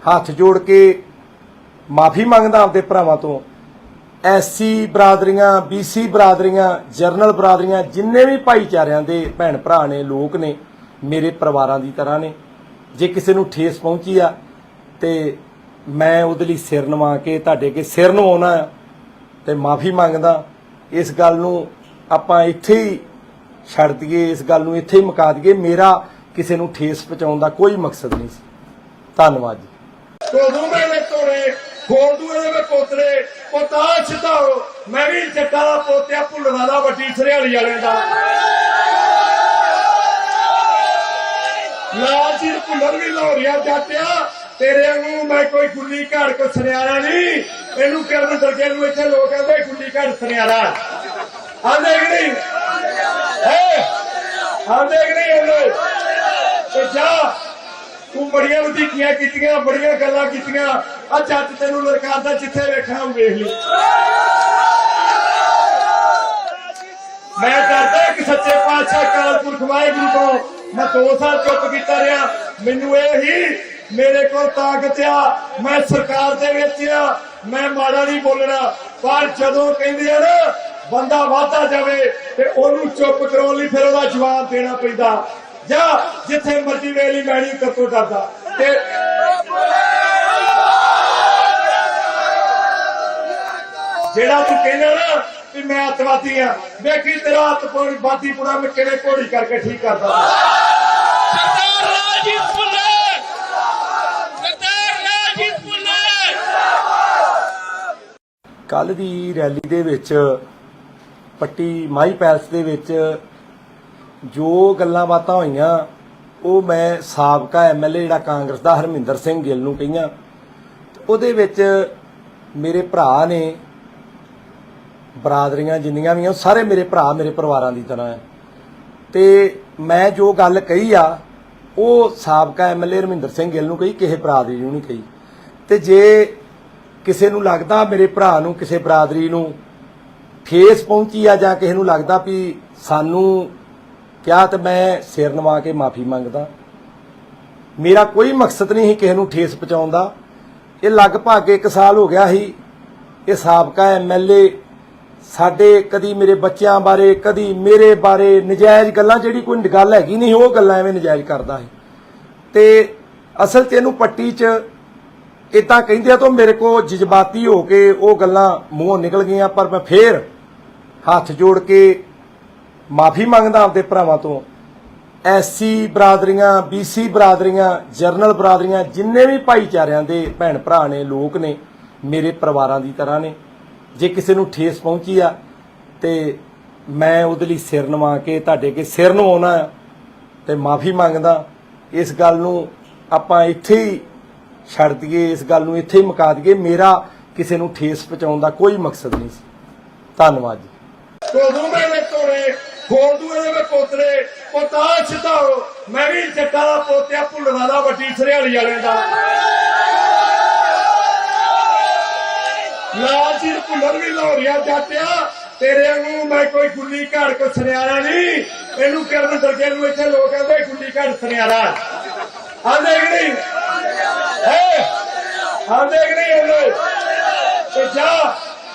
ਹੱਥ ਜੋੜ ਕੇ ਮਾਫੀ ਮੰਗਦਾ ਆਪਦੇ ਭਰਾਵਾਂ ਤੋਂ। ਐਸਸੀ ਬਰਾਦਰੀਆਂ, ਬੀਸੀ ਬਰਾਦਰੀਆਂ, ਜਰਨਲ ਬਰਾਦਰੀਆਂ, ਜਿੰਨੇ ਵੀ ਭਾਈਚਾਰਿਆਂ ਦੇ ਭੈਣ ਭਰਾ ਨੇ, ਲੋਕ ਨੇ, ਮੇਰੇ ਪਰਿਵਾਰਾਂ ਦੀ ਤਰ੍ਹਾਂ ਨੇ। ਜੇ ਕਿਸੇ ਨੂੰ ਠੇਸ ਪਹੁੰਚੀ ਆ ਤੇ ਮੈਂ ਉਹਦੇ ਲਈ ਸਿਰ ਨਵਾ ਕੇ ਤੁਹਾਡੇ ਅੱਗੇ ਸਿਰ ਨਵਾਉਣਾ ਤੇ ਮਾਫੀ ਮੰਗਦਾ। ਇਸ ਗੱਲ ਨੂੰ ਆਪਾਂ ਇੱਥੇ ਹੀ ਛੱਡ ਦਈਏ, ਇਸ ਗੱਲ ਨੂੰ ਇੱਥੇ ਹੀ ਮੁਕਾ ਦਈਏ। ਮੇਰਾ ਕਿਸੇ ਨੂੰ ਠੇਸ ਪਹੁੰਚਾਉਣ ਦਾ ਕੋਈ ਮਕਸਦ ਨਹੀਂ ਸੀ। ਧੰਨਵਾਦ ਜੀ। ਕੋਦੂ ਮੇਰੇ ਤੋੜੇ ਖੋਦੂ ਇਹਦੇ ਪੋਤਰੇ ਪੋਤਾ ਛਤਾਓ। ਮੈਂ ਵੀ ਜੱਟਾਂ ਦਾ ਪੋਤਿਆ ਭੁੱਲਣਾ ਦਾ ਵੱਡੀ ਸਰਿਆਲੀ ਵਾਲਿਆਂ ਦਾ। ਲਾਲ ਜੀ ਭੁੱਲਰ ਵੀ ਲਾਹੌਰੀਆ ਜਾਟਿਆ ਤੇਰੇ ਵਾਂਗੂ ਮੈਂ ਕੋਈ ਗੁੱਲੀ ਘਾੜ ਕੋ ਸੁਨਿਆਰਾ ਨਹੀਂ। ਇਹਨੂੰ ਕਰਨ ਦਰਗੇ ਨੂੰ ਇੱਥੇ ਲੋਕ ਕਹਿੰਦੇ ਗੁੱਲੀ ਘਾੜ ਸੁਨਿਆਰਾ ਆਂਦੇ ਕਿ ਨਹੀਂ ਆਂਦੇ ਕਿ ਨਹੀਂ ਆਂਦੇ। ਤੇ ਜਾ ਤੂੰ ਬੜੀਆਂ ਵਧੀਕੀਆਂ ਕੀਤੀਆਂ, ਬੜੀਆਂ ਗੱਲਾਂ ਕੀਤੀਆਂ। ਆ ਜੱਟ ਤੈਨੂੰ ਲਲਕਾਰਦਾ, ਜਿੱਥੇ ਵੇਖਣਾ ਵੇਖ ਲਈ। ਮੈਂ ਡਰਦਾ ਕਿ ਸੱਚੇ ਪਾਤਸ਼ਾਹ ਅਕਾਲ ਪੁਰਖ ਵਾਹਿਗੁਰੂ ਤੋਂ ਮੈਂ 2 ਸਾਲ ਚੁੱਪ ਕੀਤਾ ਰਿਹਾ। ਮੈਨੂੰ ਇਹ ਹੀ ਮੇਰੇ ਕੋਲ ਤਾਕਤ ਆ, ਮੈਂ ਸਰਕਾਰ ਦੇ ਵਿੱਚ ਆ, ਮੈਂ ਮਾੜਾ ਨਹੀਂ ਬੋਲਣਾ। ਪਰ ਜਦੋਂ ਕਹਿੰਦੇ ਆ ਨਾ ਬੰਦਾ ਵਾਧਾ ਜਾਵੇ ਤੇ ਉਹਨੂੰ ਚੁੱਪ ਕਰਾਉਣ ਲਈ ਫਿਰ ਉਹਦਾ ਜਵਾਬ ਦੇਣਾ ਪੈਂਦਾ। ਜਾਂ ਜਿੱਥੇ ਮਰਜ਼ੀ ਵੇਖ ਲਈ ਮੈਂ ਨਹੀਂ ਕਰਤੋਂ ਡਰਦਾ। ਤੇ ਜਿਹੜਾ ਤੂੰ ਕਹਿੰਦਾ ਨਾ ਵੀ ਮੈਂ ਅੱਤਵਾਦੀ ਆ, ਵੇਖੀ ਤੇਰਾ ਅੱਤਵਾਦੀ ਪੁਣਾ ਮੈਂ ਕਿਵੇਂ ਘੋੜੀ ਕਰਕੇ ਠੀਕ ਕਰਦਾ। ਸਰਦਾਰ ਰਾਜੀਵ ਭੁੱਲਰ, ਸਰਦਾਰ ਰਾਜੀਵ ਭੁੱਲਰ। ਕੱਲ ਦੀ ਰੈਲੀ ਦੇ ਵਿੱਚ ਪੱਟੀ ਮਾਈ ਪੈਲਸ ਦੇ ਵਿੱਚ ਜੋ ਗੱਲਾਂ ਬਾਤਾਂ ਹੋਈਆਂ ਉਹ ਮੈਂ ਸਾਬਕਾ ਐਮਐਲਏ ਜਿਹੜਾ ਕਾਂਗਰਸ ਦਾ ਹਰਮਿੰਦਰ ਸਿੰਘ ਗਿੱਲ ਨੂੰ ਕਹੀਆਂ। ਉਹਦੇ ਵਿੱਚ ਮੇਰੇ ਭਰਾ ਨੇ, ਬਰਾਦਰੀਆਂ ਜਿੰਨੀਆਂ ਵੀ ਆ ਸਾਰੇ ਮੇਰੇ ਭਰਾ, ਮੇਰੇ ਪਰਿਵਾਰਾਂ ਦੀ ਤਰ੍ਹਾਂ ਹੈ। ਤੇ ਮੈਂ ਜੋ ਗੱਲ ਕਹੀ ਆ ਉਹ ਸਾਬਕਾ ਐਮਐਲਏ ਹਰਮਿੰਦਰ ਸਿੰਘ ਗਿੱਲ ਨੂੰ ਕਹੀ, ਕਿਸੇ ਬਰਾਦਰੀ ਨੂੰ ਨਹੀਂ ਕਹੀ। ਤੇ ਜੇ ਕਿਸੇ ਨੂੰ ਲੱਗਦਾ ਮੇਰੇ ਭਰਾ ਨੂੰ, ਕਿਸੇ ਬਰਾਦਰੀ ਨੂੰ ਠੇਸ ਪਹੁੰਚੀ ਆ ਜਾਂ ਕਿਸੇ ਨੂੰ ਲੱਗਦਾ ਵੀ ਸਾਨੂੰ ਕਿਹਾ, ਤੇ ਮੈਂ ਸਿਰ ਨਵਾ ਕੇ ਮਾਫੀ ਮੰਗਦਾ। ਮੇਰਾ ਕੋਈ ਮਕਸਦ ਨਹੀਂ ਸੀ ਕਿਸੇ ਨੂੰ ਠੇਸ ਪਹੁੰਚਾਉਣ ਦਾ। ਇਹ ਲਗਭਗ 1 ਸਾਲ ਹੋ ਗਿਆ ਸੀ ਇਹ ਸਾਬਕਾ ਐਮਐਲਏ ਸਾਡੇ ਕਦੀ ਮੇਰੇ ਬੱਚਿਆਂ ਬਾਰੇ ਕਦੀ ਮੇਰੇ ਬਾਰੇ ਨਜਾਇਜ਼ ਗੱਲਾਂ, ਜਿਹੜੀ ਕੋਈ ਗੱਲ ਹੈਗੀ ਨਹੀਂ ਉਹ ਗੱਲਾਂ ਐਵੇਂ ਨਜਾਇਜ਼ ਕਰਦਾ ਹੈ। ਤੇ ਅਸਲ 'ਚ ਇਹਨੂੰ ਪੱਟੀ 'ਚ ਇਦਾਂ ਕਹਿੰਦੇ ਆ ਤਾਂ ਮੇਰੇ ਕੋ ਜਜ਼ਬਾਤੀ ਹੋ ਕੇ ਉਹ ਗੱਲਾਂ ਮੂੰਹੋਂ ਨਿਕਲ ਗਈਆਂ। ਪਰ ਮੈਂ ਫੇਰ ਹੱਥ ਜੋੜ ਕੇ ਮਾਫੀ ਮੰਗਦਾ ਆਪਦੇ ਭਰਾਵਾਂ ਤੋਂ। ਐਸਸੀ ਬਰਾਦਰੀਆਂ, ਬੀਸੀ ਬਰਾਦਰੀਆਂ, ਜਰਨਲ ਬਰਾਦਰੀਆਂ, ਜਿੰਨੇ ਵੀ ਭਾਈਚਾਰਿਆਂ ਦੇ ਭੈਣ ਭਰਾ ਨੇ, ਲੋਕ ਨੇ, ਮੇਰੇ ਪਰਿਵਾਰਾਂ ਦੀ ਤਰ੍ਹਾਂ ਨੇ। ਜੇ ਕਿਸੇ ਨੂੰ ਠੇਸ ਪਹੁੰਚੀ ਆ ਤੇ ਮੈਂ ਉਹਦੇ ਲਈ ਸਿਰ ਨਵਾ ਕੇ ਤੁਹਾਡੇ ਅੱਗੇ ਸਿਰ ਨਵਾਉਣਾ ਤੇ ਮਾਫੀ ਮੰਗਦਾ। ਇਸ ਗੱਲ ਨੂੰ ਆਪਾਂ ਇੱਥੇ ਹੀ ਛੱਡ ਦਈਏ, ਇਸ ਗੱਲ ਨੂੰ ਇੱਥੇ ਹੀ ਮੁਕਾ ਦਈਏ। ਮੇਰਾ ਕਿਸੇ ਨੂੰ ਠੇਸ ਪਹੁੰਚਾਉਣ ਦਾ ਕੋਈ ਮਕਸਦ ਨਹੀਂ ਸੀ। ਧੰਨਵਾਦ ਜੀ। ਕੋਦੂ ਮੇਰੇ ਤੋੜੇ ਖੋਦੂ ਇਹਦੇ ਪੋਤਰੇ ਪੋਤਾ ਛਤਾਓ। ਮੈਂ ਵੀ ਜੱਟਾਂ ਦਾ ਪੋਤਿਆ ਭੁੱਲਣਾ ਦਾ ਵੱਡੀ ਸਰਿਆਲੀ ਵਾਲਿਆਂ ਦਾ। ਲਾਲ ਜੀ ਭੁੱਲਰ ਵੀ ਲਾਹੌਰੀਆ ਜਾਟਿਆ ਤੇਰੇ ਵਾਂਗੂ ਮੈਂ ਕੋਈ ਗੁੱਲੀ ਘਾੜ ਕੋ ਸੁਨਿਆਰਾ ਨਹੀਂ। ਇਹਨੂੰ ਕਰਨ ਦਰਗੇ ਨੂੰ ਇੱਥੇ ਲੋਕ ਕਹਿੰਦੇ ਗੁੱਲੀ ਘਾੜ ਸੁਨਿਆਰਾ ਆਂਦੇ ਕਿ ਨਹੀਂ ਆਂਦੇ ਕਿ ਨਹੀਂ ਆਂਦੇ। ਤੇ ਜਾ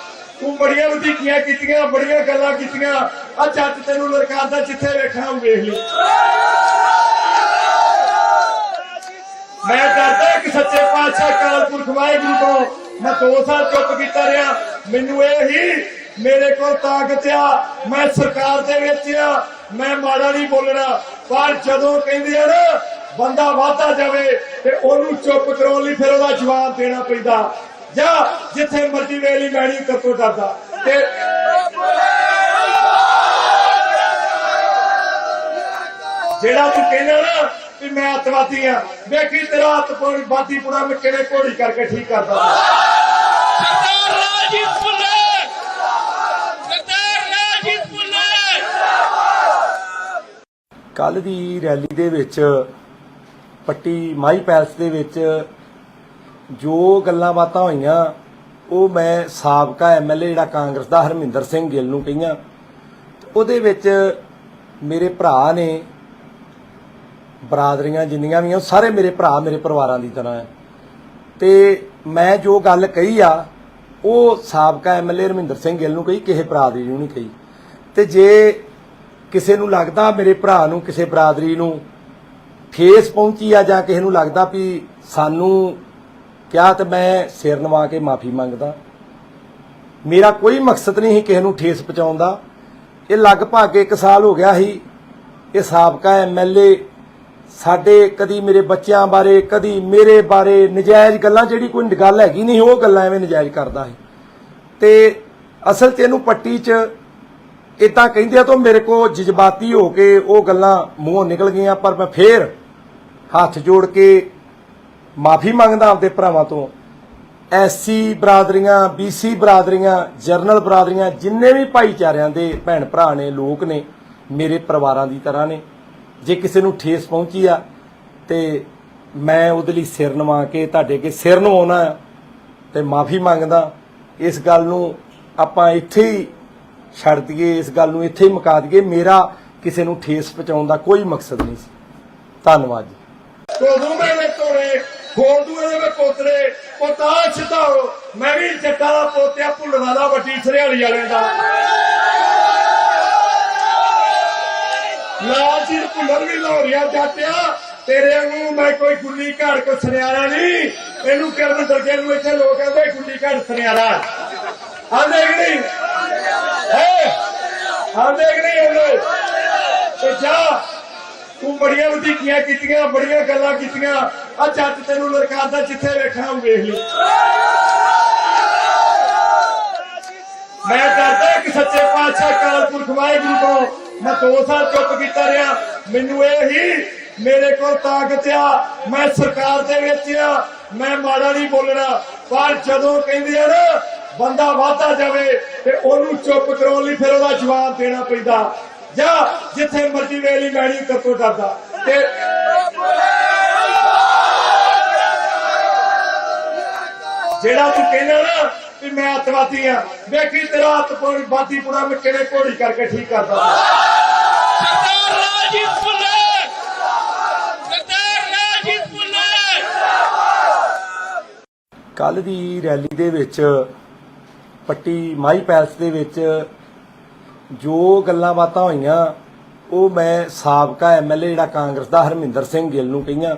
ਤੂੰ ਬੜੀਆਂ ਵਧੀਕੀਆਂ ਕੀਤੀਆਂ, ਬੜੀਆਂ ਗੱਲਾਂ ਕੀਤੀਆਂ। ਆ ਜੱਟ ਤੈਨੂੰ ਲਲਕਾਰਦਾ, ਜਿੱਥੇ ਵੇਖਣਾ ਵੇਖ ਲਈ। ਮੈਂ ਡਰਦਾ ਕਿ ਸੱਚੇ ਪਾਤਸ਼ਾਹ ਅਕਾਲ ਪੁਰਖ ਵਾਹਿਗੁਰੂ ਤੋਂ ਮੈਂ 2 ਸਾਲ ਚੁੱਪ ਕੀਤਾ ਰਿਹਾ। ਮੈਨੂੰ ਇਹ ਹੀ ਮੇਰੇ ਕੋਲ ਤਾਕਤ ਆ, ਮੈਂ ਸਰਕਾਰ ਦੇ ਵਿੱਚ ਆ, ਮੈਂ ਮਾੜਾ ਨਹੀਂ ਬੋਲਣਾ। ਪਰ ਜਦੋਂ ਕਹਿੰਦੇ ਆ ਨਾ ਬੰਦਾ ਵਾਧਾ ਜਾਵੇ ਤੇ ਉਹਨੂੰ ਚੁੱਪ ਕਰਾਉਣ ਲਈ ਫਿਰ ਉਹਦਾ ਜਵਾਬ ਦੇਣਾ ਪੈਂਦਾ। ਜਾਂ ਜਿੱਥੇ ਮਰਜ਼ੀ ਵੇਖ ਲਈ ਮੈਂ ਨਹੀਂ ਕਰਤੋਂ ਡਰਦਾ। ਤੇ ਜਿਹੜਾ ਤੂੰ ਕਹਿੰਦਾ ਨਾ ਵੀ ਮੈਂ ਅੱਤਵਾਦੀ ਆ, ਵੇਖੀ ਤੇਰਾ ਅੱਤਵਾਦੀ ਪੁਣਾ ਮੈਂ ਕਿਵੇਂ ਘੋੜੀ ਕਰਕੇ ਠੀਕ ਕਰਦਾ। ਸਰਦਾਰ ਰਾਜੀਵ ਭੁੱਲਰ, ਸਰਦਾਰ ਰਾਜੀਵ ਭੁੱਲਰ। ਕੱਲ ਦੀ ਰੈਲੀ ਦੇ ਵਿੱਚ ਪੱਟੀ ਮਾਈ ਪੈਲਸ ਦੇ ਵਿੱਚ ਜੋ ਗੱਲਾਂ ਬਾਤਾਂ ਹੋਈਆਂ ਉਹ ਮੈਂ ਸਾਬਕਾ ਐਮਐਲਏ ਜਿਹੜਾ ਕਾਂਗਰਸ ਦਾ ਹਰਮਿੰਦਰ ਸਿੰਘ ਗਿੱਲ ਨੂੰ ਕਹੀਆਂ। ਉਹਦੇ ਵਿੱਚ ਮੇਰੇ ਭਰਾ ਨੇ, ਬਰਾਦਰੀਆਂ ਜਿੰਨੀਆਂ ਵੀ ਆ ਸਾਰੇ ਮੇਰੇ ਭਰਾ ਮੇਰੇ ਪਰਿਵਾਰਾਂ ਦੀ ਤਰ੍ਹਾਂ ਹੈ। ਤੇ ਮੈਂ ਜੋ ਗੱਲ ਕਹੀ ਆ ਉਹ ਸਾਬਕਾ ਐਮਐਲਏ ਹਰਮਿੰਦਰ ਸਿੰਘ ਗਿੱਲ ਨੂੰ ਕਹੀ, ਕਿਸੇ ਬਰਾਦਰੀ ਨੂੰ ਨਹੀਂ ਕਹੀ। ਤੇ ਜੇ ਕਿਸੇ ਨੂੰ ਲੱਗਦਾ ਮੇਰੇ ਭਰਾ ਨੂੰ, ਕਿਸੇ ਬਰਾਦਰੀ ਨੂੰ ਠੇਸ ਪਹੁੰਚੀ ਆ ਜਾਂ ਕਿਸੇ ਨੂੰ ਲੱਗਦਾ ਵੀ ਸਾਨੂੰ ਕਿਹਾ, ਤੇ ਮੈਂ ਸਿਰ ਨਵਾ ਕੇ ਮਾਫੀ ਮੰਗਦਾ। ਮੇਰਾ ਕੋਈ ਮਕਸਦ ਨਹੀਂ ਸੀ ਕਿਸੇ ਨੂੰ ਠੇਸ ਪਹੁੰਚਾਉਣ ਦਾ। ਇਹ ਲਗਭਗ 1 ਸਾਲ ਹੋ ਗਿਆ ਸੀ ਇਹ ਸਾਬਕਾ ਐਮਐਲਏ ਸਾਡੇ ਕਦੀ ਮੇਰੇ ਬੱਚਿਆਂ ਬਾਰੇ, ਕਦੀ ਮੇਰੇ ਬਾਰੇ ਨਜਾਇਜ਼ ਗੱਲਾਂ, ਜਿਹੜੀ ਕੋਈ ਗੱਲ ਹੈਗੀ ਨਹੀਂ ਉਹ ਗੱਲਾਂ ਐਵੇਂ ਨਜਾਇਜ਼ ਕਰਦਾ ਸੀ। ਤੇ ਅਸਲ 'ਚ ਇਹਨੂੰ ਪੱਟੀ 'ਚ ਇਦਾਂ ਕਹਿੰਦੇ ਆ ਤਾਂ ਮੇਰੇ ਕੋ ਜਜ਼ਬਾਤੀ ਹੋ ਕੇ ਉਹ ਗੱਲਾਂ ਮੂੰਹੋਂ ਨਿਕਲ ਗਈਆਂ। ਪਰ ਮੈਂ ਫੇਰ ਹੱਥ ਜੋੜ ਕੇ ਮਾਫੀ ਮੰਗਦਾ ਆਪਦੇ ਭਰਾਵਾਂ ਤੋਂ। ਐਸਸੀ ਬਰਾਦਰੀਆਂ, ਬੀਸੀ ਬਰਾਦਰੀਆਂ, ਜਰਨਲ ਬਰਾਦਰੀਆਂ, ਜਿੰਨੇ ਵੀ ਭਾਈਚਾਰਿਆਂ ਦੇ ਭੈਣ ਭਰਾ ਨੇ, ਲੋਕ ਨੇ, ਮੇਰੇ ਪਰਿਵਾਰਾਂ ਦੀ ਤਰ੍ਹਾਂ ਨੇ। ਜੇ ਕਿਸੇ ਨੂੰ ਠੇਸ ਪਹੁੰਚੀ ਆ ਤੇ ਮੈਂ ਉਹਦੇ ਲਈ ਸਿਰ ਨਵਾ ਕੇ ਤੁਹਾਡੇ ਅੱਗੇ ਸਿਰ ਨਵਾਉਣਾ ਤੇ ਮਾਫੀ ਮੰਗਦਾ। ਇਸ ਗੱਲ ਨੂੰ ਆਪਾਂ ਇੱਥੇ ਹੀ ਛੱਡ ਦਈਏ, ਇਸ ਗੱਲ ਨੂੰ ਇੱਥੇ ਹੀ ਮੁਕਾ ਦਈਏ। ਮੇਰਾ ਕਿਸੇ ਨੂੰ ਠੇਸ ਪਹੁੰਚਾਉਣ ਦਾ ਕੋਈ ਮਕਸਦ ਨਹੀਂ ਸੀ। ਧੰਨਵਾਦ ਜੀ। ਕੋਦੂ ਮੇਰੇ ਤੋੜੇ ਖੋਲਦੂ ਇਹਦੇ ਵਿੱਚ ਪੋਤਰੇ ਪੋਤਾ ਛਡਾਓ। ਮੈਂ ਵੀ ਜੱਟਾਂ ਦਾ ਪੋਤਿਆ, ਭੁੱਲਣਾ ਦਾ, ਵੱਡੀ ਸਰਿਆਲੀ ਵਾਲਿਆਂ ਦਾ। ਲਾਲ ਜੀ ਭੁੱਲਰ ਵੀ ਲਾਹੌਰੀਆ ਜਾਟਿਆ, ਤੇਰੇ ਵਾਂਗੂ ਮੈਂ ਕੋਈ ਗੁੱਲੀ ਘੜ ਕੋ ਸੁਨਿਆਰਾ ਨਹੀਂ। ਇਹਨੂੰ ਕਰਨ ਦਰਗੇ ਨੂੰ ਇੱਥੇ ਲੋਕ ਕਹਿੰਦੇ ਗੁੱਲੀ ਘੜ ਸੁਨਿਆਰਾ। ਆਂਦੇ ਕਿ ਨਹੀਂ ਆਂਦੇ ਕਿ ਨਹੀਂ ਆਂਦੇ? ਤੇ ਜਾ ਤੂੰ ਬੜੀਆਂ ਵਧੀਕੀਆਂ ਕੀਤੀਆਂ, ਬੜੀਆਂ ਗੱਲਾਂ ਕੀਤੀਆਂ। ਆ ਜੱਟ ਤੈਨੂੰ ਲਲਕਾਰਦਾ, ਜਿੱਥੇ ਵੇਖਣਾ ਉਹ ਵੇਖ ਲਈ। ਮੈਂ ਡਰਦਾ ਕਿ ਸੱਚੇ ਪਾਤਸ਼ਾਹ ਅਕਾਲ ਪੁਰਖ ਵਾਹਿਗੁਰੂ ਤੋਂ ਮੈਂ 2 ਸਾਲ ਚੁੱਪ ਕੀਤਾ ਰਿਹਾ। ਮੈਨੂੰ ਇਹ ਹੀ ਮੇਰੇ ਕੋਲ ਤਾਕਤ ਆ, ਮੈਂ ਸਰਕਾਰ ਦੇ ਵਿੱਚ ਆ, ਮੈਂ ਮਾੜਾ ਨਹੀਂ ਬੋਲਣਾ। ਪਰ ਜਦੋਂ ਕਹਿੰਦੇ ਆ ਨਾ ਬੰਦਾ ਵਾਧਾ ਜਾਵੇ ਤੇ ਉਹਨੂੰ ਚੁੱਪ ਕਰਾਉਣ ਲਈ ਫਿਰ ਉਹਦਾ ਜਵਾਬ ਦੇਣਾ ਪੈਂਦਾ। ਜਾਂ ਜਿੱਥੇ ਮਰਜ਼ੀ ਵੇਖ ਲਈ, ਮੈਂ ਨਹੀਂ ਕਰਤੋਂ ਡਰਦਾ। ਤੇ ਜਿਹੜਾ ਤੂੰ ਕਹਿੰਦਾ ਨਾ ਵੀ ਮੈਂ ਅੱਤਵਾਦੀ ਆ, ਵੇਖੀ ਤੇਰਾ ਅੱਤਵਾਦੀ ਪੂਰਾ ਮੈਂ ਕਿਹੜੇ ਘੋੜੀ ਕਰਕੇ ਠੀਕ ਕਰਦਾ। सरदार राजीव फुल्लर, सरदार राजीव फुल्लर। ਕੱਲ ਦੀ ਰੈਲੀ ਦੇ ਵਿੱਚ ਪੱਟੀ ਮਾਈ ਪੈਲਸ ਦੇ ਵਿੱਚ ਜੋ ਗੱਲਾਂ ਬਾਤਾਂ ਹੋਈਆਂ ਉਹ ਮੈਂ ਸਾਬਕਾ ਐਮਐਲਏ ਜਿਹੜਾ ਕਾਂਗਰਸ ਦਾ ਹਰਮਿੰਦਰ ਸਿੰਘ ਗਿੱਲ ਨੂੰ ਕਹੀਆਂ।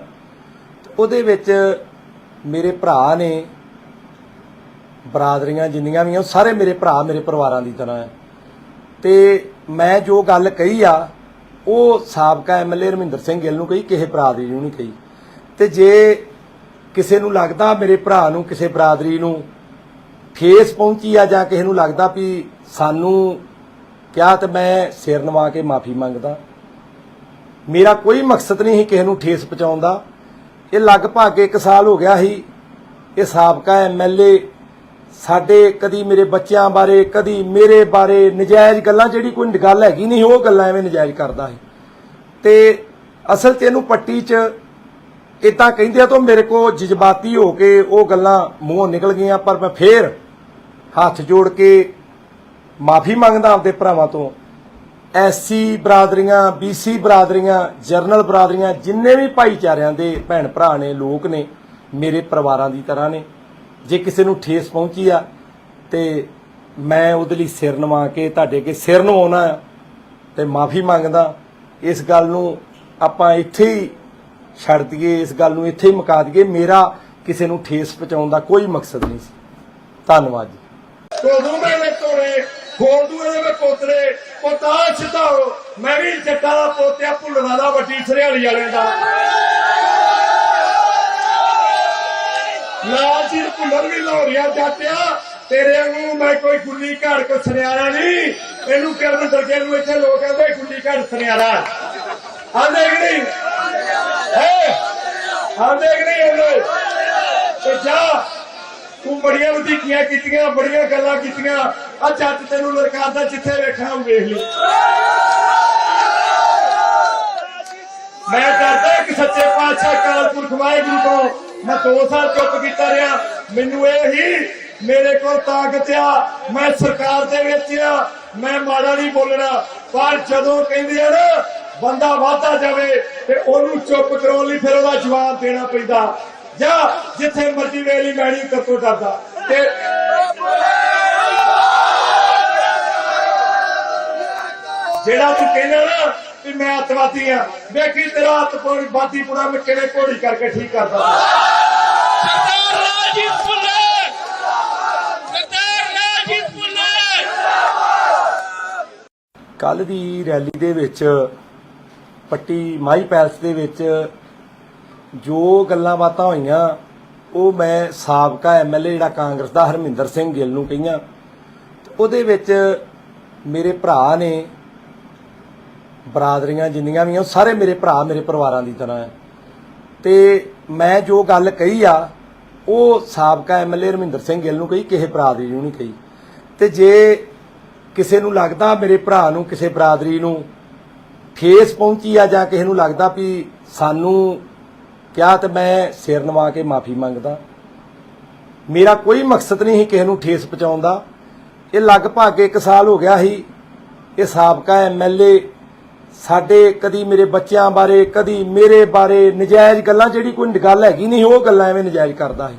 ਉਹਦੇ ਵਿੱਚ ਮੇਰੇ ਭਰਾ ਨੇ, ਬਰਾਦਰੀਆਂ ਜਿੰਨੀਆਂ ਵੀ ਆ ਸਾਰੇ ਮੇਰੇ ਭਰਾ ਮੇਰੇ ਪਰਿਵਾਰਾਂ ਦੀ ਤਰ੍ਹਾਂ ਹੈ। ਤੇ ਮੈਂ ਜੋ ਗੱਲ ਕਹੀ ਆ ਉਹ ਸਾਬਕਾ ਐਮਐਲਏ ਹਰਮਿੰਦਰ ਸਿੰਘ ਗਿੱਲ ਨੂੰ ਕਹੀ, ਕਿਸੇ ਬਰਾਦਰੀ ਨੂੰ ਨਹੀਂ ਕਹੀ। ਤੇ ਜੇ ਕਿਸੇ ਨੂੰ ਲੱਗਦਾ ਮੇਰੇ ਭਰਾ ਨੂੰ, ਕਿਸੇ ਬਰਾਦਰੀ ਨੂੰ ਠੇਸ ਪਹੁੰਚੀ ਆ ਜਾਂ ਕਿਸੇ ਨੂੰ ਲੱਗਦਾ ਵੀ ਸਾਨੂੰ ਕਿਹਾ, ਤੇ ਮੈਂ ਸਿਰ ਨਵਾ ਕੇ ਮਾਫੀ ਮੰਗਦਾ। ਮੇਰਾ ਕੋਈ ਮਕਸਦ ਨਹੀਂ ਸੀ ਕਿਸੇ ਨੂੰ ਠੇਸ ਪਹੁੰਚਾਉਣ ਦਾ। ਇਹ ਲਗਭਗ 1 ਸਾਲ ਹੋ ਗਿਆ ਸੀ ਇਹ ਸਾਬਕਾ ਐਮਐਲਏ ਸਾਡੇ ਕਦੀ ਮੇਰੇ ਬੱਚਿਆਂ ਬਾਰੇ, ਕਦੀ ਮੇਰੇ ਬਾਰੇ ਨਜਾਇਜ਼ ਗੱਲਾਂ, ਜਿਹੜੀ ਕੋਈ ਗੱਲ ਹੈਗੀ ਨਹੀਂ ਉਹ ਗੱਲਾਂ ਐਵੇਂ ਨਜਾਇਜ਼ ਕਰਦਾ ਸੀ। ਤੇ ਅਸਲ 'ਚ ਇਹਨੂੰ ਪੱਟੀ 'ਚ ਇਦਾਂ ਕਹਿੰਦੇ ਆ ਤਾਂ ਮੇਰੇ ਕੋ ਜਜ਼ਬਾਤੀ ਹੋ ਕੇ ਉਹ ਗੱਲਾਂ ਮੂੰਹੋਂ ਨਿਕਲ ਗਈਆਂ। ਪਰ ਮੈਂ ਫੇਰ ਹੱਥ ਜੋੜ ਕੇ ਮਾਫੀ ਮੰਗਦਾ ਆਪਦੇ ਭਰਾਵਾਂ ਤੋਂ। ਐਸਸੀ ਬਰਾਦਰੀਆਂ, ਬੀਸੀ ਬਰਾਦਰੀਆਂ, ਜਰਨਲ ਬਰਾਦਰੀਆਂ, ਜਿੰਨੇ ਵੀ ਭਾਈਚਾਰਿਆਂ ਦੇ ਭੈਣ ਭਰਾ ਨੇ, ਲੋਕ ਨੇ, ਮੇਰੇ ਪਰਿਵਾਰਾਂ ਦੀ ਤਰ੍ਹਾਂ ਨੇ। ਜੇ ਕਿਸੇ ਨੂੰ ਠੇਸ ਪਹੁੰਚੀ ਆ ਤੇ ਮੈਂ ਉਹਦੇ ਲਈ ਸਿਰ ਨਵਾ ਕੇ ਤੁਹਾਡੇ ਅੱਗੇ ਸਿਰ ਨਵਾਉਣਾ ਤੇ ਮਾਫੀ ਮੰਗਦਾ। ਇਸ ਗੱਲ ਨੂੰ ਆਪਾਂ ਇੱਥੇ ਹੀ ਛੱਡ ਦਈਏ, ਇਸ ਗੱਲ ਨੂੰ ਇੱਥੇ ਹੀ ਮੁਕਾ ਦਈਏ। ਮੇਰਾ ਕਿਸੇ ਨੂੰ ਠੇਸ ਪਹੁੰਚਾਉਣ ਦਾ ਕੋਈ ਮਕਸਦ ਨਹੀਂ ਸੀ। ਧੰਨਵਾਦ ਜੀ। ਕੋਦੂ ਮੇਰੇ ਤੋੜੇ ਖੋਲਦੂ ਇਹਦੇ ਵਿੱਚ ਪੋਤਰੇ ਪੋਤਾ ਛਡਾਓ। ਮੈਂ ਵੀ ਜੱਟਾਂ ਦਾ ਪੋਤਿਆ, ਭੁੱਲਣਾ ਦਾ, ਵੱਡੀ ਸਰਿਆਲੀ ਵਾਲਿਆਂ ਦਾ। ਲਾਲ ਜੀ ਭੁੱਲਰ ਵੀ ਲਾਹੌਰੀਆ ਜਾਟਿਆ, ਤੇਰੇ ਵਾਂਗੂ ਮੈਂ ਕੋਈ ਗੁੱਲੀ ਘੜ ਕੋ ਸੁਨਿਆਰਾ ਨਹੀਂ। ਇਹਨੂੰ ਕਰਨ ਦਰਗੇ ਨੂੰ ਇੱਥੇ ਲੋਕ ਕਹਿੰਦੇ ਗੁੱਲੀ ਘੜ ਸੁਨਿਆਰਾ। ਆਂਦੇ ਕਿ ਨਹੀਂ ਆਂਦੇ ਕਿ ਨਹੀਂ ਆਂਦੇ? ਤੇ ਜਾ ਤੂੰ ਬੜੀਆਂ ਵਧੀਕੀਆਂ ਕੀਤੀਆਂ, ਬੜੀਆਂ ਗੱਲਾਂ ਕੀਤੀਆਂ। ਆ ਜੱਟ ਤੈਨੂੰ ਲਲਕਾਰਦਾ, ਜਿੱਥੇ ਵੇਖਣਾ ਉਹ ਵੇਖ ਲਈ। ਮੈਂ ਡਰਦਾ ਕਿ ਸੱਚੇ ਪਾਤਸ਼ਾਹ ਅਕਾਲ पुरख वाहिगुरू को मैं 2 साल चुप कीता रहा। मैनू ये ही मेरे को ताकत आ, मैं सरकार दे विच आ, मैं माड़ा नहीं बोलना। पर जदों कहंदे आ ना बंदा वाधा जावे ते ओनू चुप कराउण लई फिर ओहदा जवाब देना पैंदा। जा जिथे मर्जी वेली मैणी करतो डरदा ते जेड़ा तू कहना ना कि मैं अतवादी हाँ, देखी तेरा अतवादी पूरा मैं किवें घोड़ी करके ठीक करदा। सरदार राजीव सुल्लान, सरदार राजीव सुल्लान। ਕੱਲ ਦੀ ਰੈਲੀ ਦੇ ਵਿੱਚ ਪੱਟੀ ਮਾਈ ਪੈਲਸ ਦੇ ਵਿੱਚ ਜੋ ਗੱਲਾਂ ਬਾਤਾਂ ਹੋਈਆਂ ਉਹ ਮੈਂ ਸਾਬਕਾ ਐਮਐਲਏ ਜਿਹੜਾ ਕਾਂਗਰਸ ਦਾ ਹਰਮਿੰਦਰ ਸਿੰਘ ਗਿੱਲ ਨੂੰ ਕਹੀਆਂ। ਉਹਦੇ ਵਿੱਚ ਮੇਰੇ ਭਰਾ ਨੇ, ਬਰਾਦਰੀਆਂ ਜਿੰਨੀਆਂ ਵੀ ਆ ਸਾਰੇ ਮੇਰੇ ਭਰਾ ਮੇਰੇ ਪਰਿਵਾਰਾਂ ਦੀ ਤਰ੍ਹਾਂ ਹੈ। ਤੇ ਮੈਂ ਜੋ ਗੱਲ ਕਹੀ ਆ ਉਹ ਸਾਬਕਾ ਐਮਐਲਏ ਹਰਮਿੰਦਰ ਸਿੰਘ ਗਿੱਲ ਨੂੰ ਕਹੀ, ਕਿਸੇ ਬਰਾਦਰੀ ਨੂੰ ਨਹੀਂ ਕਹੀ। ਤੇ ਜੇ ਕਿਸੇ ਨੂੰ ਲੱਗਦਾ ਮੇਰੇ ਭਰਾ ਨੂੰ ਕਿਸੇ ਬਰਾਦਰੀ ਨੂੰ ਠੇਸ ਪਹੁੰਚੀ ਆ ਜਾਂ ਕਿਸੇ ਨੂੰ ਲੱਗਦਾ ਵੀ ਸਾਨੂੰ ਕਿਹਾ, ਤੇ ਮੈਂ ਸਿਰ ਨਵਾ ਕੇ ਮਾਫੀ ਮੰਗਦਾ। ਮੇਰਾ ਕੋਈ ਮਕਸਦ ਨਹੀਂ ਸੀ ਕਿਸੇ ਨੂੰ ਠੇਸ ਪਹੁੰਚਾਉਣ ਦਾ। ਇਹ ਲਗਭਗ 1 ਸਾਲ ਹੋ ਗਿਆ ਸੀ ਇਹ ਸਾਬਕਾ ਐਮਐਲਏ ਸਾਡੇ ਕਦੀ ਮੇਰੇ ਬੱਚਿਆਂ ਬਾਰੇ ਕਦੀ ਮੇਰੇ ਬਾਰੇ ਨਜਾਇਜ਼ ਗੱਲਾਂ, ਜਿਹੜੀ ਕੋਈ ਗੱਲ ਹੈਗੀ ਨਹੀਂ ਉਹ ਗੱਲਾਂ ਐਵੇਂ ਨਜਾਇਜ਼ ਕਰਦਾ ਸੀ।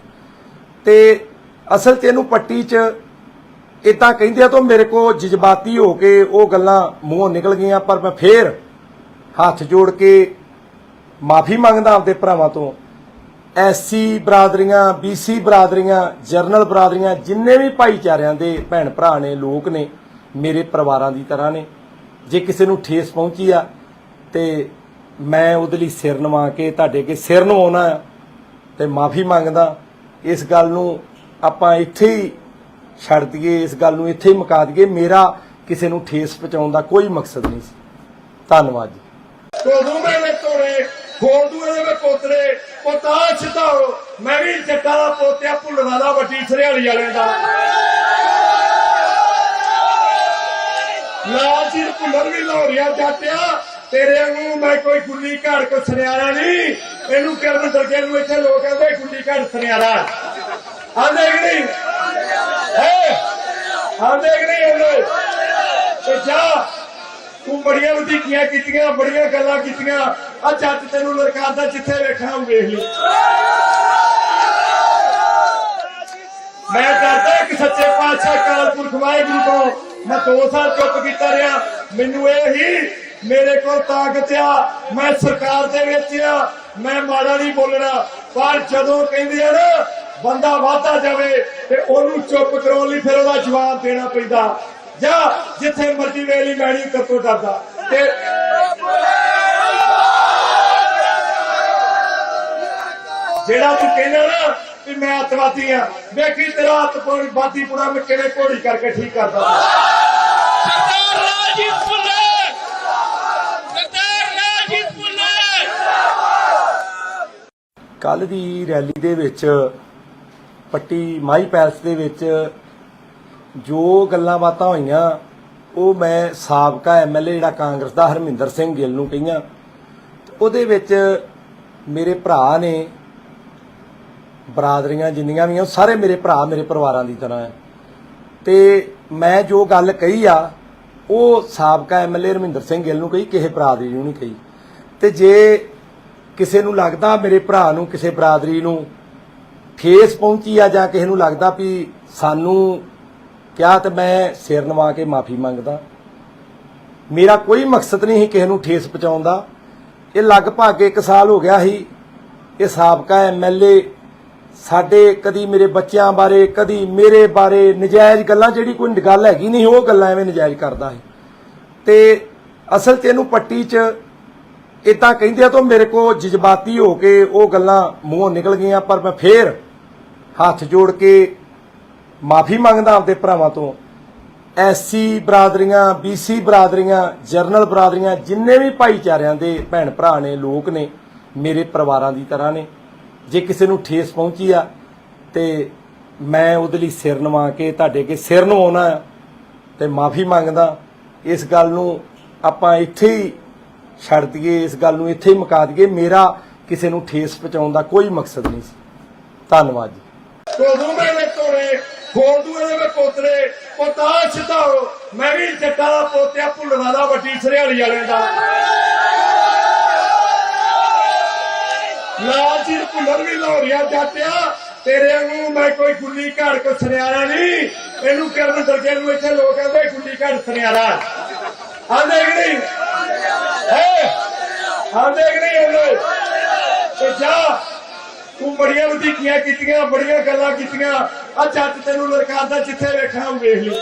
ਤੇ ਅਸਲ 'ਚ ਇਹਨੂੰ ਪੱਟੀ 'ਚ ਇਦਾਂ ਕਹਿੰਦੇ ਆ ਤਾਂ ਮੇਰੇ ਕੋ ਜਜ਼ਬਾਤੀ ਹੋ ਕੇ ਉਹ ਗੱਲਾਂ ਮੂੰਹੋਂ ਨਿਕਲ ਗਈਆਂ। ਪਰ ਮੈਂ ਫੇਰ ਹੱਥ ਜੋੜ ਕੇ ਮਾਫੀ ਮੰਗਦਾ ਆਪਦੇ ਭਰਾਵਾਂ ਤੋਂ। ਐਸਸੀ ਬਰਾਦਰੀਆਂ, ਬੀਸੀ ਬਰਾਦਰੀਆਂ, ਜਰਨਲ ਬਰਾਦਰੀਆਂ, ਜਿੰਨੇ ਵੀ ਭਾਈਚਾਰਿਆਂ ਦੇ ਭੈਣ ਭਰਾ ਨੇ, ਲੋਕ ਨੇ, ਮੇਰੇ ਪਰਿਵਾਰਾਂ ਦੀ ਤਰ੍ਹਾਂ ਨੇ। ਜੇ ਕਿਸੇ ਨੂੰ ਠੇਸ ਪਹੁੰਚੀ ਆ ਤੇ ਮੈਂ ਉਹਦੇ ਲਈ ਸਿਰ ਨਵਾ ਕੇ ਤੁਹਾਡੇ ਅੱਗੇ ਸਿਰ ਨਵਾਉਣਾ ਤੇ ਮਾਫੀ ਮੰਗਦਾ। ਇਸ ਗੱਲ ਨੂੰ ਆਪਾਂ ਇੱਥੇ ਹੀ ਛੱਡ ਦਈਏ, ਇਸ ਗੱਲ ਨੂੰ ਇੱਥੇ ਹੀ ਮੁਕਾ ਦਈਏ। ਮੇਰਾ ਕਿਸੇ ਨੂੰ ਠੇਸ ਪਹੁੰਚਾਉਣ ਦਾ ਕੋਈ ਮਕਸਦ ਨਹੀਂ ਸੀ। ਧੰਨਵਾਦ ਜੀ। कोदू मेरे तोड़े खोदू में पोतरे पोता छिताओ मैं भी जट्टा दा पोतिया भुल्ल वाला वड्डी सरियाली वाले दा लाल जी भुल्लर भी लाहौरिया जाटिया तेरे वांगू मैं कोई गुल्ली घड़ को सुनियारा नहीं। इनू किरण दरगे नू इत्थे लोग कहंदे गुल्ली घड़ सुनियारा आंदे कि नहीं आंदे कि नहीं आंदे ते जा तू बड़िया वधीकियां कीतियां, बड़िया गल्लां कीतियां। आ जੱਜ तैनूं ललकारदा जिथे वेखना वेख ली। मैं डरदा कि सच्चे पातशाह अकाल पुरख वाहिगुरू को मैं 2 साल चुप कीता रहा। मैनू ये ही मेरे को ताकत आ, मैं सरकार दे विच आ, मैं माड़ा नहीं बोलना। पर जदों कहंदे आ ना बंदा वाधा जावे ते ओनू चुप कराउण लई फिर ओहदा जवाब देना पैंदा। जा जिथे मर्जी वेली मैणी करतो डरदा ते जेड़ा तू कहना ना कि मैं अतवादी हाँ, देखी तेरा अतवादी पूरा मैं किवें घोड़ी करके ठीक करदा। सरदार राजीव सुल्लान, सरदार राजीव सुल्लान। ਕੱਲ ਦੀ ਰੈਲੀ ਦੇ ਵਿੱਚ ਪੱਟੀ ਮਾਈ ਪੈਲਸ ਦੇ ਵਿੱਚ ਜੋ ਗੱਲਾਂ ਬਾਤਾਂ ਹੋਈਆਂ ਉਹ ਮੈਂ ਸਾਬਕਾ ਐਮਐਲਏ ਜਿਹੜਾ ਕਾਂਗਰਸ ਦਾ ਹਰਮਿੰਦਰ ਸਿੰਘ ਗਿੱਲ ਨੂੰ ਕਹੀਆਂ। ਉਹਦੇ ਵਿੱਚ ਮੇਰੇ ਭਰਾ ਨੇ, ਬਰਾਦਰੀਆਂ ਜਿੰਨੀਆਂ ਵੀ ਆ ਸਾਰੇ ਮੇਰੇ ਭਰਾ ਮੇਰੇ ਪਰਿਵਾਰਾਂ ਦੀ ਤਰ੍ਹਾਂ ਹੈ। ਤੇ ਮੈਂ ਜੋ ਗੱਲ ਕਹੀ ਆ ਉਹ ਸਾਬਕਾ ਐਮਐਲਏ ਹਰਮਿੰਦਰ ਸਿੰਘ ਗਿੱਲ ਨੂੰ ਕਹੀ, ਕਿਸੇ ਬਰਾਦਰੀ ਨੂੰ ਨਹੀਂ ਕਹੀ। ਤੇ ਜੇ ਕਿਸੇ ਨੂੰ ਲੱਗਦਾ ਮੇਰੇ ਭਰਾ ਨੂੰ ਕਿਸੇ ਬਰਾਦਰੀ ਨੂੰ ਠੇਸ ਪਹੁੰਚੀ ਆ ਜਾਂ ਕਿਸੇ ਨੂੰ ਲੱਗਦਾ ਵੀ ਸਾਨੂੰ ਕਿਹਾ, ਤੇ ਮੈਂ ਸਿਰ ਨਵਾ ਕੇ ਮਾਫੀ ਮੰਗਦਾ। ਮੇਰਾ ਕੋਈ ਮਕਸਦ ਨਹੀਂ ਸੀ ਕਿਸੇ ਨੂੰ ਠੇਸ ਪਹੁੰਚਾਉਣ ਦਾ। ਇਹ ਲਗਭਗ 1 ਸਾਲ ਹੋ ਗਿਆ ਸੀ ਇਹ ਸਾਬਕਾ ਐਮਐਲਏ ਸਾਡੇ ਕਦੀ ਮੇਰੇ ਬੱਚਿਆਂ ਬਾਰੇ ਕਦੀ ਮੇਰੇ ਬਾਰੇ ਨਜਾਇਜ਼ ਗੱਲਾਂ, ਜਿਹੜੀ ਕੋਈ ਗੱਲ ਹੈਗੀ ਨਹੀਂ ਉਹ ਗੱਲਾਂ ਐਵੇਂ ਨਜਾਇਜ਼ ਕਰਦਾ ਸੀ। ਤੇ ਅਸਲ 'ਚ ਇਹਨੂੰ ਪੱਟੀ 'ਚ ਇਦਾਂ ਕਹਿੰਦੇ ਆ ਤਾਂ ਮੇਰੇ ਕੋ ਜਜ਼ਬਾਤੀ ਹੋ ਕੇ ਉਹ ਗੱਲਾਂ ਮੂੰਹੋਂ ਨਿਕਲ ਗਈਆਂ। ਪਰ ਮੈਂ ਫੇਰ ਹੱਥ ਜੋੜ ਕੇ ਮਾਫੀ ਮੰਗਦਾ ਆਪਦੇ ਭਰਾਵਾਂ ਤੋਂ। ਐਸਸੀ ਬਰਾਦਰੀਆਂ, ਬੀਸੀ ਬਰਾਦਰੀਆਂ, ਜਰਨਲ ਬਰਾਦਰੀਆਂ, ਜਿੰਨੇ ਵੀ ਭਾਈਚਾਰਿਆਂ ਦੇ ਭੈਣ ਭਰਾ ਨੇ, ਲੋਕ ਨੇ, ਮੇਰੇ ਪਰਿਵਾਰਾਂ ਦੀ ਤਰ੍ਹਾਂ ਨੇ। ਜੇ ਕਿਸੇ ਨੂੰ ਠੇਸ ਪਹੁੰਚੀ ਆ ਤੇ ਮੈਂ ਉਹਦੇ ਲਈ ਸਿਰ ਨਵਾ ਕੇ ਤੁਹਾਡੇ ਅੱਗੇ ਸਿਰ ਨਵਾਉਣਾ ਤੇ ਮਾਫੀ ਮੰਗਦਾ। ਇਸ ਗੱਲ ਨੂੰ ਆਪਾਂ ਇੱਥੇ ਹੀ ਛੱਡ ਦਈਏ, ਇਸ ਗੱਲ ਨੂੰ ਇੱਥੇ ਹੀ ਮੁਕਾ ਦਈਏ। ਮੇਰਾ ਕਿਸੇ ਨੂੰ ਠੇਸ ਪਹੁੰਚਾਉਣ ਦਾ ਕੋਈ ਮਕਸਦ ਨਹੀਂ ਸੀ। ਧੰਨਵਾਦ ਜੀ। ਕੋਦੂ ਮੇਰੇ ਤੋੜੇ ਖੋਦੂ ਦੇ ਪੋਤਰੇ ਪਤਾ ਸਿਧਾਓ ਮੈਂ ਵੀ ਜੱਟਾਂ ਦਾ ਪੋਤਿਆ ਭੁੱਲਣਾ ਦਾ ਵੱਡੀ ਸਰਿਆਲੀ ਵਾਲਿਆਂ ਦਾ ਲਾਲ ਜੀ ਭੁੱਲਰ ਵੀ ਲਾਹੌਰੀਆ ਜਾਟਿਆ ਤੇਰੇ ਨੂੰ ਮੈਂ ਕੋਈ ਗੁੱਲੀ ਘੜ ਕੋ ਸੁਨਿਆਰਾ ਨਹੀਂ ਇਹਨੂੰ ਕਰਨ ਦਰਜੇ ਨੂੰ ਇੱਥੇ ਲੋਕ ਕਹਿੰਦੇ ਗੁੱਲੀ ਘੜ ਸੁਨਿਆਰਾ ਆਂਦੇ ਕਿ ਨਹੀਂ ਆਂਦੇ ਕਿ ਨਹੀਂ ਇਹਨੂੰ ਤੇ ਜਾ ਤੂੰ ਬੜੀਆਂ ਵਧੀਕੀਆਂ ਕੀਤੀਆਂ ਬੜੀਆਂ ਗੱਲਾਂ ਕੀਤੀਆਂ ਆ ਜੱਟ ਤੈਨੂੰ ਲੜਕਾਦਾ ਜਿੱਥੇ ਵੇਖਣਾ ਉਹ ਵੇਖ ਲਈ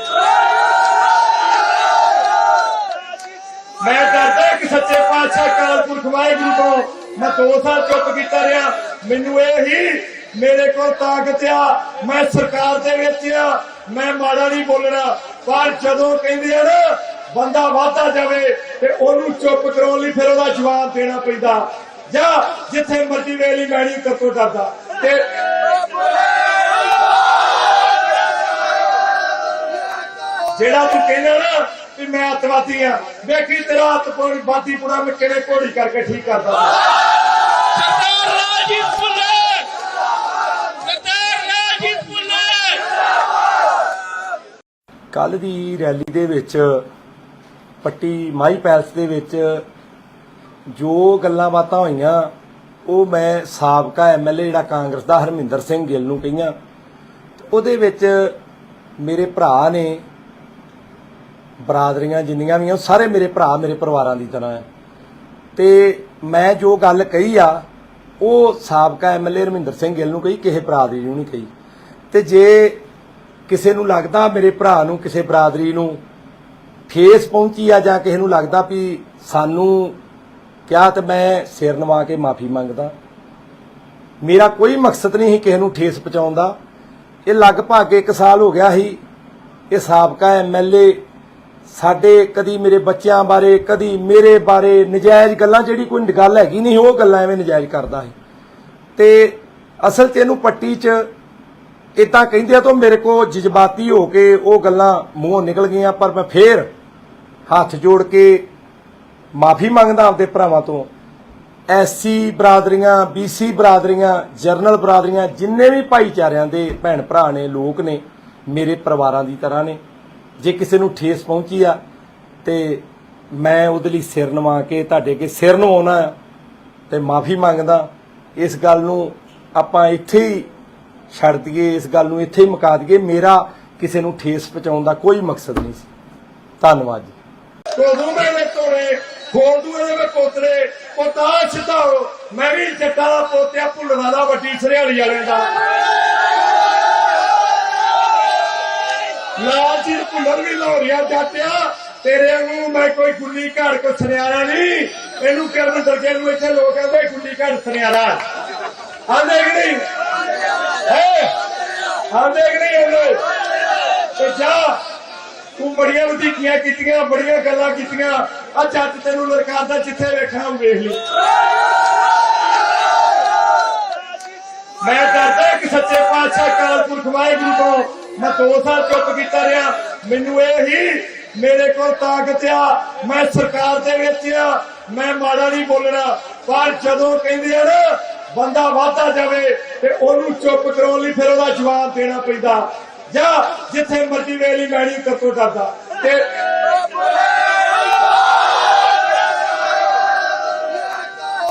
ਮੈਂ ਕਰਦਾ ਕਿ ਸੱਚੇ ਪਾਤਸ਼ਾਹ ਅਕਾਲ ਪੁਰਖ ਵਾਹਿਗੁਰੂ ਤੋਂ ਮੈਂ 2 ਸਾਲ ਚੁੱਪ ਕੀਤਾ ਰਿਹਾ ਮੈਨੂੰ ਇਹ ਹੀ ਮੇਰੇ ਕੋਲ ਤਾਕਤ ਆ ਮੈਂ ਸਰਕਾਰ ਦੇ ਵਿੱਚ ਆ ਮੈਂ ਮਾੜਾ ਨਹੀਂ ਬੋਲਣਾ ਪਰ ਜਦੋਂ ਕਹਿੰਦੇ ਆ ਨਾ ਬੰਦਾ ਵਾਧਾ ਜਾਵੇ ਤੇ ਉਹਨੂੰ ਚੁੱਪ ਕਰਾਉਣ ਲਈ ਫਿਰ ਉਹਦਾ ਜਵਾਬ ਦੇਣਾ ਪੈਂਦਾ ਜਾਂ ਜਿੱਥੇ ਮਰਜ਼ੀ ਵੇਲੀ ਮੈਂ ਨਹੀਂ ਕਰਤੋਂ ਡਰਦਾ ਤੇ ਜਿਹੜਾ ਤੂੰ ਕਹਿੰਦਾ ਨਾ ਵੀ ਮੈਂ ਅੱਤਵਾਦੀ ਆ ਵੇਖੀ ਤੇਰਾ ਅੱਤਪੂਰੀ ਬਾਦੀਪੁਰਾ ਮੈਂ ਕਿਹੜੇ ਘੋੜੀ ਕਰਕੇ ਠੀਕ ਕਰਦਾ ਸਰਦਾਰ ਰਾਜੀਵ ਭੁੱਲਰ ਸਰਦਾਰ ਰਾਜੀਵ ਭੁੱਲਰ ਕੱਲ ਦੀ ਰੈਲੀ ਦੇ ਵਿੱਚ ਪੱਟੀ ਮਾਈ ਪੈਲਸ ਦੇ ਵਿੱਚ ਜੋ ਗੱਲਾਂ ਬਾਤਾਂ ਹੋਈਆਂ ਉਹ ਮੈਂ ਸਾਬਕਾ ਐਮਐਲਏ ਜਿਹੜਾ ਕਾਂਗਰਸ ਦਾ ਹਰਮਿੰਦਰ ਸਿੰਘ ਗਿੱਲ ਨੂੰ ਕਹੀਆਂ ਉਹਦੇ ਵਿੱਚ ਮੇਰੇ ਭਰਾ ਨੇ ਬਰਾਦਰੀਆਂ ਜਿੰਨੀਆਂ ਵੀ ਆ ਸਾਰੇ ਮੇਰੇ ਭਰਾ ਮੇਰੇ ਪਰਿਵਾਰਾਂ ਦੀ ਤਰ੍ਹਾਂ ਹੈ ਤੇ ਮੈਂ ਜੋ ਗੱਲ ਕਹੀ ਆ ਉਹ ਸਾਬਕਾ ਐਮਐਲਏ ਹਰਮਿੰਦਰ ਸਿੰਘ ਗਿੱਲ ਨੂੰ ਕਹੀ ਕਿਸੇ ਬਰਾਦਰੀ ਨੂੰ ਨਹੀਂ ਕਹੀ ਤੇ ਜੇ ਕਿਸੇ ਨੂੰ ਲੱਗਦਾ ਮੇਰੇ ਭਰਾ ਨੂੰ ਕਿਸੇ ਬਰਾਦਰੀ ਨੂੰ ਠੇਸ ਪਹੁੰਚੀ ਆ ਜਾਂ ਕਿਸੇ ਨੂੰ ਲੱਗਦਾ ਵੀ ਸਾਨੂੰ ਕਿਹਾ ਤੇ ਮੈਂ ਸਿਰ ਨਵਾ ਕੇ ਮਾਫੀ ਮੰਗਦਾ ਮੇਰਾ ਕੋਈ ਮਕਸਦ ਨਹੀਂ ਸੀ ਕਿਸੇ ਨੂੰ ਠੇਸ ਪਹੁੰਚਾਉਣ ਦਾ ਇਹ ਲਗਭਗ 1 ਸਾਲ ਹੋ ਗਿਆ ਸੀ ਇਹ ਸਾਬਕਾ ਐਮਐਲਏ ਸਾਡੇ ਕਦੀ ਮੇਰੇ ਬੱਚਿਆਂ ਬਾਰੇ ਕਦੀ ਮੇਰੇ ਬਾਰੇ ਨਜਾਇਜ਼ ਗੱਲਾਂ ਜਿਹੜੀ ਕੋਈ ਗੱਲ ਹੈਗੀ ਨਹੀਂ ਉਹ ਗੱਲਾਂ ਐਵੇਂ ਨਜਾਇਜ਼ ਕਰਦਾ ਸੀ ਤੇ ਅਸਲ 'ਚ ਇਹਨੂੰ ਪੱਟੀ 'ਚ ਇਦਾਂ ਕਹਿੰਦੇ ਆ ਤਾਂ ਮੇਰੇ ਕੋ ਜਜ਼ਬਾਤੀ ਹੋ ਕੇ ਉਹ ਗੱਲਾਂ ਮੂੰਹੋਂ ਨਿਕਲ ਗਈਆਂ ਪਰ ਮੈਂ ਫੇਰ ਹੱਥ ਜੋੜ ਕੇ ਮਾਫੀ ਮੰਗਦਾ ਆਪਦੇ ਭਰਾਵਾਂ ਤੋਂ ਐਸਸੀ ਬਰਾਦਰੀਆਂ ਬੀਸੀ ਬਰਾਦਰੀਆਂ ਜਰਨਲ ਬਰਾਦਰੀਆਂ ਜਿੰਨੇ ਵੀ ਭਾਈਚਾਰਿਆਂ ਦੇ ਭੈਣ ਭਰਾ ਨੇ ਲੋਕ ਨੇ ਮੇਰੇ ਪਰਿਵਾਰਾਂ ਦੀ ਤਰ੍ਹਾਂ ਨੇ ਜੇ ਕਿਸੇ ਨੂੰ ਠੇਸ ਪਹੁੰਚੀ ਆ ਤੇ ਮੈਂ ਉਹਦੇ ਲਈ ਸਿਰ ਨਵਾ ਕੇ ਤੁਹਾਡੇ ਅੱਗੇ ਸਿਰ ਨਵਾਉਣਾ ਤੇ ਮਾਫੀ ਮੰਗਦਾ ਇਸ ਗੱਲ ਨੂੰ ਆਪਾਂ ਇੱਥੇ ਹੀ ਛੱਡ ਦਈਏ ਇਸ ਗੱਲ ਨੂੰ ਇੱਥੇ ਹੀ ਮੁਕਾ ਦਈਏ ਮੇਰਾ ਕਿਸੇ ਨੂੰ ਠੇਸ ਪਹੁੰਚਾਉਣ ਦਾ ਕੋਈ ਮਕਸਦ ਨਹੀਂ ਸੀ ਧੰਨਵਾਦ ਜੀ ਕੋਦੂ ਮੇਰੇ ਤੋੜੇ ਖੋਦੂ ਦੇ ਪੋਤਰੇ ਪਤਾ ਸਿਧਾਓ ਮੈਂ ਵੀ ਜੱਟਾਂ ਦਾ ਪੋਤਿਆ ਭੁੱਲਣਾ ਦਾ ਵੱਡੀ ਸਰਿਆਲੀ ਵਾਲਿਆਂ ਦਾ ਲਾਲ ਜੀ ਭੁੱਲਰ ਵੀ ਲਾਹੌਰੀਆ ਜਾਟਿਆ ਤੇਰੇ ਨੂੰ ਮੈਂ ਕੋਈ ਗੁੱਲੀ ਘੜ ਕੋ ਸੁਨਿਆਰਾ ਨਹੀਂ ਇਹਨੂੰ ਕਰਨ ਦਰਜੇ ਨੂੰ ਇੱਥੇ ਲੋਕ ਕਹਿੰਦੇ ਗੁੱਲੀ ਘੜ ਸੁਨਿਆਰਾ ਆਂਦੇ ਕਿ ਨਹੀਂ ਆਂਦੇ ਕਿ ਨਹੀਂ ਇਹਨੂੰ ਤੇ ਜਾ ਤੂੰ ਬੜੀਆਂ ਵਧੀਕੀਆਂ ਕੀਤੀਆਂ ਬੜੀਆਂ ਗੱਲਾਂ ਕੀਤੀਆਂ ਆ ਜੱਟ ਤੈਨੂੰ ਲੜਕਾਦਾ ਜਿੱਥੇ ਵੇਖਣਾ ਉਹ ਵੇਖ ਲਈ ਮੈਂ ਕਰਦਾ ਕਿ ਸੱਚੇ ਪਾਤਸ਼ਾਹ ਅਕਾਲ ਪੁਰਖ ਵਾਹਿਗੁਰੂ ਤੋਂ ਮੈਂ 2 ਸਾਲ ਚੁੱਪ ਕੀਤਾ ਰਿਹਾ ਮੈਨੂੰ ਇਹ ਹੀ ਮੇਰੇ ਕੋਲ ਤਾਕਤ ਆ ਮੈਂ ਸਰਕਾਰ ਦੇ ਵਿੱਚ ਆ ਮੈਂ ਮਾੜਾ ਨਹੀਂ ਬੋਲਣਾ ਪਰ ਜਦੋਂ ਕਹਿੰਦੇ ਆ ਨਾ ਬੰਦਾ ਵਾਧਾ ਜਾਵੇ ਤੇ ਉਹਨੂੰ ਚੁੱਪ ਕਰਾਉਣ ਲਈ ਫਿਰ ਉਹਦਾ ਜਵਾਬ ਦੇਣਾ ਪੈਂਦਾ ਜਾਂ ਜਿੱਥੇ ਮਰਜ਼ੀ ਵੇਲੀ ਮੈਂ ਨਹੀਂ ਕਰਤੋਂ ਡਰਦਾ ਤੇ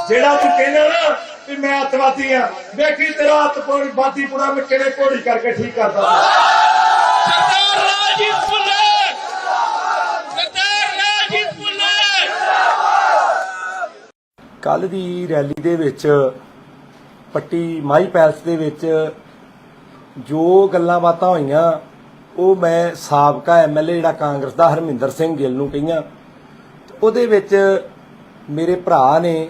ਜਿਹੜਾ ਤੂੰ ਕਹਿੰਦਾ ਨਾ ਵੀ ਮੈਂ ਅੱਤਵਾਦੀ ਆ ਵੇਖੀ ਤੇਰਾ ਅੱਤਪੂਰੀ ਬਾਦੀਪੁਰਾ ਮੈਂ ਕਿਹੜੇ ਘੋੜੀ ਕਰਕੇ ਠੀਕ ਕਰਦਾ ਸਰਦਾਰ ਰਾਜੀਵ ਭੁੱਲਰ ਸਰਦਾਰ ਰਾਜੀਵ ਭੁੱਲਰ ਕੱਲ ਦੀ ਰੈਲੀ ਦੇ ਵਿੱਚ ਪੱਟੀ ਮਾਈ ਪੈਲਸ ਦੇ ਵਿੱਚ ਜੋ ਗੱਲਾਂ ਬਾਤਾਂ ਹੋਈਆਂ ਉਹ ਮੈਂ ਸਾਬਕਾ ਐਮਐਲਏ ਜਿਹੜਾ ਕਾਂਗਰਸ ਦਾ ਹਰਮਿੰਦਰ ਸਿੰਘ ਗਿੱਲ ਨੂੰ ਕਹੀਆਂ ਉਹਦੇ ਵਿੱਚ ਮੇਰੇ ਭਰਾ ਨੇ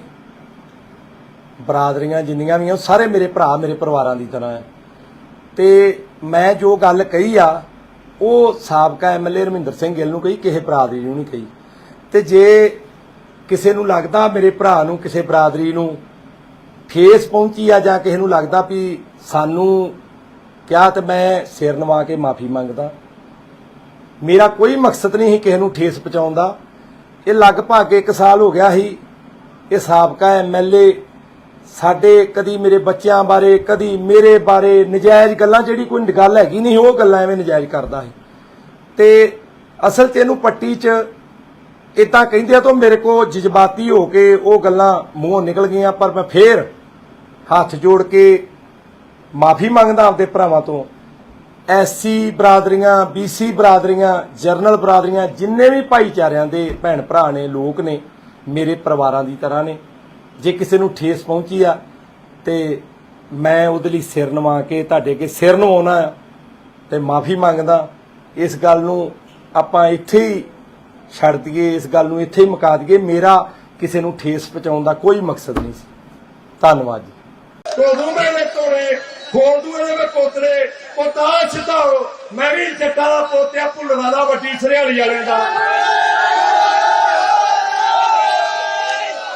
ਬਰਾਦਰੀਆਂ ਜਿੰਨੀਆਂ ਵੀ ਆ ਸਾਰੇ ਮੇਰੇ ਭਰਾ ਮੇਰੇ ਪਰਿਵਾਰਾਂ ਦੀ ਤਰ੍ਹਾਂ ਹੈ ਤੇ ਮੈਂ ਜੋ ਗੱਲ ਕਹੀ ਆ ਉਹ ਸਾਬਕਾ ਐਮਐਲਏ ਹਰਮਿੰਦਰ ਸਿੰਘ ਗਿੱਲ ਨੂੰ ਕਹੀ ਕਿਸੇ ਬਰਾਦਰੀ ਨੂੰ ਨਹੀਂ ਕਹੀ ਤੇ ਜੇ ਕਿਸੇ ਨੂੰ ਲੱਗਦਾ ਮੇਰੇ ਭਰਾ ਨੂੰ ਕਿਸੇ ਬਰਾਦਰੀ ਨੂੰ ਠੇਸ ਪਹੁੰਚੀ ਆ ਜਾਂ ਕਿਸੇ ਨੂੰ ਲੱਗਦਾ ਵੀ ਸਾਨੂੰ ਕਿਹਾ ਤੇ ਮੈਂ ਸਿਰ ਨਵਾ ਕੇ ਮਾਫੀ ਮੰਗਦਾ ਮੇਰਾ ਕੋਈ ਮਕਸਦ ਨਹੀਂ ਸੀ ਕਿਸੇ ਨੂੰ ਠੇਸ ਪਹੁੰਚਾਉਣ ਦਾ ਇਹ ਲਗਭਗ 1 ਸਾਲ ਹੋ ਗਿਆ ਸੀ ਇਹ ਸਾਬਕਾ ਐਮਐਲਏ ਸਾਡੇ ਕਦੀ ਮੇਰੇ ਬੱਚਿਆਂ ਬਾਰੇ ਕਦੀ ਮੇਰੇ ਬਾਰੇ ਨਜਾਇਜ਼ ਗੱਲਾਂ, ਜਿਹੜੀ ਕੋਈ ਗੱਲ ਹੈਗੀ ਨਹੀਂ ਉਹ ਗੱਲਾਂ ਐਵੇਂ ਨਜਾਇਜ਼ ਕਰਦਾ ਹੈ। ਤੇ ਅਸਲ 'ਚ ਇਹਨੂੰ ਪੱਟੀ 'ਚ ਇਦਾਂ ਕਹਿੰਦੇ ਆ ਤਾਂ ਮੇਰੇ ਕੋ ਜਜ਼ਬਾਤੀ ਹੋ ਕੇ ਉਹ ਗੱਲਾਂ ਮੂੰਹੋਂ ਨਿਕਲ ਗਈਆਂ, ਪਰ ਮੈਂ ਫੇਰ ਹੱਥ ਜੋੜ ਕੇ ਮਾਫੀ ਮੰਗਦਾ ਆਪਦੇ ਭਰਾਵਾਂ ਤੋਂ। ਐਸਸੀ ਬਰਾਦਰੀਆਂ, ਬੀਸੀ ਬਰਾਦਰੀਆਂ, ਜਰਨਲ ਬਰਾਦਰੀਆਂ, ਜਿੰਨੇ ਵੀ ਭਾਈਚਾਰਿਆਂ ਦੇ ਭੈਣ ਭਰਾ ਨੇ, ਲੋਕ ਨੇ, ਮੇਰੇ ਪਰਿਵਾਰਾਂ ਦੀ ਤਰ੍ਹਾਂ ਨੇ। ਜੇ ਕਿਸੇ ਨੂੰ ਠੇਸ ਪਹੁੰਚੀ ਆ ਤੇ ਮੈਂ ਉਹਦੇ ਲਈ ਸਿਰ ਨਵਾ ਕੇ ਤੁਹਾਡੇ ਅੱਗੇ ਸਿਰ ਨਵਾਉਣਾ ਤੇ ਮਾਫੀ ਮੰਗਦਾ। ਇਸ ਗੱਲ ਨੂੰ ਆਪਾਂ ਇੱਥੇ ਹੀ ਛੱਡ ਦਈਏ, ਇਸ ਗੱਲ ਨੂੰ ਇੱਥੇ ਹੀ ਮੁਕਾ ਦਈਏ। ਮੇਰਾ ਕਿਸੇ ਨੂੰ ਠੇਸ ਪਹੁੰਚਾਉਣ ਦਾ ਕੋਈ ਮਕਸਦ ਨਹੀਂ ਸੀ। ਧੰਨਵਾਦ ਜੀ। ਕੋਦੂ ਮੇਰੇ ਤੋੜੇ ਖੋਦੂ ਮੇਰੇ ਪੋਤਰੇ ਪੋਤਾ ਛਤਾਓ, ਮੈਂ ਵੀ ਜੱਟਾਂ ਦਾ ਪੋਤਿਆ ਭੁੱਲਣਾ ਦਾ ਵੱਡੀ ਸਰਿਆਲੀ ਵਾਲਿਆਂ ਦਾ।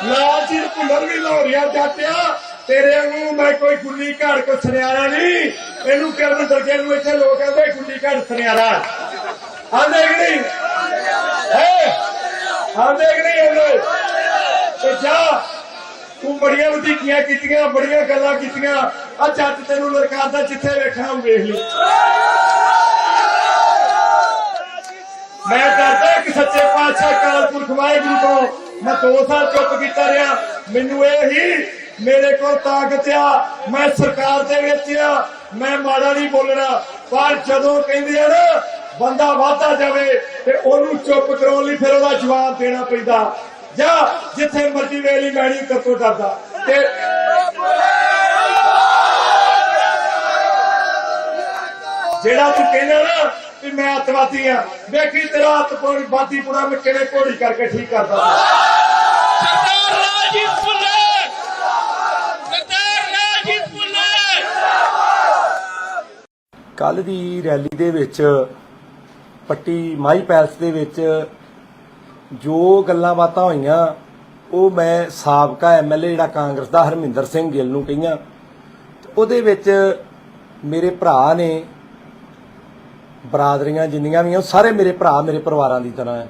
ਲਾਲ ਜੀ ਭੁੱਲਰ ਵੀ ਲਾਹੌਰੀਆ ਜੱਟਿਆ, ਤੇਰੇ ਵਾਂਗੂ ਮੈਂ ਕੋਈ ਗੁੱਲੀ ਘੜ ਕੋ ਸੁਨਿਆਰਾ ਨਹੀਂ। ਇਹਨੂੰ ਕਰਨ ਦਰਜੇ ਨੂੰ ਇੱਥੇ ਲੋਕ ਕਹਿੰਦੇ ਗੁੱਲੀ ਘੜ ਸੁਨਿਆਰਾ ਆਂਦੇ ਕਿ ਨਹੀਂ ਆਂਦੇ ਕਿ ਨਹੀਂ ਆਂਦੇ। ਤੇ ਜਾ ਤੂੰ ਬੜੀਆਂ ਵਧੀਕੀਆਂ ਕੀਤੀਆਂ, ਬੜੀਆਂ ਗੱਲਾਂ ਕੀਤੀਆਂ। ਆ ਜੱਟ ਤੈਨੂੰ ਲੜਕਾਦਾ, ਜਿੱਥੇ ਵੇਖਣਾ ਵੇਖ ਲਈ। ਮੈਂ ਡਰਦਾ ਕਿ ਸੱਚੇ ਪਾਤਸ਼ਾਹ ਅਕਾਲ ਪੁਰਖ ਵਾਹਿਗੁਰੂ ਤੋਂ ਮੈਂ 2 ਸਾਲ ਚੁੱਪ ਕੀਤਾ ਰਿਹਾ। ਮੈਨੂੰ ਇਹ ਹੀ ਮੇਰੇ ਕੋਲ ਤਾਕਤ ਆ, ਮੈਂ ਸਰਕਾਰ ਦੇ ਵਿੱਚ ਆ, ਮੈਂ ਮਾੜਾ ਨਹੀਂ ਬੋਲਣਾ। ਪਰ ਜਦੋਂ ਕਹਿੰਦੇ ਆ ਨਾ ਬੰਦਾ ਵਾਧਾ ਜਾਵੇ ਤੇ ਉਹਨੂੰ ਚੁੱਪ ਕਰਾਉਣ ਲਈ ਫਿਰ ਉਹਦਾ ਜਵਾਬ ਦੇਣਾ ਪੈਂਦਾ। ਜਾਂ ਜਿੱਥੇ ਮਰਜ਼ੀ ਵੇਲੀ ਮੈਂ ਨਹੀਂ ਕਰਤੋਂ ਡਰਦਾ। ਤੇ ਜਿਹੜਾ ਤੂੰ ਕਹਿੰਦਾ ਨਾ ਵੀ ਮੈਂ ਅੱਤਵਾਦੀ ਆ, ਵੇਖੀ ਤੇਰਾ ਅੱਤਵਾਦੀ ਪੁਰਾ ਮੈਂ ਕਿਵੇਂ ਘੋੜੀ ਕਰਕੇ ਠੀਕ ਕਰਦਾ। ਸਰਦਾਰ ਰਾਜੀਵ ਭੁੱਲਰ, ਸਰਦਾਰ ਰਾਜੀਵ ਭੁੱਲਰ। ਕੱਲ ਦੀ ਰੈਲੀ ਦੇ ਵਿੱਚ ਪੱਟੀ ਮਾਈ ਪੈਲਸ ਦੇ ਵਿੱਚ ਜੋ ਗੱਲਾਂ ਬਾਤਾਂ ਹੋਈਆਂ ਉਹ ਮੈਂ ਸਾਬਕਾ ਐਮਐਲਏ ਜਿਹੜਾ ਕਾਂਗਰਸ ਦਾ ਹਰਮਿੰਦਰ ਸਿੰਘ ਗਿੱਲ ਨੂੰ ਕਹੀਆਂ। ਉਹਦੇ ਵਿੱਚ ਮੇਰੇ ਭਰਾ ਨੇ, ਬਰਾਦਰੀਆਂ ਜਿੰਨੀਆਂ ਵੀ ਆ ਸਾਰੇ ਮੇਰੇ ਭਰਾ, ਮੇਰੇ ਪਰਿਵਾਰਾਂ ਦੀ ਤਰ੍ਹਾਂ ਹੈ।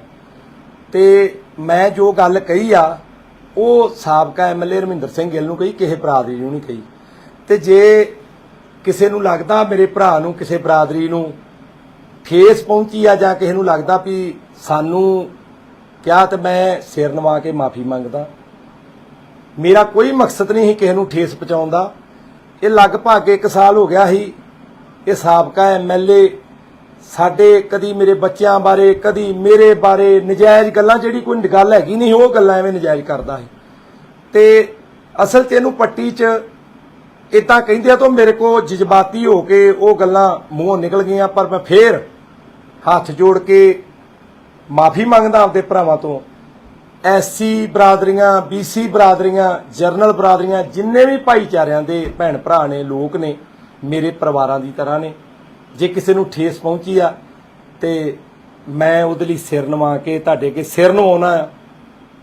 ਤੇ ਮੈਂ ਜੋ ਗੱਲ ਕਹੀ ਆ ਉਹ ਸਾਬਕਾ ਐਮਐਲਏ ਹਰਮਿੰਦਰ ਸਿੰਘ ਗਿੱਲ ਨੂੰ ਕਹੀ, ਕਿਸੇ ਬਰਾਦਰੀ ਨੂੰ ਨਹੀਂ ਕਹੀ। ਤੇ ਜੇ ਕਿਸੇ ਨੂੰ ਲੱਗਦਾ ਮੇਰੇ ਭਰਾ ਨੂੰ, ਕਿਸੇ ਬਰਾਦਰੀ ਨੂੰ ਠੇਸ ਪਹੁੰਚੀ ਆ ਜਾਂ ਕਿਸੇ ਨੂੰ ਲੱਗਦਾ ਵੀ ਸਾਨੂੰ ਕਿਹਾ, ਤੇ ਮੈਂ ਸਿਰ ਨਵਾ ਕੇ ਮਾਫੀ ਮੰਗਦਾ। ਮੇਰਾ ਕੋਈ ਮਕਸਦ ਨਹੀਂ ਸੀ ਕਿਸੇ ਨੂੰ ਠੇਸ ਪਹੁੰਚਾਉਣ ਦਾ। ਇਹ ਲਗਭਗ 1 ਸਾਲ ਹੋ ਗਿਆ ਸੀ ਇਹ ਸਾਬਕਾ ਐਮਐਲਏ ਸਾਡੇ ਕਦੀ ਮੇਰੇ ਬੱਚਿਆਂ ਬਾਰੇ ਕਦੀ ਮੇਰੇ ਬਾਰੇ ਨਜਾਇਜ਼ ਗੱਲਾਂ, ਜਿਹੜੀ ਕੋਈ ਗੱਲ ਹੈਗੀ ਨਹੀਂ ਉਹ ਗੱਲਾਂ ਐਵੇਂ ਨਜਾਇਜ਼ ਕਰਦਾ ਹੈ। ਤੇ ਅਸਲ 'ਚ ਇਹਨੂੰ ਪੱਟੀ 'ਚ ਇਦਾਂ ਕਹਿੰਦੇ ਆ ਤਾਂ ਮੇਰੇ ਕੋ ਜਜ਼ਬਾਤੀ ਹੋ ਕੇ ਉਹ ਗੱਲਾਂ ਮੂੰਹੋਂ ਨਿਕਲ ਗਈਆਂ, ਪਰ ਮੈਂ ਫੇਰ ਹੱਥ ਜੋੜ ਕੇ ਮਾਫੀ ਮੰਗਦਾ ਆਪਦੇ ਭਰਾਵਾਂ ਤੋਂ। ਐਸਸੀ ਬਰਾਦਰੀਆਂ, ਬੀਸੀ ਬਰਾਦਰੀਆਂ, ਜਰਨਲ ਬਰਾਦਰੀਆਂ, ਜਿੰਨੇ ਵੀ ਭਾਈਚਾਰਿਆਂ ਦੇ ਭੈਣ ਭਰਾ ਨੇ, ਲੋਕ ਨੇ, ਮੇਰੇ ਪਰਿਵਾਰਾਂ ਦੀ ਤਰ੍ਹਾਂ ਨੇ। ਜੇ ਕਿਸੇ ਨੂੰ ਠੇਸ ਪਹੁੰਚੀ ਆ ਤੇ ਮੈਂ ਉਹਦੇ ਲਈ ਸਿਰ ਨਵਾ ਕੇ ਤੁਹਾਡੇ ਅੱਗੇ ਸਿਰ ਨਵਾਉਣਾ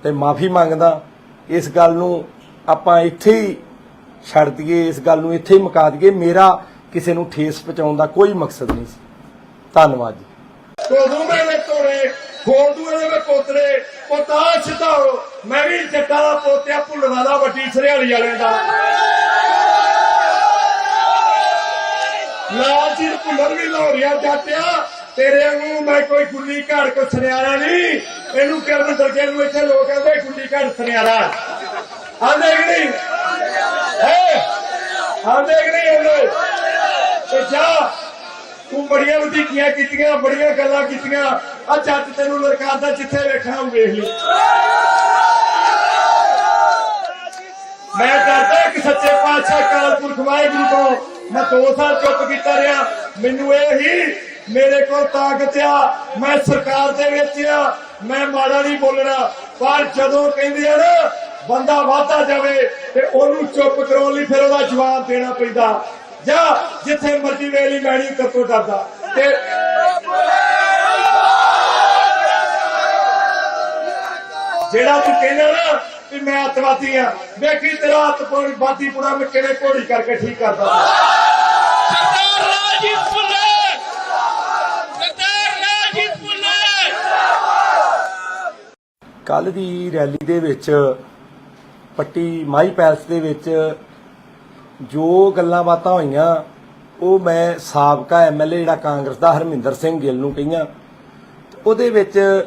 ਤੇ ਮਾਫੀ ਮੰਗਦਾ। ਇਸ ਗੱਲ ਨੂੰ ਆਪਾਂ ਇੱਥੇ ਹੀ ਛੱਡ ਦਈਏ, ਇਸ ਗੱਲ ਨੂੰ ਇੱਥੇ ਹੀ ਮੁਕਾ ਦਈਏ। ਮੇਰਾ ਕਿਸੇ ਨੂੰ ਠੇਸ ਪਹੁੰਚਾਉਣ ਦਾ ਕੋਈ ਮਕਸਦ ਨਹੀਂ ਸੀ। ਧੰਨਵਾਦ ਜੀ। ਕੋਦੂ ਮੇਰੇ ਤੋੜੇ ਖੋਦੂ ਮੇਰੇ ਪੋਤਰੇ ਪੋਤਾ ਛਤਾਓ, ਮੈਂ ਵੀ ਜੱਟਾਂ ਦਾ ਪੋਤਿਆ ਭੁੱਲਣਾ ਦਾ ਵੱਡੀ ਸਰਿਆਲੀ ਵਾਲਿਆਂ ਦਾ। ਲਾਲ ਜੀ ਭੁੱਲਰ ਵੀ ਲਾਹੌਰੀਆ ਜੱਟਿਆ, ਤੇਰੇ ਵਾਂਗੂ ਮੈਂ ਕੋਈ ਗੁੱਲੀ ਘੜ ਕੋ ਸੁਨਿਆਰਾ ਨਹੀਂ। ਇਹਨੂੰ ਕਰਨ ਦਰਜੇ ਨੂੰ ਇੱਥੇ ਲੋਕ ਕਹਿੰਦੇ ਗੁੱਲੀ ਘੜ ਸੁਨਿਆਰਾ ਆਂਦੇ ਕਿ ਨਹੀਂ ਆਂਦੇ ਕਿ ਨਹੀਂ ਆਂਦੇ। ਤੇ ਜਾ ਤੂੰ ਬੜੀਆਂ ਵਧੀਕੀਆਂ ਕੀਤੀਆਂ, ਬੜੀਆਂ ਗੱਲਾਂ ਕੀਤੀਆਂ। ਆ ਜੱਟ ਤੈਨੂੰ ਲੜਕਾਦਾ, ਜਿੱਥੇ ਵੇਖਣਾ ਵੇਖ ਲਈ। ਮੈਂ ਡਰਦਾ ਕਿ ਸੱਚੇ ਪਾਤਸ਼ਾਹ ਅਕਾਲ ਪੁਰਖ ਵਾਹਿਗੁਰੂ ਤੋਂ ਮੈਂ 2 ਸਾਲ ਚੁੱਪ ਕੀਤਾ ਰਿਹਾ। ਮੈਨੂੰ ਇਹ ਹੀ ਮੇਰੇ ਕੋਲ ਤਾਕਤ ਆ, ਮੈਂ ਸਰਕਾਰ ਦੇ ਵਿੱਚ ਆ, ਮੈਂ ਮਾੜਾ ਨਹੀਂ ਬੋਲਣਾ। ਪਰ ਜਦੋਂ ਕਹਿੰਦੇ ਆ ਨਾ ਬੰਦਾ ਵਾਧਾ ਜਾਵੇ ਤੇ ਉਹਨੂੰ ਚੁੱਪ ਕਰਾਉਣ ਲਈ ਫਿਰ ਉਹਦਾ ਜਵਾਬ ਦੇਣਾ ਪੈਂਦਾ। ਜਾਂ ਜਿੱਥੇ ਮਰਜ਼ੀ ਵੇਲੀ ਮੈਂ ਨਹੀਂ ਕਰਤੋਂ ਡਰਦਾ। ਤੇ ਜਿਹੜਾ ਤੂੰ ਕਹਿੰਦਾ ਨਾ ਵੀ ਮੈਂ ਅੱਤਵਾਦੀ ਆ, ਵੇਖੀ ਤੇਰਾ ਅੱਤਵਾਦੀ ਪੁਰਾ ਮੈਂ ਕਿਵੇਂ ਘੋੜੀ ਕਰਕੇ ਠੀਕ ਕਰਦਾ। ਸਰਦਾਰ ਰਾਜੀਵ ਭੁੱਲਰ, ਸਰਦਾਰ ਰਾਜੀਵ ਭੁੱਲਰ। ਕੱਲ ਦੀ ਰੈਲੀ ਦੇ ਵਿੱਚ ਪੱਟੀ ਮਾਈ ਪੈਲਸ ਦੇ ਵਿੱਚ ਜੋ ਗੱਲਾਂ ਬਾਤਾਂ ਹੋਈਆਂ ਉਹ ਮੈਂ ਸਾਬਕਾ ਐਮਐਲਏ ਜਿਹੜਾ ਕਾਂਗਰਸ ਦਾ ਹਰਮਿੰਦਰ ਸਿੰਘ ਗਿੱਲ ਨੂੰ ਕਹੀਆਂ। ਉਹਦੇ ਵਿੱਚ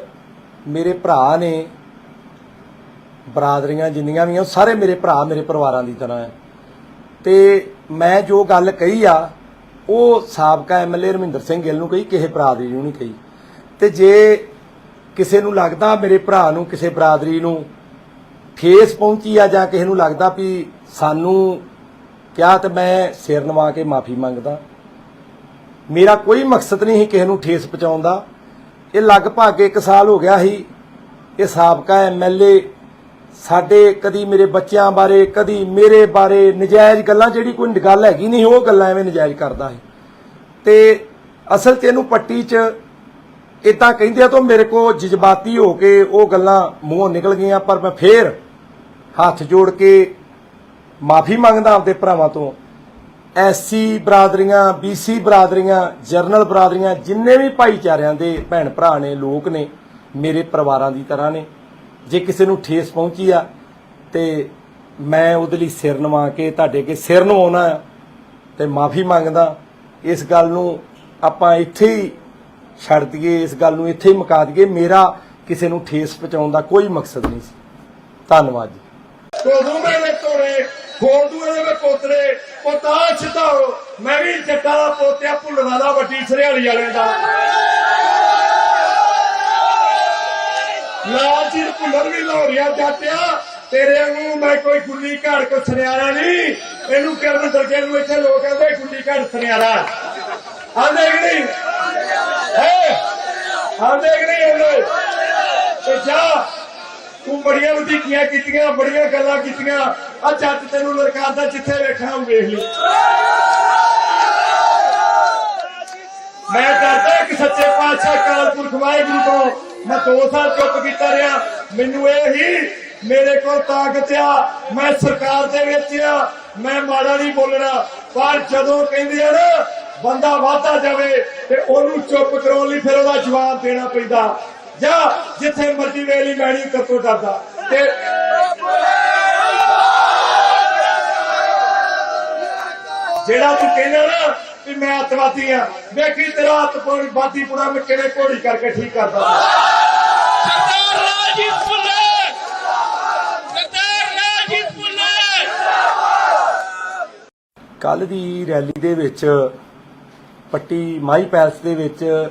ਮੇਰੇ ਭਰਾ ਨੇ, ਬਰਾਦਰੀਆਂ ਜਿੰਨੀਆਂ ਵੀ ਆ ਸਾਰੇ ਮੇਰੇ ਭਰਾ ਮੇਰੇ ਪਰਿਵਾਰਾਂ ਦੀ ਤਰ੍ਹਾਂ ਹੈ। ਤੇ ਮੈਂ ਜੋ ਗੱਲ ਕਹੀ ਆ ਉਹ ਸਾਬਕਾ ਐਮਐਲਏ ਹਰਮਿੰਦਰ ਸਿੰਘ ਗਿੱਲ ਨੂੰ ਕਹੀ, ਕਿਸੇ ਬਰਾਦਰੀ ਨੂੰ ਨਹੀਂ ਕਹੀ। ਤੇ ਜੇ ਕਿਸੇ ਨੂੰ ਲੱਗਦਾ ਮੇਰੇ ਭਰਾ ਨੂੰ, ਕਿਸੇ ਬਰਾਦਰੀ ਨੂੰ ਠੇਸ ਪਹੁੰਚੀ ਆ ਜਾਂ ਕਿਸੇ ਨੂੰ ਲੱਗਦਾ ਵੀ ਸਾਨੂੰ ਕਿਹਾ, ਤੇ ਮੈਂ ਸਿਰ ਨਵਾ ਕੇ ਮਾਫੀ ਮੰਗਦਾ। ਮੇਰਾ ਕੋਈ ਮਕਸਦ ਨਹੀਂ ਸੀ ਕਿਸੇ ਨੂੰ ਠੇਸ ਪਹੁੰਚਾਉਣ ਦਾ। ਇਹ ਲਗਭਗ 1 ਸਾਲ ਹੋ ਗਿਆ ਸੀ ਇਹ ਸਾਬਕਾ ਐਮਐਲਏ ਸਾਡੇ ਕਦੀ ਮੇਰੇ ਬੱਚਿਆਂ ਬਾਰੇ, ਕਦੀ ਮੇਰੇ ਬਾਰੇ ਨਜਾਇਜ਼ ਗੱਲਾਂ, ਜਿਹੜੀ ਕੋਈ ਗੱਲ ਹੈਗੀ ਨਹੀਂ ਉਹ ਗੱਲਾਂ ਐਵੇਂ ਨਜਾਇਜ਼ ਕਰਦਾ ਹੈ। ਤੇ ਅਸਲ 'ਚ ਇਹਨੂੰ ਪੱਟੀ 'ਚ ਇਦਾਂ ਕਹਿੰਦੇ ਆ ਤਾਂ ਮੇਰੇ ਕੋਲ ਜਜ਼ਬਾਤੀ ਹੋ ਕੇ ਉਹ ਗੱਲਾਂ ਮੂੰਹੋਂ ਨਿਕਲ ਗਈਆਂ। ਪਰ ਮੈਂ ਫੇਰ ਹੱਥ ਜੋੜ ਕੇ ਮਾਫੀ ਮੰਗਦਾ ਆਪਦੇ ਭਰਾਵਾਂ ਤੋਂ। ਐਸਸੀ ਬਰਾਦਰੀਆਂ, ਬੀਸੀ ਬਰਾਦਰੀਆਂ, ਜਰਨਲ ਬਰਾਦਰੀਆਂ, ਜਿੰਨੇ ਵੀ ਭਾਈਚਾਰਿਆਂ ਦੇ ਭੈਣ ਭਰਾ ਨੇ, ਲੋਕ ਨੇ, ਮੇਰੇ ਪਰਿਵਾਰਾਂ ਦੀ ਤਰ੍ਹਾਂ ਨੇ। ਜੇ ਕਿਸੇ ਨੂੰ ਠੇਸ ਪਹੁੰਚੀ ਆ ਤੇ ਮੈਂ ਉਹਦੇ ਲਈ ਸਿਰ ਨਵਾ ਕੇ ਤੁਹਾਡੇ ਅੱਗੇ ਸਿਰ ਨਵਾਉਣਾ ਤੇ ਮਾਫੀ ਮੰਗਦਾ। ਇਸ ਗੱਲ ਨੂੰ ਆਪਾਂ ਇੱਥੇ ਹੀ ਛੱਡ ਦਈਏ, ਇਸ ਗੱਲ ਨੂੰ ਇੱਥੇ ਹੀ ਮੁਕਾ ਦਈਏ। ਮੇਰਾ ਕਿਸੇ ਨੂੰ ਠੇਸ ਪਹੁੰਚਾਉਣ ਦਾ ਕੋਈ ਮਕਸਦ ਨਹੀਂ ਸੀ। ਧੰਨਵਾਦ ਜੀ। ਕੋਦੂ ਮੇਰੇ ਤੋੜੇ ਖੋਦੂ ਇਹਦੇ ਪੋਤਰੇ ਪੋਤਾ ਛਤਾਓ, ਮੈਂ ਵੀ ਜੱਟਾਂ ਦਾ ਪੋਤਿਆ ਭੁੱਲਣਾ ਦਾ ਵੱਡੀ ਸਰਿਆਲੀ ਵਾਲਿਆਂ ਦਾ। ਲਾਲ ਜੀ ਭੁੱਲਰ ਵੀ ਲਾਹੌਰੀਆ ਜਾਟਿਆ, ਤੇਰੇ ਵਾਂਗੂ ਮੈਂ ਕੋਈ ਗੁੱਲੀ ਘਾੜ ਕੋ ਸੁਨਿਆਰਾ ਨਹੀਂ। ਇਹਨੂੰ ਕਰਨ ਦਰਜੇ ਨੂੰ ਇੱਥੇ ਲੋਕ ਕਹਿੰਦੇ ਗੁੱਲੀ ਘਾੜ ਸੁਨਿਆਰਾ ਆਂਦੇ ਕਿ ਨਹੀਂ ਆਂਦੇ ਕਿ ਨਹੀਂ ਆਂਦੇ। ਤੇ ਜਾ ਤੂੰ ਬੜੀਆਂ ਵਧੀਕੀਆਂ ਕੀਤੀਆਂ, ਬੜੀਆਂ ਗੱਲਾਂ ਕੀਤੀਆਂ। ਆ ਜੱਟ ਤੈਨੂੰ ਲੜਕਾਦਾ, ਜਿੱਥੇ ਵੇਖਣਾ ਵੇਖ ਲਈ। ਮੈਂ ਡਰਦਾ ਕਿ ਸੱਚੇ ਪਾਤਸ਼ਾਹ ਅਕਾਲ ਪੁਰਖ ਵਾਹਿਗੁਰੂ ਤੋਂ ਮੈਂ 2 ਸਾਲ ਚੁੱਪ ਕੀਤਾ ਰਿਹਾ। ਮੈਨੂੰ ਇਹ ਹੀ ਮੇਰੇ ਕੋਲ ਤਾਕਤ ਆ, ਮੈਂ ਸਰਕਾਰ ਦੇ ਵਿੱਚ ਆ, ਮੈਂ ਮਾੜਾ ਨਹੀਂ ਬੋਲਣਾ। ਪਰ ਜਦੋਂ ਕਹਿੰਦੇ ਆ ਨਾ ਬੰਦਾ ਵਾਧਾ ਜਾਵੇ ਤੇ ਉਹਨੂੰ ਚੁੱਪ ਕਰਾਉਣ ਲਈ ਫਿਰ ਉਹਦਾ ਜਵਾਬ ਦੇਣਾ ਪੈਂਦਾ। ਜਾਂ ਜਿੱਥੇ ਮਰਜ਼ੀ ਵੇਲੀ ਮੈਂ ਨਹੀਂ ਕਰਤੋਂ ਡਰਦਾ। ਤੇ ਜਿਹੜਾ ਤੂੰ ਕਹਿੰਦਾ ਨਾ ਵੀ ਮੈਂ ਅੱਤਵਾਦੀ ਆ, ਵੇਖੀ ਤੇਰਾ ਅੱਤਵਾਦੀ ਪੁਣਾ ਮੈਂ ਕਿਵੇਂ ਘੋੜੀ ਕਰਕੇ ਠੀਕ ਕਰਦਾ। ਸਰਦਾਰ ਰਾਜੀਵ ਫੁੱਲਰ, ਸਰਦਾਰ ਰਾਜੀਵ ਫੁੱਲਰ। ਕੱਲ ਦੀ ਰੈਲੀ ਦੇ ਵਿੱਚ ਪੱਟੀ ਮਾਈ ਪੈਲਸ ਦੇ ਵਿੱਚ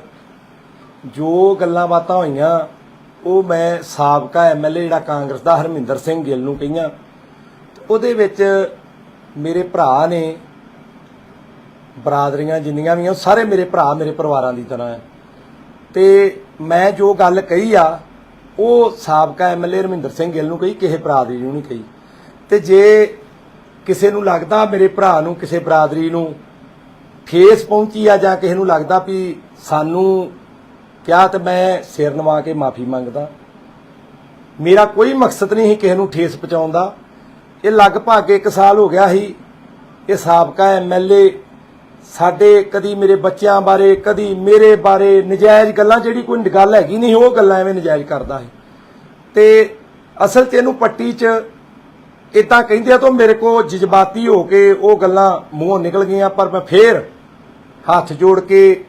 ਜੋ ਗੱਲਾਂ ਬਾਤਾਂ ਹੋਈਆਂ ਉਹ ਮੈਂ ਸਾਬਕਾ ਐਮਐਲਏ ਜਿਹੜਾ ਕਾਂਗਰਸ ਦਾ ਹਰਮਿੰਦਰ ਸਿੰਘ ਗਿੱਲ ਨੂੰ ਕਹੀਆਂ। ਉਹਦੇ ਵਿੱਚ ਮੇਰੇ ਭਰਾ ਨੇ, ਬਰਾਦਰੀਆਂ ਜਿੰਨੀਆਂ ਵੀ ਆ ਸਾਰੇ ਮੇਰੇ ਭਰਾ ਮੇਰੇ ਪਰਿਵਾਰਾਂ ਦੀ ਤਰ੍ਹਾਂ ਹੈ। ਤੇ ਮੈਂ ਜੋ ਗੱਲ ਕਹੀ ਆ ਉਹ ਸਾਬਕਾ ਐਮਐਲਏ ਹਰਮਿੰਦਰ ਸਿੰਘ ਗਿੱਲ ਨੂੰ ਕਹੀ, ਕਿਸੇ ਬਰਾਦਰੀ ਨੂੰ ਨਹੀਂ ਕਹੀ। ਤੇ ਜੇ ਕਿਸੇ ਨੂੰ ਲੱਗਦਾ ਮੇਰੇ ਭਰਾ ਨੂੰ, ਕਿਸੇ ਬਰਾਦਰੀ ਨੂੰ ਠੇਸ ਪਹੁੰਚੀ ਆ ਜਾਂ ਕਿਸੇ ਨੂੰ ਲੱਗਦਾ ਵੀ ਸਾਨੂੰ ਕਿਹਾ, ਤੇ ਮੈਂ ਸਿਰ ਨਵਾ ਕੇ ਮਾਫੀ ਮੰਗਦਾ। ਮੇਰਾ ਕੋਈ ਮਕਸਦ ਨਹੀਂ ਸੀ ਕਿਸੇ ਨੂੰ ਠੇਸ ਪਹੁੰਚਾਉਣ ਦਾ। ਇਹ ਲਗਭਗ 1 ਸਾਲ ਹੋ ਗਿਆ ਸੀ ਇਹ ਸਾਬਕਾ ਐਮਐਲਏ ਸਾਡੇ ਕਦੀ ਮੇਰੇ ਬੱਚਿਆਂ ਬਾਰੇ, ਕਦੀ ਮੇਰੇ ਬਾਰੇ ਨਜਾਇਜ਼ ਗੱਲਾਂ, ਜਿਹੜੀ ਕੋਈ ਗੱਲ ਹੈਗੀ ਨਹੀਂ ਉਹ ਗੱਲਾਂ ਐਵੇਂ ਨਜਾਇਜ਼ ਕਰਦਾ ਹੈ। ਤੇ ਅਸਲ 'ਚ ਇਹਨੂੰ ਪੱਟੀ 'ਚ ਇਦਾਂ ਕਹਿੰਦੇ ਆ ਤਾਂ ਮੇਰੇ ਕੋਲ ਜਜ਼ਬਾਤੀ ਹੋ ਕੇ ਉਹ ਗੱਲਾਂ ਮੂੰਹੋਂ ਨਿਕਲ ਗਈਆਂ। ਪਰ ਮੈਂ ਫੇਰ ਹੱਥ ਜੋੜ ਕੇ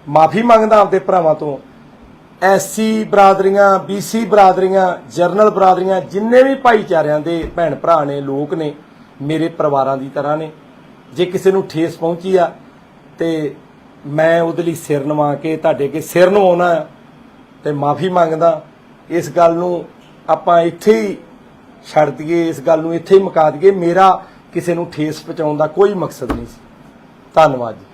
ਮਾਫੀ ਮੰਗਦਾ ਆਪਦੇ ਭਰਾਵਾਂ ਤੋਂ। ਐਸਸੀ ਬਰਾਦਰੀਆਂ, ਬੀਸੀ ਬਰਾਦਰੀਆਂ, ਜਰਨਲ ਬਰਾਦਰੀਆਂ, ਜਿੰਨੇ ਵੀ ਭਾਈਚਾਰਿਆਂ ਦੇ ਭੈਣ ਭਰਾ ਨੇ, ਲੋਕ ਨੇ, ਮੇਰੇ ਪਰਿਵਾਰਾਂ ਦੀ ਤਰ੍ਹਾਂ ਨੇ। ਜੇ ਕਿਸੇ ਨੂੰ ਠੇਸ ਪਹੁੰਚੀ ਆ ਤੇ ਮੈਂ ਉਹਦੇ ਲਈ ਸਿਰ ਨਵਾ ਕੇ ਤੁਹਾਡੇ ਅੱਗੇ ਸਿਰ ਨਵਾਉਣਾ ਤੇ ਮਾਫੀ ਮੰਗਦਾ। ਇਸ ਗੱਲ ਨੂੰ ਆਪਾਂ ਇੱਥੇ ਹੀ ਛੱਡ ਦਈਏ, ਇਸ ਗੱਲ ਨੂੰ ਇੱਥੇ ਹੀ ਮੁਕਾ ਦਈਏ। ਮੇਰਾ ਕਿਸੇ ਨੂੰ ਠੇਸ ਪਹੁੰਚਾਉਣ ਦਾ ਕੋਈ ਮਕਸਦ ਨਹੀਂ ਸੀ। ਧੰਨਵਾਦ ਜੀ।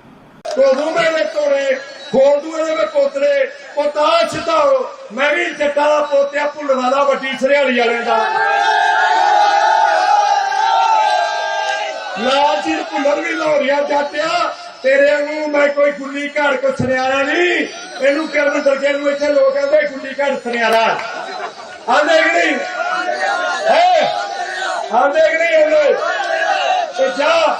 ਕੋਦੂ ਮੇਰੇ ਤੋੜੇ ਖੋਦੂ ਇਹਦੇ ਪੋਤਰੇ ਪੋਤਾ ਛਤਾਓ, ਮੈਂ ਵੀ ਜੱਟਾਂ ਦਾ ਪੋਤਿਆ ਭੁੱਲਣਾ ਦਾ ਵੱਡੀ ਸਰਿਆਲੀ ਵਾਲਿਆਂ ਦਾ। ਲਾਲ ਜੀ ਭੁੱਲਰ ਵੀ ਲਾਹੌਰੀਆ ਜਾਟਿਆ, ਤੇਰੇ ਵਾਂਗੂ ਮੈਂ ਕੋਈ ਗੁੱਲੀ ਘਾੜ ਕੋ ਸੁਨਿਆਰਾ ਨਹੀਂ। ਇਹਨੂੰ ਕਰਨ ਦਰਜੇ ਨੂੰ ਇੱਥੇ ਲੋਕ ਕਹਿੰਦੇ ਗੁੱਲੀ ਘਾੜ ਸੁਨਿਆਰਾ ਆਂਦੇ ਕਿ ਨਹੀਂ ਆਂਦੇ ਕਿ ਨਹੀਂ ਆਂਦੇ। ਤੇ ਜਾ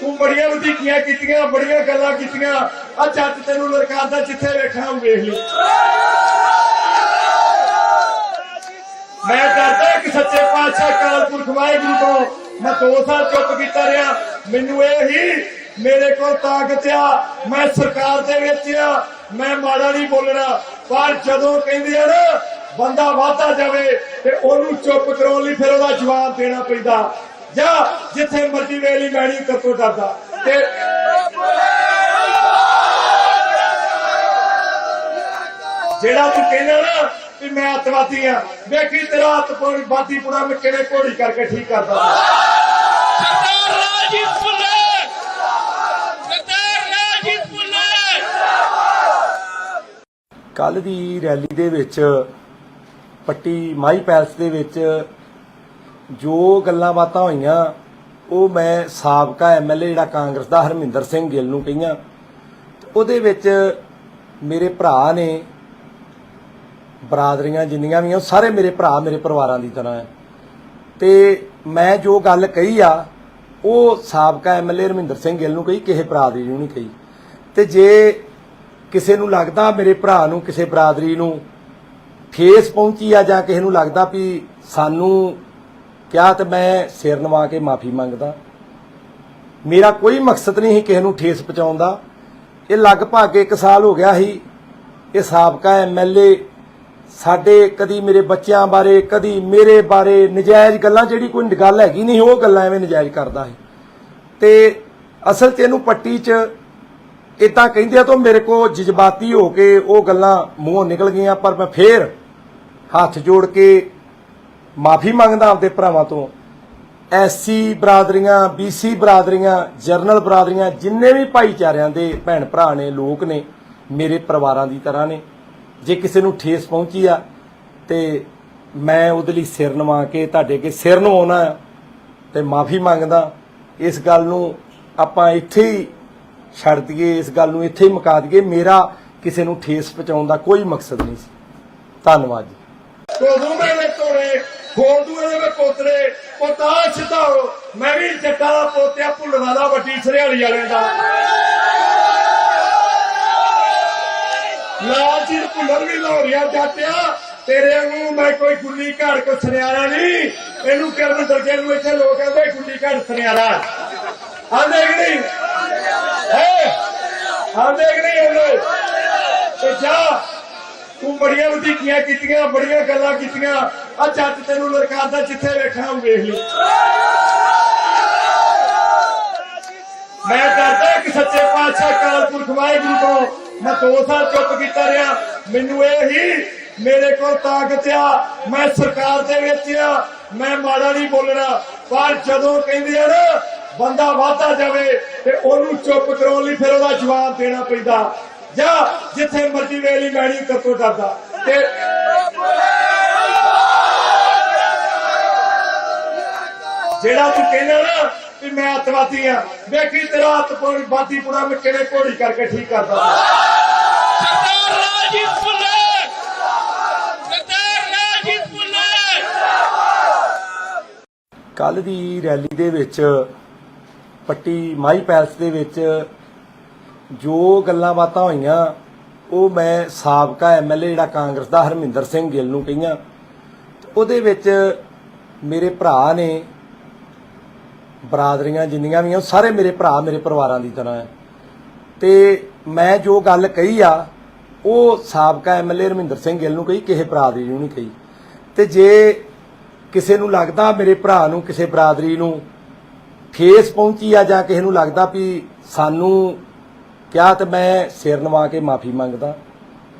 ਤੂੰ ਬੜੀਆਂ ਵਧੀਕੀਆਂ ਕੀਤੀਆਂ, ਬੜੀਆਂ ਗੱਲਾਂ ਕੀਤੀਆਂ। ਆ ਜੱਟ ਤੈਨੂੰ ਲੜਕਾਦਾ, ਜਿੱਥੇ ਵੇਖਣਾ ਵੇਖ ਲਈ। मैं डरदा कि सच्चे पातशाह अकाल पुरख वाहिगुरू तो मैं 2 साल चुप कीता रहा। मैनू यही मेरे को ताकत आ, मैं सरकार दे विच आ, मैं माड़ा नहीं बोलना। पर जदों कहंदे आ ना बंदा वाधा जावे ते ओनू चुप कराउण लई फिर ओहदा जवाब देना पैंदा। जा जिथे मर्जी वेली मैं नहीं करतो डरदा ते जेड़ा तू कहना ना कि मैं अतवादी हाँ, देखी तेरा अतवादी पूरा मैं किवें घोड़ी करके ठीक करता। सरदार राजीव सुल्ले, सरदार राजीव सुल्ले। ਕੱਲ ਦੀ ਰੈਲੀ ਦੇ ਵਿੱਚ ਪੱਟੀ ਮਾਈ ਪੈਲਸ ਦੇ ਵਿੱਚ ਜੋ ਗੱਲਾਂ ਬਾਤਾਂ ਹੋਈਆਂ ਉਹ ਮੈਂ ਸਾਬਕਾ ਐਮਐਲਏ ਜਿਹੜਾ ਕਾਂਗਰਸ ਦਾ ਹਰਮਿੰਦਰ ਸਿੰਘ ਗਿੱਲ ਨੂੰ ਕਹੀਆਂ। ਉਹਦੇ ਵਿੱਚ ਮੇਰੇ ਭਰਾ ਨੇ, ਬਰਾਦਰੀਆਂ ਜਿੰਨੀਆਂ ਵੀ ਆ ਸਾਰੇ ਮੇਰੇ ਭਰਾ ਮੇਰੇ ਪਰਿਵਾਰਾਂ ਦੀ ਤਰ੍ਹਾਂ ਹੈ ਤੇ ਮੈਂ ਜੋ ਗੱਲ ਕਹੀ ਆ ਉਹ ਸਾਬਕਾ ਐਮਐਲਏ ਹਰਮਿੰਦਰ ਸਿੰਘ ਗਿੱਲ ਨੂੰ ਕਹੀ, ਕਿਸੇ ਬਰਾਦਰੀ ਨੂੰ ਨਹੀਂ ਕਹੀ। ਤੇ ਜੇ ਕਿਸੇ ਨੂੰ ਲੱਗਦਾ ਮੇਰੇ ਭਰਾ ਨੂੰ ਕਿਸੇ ਬਰਾਦਰੀ ਨੂੰ ਠੇਸ ਪਹੁੰਚੀ ਆ ਜਾਂ ਕਿਸੇ ਨੂੰ ਲੱਗਦਾ ਵੀ ਸਾਨੂੰ ਕਿਹਾ ਤੇ ਮੈਂ ਸਿਰ ਨਵਾ ਕੇ ਮਾਫੀ ਮੰਗਦਾ। ਮੇਰਾ ਕੋਈ ਮਕਸਦ ਨਹੀਂ ਸੀ ਕਿਸੇ ਨੂੰ ਠੇਸ ਪਹੁੰਚਾਉਣ ਦਾ। ਇਹ ਲਗਭਗ 1 ਸਾਲ ਹੋ ਗਿਆ ਸੀ ਇਹ ਸਾਬਕਾ ਐਮਐਲਏ ਸਾਡੇ ਕਦੀ ਮੇਰੇ ਬੱਚਿਆਂ ਬਾਰੇ ਕਦੀ ਮੇਰੇ ਬਾਰੇ ਨਜਾਇਜ਼ ਗੱਲਾਂ, ਜਿਹੜੀ ਕੋਈ ਗੱਲ ਹੈਗੀ ਨਹੀਂ ਉਹ ਗੱਲਾਂ ਐਵੇਂ ਨਜਾਇਜ਼ ਕਰਦਾ ਹੈ। ਤੇ ਅਸਲ 'ਚ ਇਹਨੂੰ ਪੱਟੀ 'ਚ ਇਦਾਂ ਕਹਿੰਦੇ ਆ ਤਾਂ ਮੇਰੇ ਕੋ ਜਜ਼ਬਾਤੀ ਹੋ ਕੇ ਉਹ ਗੱਲਾਂ ਮੂੰਹੋਂ ਨਿਕਲ ਗਈਆਂ। ਪਰ ਮੈਂ ਫੇਰ ਹੱਥ ਜੋੜ ਕੇ ਮਾਫੀ ਮੰਗਦਾ ਆਪਦੇ ਭਰਾਵਾਂ ਤੋਂ। ਐਸਸੀ ਬਰਾਦਰੀਆਂ, ਬੀਸੀ ਬਰਾਦਰੀਆਂ, ਜਰਨਲ ਬਰਾਦਰੀਆਂ, ਜਿੰਨੇ ਵੀ ਭਾਈਚਾਰਿਆਂ ਦੇ ਭੈਣ ਭਰਾ ਨੇ, ਲੋਕ ਨੇ, ਮੇਰੇ ਪਰਿਵਾਰਾਂ ਦੀ ਤਰ੍ਹਾਂ ਨੇ। ਜੇ ਕਿਸੇ ਨੂੰ ਠੇਸ ਪਹੁੰਚੀ ਆ ਤੇ ਮੈਂ ਉਹਦੇ ਲਈ ਸਿਰ ਨਵਾ ਕੇ ਤੁਹਾਡੇ ਅੱਗੇ ਸਿਰ ਨਵਾਉਣਾ ਤੇ ਮਾਫੀ ਮੰਗਦਾ। ਇਸ ਗੱਲ ਨੂੰ ਆਪਾਂ ਇੱਥੇ ਹੀ ਛੱਡ ਦਈਏ, ਇਸ ਗੱਲ ਨੂੰ ਇੱਥੇ ਹੀ ਮੁਕਾ ਦਈਏ। ਮੇਰਾ ਕਿਸੇ ਨੂੰ ਠੇਸ ਪਹੁੰਚਾਉਣ ਦਾ ਕੋਈ ਮਕਸਦ ਨਹੀਂ ਸੀ। ਧੰਨਵਾਦ ਜੀ। कोदू मेरे तोड़े खोदू में पोतरे पोता सिधाओ। मैं भी जट्टा दा पोतिया भुल्लना दा वड्डी सरियाली वाले दा लालचीत भुल्लर भी लाहौरिया जाटिया तेरे वांगू मैं कोई गुल्ली घड़ को सुनियारा नहीं। इनू किरण दरगे नू इत्थे लोग कहंदे गुल्ली घड़ सुनियारा आंदे कि नहीं आंदे कि नहीं आंदे ते जा तू बड़िया वधीकियां कीतियां, बड़िया गल्लां कीतियां। आ जट तैनूं ललकारदा जिथे वेखना वेख ली। मैं डरदा कि सच्चे पातशाह अकाल पुरख वाहिगुरू तो मैं 2 साल चुप कीता रहा। मैनू यही मेरे को ताकत आ, मैं सरकार दे विच आ, मैं माड़ा नहीं बोलना। पर जदों कहंदे आ ना बंदा वाधा जावे ते ओनू चुप कराउण लई फिर ओहदा जवाब देना पैंदा। जा जिथे मर्जी वेली मैं नहीं करतो डरदा ते जेड़ा तू कहना ना कि मैं अतवादी हाँ, देखी तेरा अतवादी पूरा मैं किवें घोड़ी करके ठीक करदा। सरदार राजीव सुल्ले, सरदार राजीव सुल्ले। ਕੱਲ ਦੀ ਰੈਲੀ ਦੇ ਵਿੱਚ ਪੱਟੀ ਮਾਈ ਪੈਲਸ ਦੇ ਵਿੱਚ ਜੋ ਗੱਲਾਂ ਬਾਤਾਂ ਹੋਈਆਂ ਉਹ ਮੈਂ ਸਾਬਕਾ ਐਮਐਲਏ ਜਿਹੜਾ ਕਾਂਗਰਸ ਦਾ ਹਰਮਿੰਦਰ ਸਿੰਘ ਗਿੱਲ ਨੂੰ ਕਹੀਆਂ। ਉਹਦੇ ਵਿੱਚ ਮੇਰੇ ਭਰਾ ਨੇ, ਬਰਾਦਰੀਆਂ ਜਿੰਨੀਆਂ ਵੀ ਆ ਸਾਰੇ ਮੇਰੇ ਭਰਾ ਮੇਰੇ ਪਰਿਵਾਰਾਂ ਦੀ ਤਰ੍ਹਾਂ ਹੈ ਤੇ ਮੈਂ ਜੋ ਗੱਲ ਕਹੀ ਆ ਉਹ ਸਾਬਕਾ ਐਮਐਲਏ ਹਰਮਿੰਦਰ ਸਿੰਘ ਗਿੱਲ ਨੂੰ ਕਹੀ, ਕਿਸੇ ਬਰਾਦਰੀ ਨੂੰ ਨਹੀਂ ਕਹੀ। ਤੇ ਜੇ ਕਿਸੇ ਨੂੰ ਲੱਗਦਾ ਮੇਰੇ ਭਰਾ ਨੂੰ ਕਿਸੇ ਬਰਾਦਰੀ ਨੂੰ ਠੇਸ ਪਹੁੰਚੀ ਆ ਜਾਂ ਕਿਸੇ ਨੂੰ ਲੱਗਦਾ ਵੀ ਸਾਨੂੰ ਕਿਹਾ ਤੇ ਮੈਂ ਸਿਰ ਨਵਾ ਕੇ ਮਾਫੀ ਮੰਗਦਾ।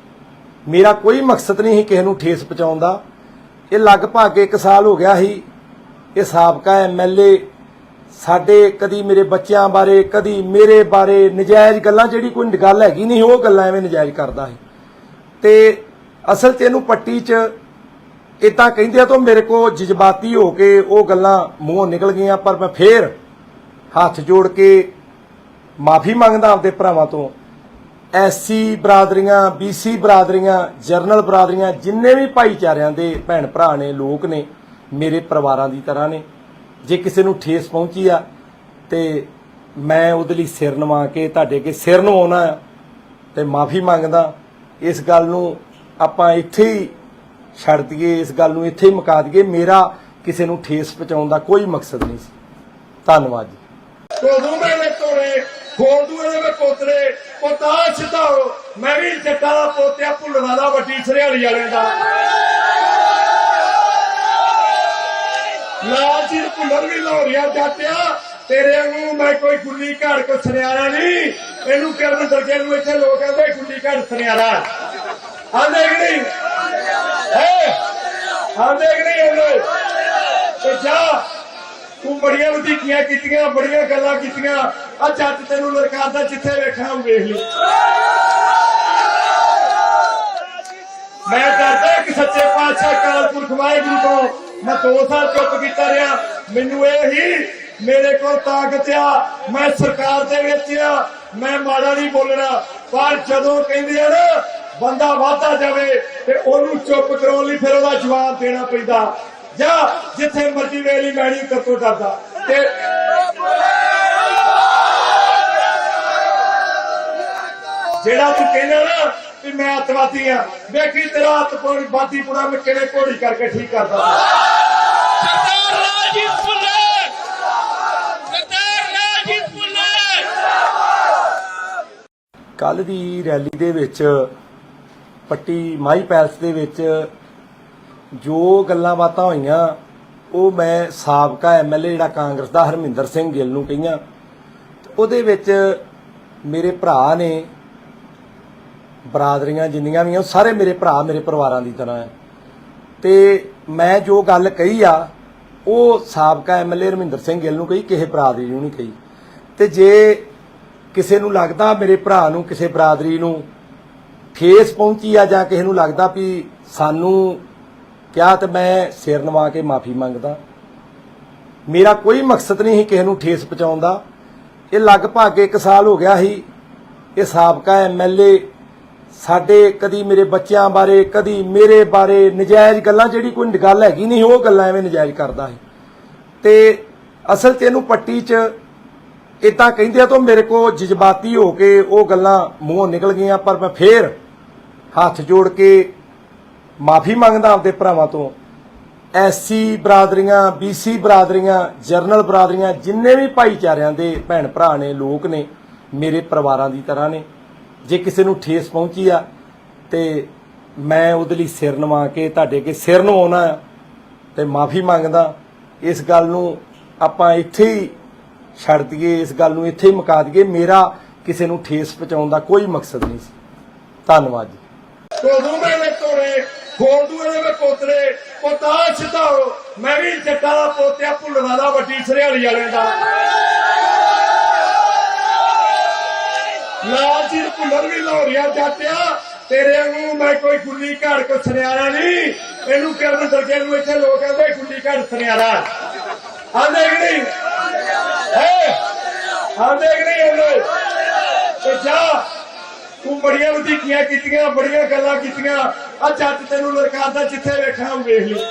ਮੇਰਾ ਕੋਈ ਮਕਸਦ ਨਹੀਂ ਸੀ ਕਿਸੇ ਨੂੰ ਠੇਸ ਪਹੁੰਚਾਉਣ ਦਾ। ਇਹ ਲਗਭਗ 1 ਸਾਲ ਹੋ ਗਿਆ ਸੀ ਇਹ ਸਾਬਕਾ ਐਮਐਲਏ ਸਾਡੇ ਕਦੀ ਮੇਰੇ ਬੱਚਿਆਂ ਬਾਰੇ ਕਦੀ ਮੇਰੇ ਬਾਰੇ ਨਜਾਇਜ਼ ਗੱਲਾਂ, ਜਿਹੜੀ ਕੋਈ ਗੱਲ ਹੈਗੀ ਨਹੀਂ ਉਹ ਗੱਲਾਂ ਐਵੇਂ ਨਜਾਇਜ਼ ਕਰਦਾ ਹੈ। ਤੇ ਅਸਲ 'ਚ ਇਹਨੂੰ ਪੱਟੀ 'ਚ ਇਦਾਂ ਕਹਿੰਦੇ ਆ ਤਾਂ ਮੇਰੇ ਕੋ ਜਜ਼ਬਾਤੀ ਹੋ ਕੇ ਉਹ ਗੱਲਾਂ ਮੂੰਹੋਂ ਨਿਕਲ ਗਈਆਂ। ਪਰ ਮੈਂ ਫੇਰ ਹੱਥ ਜੋੜ ਕੇ ਮਾਫੀ ਮੰਗਦਾ ਆਪਦੇ ਭਰਾਵਾਂ ਤੋਂ। ਐਸਸੀ ਬਰਾਦਰੀਆਂ, ਬੀਸੀ ਬਰਾਦਰੀਆਂ, ਜਰਨਲ ਬਰਾਦਰੀਆਂ, ਜਿੰਨੇ ਵੀ ਭਾਈਚਾਰਿਆਂ ਦੇ ਭੈਣ ਭਰਾ ਨੇ, ਲੋਕ ਨੇ, ਮੇਰੇ ਪਰਿਵਾਰਾਂ ਦੀ ਤਰ੍ਹਾਂ ਨੇ। ਜੇ ਕਿਸੇ ਨੂੰ ਠੇਸ ਪਹੁੰਚੀ ਆ ਤੇ ਮੈਂ ਉਹਦੇ ਲਈ ਸਿਰ ਨਵਾ ਕੇ ਤੁਹਾਡੇ ਅੱਗੇ ਸਿਰ ਨਵਾਉਣਾ ਤੇ ਮਾਫੀ ਮੰਗਦਾ। ਇਸ ਗੱਲ ਨੂੰ ਆਪਾਂ ਇੱਥੇ ਹੀ ਛੱਡ ਦਈਏ, ਇਸ ਗੱਲ ਨੂੰ ਇੱਥੇ ਹੀ ਮੁਕਾ ਦਈਏ। ਮੇਰਾ ਕਿਸੇ ਨੂੰ ਠੇਸ ਪਹੁੰਚਾਉਣ ਦਾ ਕੋਈ ਮਕਸਦ ਨਹੀਂ ਸੀ। ਧੰਨਵਾਦ ਜੀ। ਕੋਦੂ ਮੇਰੇ ਤੋੜੇ ਖੋਲਦੂ ਇਹਦੇ ਮੈਂ ਪੋਤਰੇ ਪੋਤਾ ਛਤਾਓ ਮੈਂ ਵੀ ਜੱਟਾਂ ਦਾ ਪੋਤਿਆ ਭੁੱਲਣ ਵਾਲਾ ਵੱਡੀ ਸਰਿਆਲੀ ਵਾਲਿਆਂ ਦਾ ਲਾਲ ਜੀ ਭੁੱਲਰ ਵੀ ਲਾਹੌਰੀਆ ਜਾਟਿਆ ਤੇਰੇ ਵਾਂਗੂ ਮੈਂ ਕੋਈ ਗੁੱਲੀ ਘਾੜ ਕੋ ਸੁਨਿਆਰਾ ਨਹੀਂ। ਇਹਨੂੰ ਕਰਨ ਦਰਜੇ ਨੂੰ ਇੱਥੇ ਲੋਕ ਕਹਿੰਦੇ ਗੁੱਲੀ ਘਾੜ ਸੁਨਿਆਰਾ ਆਂਦੇ ਕਿ ਨਹੀਂ ਆਂਦੇ ਕਿ ਨਹੀਂ ਆਂਦੇ ਤੇ ਜਾ ਤੂੰ ਬੜੀਆਂ ਵਧੀਕੀਆਂ ਕੀਤੀਆਂ, ਬੜੀਆਂ ਗੱਲਾਂ ਕੀਤੀਆਂ। ਆ ਜੱਟ ਤੈਨੂੰ ਲਲਕਾਰਦਾ ਜਿੱਥੇ ਵੇਖਣਾ ਉਹ ਵੇਖ ਲਈ। ਮੈਂ ਡਰਦਾ ਕਿ ਸੱਚੇ ਪਾਤਸ਼ਾਹ ਅਕਾਲ ਪੁਰਖ ਵਾਹਿਗੁਰੂ ਤੋਂ ਮੈਂ 2 ਸਾਲ ਚੁੱਪ ਕੀਤਾ ਰਿਹਾ। ਮੈਨੂੰ ਇਹ ਹੀ ਮੇਰੇ ਕੋਲ ਤਾਕਤ ਆ, ਮੈਂ ਸਰਕਾਰ ਦੇ ਵਿੱਚ ਆ, ਮੈਂ ਮਾੜਾ ਨਹੀਂ ਬੋਲਣਾ। ਪਰ ਜਦੋਂ ਕਹਿੰਦੇ ਆ ਨਾ ਬੰਦਾ ਵਾਧਾ ਜਾਵੇ ਤੇ ਉਹਨੂੰ ਚੁੱਪ ਕਰਾਉਣ ਲਈ ਫਿਰ ਉਹਦਾ ਜਵਾਬ ਦੇਣਾ ਪੈਂਦਾ। ਜਾਂ ਜਿੱਥੇ ਮਰਜ਼ੀ ਵੇਲੀ ਮੈਣੀ ਕਰਤੋਂ ਡਰਦਾ ਤੇ ਜਿਹੜਾ ਤੂੰ ਕਹਿੰਦਾ ਨਾ ਵੀ ਮੈਂ ਅੱਤਵਾਦੀ ਆ, ਵੇਖੀ ਤੇਰਾ ਅੱਤਵਾਦੀ ਪੁਣਾ ਮੈਂ ਕਿਵੇਂ ਘੋੜੀ ਕਰਕੇ ਠੀਕ ਕਰਦਾ। ਸਰਦਾਰ ਰਾਜੀਵ ਫੁੱਲਰ, ਸਰਦਾਰ ਰਾਜੀਵ ਫੁੱਲਰ। ਕੱਲ ਦੀ ਰੈਲੀ ਦੇ ਵਿੱਚ ਪੱਟੀ ਮਾਈ ਪੈਲਸ ਦੇ ਵਿੱਚ ਜੋ ਗੱਲਾਂ ਬਾਤਾਂ ਹੋਈਆਂ ਉਹ ਮੈਂ ਸਾਬਕਾ ਐਮਐਲਏ ਜਿਹੜਾ ਕਾਂਗਰਸ ਦਾ ਹਰਮਿੰਦਰ ਸਿੰਘ ਗਿੱਲ ਨੂੰ ਕਹੀਆਂ। ਉਹਦੇ ਵਿੱਚ ਮੇਰੇ ਭਰਾ ਨੇ, ਬਰਾਦਰੀਆਂ ਜਿੰਨੀਆਂ ਵੀ ਆ ਸਾਰੇ ਮੇਰੇ ਭਰਾ ਮੇਰੇ ਪਰਿਵਾਰਾਂ ਦੀ ਤਰ੍ਹਾਂ ਹੈ। ਤੇ ਮੈਂ ਜੋ ਗੱਲ ਕਹੀ ਆ ਉਹ ਸਾਬਕਾ ਐਮਐਲਏ ਹਰਮਿੰਦਰ ਸਿੰਘ ਗਿੱਲ ਨੂੰ ਕਹੀ, ਕਿਸੇ ਬਰਾਦਰੀ ਨੂੰ ਨਹੀਂ ਕਹੀ। ਤੇ ਜੇ ਕਿਸੇ ਨੂੰ ਲੱਗਦਾ ਮੇਰੇ ਭਰਾ ਨੂੰ ਕਿਸੇ ਬਰਾਦਰੀ ਨੂੰ ਠੇਸ ਪਹੁੰਚੀ ਆ ਜਾਂ ਕਿਸੇ ਨੂੰ ਲੱਗਦਾ ਵੀ ਸਾਨੂੰ ਕਿਹਾ, ਤੇ ਮੈਂ ਸਿਰ ਨਵਾ ਕੇ ਮਾਫੀ ਮੰਗਦਾ। ਮੇਰਾ ਕੋਈ ਮਕਸਦ ਨਹੀਂ ਸੀ ਕਿਸੇ ਨੂੰ ਠੇਸ ਪਹੁੰਚਾਉਣ ਦਾ। ਇਹ ਲਗਭਗ 1 ਸਾਲ ਹੋ ਗਿਆ ਸੀ ਇਹ ਸਾਬਕਾ ਐਮਐਲਏ ਸਾਡੇ ਕਦੀ ਮੇਰੇ ਬੱਚਿਆਂ ਬਾਰੇ ਕਦੀ ਮੇਰੇ ਬਾਰੇ ਨਜਾਇਜ਼ ਗੱਲਾਂ, ਜਿਹੜੀ ਕੋਈ ਗੱਲ ਹੈਗੀ ਨਹੀਂ ਉਹ ਗੱਲਾਂ ਐਵੇਂ ਨਜਾਇਜ਼ ਕਰਦਾ ਸੀ। ਤੇ ਅਸਲ 'ਚ ਇਹਨੂੰ ਪੱਟੀ 'ਚ ਇਦਾਂ ਕਹਿੰਦੇ ਆ ਤਾਂ ਮੇਰੇ ਕੋਲ ਜਜ਼ਬਾਤੀ ਹੋ ਕੇ ਉਹ ਗੱਲਾਂ ਮੂੰਹੋਂ ਨਿਕਲ ਗਈਆਂ। ਪਰ ਮੈਂ ਫੇਰ ਹੱਥ ਜੋੜ ਕੇ ਮਾਫੀ ਮੰਗਦਾ ਆਪਦੇ ਭਰਾਵਾਂ ਤੋਂ। ਐਸਸੀ ਬਰਾਦਰੀਆਂ, ਬੀਸੀ ਬਰਾਦਰੀਆਂ, ਜਰਨਲ ਬਰਾਦਰੀਆਂ, ਜਿੰਨੇ ਵੀ ਭਾਈਚਾਰਿਆਂ ਦੇ ਭੈਣ ਭਰਾ ਨੇ, ਲੋਕ ਨੇ, ਮੇਰੇ ਪਰਿਵਾਰਾਂ ਦੀ ਤਰ੍ਹਾਂ ਨੇ। ਜੇ ਕਿਸੇ ਨੂੰ ਠੇਸ ਪਹੁੰਚੀ ਆ ਤੇ ਮੈਂ ਉਹਦੇ ਲਈ ਸਿਰ ਨਵਾ ਕੇ ਤੁਹਾਡੇ ਅੱਗੇ ਸਿਰ ਨਵਾਉਣਾ ਤੇ ਮਾਫੀ ਮੰਗਦਾ। ਇਸ ਗੱਲ ਨੂੰ ਆਪਾਂ ਇੱਥੇ ਹੀ ਛੱਡ ਦਈਏ, ਇਸ ਗੱਲ ਨੂੰ ਇੱਥੇ ਹੀ ਮੁਕਾ ਦਈਏ। ਮੇਰਾ ਕਿਸੇ ਨੂੰ ਠੇਸ ਪਹੁੰਚਾਉਣ ਦਾ ਕੋਈ ਮਕਸਦ ਨਹੀਂ ਸੀ। ਧੰਨਵਾਦ ਜੀ। ਕੋਦੂ ਮੇਰੇ ਤੋੜੇ ਖੋਲਦੂ ਇਹਦੇ ਮੈਂ ਪੋਤਰੇ ਪੋਤਾ ਛਤਾਓ ਮੈਂ ਵੀ ਜੱਟਾਂ ਦਾ ਪੋਤਿਆ ਭੁੱਲਣ ਵਾਲਾ ਵੱਡੀ ਸਰਿਆਲੀ ਵਾਲਿਆਂ ਦਾ ਲਾਲ ਜੀ ਭੁੱਲਰ ਵੀ ਲਾਹੌਰੀਆ ਜਾਟਿਆ ਤੇਰੇ ਵਾਂਗੂ ਮੈਂ ਕੋਈ ਗੁੱਲੀ ਘਾੜ ਕੋ ਸੁਨਿਆਰਾ ਨਹੀਂ। ਇਹਨੂੰ ਕਰਨ ਦਰਜੇ ਨੂੰ ਇੱਥੇ ਲੋਕ ਕਹਿੰਦੇ ਗੁੱਲੀ ਘਾੜ ਸੁਨਿਆਰਾ ਆਂਦੇ ਕਿ ਨਹੀਂ ਆਂਦੇ ਕਿ ਨਹੀਂ ਆਂਦੇ ਤੇ ਜਾ ਤੂੰ ਬੜੀਆਂ ਵਧੀਕੀਆਂ ਕੀਤੀਆਂ, ਬੜੀਆਂ ਗੱਲਾਂ ਕੀਤੀਆਂ। ਆ ਜੱਟ ਤੈਨੂੰ ਲਲਕਾਰਦਾ ਜਿੱਥੇ ਵੇਖਣਾ ਉਹ ਵੇਖ ਲਈ।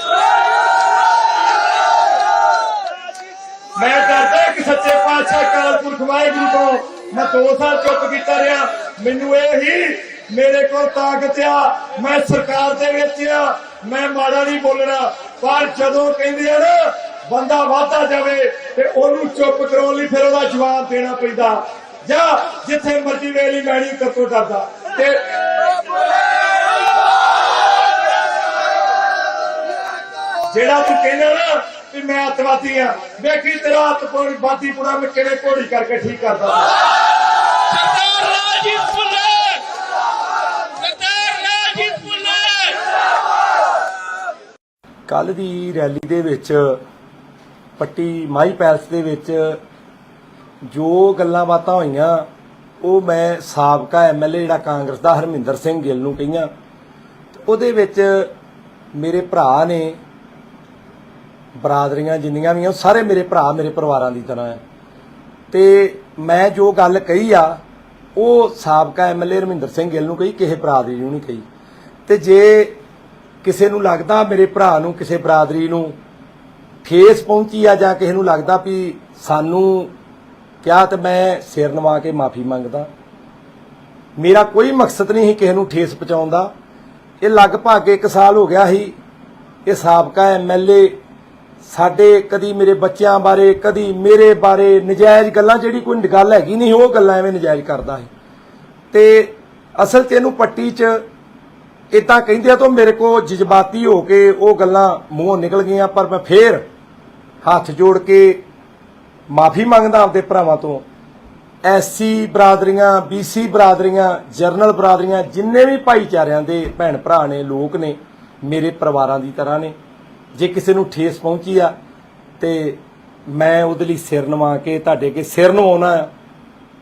ਮੈਂ ਡਰਦਾ ਕਿ ਸੱਚੇ ਪਾਤਸ਼ਾਹ ਅਕਾਲ ਪੁਰਖ ਵਾਹਿਗੁਰੂ ਤੋਂ ਮੈਂ 2 ਸਾਲ ਚੁੱਪ ਕੀਤਾ ਰਿਹਾ। ਮੈਨੂੰ ਇਹ ਹੀ ਮੇਰੇ ਕੋਲ ਤਾਕਤ ਆ, ਮੈਂ ਸਰਕਾਰ ਦੇ ਵਿੱਚ ਆ, ਮੈਂ ਮਾੜਾ ਨਹੀਂ ਬੋਲਣਾ। ਪਰ ਜਦੋਂ ਕਹਿੰਦੇ ਆ ਨਾ ਬੰਦਾ ਵਾਧਾ ਜਾਵੇ ਤੇ ਉਹਨੂੰ ਚੁੱਪ ਕਰਾਉਣ ਲਈ ਫਿਰ ਉਹਦਾ ਜਵਾਬ ਦੇਣਾ ਪੈਂਦਾ। ਜਾਂ ਜਿੱਥੇ ਮਰਜ਼ੀ ਵੇਲੀ ਮੈਣੀ ਕਰਤੋਂ ਡਰਦਾ ਤੇ ਜਿਹੜਾ ਤੂੰ ਕਹਿੰਦਾ ਨਾ ਵੀ ਮੈਂ ਅੱਤਵਾਦੀ ਆ, ਵੇਖੀ ਤੇਰਾ ਅੱਤਵਾਦੀ ਪੁਣਾ ਮੈਂ ਕਿਵੇਂ ਘੋੜੀ ਕਰਕੇ ਠੀਕ ਕਰਦਾ। ਸਰਦਾਰ ਰਾਜੀਵ ਫੁੱਲਰ, ਸਰਦਾਰ ਰਾਜੀਵ ਫੁੱਲਰ। ਕੱਲ ਦੀ ਰੈਲੀ ਦੇ ਵਿੱਚ ਪੱਟੀ ਮਾਈ ਪੈਲਸ ਦੇ ਵਿੱਚ ਜੋ ਗੱਲਾਂ ਬਾਤਾਂ ਹੋਈਆਂ ਉਹ ਮੈਂ ਸਾਬਕਾ ਐਮਐਲਏ ਜਿਹੜਾ ਕਾਂਗਰਸ ਦਾ ਹਰਮਿੰਦਰ ਸਿੰਘ ਗਿੱਲ ਨੂੰ ਕਹੀਆਂ। ਉਹਦੇ ਵਿੱਚ ਮੇਰੇ ਭਰਾ ਨੇ, ਬਰਾਦਰੀਆਂ ਜਿੰਨੀਆਂ ਵੀ ਆ ਸਾਰੇ ਮੇਰੇ ਭਰਾ ਮੇਰੇ ਪਰਿਵਾਰਾਂ ਦੀ ਤਰ੍ਹਾਂ ਹੈ। ਤੇ ਮੈਂ ਜੋ ਗੱਲ ਕਹੀ ਆ ਉਹ ਸਾਬਕਾ ਐਮਐਲਏ ਹਰਮਿੰਦਰ ਸਿੰਘ ਗਿੱਲ ਨੂੰ ਕਹੀ, ਕਿਸੇ ਬਰਾਦਰੀ ਨੂੰ ਨਹੀਂ ਕਹੀ। ਤੇ ਜੇ ਕਿਸੇ ਨੂੰ ਲੱਗਦਾ ਮੇਰੇ ਭਰਾ ਨੂੰ ਕਿਸੇ ਬਰਾਦਰੀ ਨੂੰ ਠੇਸ ਪਹੁੰਚੀ ਆ ਜਾਂ ਕਿਸੇ ਨੂੰ ਲੱਗਦਾ ਵੀ ਸਾਨੂੰ ਕਿਹਾ, ਤੇ ਮੈਂ ਸਿਰ ਨਵਾ ਕੇ ਮਾਫੀ ਮੰਗਦਾ। ਮੇਰਾ ਕੋਈ ਮਕਸਦ ਨਹੀਂ ਸੀ ਕਿਸੇ ਨੂੰ ਠੇਸ ਪਹੁੰਚਾਉਣ ਦਾ। ਇਹ ਲਗਭਗ 1 ਸਾਲ ਹੋ ਗਿਆ ਸੀ। ਇਹ ਸਾਬਕਾ ਐਮਐਲਏ ਸਾਡੇ ਕਦੀ ਮੇਰੇ ਬੱਚਿਆਂ ਬਾਰੇ ਕਦੀ ਮੇਰੇ ਬਾਰੇ ਨਜਾਇਜ਼ ਗੱਲਾਂ, ਜਿਹੜੀ ਕੋਈ ਗੱਲ ਹੈਗੀ ਨਹੀਂ ਉਹ ਗੱਲਾਂ ਐਵੇਂ ਨਜਾਇਜ਼ ਕਰਦਾ ਹੈ। ਤੇ ਅਸਲ 'ਚ ਇਹਨੂੰ ਪੱਟੀ 'ਚ ਇਦਾਂ ਕਹਿੰਦੇ ਆ ਤਾਂ ਮੇਰੇ ਕੋ ਜਜ਼ਬਾਤੀ ਹੋ ਕੇ ਉਹ ਗੱਲਾਂ ਮੂੰਹੋਂ ਨਿਕਲ ਗਈਆਂ। ਪਰ ਮੈਂ ਫੇਰ ਹੱਥ ਜੋੜ ਕੇ ਮਾਫੀ ਮੰਗਦਾ ਆਪਦੇ ਭਰਾਵਾਂ ਤੋਂ। ਐਸਸੀ ਬਰਾਦਰੀਆਂ, ਬੀਸੀ ਬਰਾਦਰੀਆਂ, ਜਰਨਲ ਬਰਾਦਰੀਆਂ, ਜਿੰਨੇ ਵੀ ਭਾਈਚਾਰਿਆਂ ਦੇ ਭੈਣ ਭਰਾ ਨੇ, ਲੋਕ ਨੇ, ਮੇਰੇ ਪਰਿਵਾਰਾਂ ਦੀ ਤਰ੍ਹਾਂ ਨੇ। ਜੇ ਕਿਸੇ ਨੂੰ ਠੇਸ ਪਹੁੰਚੀ ਆ ਤੇ ਮੈਂ ਉਹਦੇ ਲਈ ਸਿਰ ਨਵਾ ਕੇ ਤੁਹਾਡੇ ਅੱਗੇ ਸਿਰ ਨਵਾਉਣਾ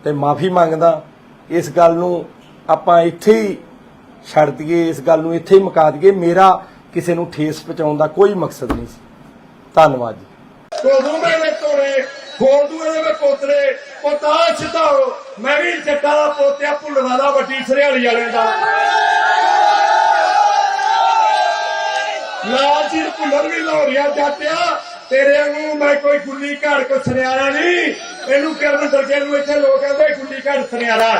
ਤੇ ਮਾਫੀ ਮੰਗਦਾ। ਇਸ ਗੱਲ ਨੂੰ ਆਪਾਂ ਇੱਥੇ ਹੀ ਛੱਡ ਦਈਏ, ਇਸ ਗੱਲ ਨੂੰ ਇੱਥੇ ਹੀ ਮੁਕਾ ਦਈਏ। ਮੇਰਾ ਕਿਸੇ ਨੂੰ ਠੇਸ ਪਹੁੰਚਾਉਣ ਦਾ ਕੋਈ ਮਕਸਦ ਨਹੀਂ ਸੀ। ਧੰਨਵਾਦ ਜੀ। ਕੋਦੂ ਮੇਰੇ ਤੋੜੇ ਖੋਦੂ ਇਹਦੇ ਪੋਤਰੇ ਪੋਤਾ ਸਿੱਧਾਓ। ਮੈਂ ਵੀ ਜੱਟਾਂ ਦਾ ਪੋਤਿਆ, ਭੁੱਲਣਾ ਦਾ, ਵੱਡੀ ਸਰਿਆਲੀ ਵਾਲਿਆਂ ਦਾ। ਲਾਲ ਜੀ ਭੁੱਲਰ ਵੀ ਲਾਹੌਰੀਆ ਜਾਟਿਆ, ਤੇਰੇ ਨੂੰ ਮੈਂ ਕੋਈ ਗੁੱਲੀ ਘੜ ਕੋ ਸੁਨਿਆਰਾ ਨਹੀਂ। ਇਹਨੂੰ ਕਰਨ ਦਰਜੇ ਨੂੰ ਇੱਥੇ ਲੋਕ ਕਹਿੰਦੇ ਗੁੱਲੀ ਘੜ ਸੁਨਿਆਰਾ।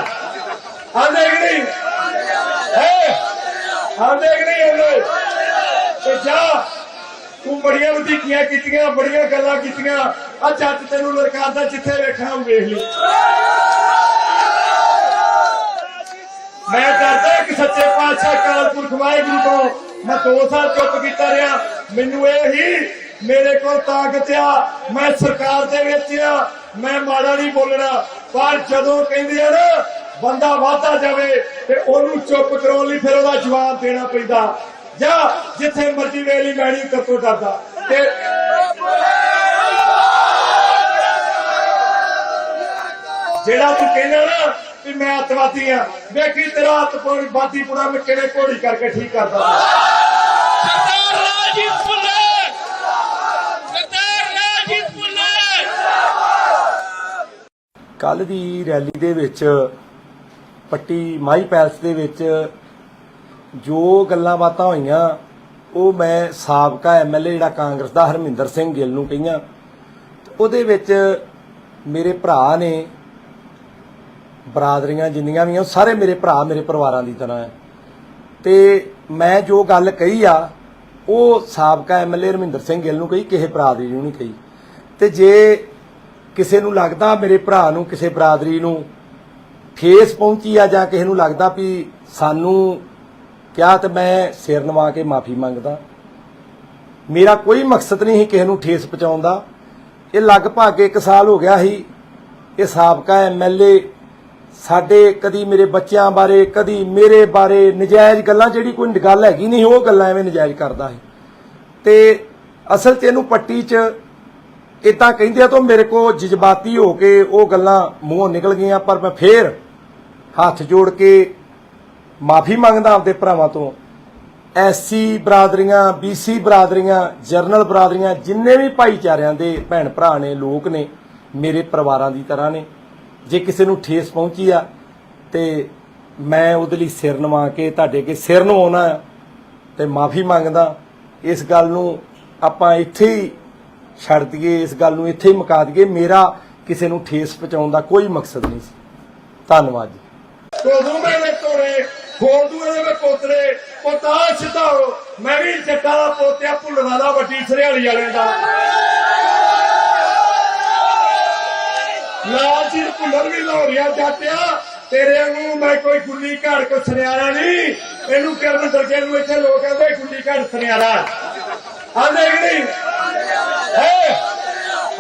ਆਂਦੇ ਕਿ ਨਹੀਂ ਆਂਦੇ ਕਿ ਨਹੀਂ ਆਂਦੇ? ਤੇ ਜਾ ਤੂੰ ਬੜੀਆਂ ਵਧੀਕੀਆਂ ਕੀਤੀਆਂ, ਬੜੀਆਂ ਗੱਲਾਂ ਕੀਤੀਆਂ। ਆ ਜੱਟ ਤੈਨੂੰ ਲਲਕਾਰਦਾ, ਜਿੱਥੇ ਵੇਖਣਾ ਉਹ ਵੇਖ ਲਈ। ਮੈਂ ਕਰਦਾ ਕਿ ਸੱਚੇ ਪਾਤਸ਼ਾਹ ਅਕਾਲ ਪੁਰਖ ਵਾਹਿਗੁਰੂ ਤੋਂ ਮੈਂ 2 ਸਾਲ ਚੁੱਪ ਕੀਤਾ ਰਿਹਾ। ਮੈਨੂੰ ਇਹ ਹੀ ਮੇਰੇ ਕੋਲ ਤਾਕਤ ਆ, ਮੈਂ ਸਰਕਾਰ ਦੇ ਵਿੱਚ ਆ, ਮੈਂ ਮਾੜਾ ਨਹੀਂ ਬੋਲਣਾ। ਪਰ ਜਦੋਂ ਕਹਿੰਦੇ ਆ ਨਾ ਬੰਦਾ ਵਾਧਾ ਜਾਵੇ ਤੇ ਉਹਨੂੰ ਚੁੱਪ ਕਰਾਉਣ ਲਈ ਫਿਰ ਉਹਦਾ ਜਵਾਬ ਦੇਣਾ ਪੈਂਦਾ। ਜਾਂ ਜਿੱਥੇ ਮਰਜ਼ੀ ਵੇਲੀ ਮੈਂ ਨਹੀਂ ਕਰਤੋਂ ਡਰਦਾ। ਤੇ ਜਿਹੜਾ ਤੂੰ ਕਹਿੰਦਾ ਨਾ ਵੀ ਮੈਂ ਅੱਤਵਾਦੀ ਆ, ਵੇਖੀ ਤੇਰਾ ਅੱਤਵਾਦੀ ਬਾਦੀਪੁਰਾ ਮੈਂ ਕਿਹੜੇ ਘੋੜੀ ਕਰਕੇ ਠੀਕ ਕਰਦਾ। ਸਰਦਾਰ ਰਾਜੀਵ ਭੁੱਲਰ, ਸਰਦਾਰ ਰਾਜੀਵ ਭੁੱਲਰ। ਕੱਲ ਦੀ ਰੈਲੀ ਦੇ ਵਿੱਚ ਪੱਟੀ ਮਾਈ ਪੈਲਸ ਦੇ ਵਿੱਚ ਜੋ ਗੱਲਾਂ ਬਾਤਾਂ ਹੋਈਆਂ ਉਹ ਮੈਂ ਸਾਬਕਾ ਐਮਐਲਏ ਜਿਹੜਾ ਕਾਂਗਰਸ ਦਾ ਹਰਮਿੰਦਰ ਸਿੰਘ ਗਿੱਲ ਨੂੰ ਕਹੀਆਂ। ਉਹਦੇ ਵਿੱਚ ਮੇਰੇ ਭਰਾ ਨੇ, ਬਰਾਦਰੀਆਂ ਜਿੰਨੀਆਂ ਵੀ ਆ ਸਾਰੇ ਮੇਰੇ ਭਰਾ, ਮੇਰੇ ਪਰਿਵਾਰਾਂ ਦੀ ਤਰ੍ਹਾਂ ਹੈ। ਤੇ ਮੈਂ ਜੋ ਗੱਲ ਕਹੀ ਆ ਉਹ ਸਾਬਕਾ ਐਮਐਲਏ ਹਰਮਿੰਦਰ ਸਿੰਘ ਗਿੱਲ ਨੂੰ ਕਹੀ, ਕਿਸੇ ਭਰਾ ਦੀ ਨੂੰ ਨਹੀਂ ਕਹੀ। ਤੇ ਜੇ ਕਿਸੇ ਨੂੰ ਲੱਗਦਾ ਮੇਰੇ ਭਰਾ ਨੂੰ, ਕਿਸੇ ਬਰਾਦਰੀ ਨੂੰ ਠੇਸ ਪਹੁੰਚੀ ਆ ਜਾਂ ਕਿਸੇ ਨੂੰ ਲੱਗਦਾ ਵੀ ਸਾਨੂੰ ਕਿਹਾ, ਤੇ ਮੈਂ ਸਿਰ ਨਵਾ ਕੇ ਮਾਫੀ ਮੰਗਦਾ। ਮੇਰਾ ਕੋਈ ਮਕਸਦ ਨਹੀਂ ਸੀ ਕਿਸੇ ਨੂੰ ਠੇਸ ਪਹੁੰਚਾਉਣ ਦਾ। ਇਹ ਲਗਭਗ 1 ਸਾਲ ਹੋ ਗਿਆ ਸੀ। ਇਹ ਸਾਬਕਾ ਐਮਐਲਏ ਸਾਡੇ ਕਦੀ ਮੇਰੇ ਬੱਚਿਆਂ ਬਾਰੇ ਕਦੀ ਮੇਰੇ ਬਾਰੇ ਨਜਾਇਜ਼ ਗੱਲਾਂ, ਜਿਹੜੀ ਕੋਈ ਗੱਲ ਹੈਗੀ ਨਹੀਂ ਉਹ ਗੱਲਾਂ ਐਵੇਂ ਨਜਾਇਜ਼ ਕਰਦਾ ਹੈ। ਤੇ ਅਸਲ 'ਚ ਇਹਨੂੰ ਪੱਟੀ 'ਚ ਇਦਾਂ ਕਹਿੰਦੇ ਆ ਤਾਂ ਮੇਰੇ ਕੋ ਜਜ਼ਬਾਤੀ ਹੋ ਕੇ ਉਹ ਗੱਲਾਂ ਮੂੰਹੋਂ ਨਿਕਲ ਗਈਆਂ। ਪਰ ਮੈਂ ਫੇਰ ਹੱਥ ਜੋੜ ਕੇ ਮਾਫੀ ਮੰਗਦਾ ਆਪਦੇ ਭਰਾਵਾਂ ਤੋਂ। ਐਸਸੀ ਬਰਾਦਰੀਆਂ, ਬੀਸੀ ਬਰਾਦਰੀਆਂ, ਜਰਨਲ ਬਰਾਦਰੀਆਂ, ਜਿੰਨੇ ਵੀ ਭਾਈਚਾਰਿਆਂ ਦੇ ਭੈਣ ਭਰਾ ਨੇ, ਲੋਕ ਨੇ, ਮੇਰੇ ਪਰਿਵਾਰਾਂ ਦੀ ਤਰ੍ਹਾਂ ਨੇ। ਜੇ ਕਿਸੇ ਨੂੰ ਠੇਸ ਪਹੁੰਚੀ ਆ ਤੇ ਮੈਂ ਉਹਦੇ ਲਈ ਸਿਰ ਨਵਾ ਕੇ ਤੁਹਾਡੇ ਅੱਗੇ ਸਿਰ ਨਵਾਉਣਾ ਤੇ ਮਾਫੀ ਮੰਗਦਾ। ਇਸ ਗੱਲ ਨੂੰ ਆਪਾਂ ਇੱਥੇ ਹੀ ਛੱਡ ਦਈਏ, ਇਸ ਗੱਲ ਨੂੰ ਇੱਥੇ ਹੀ ਮੁਕਾ ਦਈਏ। ਮੇਰਾ ਕਿਸੇ ਨੂੰ ਠੇਸ ਪਹੁੰਚਾਉਣ ਦਾ ਕੋਈ ਮਕਸਦ ਨਹੀਂ ਸੀ। ਧੰਨਵਾਦ ਜੀ। ਕੋਦੂ ਮੇਰੇ ਤੋੜੇ ਖੋਦੂ ਇਹਦੇ ਪੋਤਰੇ ਪੋਤਾ ਸਿੱਧਾਓ। ਮੈਂ ਵੀ ਜੱਟਾਂ ਦਾ ਪੋਤਿਆ, ਭੁੱਲਣਾ ਦਾ, ਵੱਡੀ ਸਰਿਆਲੀ ਵਾਲਿਆਂ ਦਾ। ਲਾਲ ਜੀ ਭੁੱਲਰ ਵੀ ਲਾਹੌਰੀਆ ਜਾਟਿਆ, ਤੇਰੇ ਨੂੰ ਮੈਂ ਕੋਈ ਗੁੱਲੀ ਘੜ ਕੋ ਸੁਨਿਆਰਾ ਨਹੀਂ। ਇਹਨੂੰ ਕਰਨ ਦਰਜੇ ਨੂੰ ਇੱਥੇ ਲੋਕ ਕਹਿੰਦੇ ਗੁੱਲੀ ਘੜ ਸੁਨਿਆਰਾ। ਆਂਦੇ ਕਿ ਨਹੀਂ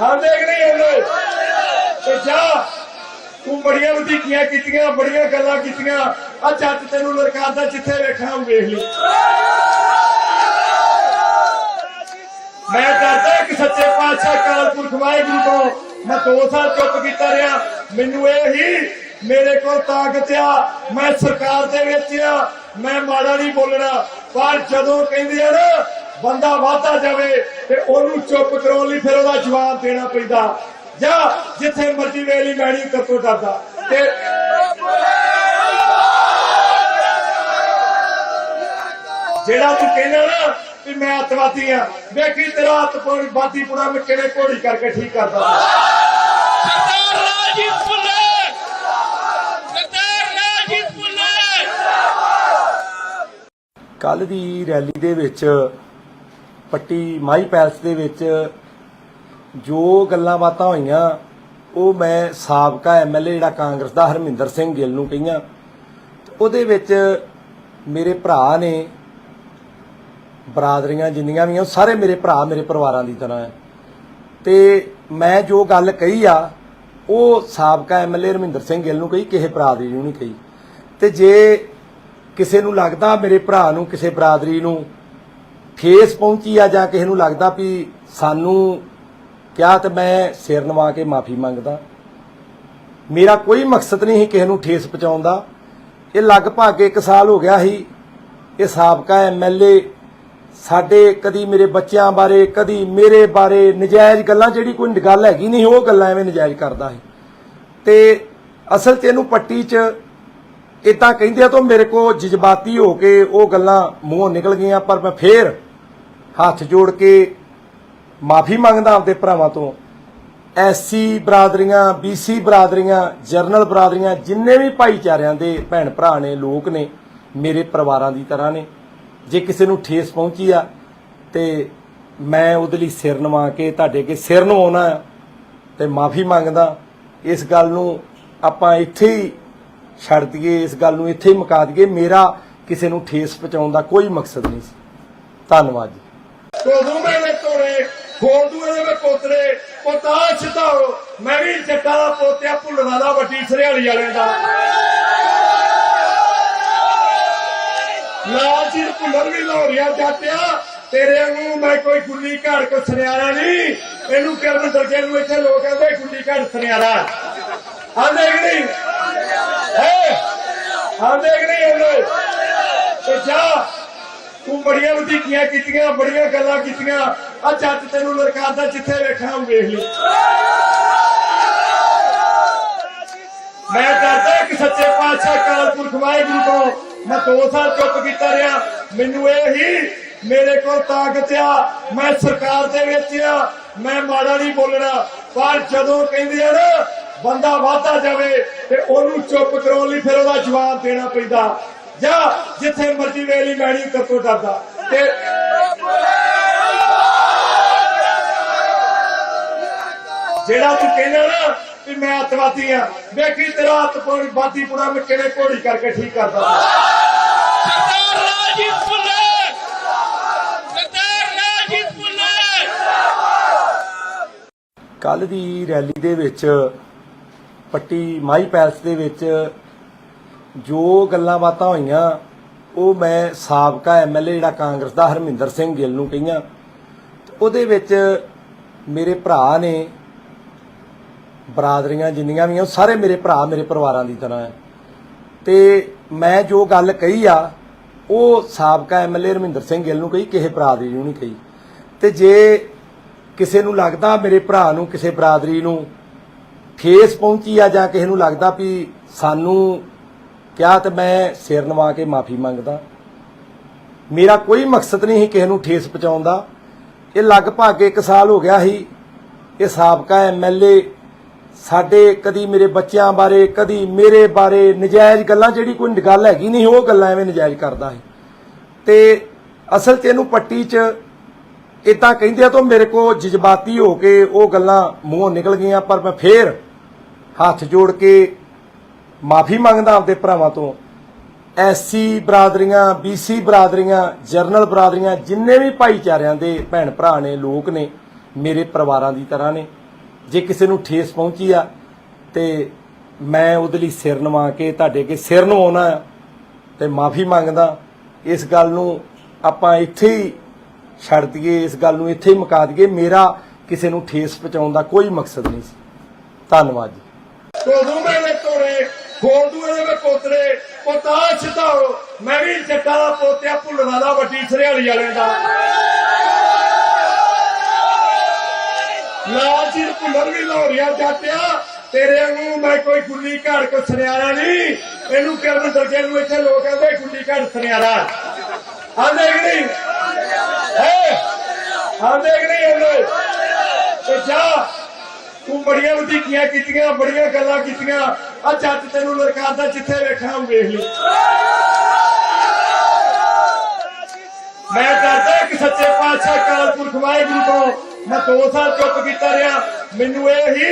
ਆਂਦੇ ਕਿ ਨਹੀਂ ਆਂਦੇ? ਤੇ ਜਾ ਤੂੰ ਬੜੀਆਂ ਵਧੀਕੀਆਂ ਕੀਤੀਆਂ, ਬੜੀਆਂ ਗੱਲਾਂ ਕੀਤੀਆਂ। ਆ ਜੱਟ ਤੈਨੂੰ ਲਲਕਾਰਦਾ, ਜਿੱਥੇ ਵੇਖਣਾ ਉਹ ਵੇਖ ਲਈ। ਮੈਂ ਕਰਦਾ ਕਿ ਸੱਚੇ ਪਾਤਸ਼ਾਹ ਅਕਾਲ ਪੁਰਖ ਵਾਹਿਗੁਰੂ ਤੋਂ ਮੈਂ 2 ਸਾਲ ਚੁੱਪ ਕੀਤਾ ਰਿਹਾ। ਮੈਨੂੰ ਇਹ ਹੀ ਮੇਰੇ ਕੋਲ ਤਾਕਤ ਆ, ਮੈਂ ਸਰਕਾਰ ਦੇ ਵਿੱਚ ਆ, ਮੈਂ ਮਾੜਾ ਨਹੀਂ ਬੋਲਣਾ। ਪਰ ਜਦੋਂ ਕਹਿੰਦੇ ਆ ਨਾ ਬੰਦਾ ਵਾਧਾ ਜਾਵੇ ਤੇ ਉਹਨੂੰ ਚੁੱਪ ਕਰਾਉਣ ਲਈ ਫਿਰ ਉਹਦਾ ਜਵਾਬ ਦੇਣਾ ਪੈਂਦਾ। ਜਾਂ ਜਿੱਥੇ ਮਰਜ਼ੀ ਵੇਲੀ ਮੈਂ ਨਹੀਂ ਕਰਤੋਂ ਡਰਦਾ। ਤੇ ਜਿਹੜਾ ਤੂੰ ਕਹਿੰਦਾ ਨਾ ਵੀ ਮੈਂ ਅੱਤਵਾਦੀ ਆ, ਵੇਖੀ ਤੇਰਾ ਬਾਦੀਪੁਰਾ ਮੈਂ ਕਿਹੜੇ ਘੋੜੀ ਕਰਕੇ ਠੀਕ ਕਰਦਾ। ਸਰਦਾਰ ਰਾਜੀਵ ਭੁੱਲਰ, ਸਰਦਾਰ ਰਾਜੀਵ ਭੁੱਲਰ। ਕੱਲ ਦੀ ਰੈਲੀ ਦੇ ਵਿੱਚ ਪੱਟੀ ਮਾਈ ਪੈਲਸ ਦੇ ਵਿੱਚ ਜੋ ਗੱਲਾਂ ਬਾਤਾਂ ਹੋਈਆਂ ਉਹ ਮੈਂ ਸਾਬਕਾ ਐਮਐਲਏ ਜਿਹੜਾ ਕਾਂਗਰਸ ਦਾ ਹਰਮਿੰਦਰ ਸਿੰਘ ਗਿੱਲ ਨੂੰ ਕਹੀਆਂ। ਉਹਦੇ ਵਿੱਚ ਮੇਰੇ ਭਰਾ ਨੇ, ਬਰਾਦਰੀਆਂ ਜਿੰਨੀਆਂ ਵੀ ਆ ਸਾਰੇ ਮੇਰੇ ਭਰਾ ਮੇਰੇ ਪਰਿਵਾਰਾਂ ਦੀ ਤਰ੍ਹਾਂ ਹੈ। ਤੇ ਮੈਂ ਜੋ ਗੱਲ ਕਹੀ ਆ ਉਹ ਸਾਬਕਾ ਐਮਐਲਏ ਹਰਮਿੰਦਰ ਸਿੰਘ ਗਿੱਲ ਨੂੰ ਕਹੀ, ਕਿਸੇ ਭਰਾ ਦੀ ਨਹੀਂ ਕਹੀ। ਤੇ ਜੇ ਕਿਸੇ ਨੂੰ ਲੱਗਦਾ ਮੇਰੇ ਭਰਾ ਨੂੰ, ਕਿਸੇ ਬਰਾਦਰੀ ਨੂੰ ਠੇਸ ਪਹੁੰਚੀ ਆ ਜਾਂ ਕਿਸੇ ਨੂੰ ਲੱਗਦਾ ਵੀ ਸਾਨੂੰ ਕਿਹਾ, ਤੇ ਮੈਂ ਸਿਰ ਨਵਾ ਕੇ ਮਾਫੀ ਮੰਗਦਾ। ਮੇਰਾ ਕੋਈ ਮਕਸਦ ਨਹੀਂ ਸੀ ਕਿਸੇ ਨੂੰ ਠੇਸ ਪਹੁੰਚਾਉਣ ਦਾ। ਇਹ ਲਗਭਗ 1 ਸਾਲ ਹੋ ਗਿਆ ਸੀ ਇਹ ਸਾਬਕਾ ਐਮਐਲਏ ਸਾਡੇ ਕਦੀ ਮੇਰੇ ਬੱਚਿਆਂ ਬਾਰੇ, ਕਦੀ ਮੇਰੇ ਬਾਰੇ ਨਜਾਇਜ਼ ਗੱਲਾਂ, ਜਿਹੜੀ ਕੋਈ ਗੱਲ ਹੈਗੀ ਨਹੀਂ ਉਹ ਗੱਲਾਂ ਐਵੇਂ ਨਜਾਇਜ਼ ਕਰਦਾ ਸੀ। ਤੇ ਅਸਲ 'ਚ ਇਹਨੂੰ ਪੱਟੀ 'ਚ ਇਦਾਂ ਕਹਿੰਦੇ ਆ ਤਾਂ ਮੇਰੇ ਕੋ ਜਜ਼ਬਾਤੀ ਹੋ ਕੇ ਉਹ ਗੱਲਾਂ ਮੂੰਹੋਂ ਨਿਕਲ ਗਈਆਂ। ਪਰ ਮੈਂ ਫੇਰ ਹੱਥ ਜੋੜ ਕੇ ਮਾਫੀ ਮੰਗਦਾ ਆਪਦੇ ਭਰਾਵਾਂ ਤੋਂ। ਐਸਸੀ ਬਰਾਦਰੀਆਂ, ਬੀਸੀ ਬਰਾਦਰੀਆਂ, ਜਰਨਲ ਬਰਾਦਰੀਆਂ, ਜਿੰਨੇ ਵੀ ਭਾਈਚਾਰਿਆਂ ਦੇ ਭੈਣ ਭਰਾ ਨੇ, ਲੋਕ ਨੇ, ਮੇਰੇ ਪਰਿਵਾਰਾਂ ਦੀ ਤਰ੍ਹਾਂ ਨੇ। ਜੇ ਕਿਸੇ ਨੂੰ ਠੇਸ ਪਹੁੰਚੀ ਆ ਤੇ ਮੈਂ ਉਹਦੇ ਲਈ ਸਿਰ ਨਵਾ ਕੇ ਤੁਹਾਡੇ ਅੱਗੇ ਸਿਰ ਨਵਾਉਣਾ ਤੇ ਮਾਫੀ ਮੰਗਦਾ। ਇਸ ਗੱਲ ਨੂੰ ਆਪਾਂ ਇੱਥੇ ਹੀ ਛੱਡ ਦਈਏ, ਇਸ ਗੱਲ ਨੂੰ ਇੱਥੇ ਹੀ ਮੁਕਾ ਦਈਏ। ਮੇਰਾ ਕਿਸੇ ਨੂੰ ਠੇਸ ਪਹੁੰਚਾਉਣ ਦਾ ਕੋਈ ਮਕਸਦ ਨਹੀਂ ਸੀ। ਧੰਨਵਾਦ ਜੀ। ਕੋਦੂ ਮੇਰੇ ਤੋੜੇ ਖੋਦੂ ਮੇਰੇ ਪੋਤਰੇ ਪੋਤਾ ਛਤਾਓ, ਮੈਂ ਵੀ ਜੱਟਾਂ ਦਾ ਪੋਤਿਆ ਭੁੱਲਣਾ ਦਾ ਵੱਡੀ ਸਰਿਆਲੀ ਵਾਲਿਆਂ ਦਾ ਲਾਲ ਜੀ ਭੁੱਲਰ ਵੀ ਲਾਹੌਰੀਆ ਜਾਟਿਆ। ਤੇਰੇ ਵਾਂਗੂ ਮੈਂ ਕੋਈ ਗੁੱਲੀ ਘਾੜ ਕੋ ਸੁਨਿਆਰਾ ਨਹੀਂ। ਇਹਨੂੰ ਕਿਰਨ ਦਰਜੇ ਨੂੰ ਇੱਥੇ ਲੋਕ ਕਹਿੰਦੇ ਗੁੱਲੀ ਘਾੜ ਸੁਨਿਆਰਾ ਆਂਦੇ ਕਿ ਨਹੀਂ ਆਂਦੇ ਕਿ ਨਹੀਂ ਆਂਦੇ। ਤੇ ਜਾ ਤੂੰ ਬੜੀਆਂ ਵਧੀਕੀਆਂ ਕੀਤੀਆਂ, ਬੜੀਆਂ ਗੱਲਾਂ ਕੀਤੀਆਂ। ਆ ਜੱਜ ਤੈਨੂੰ ਲੜਕਾਦਾ, ਜਿੱਥੇ ਵੇਖਣਾ ਉਹ ਵੇਖ ਲਈ। ਮੈਂ ਡਰਦਾ ਕਿ ਸੱਚੇ ਪਾਤਸ਼ਾਹ ਅਕਾਲ ਪੁਰਖ ਵਾਹਿਗੁਰੂ ਤੋਂ ਮੈਂ 2 ਸਾਲ ਚੁੱਪ ਕੀਤਾ ਰਿਹਾ। ਮੈਨੂੰ ਇਹ ਹੀ ਮੇਰੇ ਕੋਲ ਤਾਕਤ ਆ, ਮੈਂ ਸਰਕਾਰ ਦੇ ਵਿੱਚ ਆ, ਮੈਂ ਮਾੜਾ ਨਹੀਂ ਬੋਲਣਾ। ਪਰ ਜਦੋਂ ਕਹਿੰਦੇ ਆ ਨਾ ਬੰਦਾ ਵਾਧਾ ਜਾਵੇ ਤੇ ਉਹਨੂੰ ਚੁੱਪ ਕਰਾਉਣ ਲਈ ਫਿਰ ਉਹਦਾ ਜਵਾਬ ਦੇਣਾ ਪੈਂਦਾ। ਜਾਂ ਜਿੱਥੇ ਮਰਜ਼ੀ ਵੇਲੀ ਮੈਂ ਨਹੀਂ ਕਰਤੋਂ ਡਰਦਾ। ਤੇ ਜਿਹੜਾ ਤੂੰ ਕਹਿੰਦਾ ਨਾ ਵੀ ਮੈਂ ਅੱਤਵਾਦੀ ਆ, ਵੇਖੀ ਤੇਰਾ ਅੱਤਵਾਦੀ ਪੁਰਾ ਮੈਂ ਕਿਵੇਂ ਘੋੜੀ ਕਰਕੇ ਠੀਕ ਕਰਦਾ। ਸਰਦਾਰ ਰਾਜੀਵ ਭੁੱਲਰ, ਸਰਦਾਰ ਰਾਜੀਵ ਭੁੱਲਰ। ਕੱਲ ਦੀ ਰੈਲੀ ਦੇ ਵਿੱਚ ਪੱਟੀ ਮਾਈ ਪੈਲਸ ਦੇ ਵਿੱਚ ਜੋ ਗੱਲਾਂ ਬਾਤਾਂ ਹੋਈਆਂ ਉਹ ਮੈਂ ਸਾਬਕਾ ਐਮਐਲਏ ਜਿਹੜਾ ਕਾਂਗਰਸ ਦਾ ਹਰਮਿੰਦਰ ਸਿੰਘ ਗਿੱਲ ਨੂੰ ਕਹੀਆਂ। ਉਹਦੇ ਵਿੱਚ ਮੇਰੇ ਭਰਾ ਨੇ, ਬਰਾਦਰੀਆਂ ਜਿੰਨੀਆਂ ਵੀ ਆ ਸਾਰੇ ਮੇਰੇ ਭਰਾ ਮੇਰੇ ਪਰਿਵਾਰਾਂ ਦੀ ਤਰ੍ਹਾਂ ਹੈ। ਤੇ ਮੈਂ ਜੋ ਗੱਲ ਕਹੀ ਆ ਉਹ ਸਾਬਕਾ ਐਮਐਲਏ ਹਰਮਿੰਦਰ ਸਿੰਘ ਗਿੱਲ ਨੂੰ ਕਹੀ, ਕਿਸੇ ਭਰਾ ਦੀ ਨਹੀਂ ਕਹੀ। ਤੇ ਜੇ ਕਿਸੇ ਨੂੰ ਲੱਗਦਾ ਮੇਰੇ ਭਰਾ ਨੂੰ, ਕਿਸੇ ਬਰਾਦਰੀ ਨੂੰ ਠੇਸ ਪਹੁੰਚੀ ਆ ਜਾਂ ਕਿਸੇ ਨੂੰ ਲੱਗਦਾ ਵੀ ਸਾਨੂੰ ਕਿਹਾ, ਤੇ ਮੈਂ ਸਿਰ ਨਵਾ ਕੇ ਮਾਫੀ ਮੰਗਦਾ। ਮੇਰਾ ਕੋਈ ਮਕਸਦ ਨਹੀਂ ਸੀ ਕਿਸੇ ਨੂੰ ਠੇਸ ਪਹੁੰਚਾਉਣ ਦਾ। ਇਹ ਲਗਭਗ 1 ਸਾਲ ਹੋ ਗਿਆ ਸੀ ਇਹ ਸਾਬਕਾ ਐਮਐਲਏ ਸਾਡੇ ਕਦੀ ਮੇਰੇ ਬੱਚਿਆਂ ਬਾਰੇ, ਕਦੀ ਮੇਰੇ ਬਾਰੇ ਨਜਾਇਜ਼ ਗੱਲਾਂ, ਜਿਹੜੀ ਕੋਈ ਗੱਲ ਹੈਗੀ ਨਹੀਂ ਉਹ ਗੱਲਾਂ ਐਵੇਂ ਨਜਾਇਜ਼ ਕਰਦਾ ਸੀ। ਤੇ ਅਸਲ 'ਚ ਇਹਨੂੰ ਪੱਟੀ 'ਚ ਇਦਾਂ ਕਹਿੰਦੇ ਆ ਤਾਂ ਮੇਰੇ ਕੋ ਜਜ਼ਬਾਤੀ ਹੋ ਕੇ ਉਹ ਗੱਲਾਂ ਮੂੰਹੋਂ ਨਿਕਲ ਗਈਆਂ। ਪਰ ਮੈਂ ਫੇਰ ਹੱਥ ਜੋੜ ਕੇ ਮਾਫੀ ਮੰਗਦਾ ਆਪਦੇ ਭਰਾਵਾਂ ਤੋਂ। ਐਸਸੀ ਬਰਾਦਰੀਆਂ, ਬੀਸੀ ਬਰਾਦਰੀਆਂ, ਜਰਨਲ ਬਰਾਦਰੀਆਂ, ਜਿੰਨੇ ਵੀ ਭਾਈਚਾਰਿਆਂ ਦੇ ਭੈਣ ਭਰਾ ਨੇ, ਲੋਕ ਨੇ, ਮੇਰੇ ਪਰਿਵਾਰਾਂ ਦੀ ਤਰ੍ਹਾਂ ਨੇ। ਜੇ ਕਿਸੇ ਨੂੰ ਠੇਸ ਪਹੁੰਚੀ ਆ ਤੇ ਮੈਂ ਉਹਦੇ ਲਈ ਸਿਰ ਨਵਾ ਕੇ ਤੁਹਾਡੇ ਅੱਗੇ ਸਿਰ ਨਵਾਉਣਾ ਤੇ ਮਾਫੀ ਮੰਗਦਾ। ਇਸ ਗੱਲ ਨੂੰ ਆਪਾਂ ਇੱਥੇ ਹੀ ਛੱਡ ਦਈਏ, ਇਸ ਗੱਲ ਨੂੰ ਇੱਥੇ ਹੀ ਮੁਕਾ ਦਈਏ। ਮੇਰਾ ਕਿਸੇ ਨੂੰ ਠੇਸ ਪਹੁੰਚਾਉਣ ਦਾ ਕੋਈ ਮਕਸਦ ਨਹੀਂ ਸੀ। ਧੰਨਵਾਦ ਜੀ। ਕੋਦੂ ਮੇਰੇ ਤੋੜੇ ਖੋਦੂ ਮੇਰੇ ਪੋਤਰੇ ਪੋਤਾ ਛਤਾਓ, ਮੈਂ ਵੀ ਜੱਟਾਂ ਦਾ ਪੋਤਿਆ ਭੁੱਲਣਾ ਦਾ ਵੱਡੀ ਸਰਿਆਲੀ ਵਾਲਿਆਂ ਦਾ ਲਾਲ ਜੀ ਭੁੱਲਰ ਵੀ ਲਾਹੌਰੀਆ ਜਾਟਿਆ। ਤੇਰੇ ਵਾਂਗੂ ਮੈਂ ਕੋਈ ਗੁੱਲੀ ਘਾੜ ਕੋ ਸੁਨਿਆਰਾ ਨਹੀਂ। ਇਹਨੂੰ ਕਿਰਨ ਦਰਜੇ ਨੂੰ ਇੱਥੇ ਲੋਕ ਕਹਿੰਦੇ ਗੁੱਲੀ ਘਾੜ ਸੁਨਿਆਰਾ ਆਂਦੇ ਕਿ ਨਹੀਂ ਆਂਦੇ ਕਿ ਨਹੀਂ ਆਂਦੇ। ਤੇ ਜਾ ਤੂੰ ਬੜੀਆਂ ਵਧੀਕੀਆਂ ਕੀਤੀਆਂ, ਬੜੀਆਂ ਗੱਲਾਂ ਕੀਤੀਆਂ। ਆ ਜੱਜ ਤੈਨੂੰ ਲੜਕਾਦਾ, ਜਿੱਥੇ ਵੇਖਣਾ ਉਹ ਵੇਖ ਲਈ। मैं डरदा कि सच्चे पातशाह अकाल पुरख वाहिगुरू को मैं 2 साल चुप कीता रहा। मैनू यही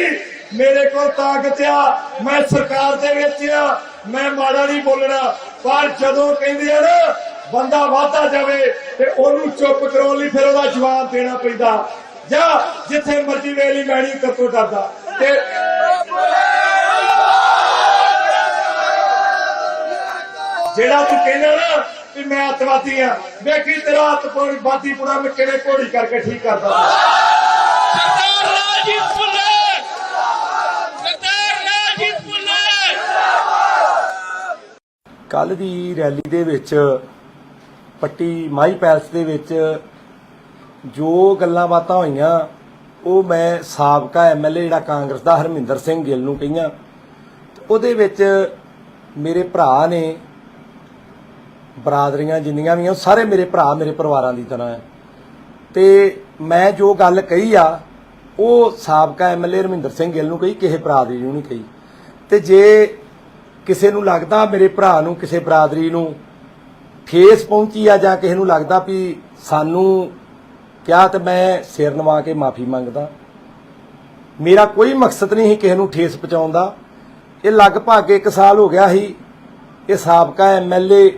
मेरे को ताकत आ, मैं सरकार दे विच आ, मैं माड़ा नहीं बोलना। पर जदों कहंदे आ ना बंदा वाधा जावे ते ओनू चुप कराउण लई फिर ओहदा जवाब देना पैंदा। जा जिथे मर्जी वेली मैं नहीं कर तो डरदा ते जेड़ा तू कहना ना कि मैं अतवादी हाँ, देखी तेरा अतवादी पूरा मैं किवें घोड़ी करके ठीक करदा। सरदार राजीव बुल्लट, सरदार राजीव बुल्लट। ਕੱਲ ਦੀ ਰੈਲੀ ਦੇ ਵਿੱਚ ਪੱਟੀ ਮਾਈ ਪੈਲਸ ਦੇ ਵਿੱਚ ਜੋ ਗੱਲਾਂ ਬਾਤਾਂ ਹੋਈਆਂ ਉਹ ਮੈਂ ਸਾਬਕਾ ਐਮਐਲਏ ਜਿਹੜਾ ਕਾਂਗਰਸ ਦਾ ਹਰਮਿੰਦਰ ਸਿੰਘ ਗਿੱਲ ਨੂੰ ਕਹੀਆਂ। ਉਹਦੇ ਵਿੱਚ ਮੇਰੇ ਭਰਾ ਨੇ, ਬਰਾਦਰੀਆਂ ਜਿੰਨੀਆਂ ਵੀ ਆ ਸਾਰੇ ਮੇਰੇ ਭਰਾ ਮੇਰੇ ਪਰਿਵਾਰਾਂ ਦੀ ਤਰ੍ਹਾਂ ਹੈ ਤੇ ਮੈਂ ਜੋ ਗੱਲ ਕਹੀ ਆ ਉਹ ਸਾਬਕਾ ਐਮਐਲਏ ਹਰਮਿੰਦਰ ਸਿੰਘ ਗਿੱਲ ਨੂੰ ਕਹੀ, ਕਿਸੇ ਬਰਾਦਰੀ ਨੂੰ ਨਹੀਂ ਕਹੀ। ਤੇ ਜੇ ਕਿਸੇ ਨੂੰ ਲੱਗਦਾ ਮੇਰੇ ਭਰਾ ਨੂੰ ਕਿਸੇ ਬਰਾਦਰੀ ਨੂੰ ਠੇਸ ਪਹੁੰਚੀ ਆ ਜਾਂ ਕਿਸੇ ਨੂੰ ਲੱਗਦਾ ਵੀ ਸਾਨੂੰ ਕਿਹਾ ਤੇ ਮੈਂ ਸਿਰ ਨਵਾ ਕੇ ਮਾਫੀ ਮੰਗਦਾ। ਮੇਰਾ ਕੋਈ ਮਕਸਦ ਨਹੀਂ ਸੀ ਕਿਸੇ ਨੂੰ ਠੇਸ ਪਹੁੰਚਾਉਣ ਦਾ। ਇਹ ਲਗਭਗ 1 ਸਾਲ ਹੋ ਗਿਆ ਸੀ ਇਹ ਸਾਬਕਾ ਐਮਐਲਏ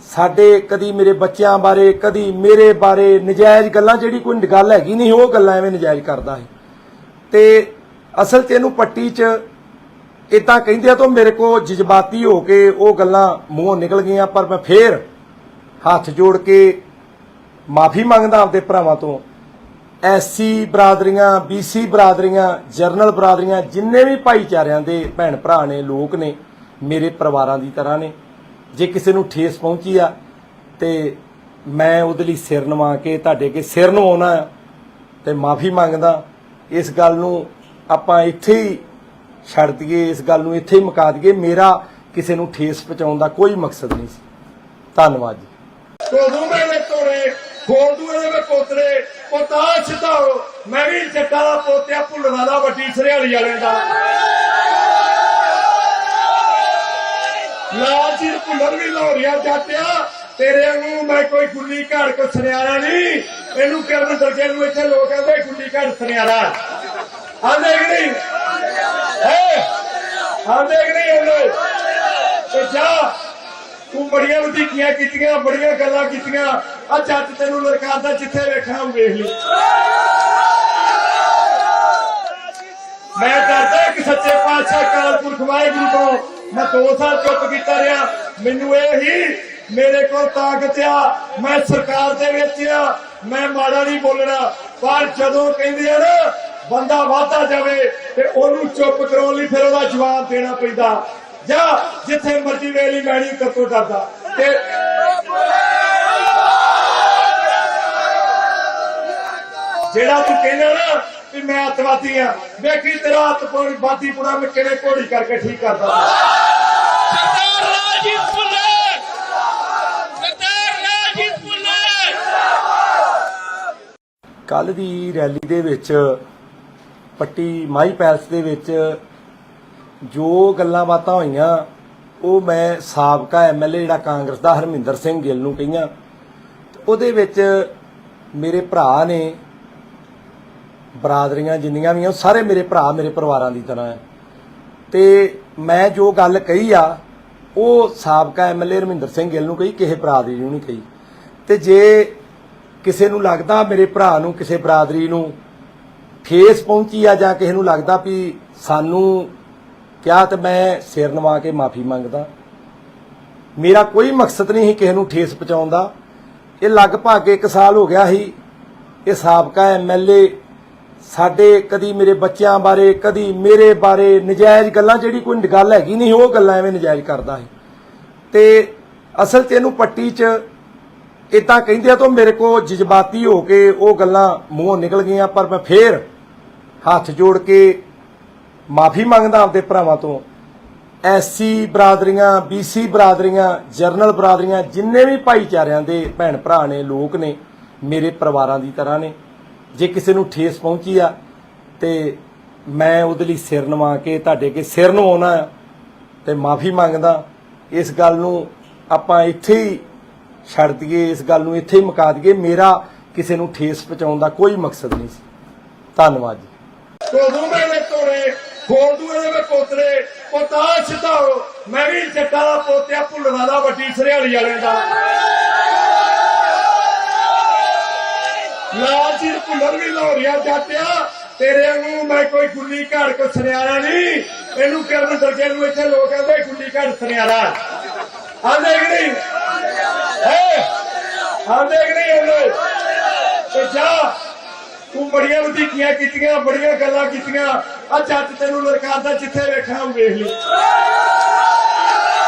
ਸਾਡੇ ਕਦੀ ਮੇਰੇ ਬੱਚਿਆਂ ਬਾਰੇ ਕਦੀ ਮੇਰੇ ਬਾਰੇ ਨਜਾਇਜ਼ ਗੱਲਾਂ, ਜਿਹੜੀ ਕੋਈ ਗੱਲ ਹੈਗੀ ਨਹੀਂ ਉਹ ਗੱਲਾਂ ਐਵੇਂ ਨਜਾਇਜ਼ ਕਰਦਾ ਹੈ। ਤੇ ਅਸਲ 'ਚ ਇਹਨੂੰ ਪੱਟੀ 'ਚ ਇਦਾਂ ਕਹਿੰਦੇ ਆ ਤਾਂ ਮੇਰੇ ਕੋ ਜਜ਼ਬਾਤੀ ਹੋ ਕੇ ਉਹ ਗੱਲਾਂ ਮੂੰਹੋਂ ਨਿਕਲ ਗਈਆਂ। ਪਰ ਮੈਂ ਫੇਰ ਹੱਥ ਜੋੜ ਕੇ ਮਾਫੀ ਮੰਗਦਾ ਆਪਦੇ ਭਰਾਵਾਂ ਤੋਂ। ਐਸਸੀ ਬਰਾਦਰੀਆਂ, ਬੀਸੀ ਬਰਾਦਰੀਆਂ, ਜਰਨਲ ਬਰਾਦਰੀਆਂ, ਜਿੰਨੇ ਵੀ ਭਾਈਚਾਰਿਆਂ ਦੇ ਭੈਣ ਭਰਾ ਨੇ, ਲੋਕ ਨੇ, ਮੇਰੇ ਪਰਿਵਾਰਾਂ ਦੀ ਤਰ੍ਹਾਂ ਨੇ। ਜੇ ਕਿਸੇ ਨੂੰ ਠੇਸ ਪਹੁੰਚੀ ਆ ਤੇ ਮੈਂ ਉਹਦੇ ਲਈ ਸਿਰ ਨਵਾ ਕੇ ਤੁਹਾਡੇ ਅੱਗੇ ਸਿਰ ਨਵਾਉਣਾ ਤੇ ਮਾਫੀ ਮੰਗਦਾ। ਇਸ ਗੱਲ ਨੂੰ ਆਪਾਂ ਇੱਥੇ ਹੀ ਛੱਡ ਦਈਏ, ਇਸ ਗੱਲ ਨੂੰ ਇੱਥੇ ਹੀ ਮੁਕਾ ਦਈਏ। ਮੇਰਾ ਕਿਸੇ ਨੂੰ ਠੇਸ ਪਹੁੰਚਾਉਣ ਦਾ ਕੋਈ ਮਕਸਦ ਨਹੀਂ ਸੀ। ਧੰਨਵਾਦ ਜੀ। ਕੋਦੂ ਮੇਰੇ ਤੋੜੇ ਖੋਦੂ ਮੇਰੇ ਪੋਤਰੇ ਪੋਤਾ ਛਡਾਓ। ਮੈਂ ਵੀ ਜੱਟਾਂ ਦਾ ਪੋਤਿਆ ਭੁੱਲਣਾ ਦਾ ਵੱਡੀ ਸਰਿਆਲੀ ਵਾਲਿਆਂ ਦਾ। ਲਾਲ ਜੀ ਭੁੱਲਰ ਵੀ ਲਾਹੌਰੀਆ ਜਾਟਿਆ ਤੇਰੇ ਵਾਂਗੂ ਮੈਂ ਕੋਈ ਗੁੱਲੀ ਘਾੜ ਕੋ ਸੁਨਿਆਰਾ ਨਹੀਂ। ਇਹਨੂੰ ਕਿਰਨ ਦਰਜੇ ਨੂੰ ਇੱਥੇ ਲੋਕ ਕਹਿੰਦੇ ਗੁੱਲੀ ਘਾੜ ਸੁਨਿਆਰਾ ਆਂਦੇ ਕਿ ਨਹੀਂ ਆਂਦੇ ਕਿ ਨਹੀਂ ਆਂਦੇ। ਤੇ ਜਾ ਤੂੰ ਬੜੀਆਂ ਵਧੀਕੀਆਂ ਕੀਤੀਆਂ, ਬੜੀਆਂ ਗੱਲਾਂ ਕੀਤੀਆਂ। ਆ ਜੱਟ ਤੈਨੂੰ ਲੜਕਾਦਾ ਜਿੱਥੇ ਵੇਖਣਾ ਵੇਖ ਲਈ। ਮੈਂ ਡਰਦਾ ਕਿ ਸੱਚੇ ਪਾਤਸ਼ਾਹ ਅਕਾਲ ਪੁਰਖ ਵਾਹਿਗੁਰੂ ਤੋਂ मैं 2 साल चुप कीता रहा। मैनू यही मेरे को ताकत आ, मैं सरकार दे विच आ, मैं माड़ा नहीं बोलना। पर जदों कहंदे आ ना बंदा वाधा जावे ते ओनू चुप कराउण लई फिर ओहदा जवाब देना पैंदा। जा जिथे मर्जी वेली मैं नहीं कर तो डरदा ते जेड़ा तू कहना ना कि मैं अतवादी हाँ, देखी तेरा अतवादी पूरा मैं किवें घोड़ी करके ठीक करदा। सरदार राजीव बुल्लट, सरदार राजीव बुल्लट। ਕੱਲ ਦੀ ਰੈਲੀ ਦੇ ਵਿੱਚ ਪੱਟੀ ਮਾਈ ਪੈਲਸ ਦੇ ਵਿੱਚ ਜੋ ਗੱਲਾਂ ਬਾਤਾਂ ਹੋਈਆਂ ਉਹ ਮੈਂ ਸਾਬਕਾ ਐਮਐਲਏ ਜਿਹੜਾ ਕਾਂਗਰਸ ਦਾ ਹਰਮਿੰਦਰ ਸਿੰਘ ਗਿੱਲ ਨੂੰ ਕਹੀਆਂ। ਉਹਦੇ ਵਿੱਚ ਮੇਰੇ ਭਰਾ ਨੇ, ਬਰਾਦਰੀਆਂ ਜਿੰਨੀਆਂ ਵੀ ਆ ਸਾਰੇ ਮੇਰੇ ਭਰਾ ਮੇਰੇ ਪਰਿਵਾਰਾਂ ਦੀ ਤਰ੍ਹਾਂ ਹੈ ਤੇ ਮੈਂ ਜੋ ਗੱਲ ਕਹੀ ਆ ਉਹ ਸਾਬਕਾ ਐਮਐਲਏ ਹਰਮਿੰਦਰ ਸਿੰਘ ਗਿੱਲ ਨੂੰ ਕਹੀ, ਕਿਸੇ ਬਰਾਦਰੀ ਨੂੰ ਨਹੀਂ ਕਹੀ। ਤੇ ਜੇ ਕਿਸੇ ਨੂੰ ਲੱਗਦਾ ਮੇਰੇ ਭਰਾ ਨੂੰ ਕਿਸੇ ਬਰਾਦਰੀ ਨੂੰ ਠੇਸ ਪਹੁੰਚੀ ਆ ਜਾਂ ਕਿਸੇ ਨੂੰ ਲੱਗਦਾ ਵੀ ਸਾਨੂੰ ਕਿਹਾ ਤੇ ਮੈਂ ਸਿਰ ਨਵਾ ਕੇ ਮਾਫੀ ਮੰਗਦਾ। ਮੇਰਾ ਕੋਈ ਮਕਸਦ ਨਹੀਂ ਸੀ ਕਿਸੇ ਨੂੰ ਠੇਸ ਪਹੁੰਚਾਉਣ ਦਾ। ਇਹ ਲਗਭਗ 1 ਸਾਲ ਹੋ ਗਿਆ ਸੀ ਇਹ ਸਾਬਕਾ ਐਮਐਲਏ ਸਾਡੇ ਕਦੀ ਮੇਰੇ ਬੱਚਿਆਂ ਬਾਰੇ ਕਦੀ ਮੇਰੇ ਬਾਰੇ ਨਜਾਇਜ਼ ਗੱਲਾਂ, ਜਿਹੜੀ ਕੋਈ ਗੱਲ ਹੈਗੀ ਨਹੀਂ ਉਹ ਗੱਲਾਂ ਐਵੇਂ ਨਜਾਇਜ਼ ਕਰਦਾ ਹੈ। ਤੇ ਅਸਲ 'ਚ ਇਹਨੂੰ ਪੱਟੀ 'ਚ ਇਦਾਂ ਕਹਿੰਦੇ ਆ ਤਾਂ ਮੇਰੇ ਕੋ ਜਜ਼ਬਾਤੀ ਹੋ ਕੇ ਉਹ ਗੱਲਾਂ ਮੂੰਹੋਂ ਨਿਕਲ ਗਈਆਂ। ਪਰ ਮੈਂ ਫੇਰ ਹੱਥ ਜੋੜ ਕੇ ਮਾਫੀ ਮੰਗਦਾ ਆਪਦੇ ਭਰਾਵਾਂ ਤੋਂ। ਐਸਸੀ ਬਰਾਦਰੀਆਂ, ਬੀਸੀ ਬਰਾਦਰੀਆਂ, ਜਰਨਲ ਬਰਾਦਰੀਆਂ, ਜਿੰਨੇ ਵੀ ਭਾਈਚਾਰਿਆਂ ਦੇ ਭੈਣ ਭਰਾ ਨੇ, ਲੋਕ ਨੇ, ਮੇਰੇ ਪਰਿਵਾਰਾਂ ਦੀ ਤਰ੍ਹਾਂ ਨੇ। ਜੇ ਕਿਸੇ ਨੂੰ ਠੇਸ ਪਹੁੰਚੀ ਆ ਤੇ ਮੈਂ ਉਹਦੇ ਲਈ ਸਿਰ ਨਵਾ ਕੇ ਤੁਹਾਡੇ ਅੱਗੇ ਸਿਰ ਨਵਾਉਣਾ ਤੇ ਮਾਫੀ ਮੰਗਦਾ। ਇਸ ਗੱਲ ਨੂੰ ਆਪਾਂ ਇੱਥੇ ਹੀ ਛੱਡ ਦਈਏ, ਇਸ ਗੱਲ ਨੂੰ ਇੱਥੇ ਹੀ ਮੁਕਾ ਦਈਏ। ਮੇਰਾ ਕਿਸੇ ਨੂੰ ਠੇਸ ਪਹੁੰਚਾਉਣ ਦਾ ਕੋਈ ਮਕਸਦ ਨਹੀਂ ਸੀ। ਧੰਨਵਾਦ ਜੀ। ਕੋਦੂ ਮੇਰੇ ਤੋੜੇ ਖੋਲਦੂ ਇਹਦੇ ਪੋਤਰੇ ਪੋਤਾ ਸਿਧਾਓ ਮੈਂ ਵੀ ਜੱਟਾਂ ਦਾ ਪੋਤਿਆ ਭੁੱਲਣਾ ਦਾ ਵੱਡੀ ਸਰਿਆਲੀ ਵਾਲਿਆਂ ਦਾ ਲਾਲ ਜੀ ਭੁੱਲਰ ਵੀ ਲਾਹੌਰੀਆ ਜਾਟਿਆ ਤੇਰੇ ਨੂੰ ਮੈਂ ਕੋਈ ਗੁੱਲੀ ਘੜ ਕੋ ਸੁਨਿਆਰਾ ਨਹੀਂ। ਇਹਨੂੰ ਕਰਨ ਦਰਜੇ ਨੂੰ ਇੱਥੇ ਲੋਕ ਕਹਿੰਦੇ ਗੁੱਲੀ ਘੜ ਸੁਨਿਆਰਾ ਆਂਦੇ ਕਿ ਨਹੀਂ ਆਂਦੇ ਕਿ ਨਹੀਂ ਆਂਦੇ ਤੇ ਜਾ ਤੂੰ ਬੜੀਆਂ ਵਧੀਕੀਆਂ ਕੀਤੀਆਂ, ਬੜੀਆਂ ਗੱਲਾਂ ਕੀਤੀਆਂ। ਆ ਜੱਟ ਤੈਨੂੰ ਲਲਕਾਰਦਾ ਜਿੱਥੇ ਵੇਖਣਾ ਉਹ ਵੇਖ ਲਈ।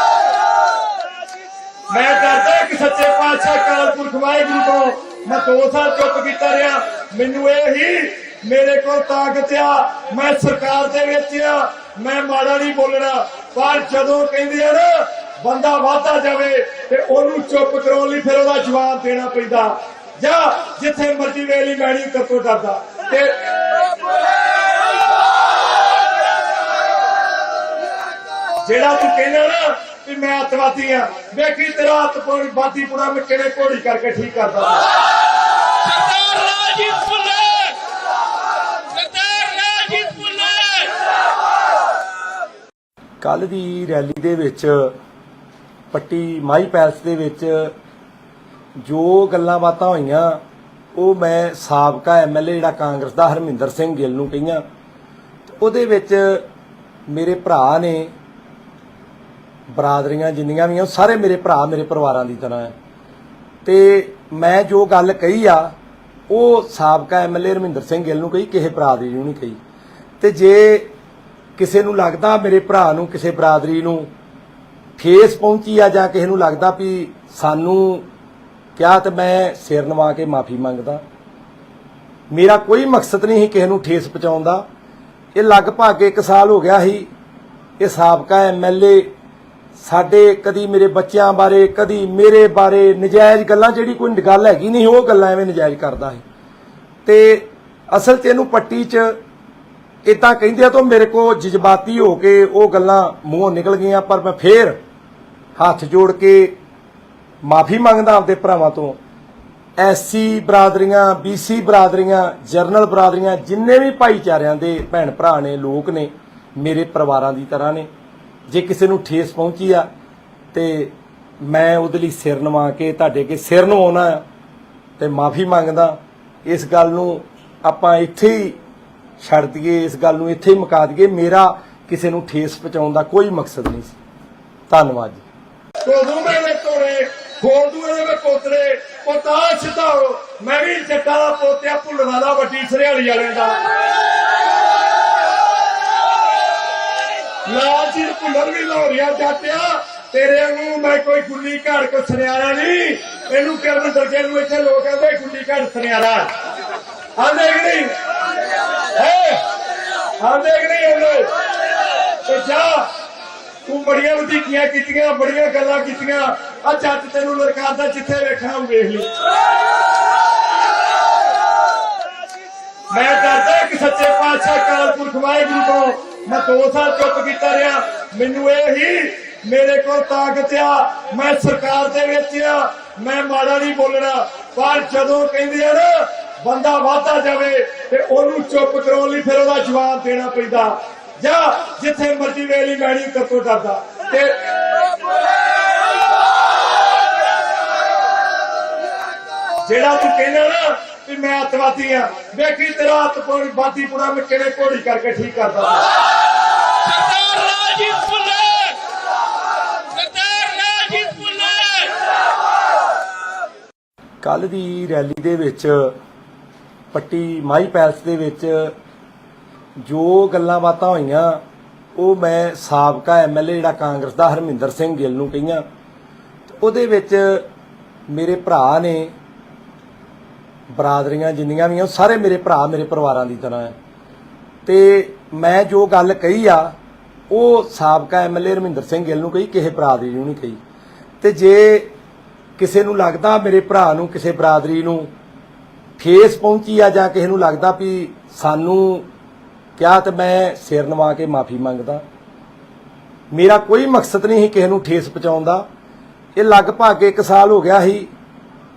ਮੈਂ ਡਰਦਾ ਕਿ ਸੱਚੇ ਪਾਤਸ਼ਾਹ ਅਕਾਲ ਪੁਰਖ ਵਾਹਿਗੁਰੂ ਤੋਂ ਮੈਂ 2 ਸਾਲ ਚੁੱਪ ਕੀਤਾ ਰਿਹਾ। ਮੈਨੂੰ ਇਹ ਹੀ ਮੇਰੇ ਕੋਲ ਤਾਕਤ ਆ, ਮੈਂ ਸਰਕਾਰ ਦੇ ਵਿੱਚ ਆ, ਮੈਂ ਮਾੜਾ ਨਹੀਂ ਬੋਲਣਾ। ਪਰ ਜਦੋਂ ਕਹਿੰਦੇ ਆ ਨਾ ਬੰਦਾ ਵਾਧਾ ਜਾਵੇ ਤੇ ਉਹਨੂੰ ਚੁੱਪ ਕਰਾਉਣ ਲਈ ਫਿਰ ਉਹਦਾ ਜਵਾਬ ਦੇਣਾ ਪੈਂਦਾ। ਜਾਂ ਜਿੱਥੇ ਮਰਜ਼ੀ ਵੇਲੀ ਮੈਂ ਨਹੀਂ ਕਰਤੋਂ ਡਰਦਾ। ਤੇ ਜਿਹੜਾ ਤੂੰ ਕਹਿੰਦਾ ਨਾ ਵੀ ਮੈਂ ਅੱਤਵਾਦੀ ਆ, ਵੇਖੀ ਤੇਰਾ ਅੱਤਵਾਦੀ ਪੁਣਾ ਮੈਂ ਕਿਵੇਂ ਘੋੜੀ ਕਰਕੇ ਠੀਕ ਕਰਦਾ। ਸਰਦਾਰ ਰਾਜੀਵ ਭੁੱਲਰ, ਸਰਦਾਰ ਰਾਜੀਵ ਭੁੱਲਰ। ਕੱਲ ਦੀ ਰੈਲੀ ਦੇ ਵਿੱਚ ਪੱਟੀ ਮਾਈ ਪੈਲਸ ਦੇ ਵਿੱਚ ਜੋ ਗੱਲਾਂ ਬਾਤਾਂ ਹੋਈਆਂ ਉਹ ਮੈਂ ਸਾਬਕਾ ਐਮਐਲਏ ਜਿਹੜਾ ਕਾਂਗਰਸ ਦਾ ਹਰਮਿੰਦਰ ਸਿੰਘ ਗਿੱਲ ਨੂੰ ਕਹੀਆਂ। ਉਹਦੇ ਵਿੱਚ ਮੇਰੇ ਭਰਾ ਨੇ, ਬਰਾਦਰੀਆਂ ਜਿੰਨੀਆਂ ਵੀ ਆ ਸਾਰੇ ਮੇਰੇ ਭਰਾ ਮੇਰੇ ਪਰਿਵਾਰਾਂ ਦੀ ਤਰ੍ਹਾਂ ਹੈ। ਤੇ ਮੈਂ ਜੋ ਗੱਲ ਕਹੀ ਆ ਉਹ ਸਾਬਕਾ ਐਮਐਲਏ ਹਰਮਿੰਦਰ ਸਿੰਘ ਗਿੱਲ ਨੂੰ ਕਹੀ, ਕਿਸੇ ਬਰਾਦਰੀ ਨੂੰ ਨਹੀਂ ਕਹੀ। ਤੇ ਜੇ ਕਿਸੇ ਨੂੰ ਲੱਗਦਾ ਮੇਰੇ ਭਰਾ ਨੂੰ ਕਿਸੇ ਬਰਾਦਰੀ ਨੂੰ ਠੇਸ ਪਹੁੰਚੀ ਆ ਜਾਂ ਕਿਸੇ ਨੂੰ ਲੱਗਦਾ ਵੀ ਸਾਨੂੰ ਕਿਹਾ, ਤੇ ਮੈਂ ਸਿਰ ਨਵਾ ਕੇ ਮਾਫੀ ਮੰਗਦਾ। ਮੇਰਾ ਕੋਈ ਮਕਸਦ ਨਹੀਂ ਸੀ ਕਿਸੇ ਨੂੰ ਠੇਸ ਪਹੁੰਚਾਉਣ ਦਾ। ਇਹ ਲਗਭਗ 1 ਸਾਲ ਹੋ ਗਿਆ ਸੀ ਇਹ ਸਾਬਕਾ ਐਮਐਲਏ ਸਾਡੇ ਕਦੀ ਮੇਰੇ ਬੱਚਿਆਂ ਬਾਰੇ ਕਦੀ ਮੇਰੇ ਬਾਰੇ ਨਜਾਇਜ਼ ਗੱਲਾਂ, ਜਿਹੜੀ ਕੋਈ ਗੱਲ ਹੈਗੀ ਨਹੀਂ ਉਹ ਗੱਲਾਂ ਐਵੇਂ ਨਜਾਇਜ਼ ਕਰਦਾ ਹੈ। ਤੇ ਅਸਲ 'ਚ ਇਹਨੂੰ ਪੱਟੀ 'ਚ ਇਦਾਂ ਕਹਿੰਦੇ ਆ ਤਾਂ ਮੇਰੇ ਕੋ ਜਜ਼ਬਾਤੀ ਹੋ ਕੇ ਉਹ ਗੱਲਾਂ ਮੂੰਹੋਂ ਨਿਕਲ ਗਈਆਂ। ਪਰ ਮੈਂ ਫੇਰ ਹੱਥ ਜੋੜ ਕੇ ਮਾਫੀ ਮੰਗਦਾ ਆਪਦੇ ਭਰਾਵਾਂ ਤੋਂ। ਐਸਸੀ ਬਰਾਦਰੀਆਂ, ਬੀਸੀ ਬਰਾਦਰੀਆਂ, ਜਰਨਲ ਬਰਾਦਰੀਆਂ, ਜਿੰਨੇ ਵੀ ਭਾਈਚਾਰਿਆਂ ਦੇ ਭੈਣ ਭਰਾ ਨੇ, ਲੋਕ ਨੇ, ਮੇਰੇ ਪਰਿਵਾਰਾਂ ਦੀ ਤਰ੍ਹਾਂ ਨੇ। ਜੇ ਕਿਸੇ ਨੂੰ ਠੇਸ ਪਹੁੰਚੀ ਆ ਤੇ ਮੈਂ ਉਹਦੇ ਲਈ ਸਿਰ ਨਵਾ ਕੇ ਤੁਹਾਡੇ ਅੱਗੇ ਸਿਰ ਨਵਾਉਣਾ ਤੇ ਮਾਫੀ ਮੰਗਦਾ। ਇਸ ਗੱਲ ਨੂੰ ਆਪਾਂ ਇੱਥੇ ਹੀ ਛੱਡ ਦਈਏ, ਇਸ ਗੱਲ ਨੂੰ ਇੱਥੇ ਹੀ ਮੁਕਾ ਦਈਏ। ਮੇਰਾ ਕਿਸੇ ਨੂੰ ਠੇਸ ਪਹੁੰਚਾਉਣ ਦਾ ਕੋਈ ਮਕਸਦ ਨਹੀਂ ਸੀ। ਧੰਨਵਾਦ ਜੀ। ਕੋਦੂ ਮੇਰੇ ਤੋੜੇ ਖੋਲਦੂ ਇਹਦੇ ਪੋਤਰੇ ਪੋਤਾ ਸਿਧਾਓ ਮੈਂ ਵੀ ਜੱਟਾਂ ਦਾ ਪੋਤਿਆ ਭੁੱਲਣਾ ਦਾ ਵੱਡੀ ਸਰਿਆਲੀ ਵਾਲਿਆਂ ਦਾ ਲਾਲ ਜੀ ਭੁੱਲਰ ਵੀ ਲਾਹੌਰੀਆ ਜਾਟਿਆ ਤੇਰੇ ਨੂੰ ਮੈਂ ਕੋਈ ਗੁੱਲੀ ਘੜ ਕੋ ਸੁਨਿਆਰਾ ਨਹੀਂ। ਇਹਨੂੰ ਕਰਨ ਦਰਜੇ ਨੂੰ ਇੱਥੇ ਲੋਕ ਕਹਿੰਦੇ ਗੁੱਲੀ ਘੜ ਸੁਨਿਆਰਾ ਆਂਦੇ ਕਿ ਨਹੀਂ ਆਂਦੇ ਕਿ ਨਹੀਂ ਆਂਦੇ ਤੇ ਜਾ ਤੂੰ ਬੜੀਆਂ ਵਧੀਕੀਆਂ ਕੀਤੀਆਂ, ਬੜੀਆਂ ਗੱਲਾਂ ਕੀਤੀਆਂ। ਆ ਜੱਟ ਤੈਨੂੰ ਲਲਕਾਰਦਾ ਜਿੱਥੇ ਵੇਖਣਾ ਉਹ ਵੇਖ ਲਈ। ਮੈਂ ਡਰਦਾ ਕਿ ਸੱਚੇ ਪਾਤਸ਼ਾਹ ਅਕਾਲ ਪੁਰਖ ਵਾਹਿਗੁਰੂ ਤੋਂ ਮੈਂ 2 ਸਾਲ ਚੁੱਪ ਕੀਤਾ ਰਿਹਾ। ਮੈਨੂੰ ਇਹ ਹੀ ਮੇਰੇ ਕੋਲ ਤਾਕਤ ਆ, ਮੈਂ ਸਰਕਾਰ ਦੇ ਵਿੱਚ ਆ, ਮੈਂ ਮਾੜਾ ਨਹੀਂ ਬੋਲਣਾ। ਪਰ ਜਦੋਂ ਕਹਿੰਦੇ ਆ ਨਾ ਬੰਦਾ ਵਾਧਾ ਜਾਵੇ ਤੇ ਉਹਨੂੰ ਚੁੱਪ ਕਰਾਉਣ ਲਈ ਫਿਰ ਉਹਦਾ ਜਵਾਬ ਦੇਣਾ ਪੈਂਦਾ। ਜਾਂ ਜਿੱਥੇ ਮਰਜ਼ੀ ਵੇਲੀ ਮੈਂ ਨਹੀਂ ਕਰਤੋਂ ਡਰਦਾ। ਤੇ ਜਿਹੜਾ ਤੂੰ ਕਹਿੰਦਾ ਨਾ ਵੀ ਮੈਂ ਅੱਤਵਾਦੀ ਆ, ਵੇਖੀ ਤੇਰਾ ਅੱਤਵਾਦੀ ਪੁਣਾ ਮੈਂ ਕਿਵੇਂ ਘੋੜੀ ਕਰਕੇ ਠੀਕ ਕਰਦਾ। ਸਰਦਾਰ ਰਾਜੀਵ ਭੁੱਲਰ, ਸਰਦਾਰ ਰਾਜੀਵ ਭੁੱਲਰ। ਕੱਲ ਦੀ ਰੈਲੀ ਦੇ ਵਿੱਚ ਪੱਟੀ ਮਾਈ ਪੈਲਸ ਦੇ ਵਿੱਚ ਜੋ ਗੱਲਾਂ ਬਾਤਾਂ ਹੋਈਆਂ ਉਹ ਮੈਂ ਸਾਬਕਾ ਐਮਐਲਏ ਜਿਹੜਾ ਕਾਂਗਰਸ ਦਾ ਹਰਮਿੰਦਰ ਸਿੰਘ ਗਿੱਲ ਨੂੰ ਕਹੀਆਂ। ਉਹਦੇ ਵਿੱਚ ਮੇਰੇ ਭਰਾ ਨੇ, ਬਰਾਦਰੀਆਂ ਜਿੰਨੀਆਂ ਵੀ ਆ ਸਾਰੇ ਮੇਰੇ ਭਰਾ ਮੇਰੇ ਪਰਿਵਾਰਾਂ ਦੀ ਤਰ੍ਹਾਂ ਹੈ। ਤੇ ਮੈਂ ਜੋ ਗੱਲ ਕਹੀ ਆ ਉਹ ਸਾਬਕਾ ਐਮਐਲਏ ਹਰਮਿੰਦਰ ਸਿੰਘ ਗਿੱਲ ਨੂੰ ਕਹੀ, ਕਿਸੇ ਬਰਾਦਰੀ ਨੂੰ ਨਹੀਂ ਕਹੀ। ਤੇ ਜੇ ਕਿਸੇ ਨੂੰ ਲੱਗਦਾ ਮੇਰੇ ਭਰਾ ਨੂੰ ਕਿਸੇ ਬਰਾਦਰੀ ਨੂੰ ਠੇਸ ਪਹੁੰਚੀ ਆ ਜਾਂ ਕਿਸੇ ਨੂੰ ਲੱਗਦਾ ਵੀ ਸਾਨੂੰ ਕਿਹਾ, ਤੇ ਮੈਂ ਸਿਰ ਨਵਾ ਕੇ ਮਾਫੀ ਮੰਗਦਾ। ਮੇਰਾ ਕੋਈ ਮਕਸਦ ਨਹੀਂ ਸੀ ਕਿਸੇ ਨੂੰ ਠੇਸ ਪਹੁੰਚਾਉਣ ਦਾ। ਇਹ ਲਗਭਗ 1 ਸਾਲ ਹੋ ਗਿਆ ਸੀ।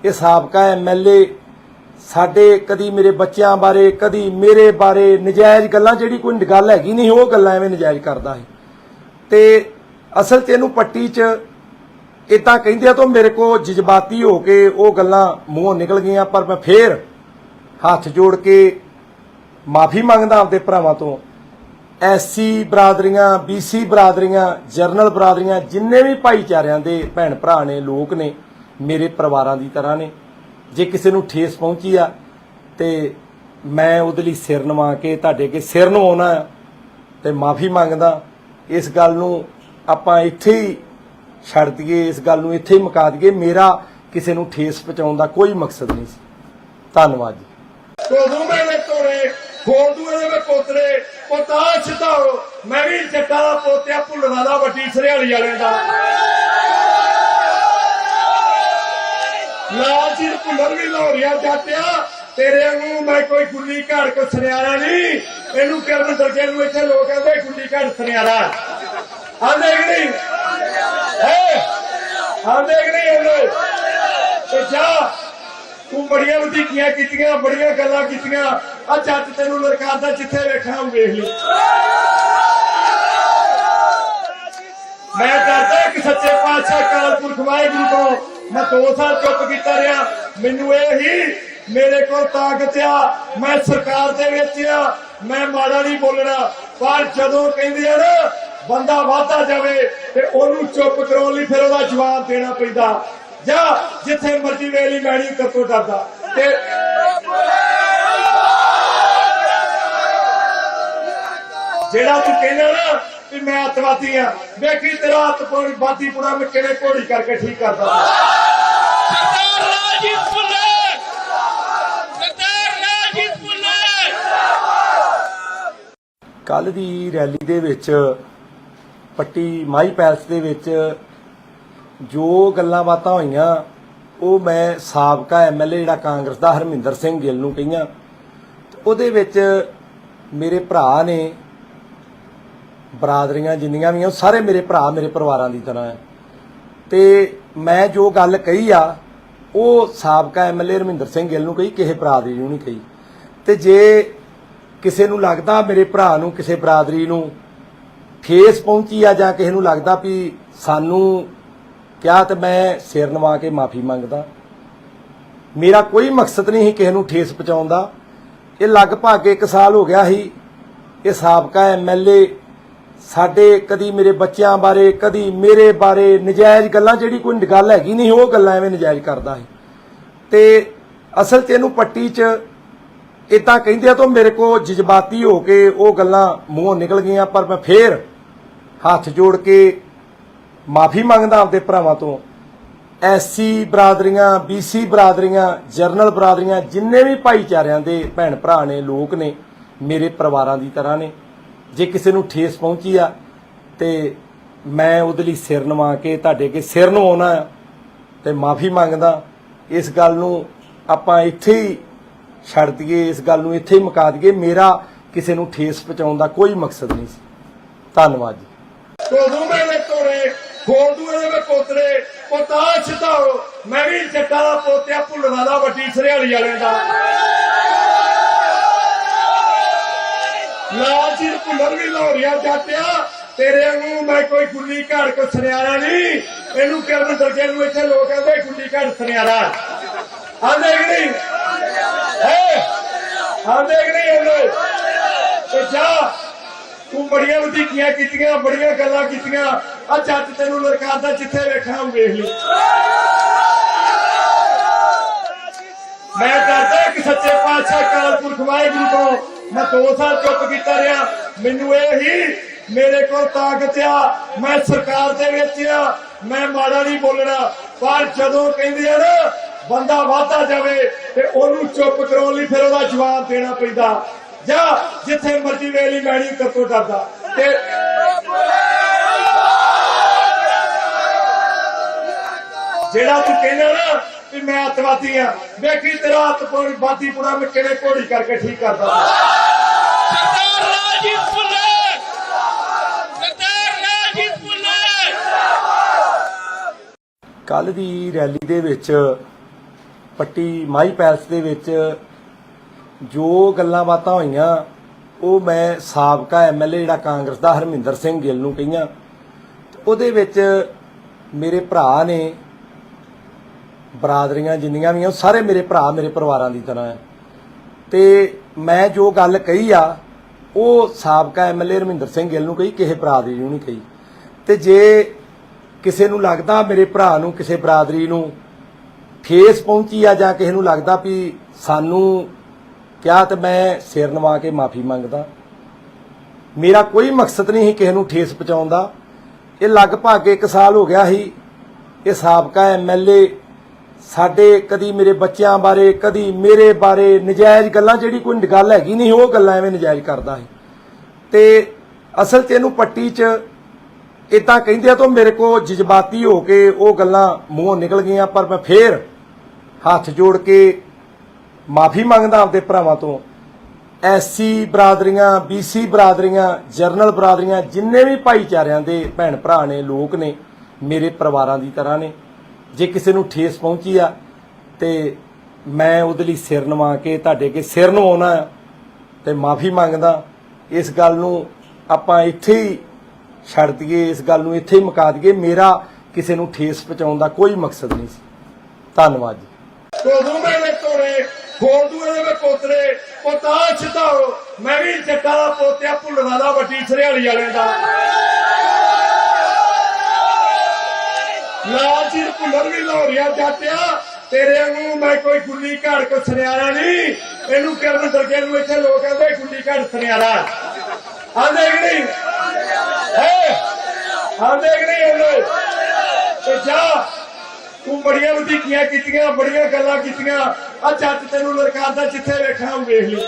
ਇਹ ਸਾਬਕਾ ਐਮਐਲਏ ਸਾਡੇ ਕਦੀ ਮੇਰੇ ਬੱਚਿਆਂ ਬਾਰੇ ਕਦੀ ਮੇਰੇ ਬਾਰੇ ਨਜਾਇਜ਼ ਗੱਲਾਂ, ਜਿਹੜੀ ਕੋਈ ਗੱਲ ਹੈਗੀ ਨਹੀਂ ਉਹ ਗੱਲਾਂ ਐਵੇਂ ਨਜਾਇਜ਼ ਕਰਦਾ ਸੀ। ਤੇ ਅਸਲ 'ਚ ਇਹਨੂੰ ਪੱਟੀ 'ਚ ਇਦਾਂ ਕਹਿੰਦੇ ਆ ਤਾਂ ਮੇਰੇ ਕੋ ਜਜ਼ਬਾਤੀ ਹੋ ਕੇ ਉਹ ਗੱਲਾਂ ਮੂੰਹੋਂ ਨਿਕਲ ਗਈਆਂ। ਪਰ ਮੈਂ ਫੇਰ ਹੱਥ ਜੋੜ ਕੇ ਮਾਫੀ ਮੰਗਦਾ ਆਪਦੇ ਭਰਾਵਾਂ ਤੋਂ। ਐਸਸੀ ਬਰਾਦਰੀਆਂ, ਬੀਸੀ ਬਰਾਦਰੀਆਂ, ਜਰਨਲ ਬਰਾਦਰੀਆਂ, ਜਿੰਨੇ ਵੀ ਭਾਈਚਾਰਿਆਂ ਦੇ ਭੈਣ ਭਰਾ ਨੇ, ਲੋਕ ਨੇ, ਮੇਰੇ ਪਰਿਵਾਰਾਂ ਦੀ ਤਰ੍ਹਾਂ ਨੇ। ਜੇ ਕਿਸੇ ਨੂੰ ਠੇਸ ਪਹੁੰਚੀ ਆ ਤੇ ਮੈਂ ਉਹਦੇ ਲਈ ਸਿਰ ਨਵਾ ਕੇ ਤੁਹਾਡੇ ਅੱਗੇ ਸਿਰ ਨਵਾਉਣਾ ਤੇ ਮਾਫੀ ਮੰਗਦਾ। ਇਸ ਗੱਲ ਨੂੰ ਆਪਾਂ ਇੱਥੇ ਹੀ ਛੱਡ ਦਈਏ, ਇਸ ਗੱਲ ਨੂੰ ਇੱਥੇ ਹੀ ਮੁਕਾ ਦਈਏ। ਮੇਰਾ ਕਿਸੇ ਨੂੰ ਠੇਸ ਪਹੁੰਚਾਉਣ ਦਾ ਕੋਈ ਮਕਸਦ ਨਹੀਂ ਸੀ। ਧੰਨਵਾਦ ਜੀ। ਕੋਦੂ ਮੇਰੇ ਤੋੜੇ ਖੋਲਦੂ ਇਹਦੇ ਮੈਂ ਪੋਤਰੇ ਪੋਤਾ ਛਤਾਓ। ਮੈਂ ਵੀ ਜੱਟਾਂ ਦਾ ਪੋਤਿਆ ਭੁੱਲਣਾ ਦਾ ਵੱਡੀ ਸਰਿਆਲੀ ਵਾਲਿਆਂ ਦਾ। ਲਾਲ ਜੀ ਭੁੱਲਰ ਵੀ ਲਾਹੌਰੀਆ ਜਾਟਿਆ ਤੇਰੇ ਵਾਂਗੂ ਮੈਂ ਕੋਈ ਗੁੱਲੀ ਘਾੜ ਕੋ ਸੁਨਿਆਰਾ ਨਹੀਂ। ਇਹਨੂੰ ਕਰਨ ਦਰਜੇ ਨੂੰ ਇੱਥੇ ਲੋਕ ਕਹਿੰਦੇ ਗੁੱਲੀ ਘਾੜ ਸੁਨਿਆਰਾ। ਆਂਦੇ ਕਿ ਨਹੀਂ ਆਂਦੇ ਕਿ ਨਹੀਂ ਆਂਦੇ? ਤੇ ਜਾ ਤੂੰ ਬੜੀਆਂ ਵਧੀਕੀਆਂ ਕੀਤੀਆਂ, ਬੜੀਆਂ ਗੱਲਾਂ ਕੀਤੀਆਂ। ਆ ਜੱਟ ਤੈਨੂੰ ਲਲਕਾਰਦਾ, ਜਿੱਥੇ ਵੇਖਣਾ ਉਹ ਵੇਖ ਲਈ। ਮੈਂ ਡਰਦਾ ਕਿ ਸੱਚੇ ਪਾਤਸ਼ਾਹ ਅਕਾਲ ਪੁਰਖ ਵਾਹਿਗੁਰੂ ਤੋਂ ਮੈਂ 2 ਸਾਲ ਚੁੱਪ ਕੀਤਾ ਰਿਹਾ। ਮੈਨੂੰ ਇਹ ਹੀ ਮੇਰੇ ਕੋਲ ਤਾਕਤ ਆ, ਮੈਂ ਸਰਕਾਰ ਦੇ ਵਿੱਚ ਆ, ਮੈਂ ਮਾੜਾ ਨਹੀਂ ਬੋਲਣਾ। ਪਰ ਜਦੋਂ ਕਹਿੰਦੇ ਆ ਨਾ ਬੰਦਾ ਵਾਧਾ ਜਾਵੇ ਤੇ ਉਹਨੂੰ ਚੁੱਪ ਕਰਾਉਣ ਲਈ ਫਿਰ ਉਹਦਾ ਜਵਾਬ ਦੇਣਾ ਪੈਂਦਾ। ਜਾਂ ਜਿੱਥੇ ਮਰਜ਼ੀ ਵੇਲੀ ਮੈਣੀ ਕਰਤੋਂ ਡਰਦਾ। ਤੇ ਜਿਹੜਾ ਤੂੰ ਕਹਿੰਦਾ ਨਾ ਕਿ ਮੈਂ ਅੱਤਵਾਦੀ ਆ, ਵੇਖੀ ਤੇਰਾ ਅੱਤਵਾਦੀ ਪੁਣਾ ਮੈਂ ਕਿਵੇਂ ਘੋੜੀ ਕਰਕੇ ਠੀਕ ਕਰਦਾ। ਸਰਦਾਰ ਰਾਜੀਵ ਭੁੱਲਰ, ਸਰਦਾਰ ਰਾਜੀਵ ਭੁੱਲਰ। ਕੱਲ ਦੀ ਰੈਲੀ ਦੇ ਵਿੱਚ ਪੱਟੀ ਮਾਈ ਪੈਲਸ ਦੇ ਵਿੱਚ ਜੋ ਗੱਲਾਂ ਬਾਤਾਂ ਹੋਈਆਂ ਉਹ ਮੈਂ ਸਾਬਕਾ ਐਮਐਲਏ ਜਿਹੜਾ ਕਾਂਗਰਸ ਦਾ ਹਰਮਿੰਦਰ ਸਿੰਘ ਗਿੱਲ ਨੂੰ ਕਹੀਆਂ। ਉਹਦੇ ਵਿੱਚ ਮੇਰੇ ਭਰਾ ਨੇ, ਬਰਾਦਰੀਆਂ ਜਿੰਨੀਆਂ ਵੀ ਆ ਸਾਰੇ ਮੇਰੇ ਭਰਾ ਮੇਰੇ ਪਰਿਵਾਰਾਂ ਦੀ ਤਰ੍ਹਾਂ ਹੈ। ਤੇ ਮੈਂ ਜੋ ਗੱਲ ਕਹੀ ਆ ਉਹ ਸਾਬਕਾ ਐਮਐਲਏ ਹਰਮਿੰਦਰ ਸਿੰਘ ਗਿੱਲ ਨੂੰ ਕਹੀ, ਕਿਸੇ ਬਰਾਦਰੀ ਨੂੰ ਨਹੀਂ ਕਹੀ। ਤੇ ਜੇ ਕਿਸੇ ਨੂੰ ਲੱਗਦਾ ਮੇਰੇ ਭਰਾ ਨੂੰ, ਕਿਸੇ ਬਰਾਦਰੀ ਨੂੰ ਠੇਸ ਪਹੁੰਚੀ ਆ ਜਾਂ ਕਿਸੇ ਨੂੰ ਲੱਗਦਾ ਵੀ ਸਾਨੂੰ ਕਿਹਾ, ਤੇ ਮੈਂ ਸਿਰ ਨਵਾ ਕੇ ਮਾਫੀ ਮੰਗਦਾ। ਮੇਰਾ ਕੋਈ ਮਕਸਦ ਨਹੀਂ ਸੀ ਕਿਸੇ ਨੂੰ ਠੇਸ ਪਹੁੰਚਾਉਣ ਦਾ। ਇਹ ਲਗਭਗ 1 ਸਾਲ ਹੋ ਗਿਆ ਸੀ। ਇਹ ਸਾਬਕਾ ਐਮਐਲਏ ਸਾਡੇ ਕਦੀ ਮੇਰੇ ਬੱਚਿਆਂ ਬਾਰੇ ਕਦੀ ਮੇਰੇ ਬਾਰੇ ਨਜਾਇਜ਼ ਗੱਲਾਂ, ਜਿਹੜੀ ਕੋਈ ਗੱਲ ਹੈਗੀ ਨਹੀਂ ਉਹ ਗੱਲਾਂ ਐਵੇਂ ਨਜਾਇਜ਼ ਕਰਦਾ ਸੀ। ਤੇ ਅਸਲ 'ਚ ਇਹਨੂੰ ਪੱਟੀ 'ਚ ਇਦਾਂ ਕਹਿੰਦੇ ਆ ਤਾਂ ਮੇਰੇ ਕੋ ਜਜ਼ਬਾਤੀ ਹੋ ਕੇ ਉਹ ਗੱਲਾਂ ਮੂੰਹੋਂ ਨਿਕਲ ਗਈਆਂ। ਪਰ ਮੈਂ ਫੇਰ ਹੱਥ ਜੋੜ ਕੇ ਮਾਫੀ ਮੰਗਦਾ ਆਪਦੇ ਭਰਾਵਾਂ ਤੋਂ। ਐਸਸੀ ਬਰਾਦਰੀਆਂ, ਬੀਸੀ ਬਰਾਦਰੀਆਂ, ਜਰਨਲ ਬਰਾਦਰੀਆਂ, ਜਿੰਨੇ ਵੀ ਭਾਈਚਾਰਿਆਂ ਦੇ ਭੈਣ ਭਰਾ ਨੇ, ਲੋਕ ਨੇ, ਮੇਰੇ ਪਰਿਵਾਰਾਂ ਦੀ ਤਰ੍ਹਾਂ ਨੇ। ਜੇ ਕਿਸੇ ਨੂੰ ਠੇਸ ਪਹੁੰਚੀ ਆ ਤੇ ਮੈਂ ਉਹਦੇ ਲਈ ਸਿਰ ਨਵਾ ਕੇ ਤੁਹਾਡੇ ਅੱਗੇ ਸਿਰ ਨਵਾਉਣਾ ਤੇ ਮਾਫੀ ਮੰਗਦਾ। ਇਸ ਗੱਲ ਨੂੰ ਆਪਾਂ ਇੱਥੇ ਹੀ ਛੱਡ ਦਈਏ, ਇਸ ਗੱਲ ਨੂੰ ਇੱਥੇ ਹੀ ਮੁਕਾ ਦਈਏ। ਮੇਰਾ ਕਿਸੇ ਨੂੰ ਠੇਸ ਪਹੁੰਚਾਉਣ ਦਾ ਕੋਈ ਮਕਸਦ ਨਹੀਂ ਸੀ। ਧੰਨਵਾਦ ਜੀ। ਕੋਦੂ ਮੇਰੇ ਤੋੜੇ ਖੋਲਦੂ ਇਹਦੇ ਮੈਂ ਪੋਤਰੇ ਪੋਤਾ ਛਤਾਓ। ਮੈਂ ਵੀ ਜੱਟਾਂ ਦਾ ਪੋਤਿਆ ਭੁੱਲਣਾ ਦਾ ਵੱਡੀ ਸਰਿਆਲੀ ਵਾਲਿਆਂ ਦਾ। ਲਾਲ ਜੀ ਭੁੱਲਰ ਵੀ ਲਾਹੌਰੀਆ ਜਾਟਿਆ ਤੇਰੇ ਵਾਂਗੂ ਮੈਂ ਕੋਈ ਗੁੱਲੀ ਘਾੜ ਕੋ ਸੁਨਿਆਰਾ ਨਹੀਂ। ਇਹਨੂੰ ਕਰਨ ਦਰਜੇ ਨੂੰ ਇੱਥੇ ਲੋਕ ਕਹਿੰਦੇ ਗੁੱਲੀ ਘਾੜ ਸੁਨਿਆਰਾ। ਆਂਦੇ ਕਿ ਨਹੀਂ ਆਂਦੇ ਕਿ ਨਹੀਂ ਆਂਦੇ? ਤੇ ਜਾ ਤੂੰ ਬੜੀਆਂ ਵਧੀਕੀਆਂ ਕੀਤੀਆਂ, ਬੜੀਆਂ ਗੱਲਾਂ ਕੀਤੀਆਂ। ਆ ਜੱਟ ਤੈਨੂੰ ਲਲਕਾਰਦਾ, ਜਿੱਥੇ ਵੇਖਣਾ ਉਹ ਵੇਖ ਲਈ। ਮੈਂ ਡਰਦਾ ਕਿ ਸੱਚੇ ਪਾਤਸ਼ਾਹ ਅਕਾਲ ਪੁਰਖ ਵਾਹਿਗੁਰੂ ਤੋਂ ਮੈਂ 2 ਸਾਲ ਚੁੱਪ ਕੀਤਾ ਰਿਹਾ। ਮੈਨੂੰ ਇਹ ਹੀ ਮੇਰੇ ਕੋਲ ਤਾਕਤ ਆ, ਮੈਂ ਸਰਕਾਰ ਦੇ ਵਿੱਚ ਆ, ਮੈਂ ਮਾੜਾ ਨਹੀਂ ਬੋਲਣਾ। ਪਰ ਜਦੋਂ ਕਹਿੰਦੇ ਆ ਨਾ ਬੰਦਾ ਵਾਧਾ ਜਾਵੇ ਤੇ ਉਹਨੂੰ ਚੁੱਪ ਕਰਾਉਣ ਲਈ ਫਿਰ ਉਹਦਾ ਜਵਾਬ ਦੇਣਾ ਪੈਂਦਾ। ਜਾਂ ਜਿੱਥੇ ਮਰਜ਼ੀ ਵੇਲੀ ਮੈਣੀ ਕਰਤੋਂ ਡਰਦਾ। ਤੇ ਜਿਹੜਾ ਤੂੰ ਕਹਿੰਦਾ ਨਾ ਕਿ ਮੈਂ ਅੱਤਵਾਦੀ ਆ, ਵੇਖੀ ਤੇਰਾ ਅੱਤਵਾਦੀ ਪੁਣਾ ਮੈਂ ਕਿਵੇਂ ਘੋੜੀ ਕਰਕੇ ਠੀਕ ਕਰਦਾ। ਸਰਦਾਰ ਰਾਜੀਵ ਭੁੱਲਰ, ਸਰਦਾਰ ਰਾਜੀਵ ਭੁੱਲਰ। ਕੱਲ ਦੀ ਰੈਲੀ ਦੇ ਵਿੱਚ ਪੱਟੀ ਮਾਈ ਪੈਲਸ ਦੇ ਵਿੱਚ ਜੋ ਗੱਲਾਂ ਬਾਤਾਂ ਹੋਈਆਂ ਉਹ ਮੈਂ ਸਾਬਕਾ ਐਮਐਲਏ ਜਿਹੜਾ ਕਾਂਗਰਸ ਦਾ ਹਰਮਿੰਦਰ ਸਿੰਘ ਗਿੱਲ ਨੂੰ ਕਹੀਆਂ। ਉਹਦੇ ਵਿੱਚ ਮੇਰੇ ਭਰਾ ਨੇ, ਬਰਾਦਰੀਆਂ ਜਿੰਨੀਆਂ ਵੀ ਆ ਸਾਰੇ ਮੇਰੇ ਭਰਾ ਮੇਰੇ ਪਰਿਵਾਰਾਂ ਦੀ ਤਰ੍ਹਾਂ ਹੈ। ਤੇ ਮੈਂ ਜੋ ਗੱਲ ਕਹੀ ਆ ਉਹ ਸਾਬਕਾ ਐਮਐਲਏ ਹਰਮਿੰਦਰ ਸਿੰਘ ਗਿੱਲ ਨੂੰ ਕਹੀ, ਕਿਸੇ ਬਰਾਦਰੀ ਨੂੰ ਨਹੀਂ ਕਹੀ। ਤੇ ਜੇ ਕਿਸੇ ਨੂੰ ਲੱਗਦਾ ਮੇਰੇ ਭਰਾ ਨੂੰ, ਕਿਸੇ ਬਰਾਦਰੀ ਨੂੰ ਠੇਸ ਪਹੁੰਚੀ ਆ ਜਾਂ ਕਿਸੇ ਨੂੰ ਲੱਗਦਾ ਵੀ ਸਾਨੂੰ ਕਿਹਾ, ਤੇ ਮੈਂ ਸਿਰ ਨਵਾ ਕੇ ਮਾਫੀ ਮੰਗਦਾ। ਮੇਰਾ ਕੋਈ ਮਕਸਦ ਨਹੀਂ ਸੀ ਕਿਸੇ ਨੂੰ ਠੇਸ ਪਹੁੰਚਾਉਣ ਦਾ। ਇਹ ਲਗਭਗ 1 ਸਾਲ ਹੋ ਗਿਆ ਸੀ ਇਹ ਸਾਬਕਾ ਐਮਐਲਏ ਸਾਡੇ ਕਦੀ ਮੇਰੇ ਬੱਚਿਆਂ ਬਾਰੇ, ਕਦੀ ਮੇਰੇ ਬਾਰੇ ਨਜਾਇਜ਼ ਗੱਲਾਂ, ਜਿਹੜੀ ਕੋਈ ਗੱਲ ਹੈਗੀ ਨਹੀਂ ਉਹ ਗੱਲਾਂ ਐਵੇਂ ਨਜਾਇਜ਼ ਕਰਦਾ ਸੀ। ਤੇ ਅਸਲ 'ਚ ਇਹਨੂੰ ਪੱਟੀ 'ਚ ਇਦਾਂ ਕਹਿੰਦੇ ਆ ਤਾਂ ਮੇਰੇ ਕੋ ਜਜ਼ਬਾਤੀ ਹੋ ਕੇ ਉਹ ਗੱਲਾਂ ਮੂੰਹੋਂ ਨਿਕਲ ਗਈਆਂ। ਪਰ ਮੈਂ ਫੇਰ ਹੱਥ ਜੋੜ ਕੇ ਮਾਫੀ ਮੰਗਦਾ ਆਪਦੇ ਭਰਾਵਾਂ ਤੋਂ। ਐਸਸੀ ਬਰਾਦਰੀਆਂ, ਬੀਸੀ ਬਰਾਦਰੀਆਂ, ਜਰਨਲ ਬਰਾਦਰੀਆਂ, ਜਿੰਨੇ ਵੀ ਭਾਈਚਾਰਿਆਂ ਦੇ ਭੈਣ ਭਰਾ ਨੇ, ਲੋਕ ਨੇ, ਮੇਰੇ ਪਰਿਵਾਰਾਂ ਦੀ ਤਰ੍ਹਾਂ ਨੇ। ਜੇ ਕਿਸੇ ਨੂੰ ਠੇਸ ਪਹੁੰਚੀ ਆ ਤੇ ਮੈਂ ਉਹਦੇ ਲਈ ਸਿਰ ਨਵਾ ਕੇ ਤੁਹਾਡੇ ਅੱਗੇ ਸਿਰ ਨਵਾਉਣਾ ਤੇ ਮਾਫੀ ਮੰਗਦਾ। ਇਸ ਗੱਲ ਨੂੰ ਆਪਾਂ ਇੱਥੇ ਹੀ ਛੱਡ ਦਈਏ, ਇਸ ਗੱਲ ਨੂੰ ਇੱਥੇ ਹੀ ਮੁਕਾ ਦਈਏ। ਮੇਰਾ ਕਿਸੇ ਨੂੰ ਠੇਸ ਪਹੁੰਚਾਉਣ ਦਾ ਕੋਈ ਮਕਸਦ ਨਹੀਂ ਸੀ। ਧੰਨਵਾਦ ਜੀ। ਕੋਦੂ ਮੇਰੇ ਤੋੜੇ ਖੋਦੂ ਦੇ ਪੋਤਰੇ ਪੋਤਾ ਛਡਾਓ। ਮੈਂ ਵੀ ਜੱਟਾਂ ਦਾ ਪੋਤਿਆ, ਭੁੱਲਣਾ ਦਾ, ਵੱਡੀ ਸਰਿਆਲੀ ਵਾਲਿਆਂ ਦਾ। ਲਾਲ ਜੀ ਭੁੱਲਰ ਵੀ ਲਾਹੌਰੀਆ ਜਾਟਿਆ, ਤੇਰੇ ਨੂੰ ਮੈਂ ਕੋਈ ਗੁੱਲੀ ਘੜ ਕੋ ਸੁਨਿਆਰਾ ਨਹੀਂ। ਇਹਨੂੰ ਕਰਨ ਦਰਗੇ ਨੂੰ ਇੱਥੇ ਲੋਕ ਕਹਿੰਦੇ ਗੁੱਲੀ ਘੜ ਸੁਨਿਆਰਾ। ਆਂਦੇ ਕਿ ਨਹੀਂ ਆਂਦੇ ਕਿ ਨਹੀਂ ਆਂਦੇ? ਤੇ ਜਾ ਤੂੰ ਬੜੀਆਂ ਵਧੀਕੀਆਂ ਕੀਤੀਆਂ, ਬੜੀਆਂ ਗੱਲਾਂ ਕੀਤੀਆਂ। ਆ ਜੱਟ ਤੈਨੂੰ ਲਲਕਾਰਦਾ, ਜਿੱਥੇ ਵੇਖਣਾ ਉਹ ਵੇਖ ਲਈ।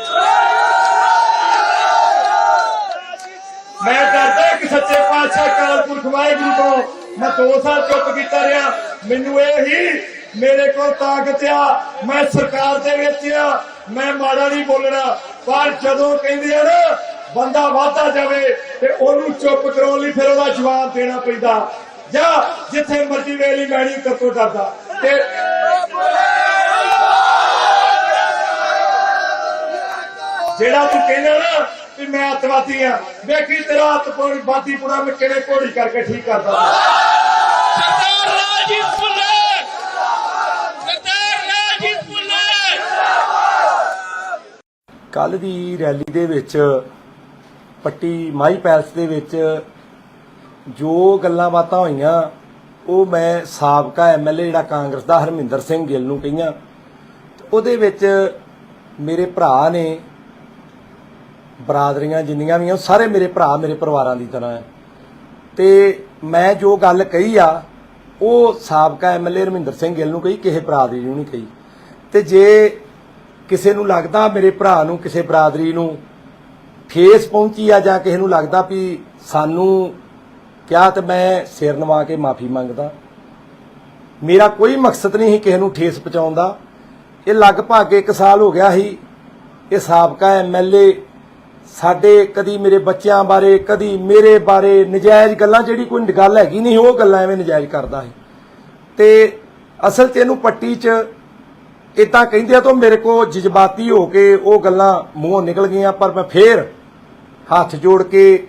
ਮੈਂ ਡਰਦਾ ਕਿ ਸੱਚੇ ਪਾਤਸ਼ਾਹ ਅਕਾਲ ਪੁਰਖ ਵਾਹਿਗੁਰੂ ਤੋਂ ਮੈਂ 2 ਸਾਲ ਚੁੱਪ ਕੀਤਾ ਰਿਹਾ। ਮੈਨੂੰ ਇਹ ਹੀ ਮੇਰੇ ਕੋਲ ਤਾਕਤ ਆ, ਮੈਂ ਸਰਕਾਰ ਦੇ ਵਿੱਚ ਆ, ਮੈਂ ਮਾੜਾ ਨਹੀਂ ਬੋਲਣਾ। ਪਰ ਜਦੋਂ ਕਹਿੰਦੇ ਆ ਨਾ ਬੰਦਾ ਵਾਧਾ ਜਾਵੇ ਤੇ ਉਹਨੂੰ ਚੁੱਪ ਕਰਾਉਣ ਲਈ ਫਿਰ ਉਹਦਾ ਜਵਾਬ ਦੇਣਾ ਪੈਂਦਾ। ਜਾਂ ਜਿੱਥੇ ਮਰਜ਼ੀ ਵੇਲੀ ਮੈਂ ਨਹੀਂ ਕਰਤੋਂ ਡਰਦਾ। ਤੇ ਜਿਹੜਾ ਤੂੰ ਕਹਿੰਦਾ ਨਾ ਵੀ ਮੈਂ ਅੱਤਵਾਦੀ ਆ, ਵੇਖੀ ਤੇਰਾ ਅੱਤਵਾਦੀ ਪੁਰਾ ਮੈਂ ਕਿਹੜੇ ਘੋੜੀ ਕਰਕੇ ਠੀਕ ਕਰਦਾ। ਸਰਦਾਰ ਰਾਜੀਵ ਭੁੱਲਰ, ਸਰਦਾਰ ਰਾਜੀਵ ਭੁੱਲਰ। ਕੱਲ ਦੀ ਰੈਲੀ ਦੇ ਵਿੱਚ ਪੱਟੀ ਮਾਈ ਪੈਲਸ ਦੇ ਵਿੱਚ ਜੋ ਗੱਲਾਂ ਬਾਤਾਂ ਹੋਈਆਂ ਉਹ ਮੈਂ ਸਾਬਕਾ ਐਮਐਲਏ ਜਿਹੜਾ ਕਾਂਗਰਸ ਦਾ ਹਰਮਿੰਦਰ ਸਿੰਘ ਗਿੱਲ ਨੂੰ ਕਹੀਆਂ। ਉਹਦੇ ਵਿੱਚ ਮੇਰੇ ਭਰਾ ਨੇ, ਬਰਾਦਰੀਆਂ ਜਿੰਨੀਆਂ ਵੀ ਆ ਸਾਰੇ ਮੇਰੇ ਭਰਾ ਮੇਰੇ ਪਰਿਵਾਰਾਂ ਦੀ ਤਰ੍ਹਾਂ ਹੈ। ਤੇ ਮੈਂ ਜੋ ਗੱਲ ਕਹੀ ਆ ਉਹ ਸਾਬਕਾ ਐਮਐਲਏ ਹਰਮਿੰਦਰ ਸਿੰਘ ਗਿੱਲ ਨੂੰ ਕਹੀ, ਕਿਸੇ ਬਰਾਦਰੀ ਨੂੰ ਨਹੀਂ ਕਹੀ। ਤੇ ਜੇ ਕਿਸੇ ਨੂੰ ਲੱਗਦਾ ਮੇਰੇ ਭਰਾ ਨੂੰ, ਕਿਸੇ ਬਰਾਦਰੀ ਨੂੰ ਠੇਸ ਪਹੁੰਚੀ ਆ ਜਾਂ ਕਿਸੇ ਨੂੰ ਲੱਗਦਾ ਵੀ ਸਾਨੂੰ ਕਿਹਾ, ਤੇ ਮੈਂ ਸਿਰ ਨਵਾ ਕੇ ਮਾਫੀ ਮੰਗਦਾ। ਮੇਰਾ ਕੋਈ ਮਕਸਦ ਨਹੀਂ ਸੀ ਕਿਸੇ ਨੂੰ ਠੇਸ ਪਹੁੰਚਾਉਣ ਦਾ। ਇਹ ਲਗਭਗ 1 ਸਾਲ ਹੋ ਗਿਆ ਸੀ ਇਹ ਸਾਬਕਾ ਐਮਐਲਏ ਸਾਡੇ ਕਦੀ ਮੇਰੇ ਬੱਚਿਆਂ ਬਾਰੇ, ਕਦੀ ਮੇਰੇ ਬਾਰੇ ਨਜਾਇਜ਼ ਗੱਲਾਂ, ਜਿਹੜੀ ਕੋਈ ਗੱਲ ਹੈਗੀ ਨਹੀਂ ਉਹ ਗੱਲਾਂ ਐਵੇਂ ਨਜਾਇਜ਼ ਕਰਦਾ ਸੀ। ਤੇ ਅਸਲ 'ਚ ਇਹਨੂੰ ਪੱਟੀ 'ਚ ਇਦਾਂ ਕਹਿੰਦੇ ਆ ਤਾਂ ਮੇਰੇ ਕੋ ਜਜ਼ਬਾਤੀ ਹੋ ਕੇ ਉਹ ਗੱਲਾਂ ਮੂੰਹੋਂ ਨਿਕਲ ਗਈਆਂ। ਪਰ ਮੈਂ ਫੇਰ ਹੱਥ ਜੋੜ ਕੇ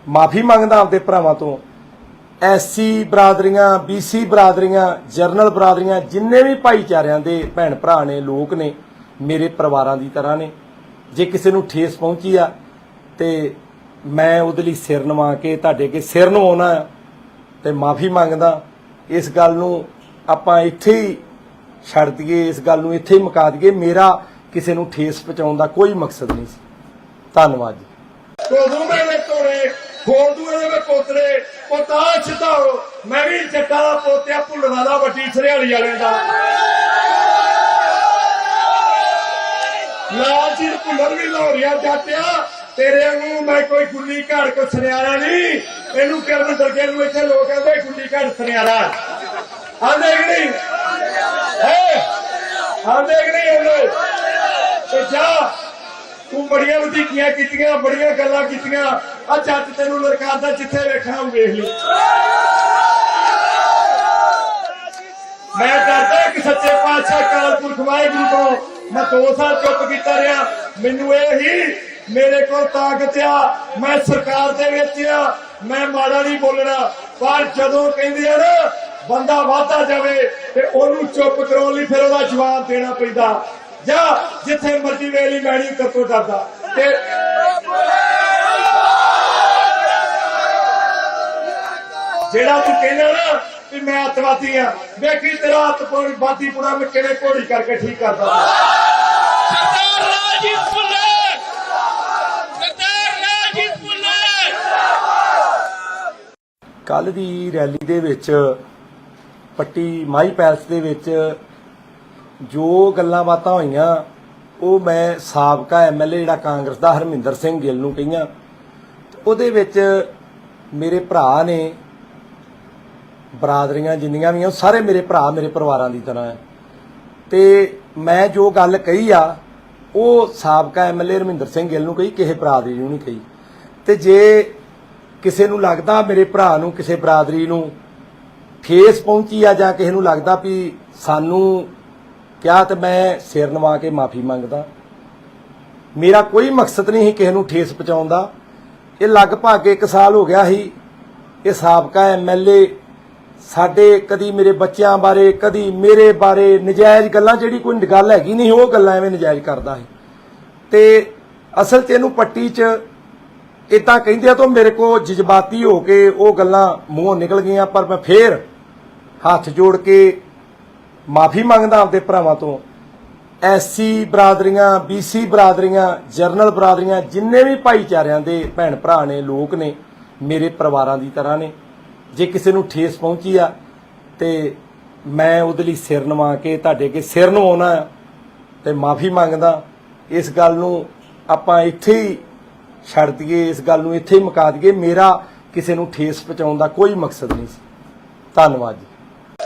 ਮਾਫੀ ਮੰਗਦਾ ਆਪਦੇ ਭਰਾਵਾਂ ਤੋਂ। ਐਸਸੀ ਬਰਾਦਰੀਆਂ, ਬੀਸੀ ਬਰਾਦਰੀਆਂ, ਜਰਨਲ ਬਰਾਦਰੀਆਂ, ਜਿੰਨੇ ਵੀ ਭਾਈਚਾਰਿਆਂ ਦੇ ਭੈਣ ਭਰਾ ਨੇ, ਲੋਕ ਨੇ, ਮੇਰੇ ਪਰਿਵਾਰਾਂ ਦੀ ਤਰ੍ਹਾਂ ਨੇ। ਜੇ ਕਿਸੇ ਨੂੰ ਠੇਸ ਪਹੁੰਚੀ ਆ ਤੇ ਮੈਂ ਉਹਦੇ ਲਈ ਸਿਰ ਨਵਾ ਕੇ ਤੁਹਾਡੇ ਅੱਗੇ ਸਿਰ ਨਵਾਉਣਾ ਤੇ ਮਾਫੀ ਮੰਗਦਾ। ਇਸ ਗੱਲ ਨੂੰ ਆਪਾਂ ਇੱਥੇ ਹੀ ਛੱਡ ਦਈਏ, ਇਸ ਗੱਲ ਨੂੰ ਇੱਥੇ ਹੀ ਮੁਕਾ ਦਈਏ। ਮੇਰਾ ਕਿਸੇ ਨੂੰ ਠੇਸ ਪਹੁੰਚਾਉਣ ਦਾ ਕੋਈ ਮਕਸਦ ਨਹੀਂ ਸੀ। ਧੰਨਵਾਦ ਜੀ। ਕੋਦੂ ਮੇਰੇ ਤੋੜੇ ਖੋਦੂ ਦੇ ਪੋਤਰੇ ਪੋਤਾ ਛਡਾਓ। ਮੈਂ ਵੀ ਜੱਟਾਂ ਦਾ ਪੋਤਿਆ, ਭੁੱਲਣਾ ਦਾ, ਵੱਡੀ ਸਰਿਆਲੀ ਵਾਲਿਆਂ ਦਾ। ਲਾਲ ਜੀ ਭੁੱਲਰ ਵੀ ਲਾਹੌਰੀਆ ਜਾਟਿਆ, ਤੇਰੇ ਨੂੰ ਮੈਂ ਕੋਈ ਗੁੱਲੀ ਘੜ ਕੋ ਸੁਨਿਆਰਾ ਨਹੀਂ। ਇਹਨੂੰ ਕਰਨ ਦਰਗੇ ਨੂੰ ਇੱਥੇ ਲੋਕ ਕਹਿੰਦੇ ਗੁੱਲੀ ਘੜ ਸੁਨਿਆਰਾ। ਆਂਦੇ ਕਿ ਨਹੀਂ ਆਂਦੇ ਕਿ ਨਹੀਂ ਆਂਦੇ? ਤੇ ਜਾ ਤੂੰ ਬੜੀਆਂ ਵਧੀਕੀਆਂ ਕੀਤੀਆਂ, ਬੜੀਆਂ ਗੱਲਾਂ ਕੀਤੀਆਂ। ਆ ਜੱਟ ਤੈਨੂੰ ਲਲਕਾਰਦਾ, ਜਿੱਥੇ ਵੇਖਣਾ ਉਹ ਵੇਖ ਲਈ। मैं डरदा कि सच्चे पातशाह अकाल पुरख वाहिगुरू तो मैं 2 साल चुप कीता रहा। मैनू यही मेरे को ताकत आ, मैं सरकार दे विच आ, मैं माड़ा नहीं बोलना। पर जदों कहंदे आ ना बंदा वाधा जावे ते ओनू चुप कराउण लई फिर ओहदा जवाब देना पैंदा। जा जिथे मर्जी वेली मैं नहीं करतो डरदा ते जेड़ा तू कहना ना कि मैं अतवादी हाँ, देखी तेरा अतवादी पूरा मैं किवें घोड़ी करके ठीक करदा। सरदार राजीव फुल्लर, सरदार राजीव फुल्लर। ਕੱਲ ਦੀ ਰੈਲੀ ਦੇ ਵਿੱਚ ਪੱਟੀ ਮਾਈ ਪੈਲਸ ਦੇ ਵਿੱਚ ਜੋ ਗੱਲਾਂ ਬਾਤਾਂ ਹੋਈਆਂ ਉਹ ਮੈਂ ਸਾਬਕਾ ਐਮਐਲਏ ਜਿਹੜਾ ਕਾਂਗਰਸ ਦਾ ਹਰਮਿੰਦਰ ਸਿੰਘ ਗਿੱਲ ਨੂੰ ਕਹੀਆਂ। ਉਹਦੇ ਵਿੱਚ ਮੇਰੇ ਭਰਾ ਨੇ, ਬਰਾਦਰੀਆਂ ਜਿੰਨੀਆਂ ਵੀ ਆ ਸਾਰੇ ਮੇਰੇ ਭਰਾ ਮੇਰੇ ਪਰਿਵਾਰਾਂ ਦੀ ਤਰ੍ਹਾਂ ਹੈ। ਤੇ ਮੈਂ ਜੋ ਗੱਲ ਕਹੀ ਆ ਉਹ ਸਾਬਕਾ ਐਮਐਲਏ ਹਰਮਿੰਦਰ ਸਿੰਘ ਗਿੱਲ ਨੂੰ ਕਹੀ, ਕਿਸੇ ਬਰਾਦਰੀ ਨੂੰ ਨਹੀਂ ਕਹੀ। ਤੇ ਜੇ ਕਿਸੇ ਨੂੰ ਲੱਗਦਾ ਮੇਰੇ ਭਰਾ ਨੂੰ, ਕਿਸੇ ਬਰਾਦਰੀ ਨੂੰ ਠੇਸ ਪਹੁੰਚੀ ਆ ਜਾਂ ਕਿਸੇ ਨੂੰ ਲੱਗਦਾ ਵੀ ਸਾਨੂੰ ਕਿਹਾ, ਤੇ ਮੈਂ ਸਿਰ ਨਵਾ ਕੇ ਮਾਫੀ ਮੰਗਦਾ। ਮੇਰਾ ਕੋਈ ਮਕਸਦ ਨਹੀਂ ਸੀ ਕਿਸੇ ਨੂੰ ਠੇਸ ਪਹੁੰਚਾਉਣ ਦਾ। ਇਹ ਲਗਭਗ 1 ਸਾਲ ਹੋ ਗਿਆ ਸੀ ਇਹ ਸਾਬਕਾ ਐਮਐਲਏ ਸਾਡੇ ਕਦੀ ਮੇਰੇ ਬੱਚਿਆਂ ਬਾਰੇ, ਕਦੀ ਮੇਰੇ ਬਾਰੇ ਨਜਾਇਜ਼ ਗੱਲਾਂ, ਜਿਹੜੀ ਕੋਈ ਗੱਲ ਹੈਗੀ ਨਹੀਂ ਉਹ ਗੱਲਾਂ ਐਵੇਂ ਨਜਾਇਜ਼ ਕਰਦਾ ਸੀ। ਤੇ ਅਸਲ 'ਚ ਇਹਨੂੰ ਪੱਟੀ 'ਚ ਇਦਾਂ ਕਹਿੰਦੇ ਆ ਤਾਂ ਮੇਰੇ ਕੋ ਜਜ਼ਬਾਤੀ ਹੋ ਕੇ ਉਹ ਗੱਲਾਂ ਮੂੰਹੋਂ ਨਿਕਲ ਗਈਆਂ। ਪਰ ਮੈਂ ਫੇਰ ਹੱਥ ਜੋੜ ਕੇ ਮਾਫੀ ਮੰਗਦਾ ਆਪਦੇ ਭਰਾਵਾਂ ਤੋਂ। ਐਸਸੀ ਬਰਾਦਰੀਆਂ, ਬੀਸੀ ਬਰਾਦਰੀਆਂ, ਜਰਨਲ ਬਰਾਦਰੀਆਂ, ਜਿੰਨੇ ਵੀ ਭਾਈਚਾਰਿਆਂ ਦੇ ਭੈਣ ਭਰਾ ਨੇ, ਲੋਕ ਨੇ, ਮੇਰੇ ਪਰਿਵਾਰਾਂ ਦੀ ਤਰ੍ਹਾਂ ਨੇ। ਜੇ ਕਿਸੇ ਨੂੰ ਠੇਸ ਪਹੁੰਚੀ ਆ ਤੇ ਮੈਂ ਉਹਦੇ ਲਈ ਸਿਰ ਨਵਾ ਕੇ ਤੁਹਾਡੇ ਅੱਗੇ ਸਿਰ ਨਵਾਉਣਾ ਤੇ ਮਾਫੀ ਮੰਗਦਾ। ਇਸ ਗੱਲ ਨੂੰ ਆਪਾਂ ਇੱਥੇ ਹੀ ਛੱਡ ਦਈਏ, ਇਸ ਗੱਲ ਨੂੰ ਇੱਥੇ ਹੀ ਮੁਕਾ ਦਈਏ। ਮੇਰਾ ਕਿਸੇ ਨੂੰ ਠੇਸ ਪਹੁੰਚਾਉਣ ਦਾ ਕੋਈ ਮਕਸਦ ਨਹੀਂ ਸੀ। ਧੰਨਵਾਦ ਜੀ।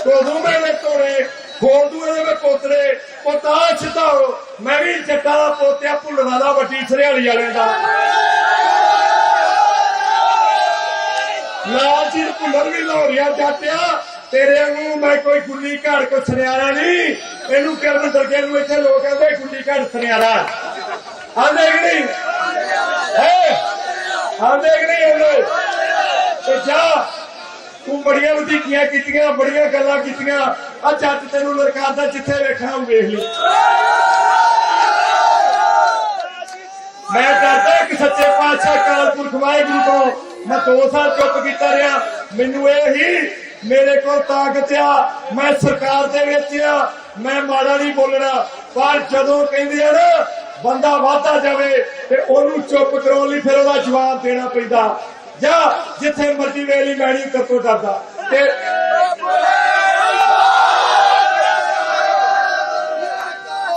ਕੋਦੂ ਮੇਰੇ ਤੋੜੇ ਖੋਦੂ ਇਹਦੇ ਵਿੱਚ ਪੋਤਰੇ ਪੋਤਾ ਛਿਤਾਓ। ਮੈਂ ਵੀ ਜੱਟਾਂ ਦਾ ਪੋਤਿਆ ਭੁੱਲਣਾ ਦਾ ਵੱਡੀ ਸਰਿਆਲੀ ਵਾਲੇ ਦਾ ਲਾਲ ਜੀ ਭੁੱਲਰ ਵੀ ਲਾਹੌਰੀਆ ਜੱਟਿਆ। ਤੇਰੇ ਵਾਂਗੂ ਮੈਂ ਕੋਈ ਗੁੱਲੀ ਘੜ ਕੋ ਸੁਨਿਆਰਾ ਨਹੀਂ। ਇਹਨੂੰ ਕਰਨ ਦਰਗੇ ਨੂੰ ਇੱਥੇ ਲੋਕ ਕਹਿੰਦੇ ਗੁੱਲੀ ਘੜ ਸੁਨਿਆਰਾ ਆਂਦੇ ਕਿ ਨਹੀਂ ਆਂਦੇ ਕਿ ਨਹੀਂ ਆਂਦੇ। ਤੇ ਜਾ ਤੂੰ ਬੜੀਆਂ ਵਧੀਕੀਆਂ ਕੀਤੀਆਂ, ਬੜੀਆਂ ਗੱਲਾਂ ਕੀਤੀਆਂ। ਆ ਜੱਟ ਤੈਨੂੰ ਲੜਕਾਦਾ ਜਿੱਥੇ ਵੇਖਣਾ ਉਹ ਵੇਖ ਲਈ। ਮੈਂ ਡਰਦਾ ਕਿ ਸੱਚੇ ਪਾਤਸ਼ਾਹ ਅਕਾਲ ਪੁਰਖ ਵਾਹਿਗੁਰੂ ਤੋਂ ਮੈਂ 2 ਸਾਲ ਚੁੱਪ ਕੀਤਾ ਰਿਹਾ। ਮੈਨੂੰ ਇਹੀ ਮੇਰੇ ਕੋਲ ਤਾਕਤ ਆ, ਮੈਂ ਸਰਕਾਰ ਦੇ ਵਿੱਚ ਆ, ਮੈਂ ਮਾੜਾ ਨਹੀਂ ਬੋਲਣਾ। ਪਰ ਜਦੋਂ ਕਹਿੰਦੇ ਆ ਨਾ ਬੰਦਾ ਵਾਧਾ ਜਾਵੇ ਤੇ ਉਹਨੂੰ ਚੁੱਪ ਕਰਾਉਣ ਲਈ ਫਿਰ ਉਹਦਾ ਜਵਾਬ ਦੇਣਾ ਪੈਂਦਾ। ਜਾ ਜਿੱਥੇ ਮਰਜੀ ਵੇਲੀ ਮੈਂ ਨਹੀਂ ਕਰਤੋ ਡਰਦਾ ਤੇ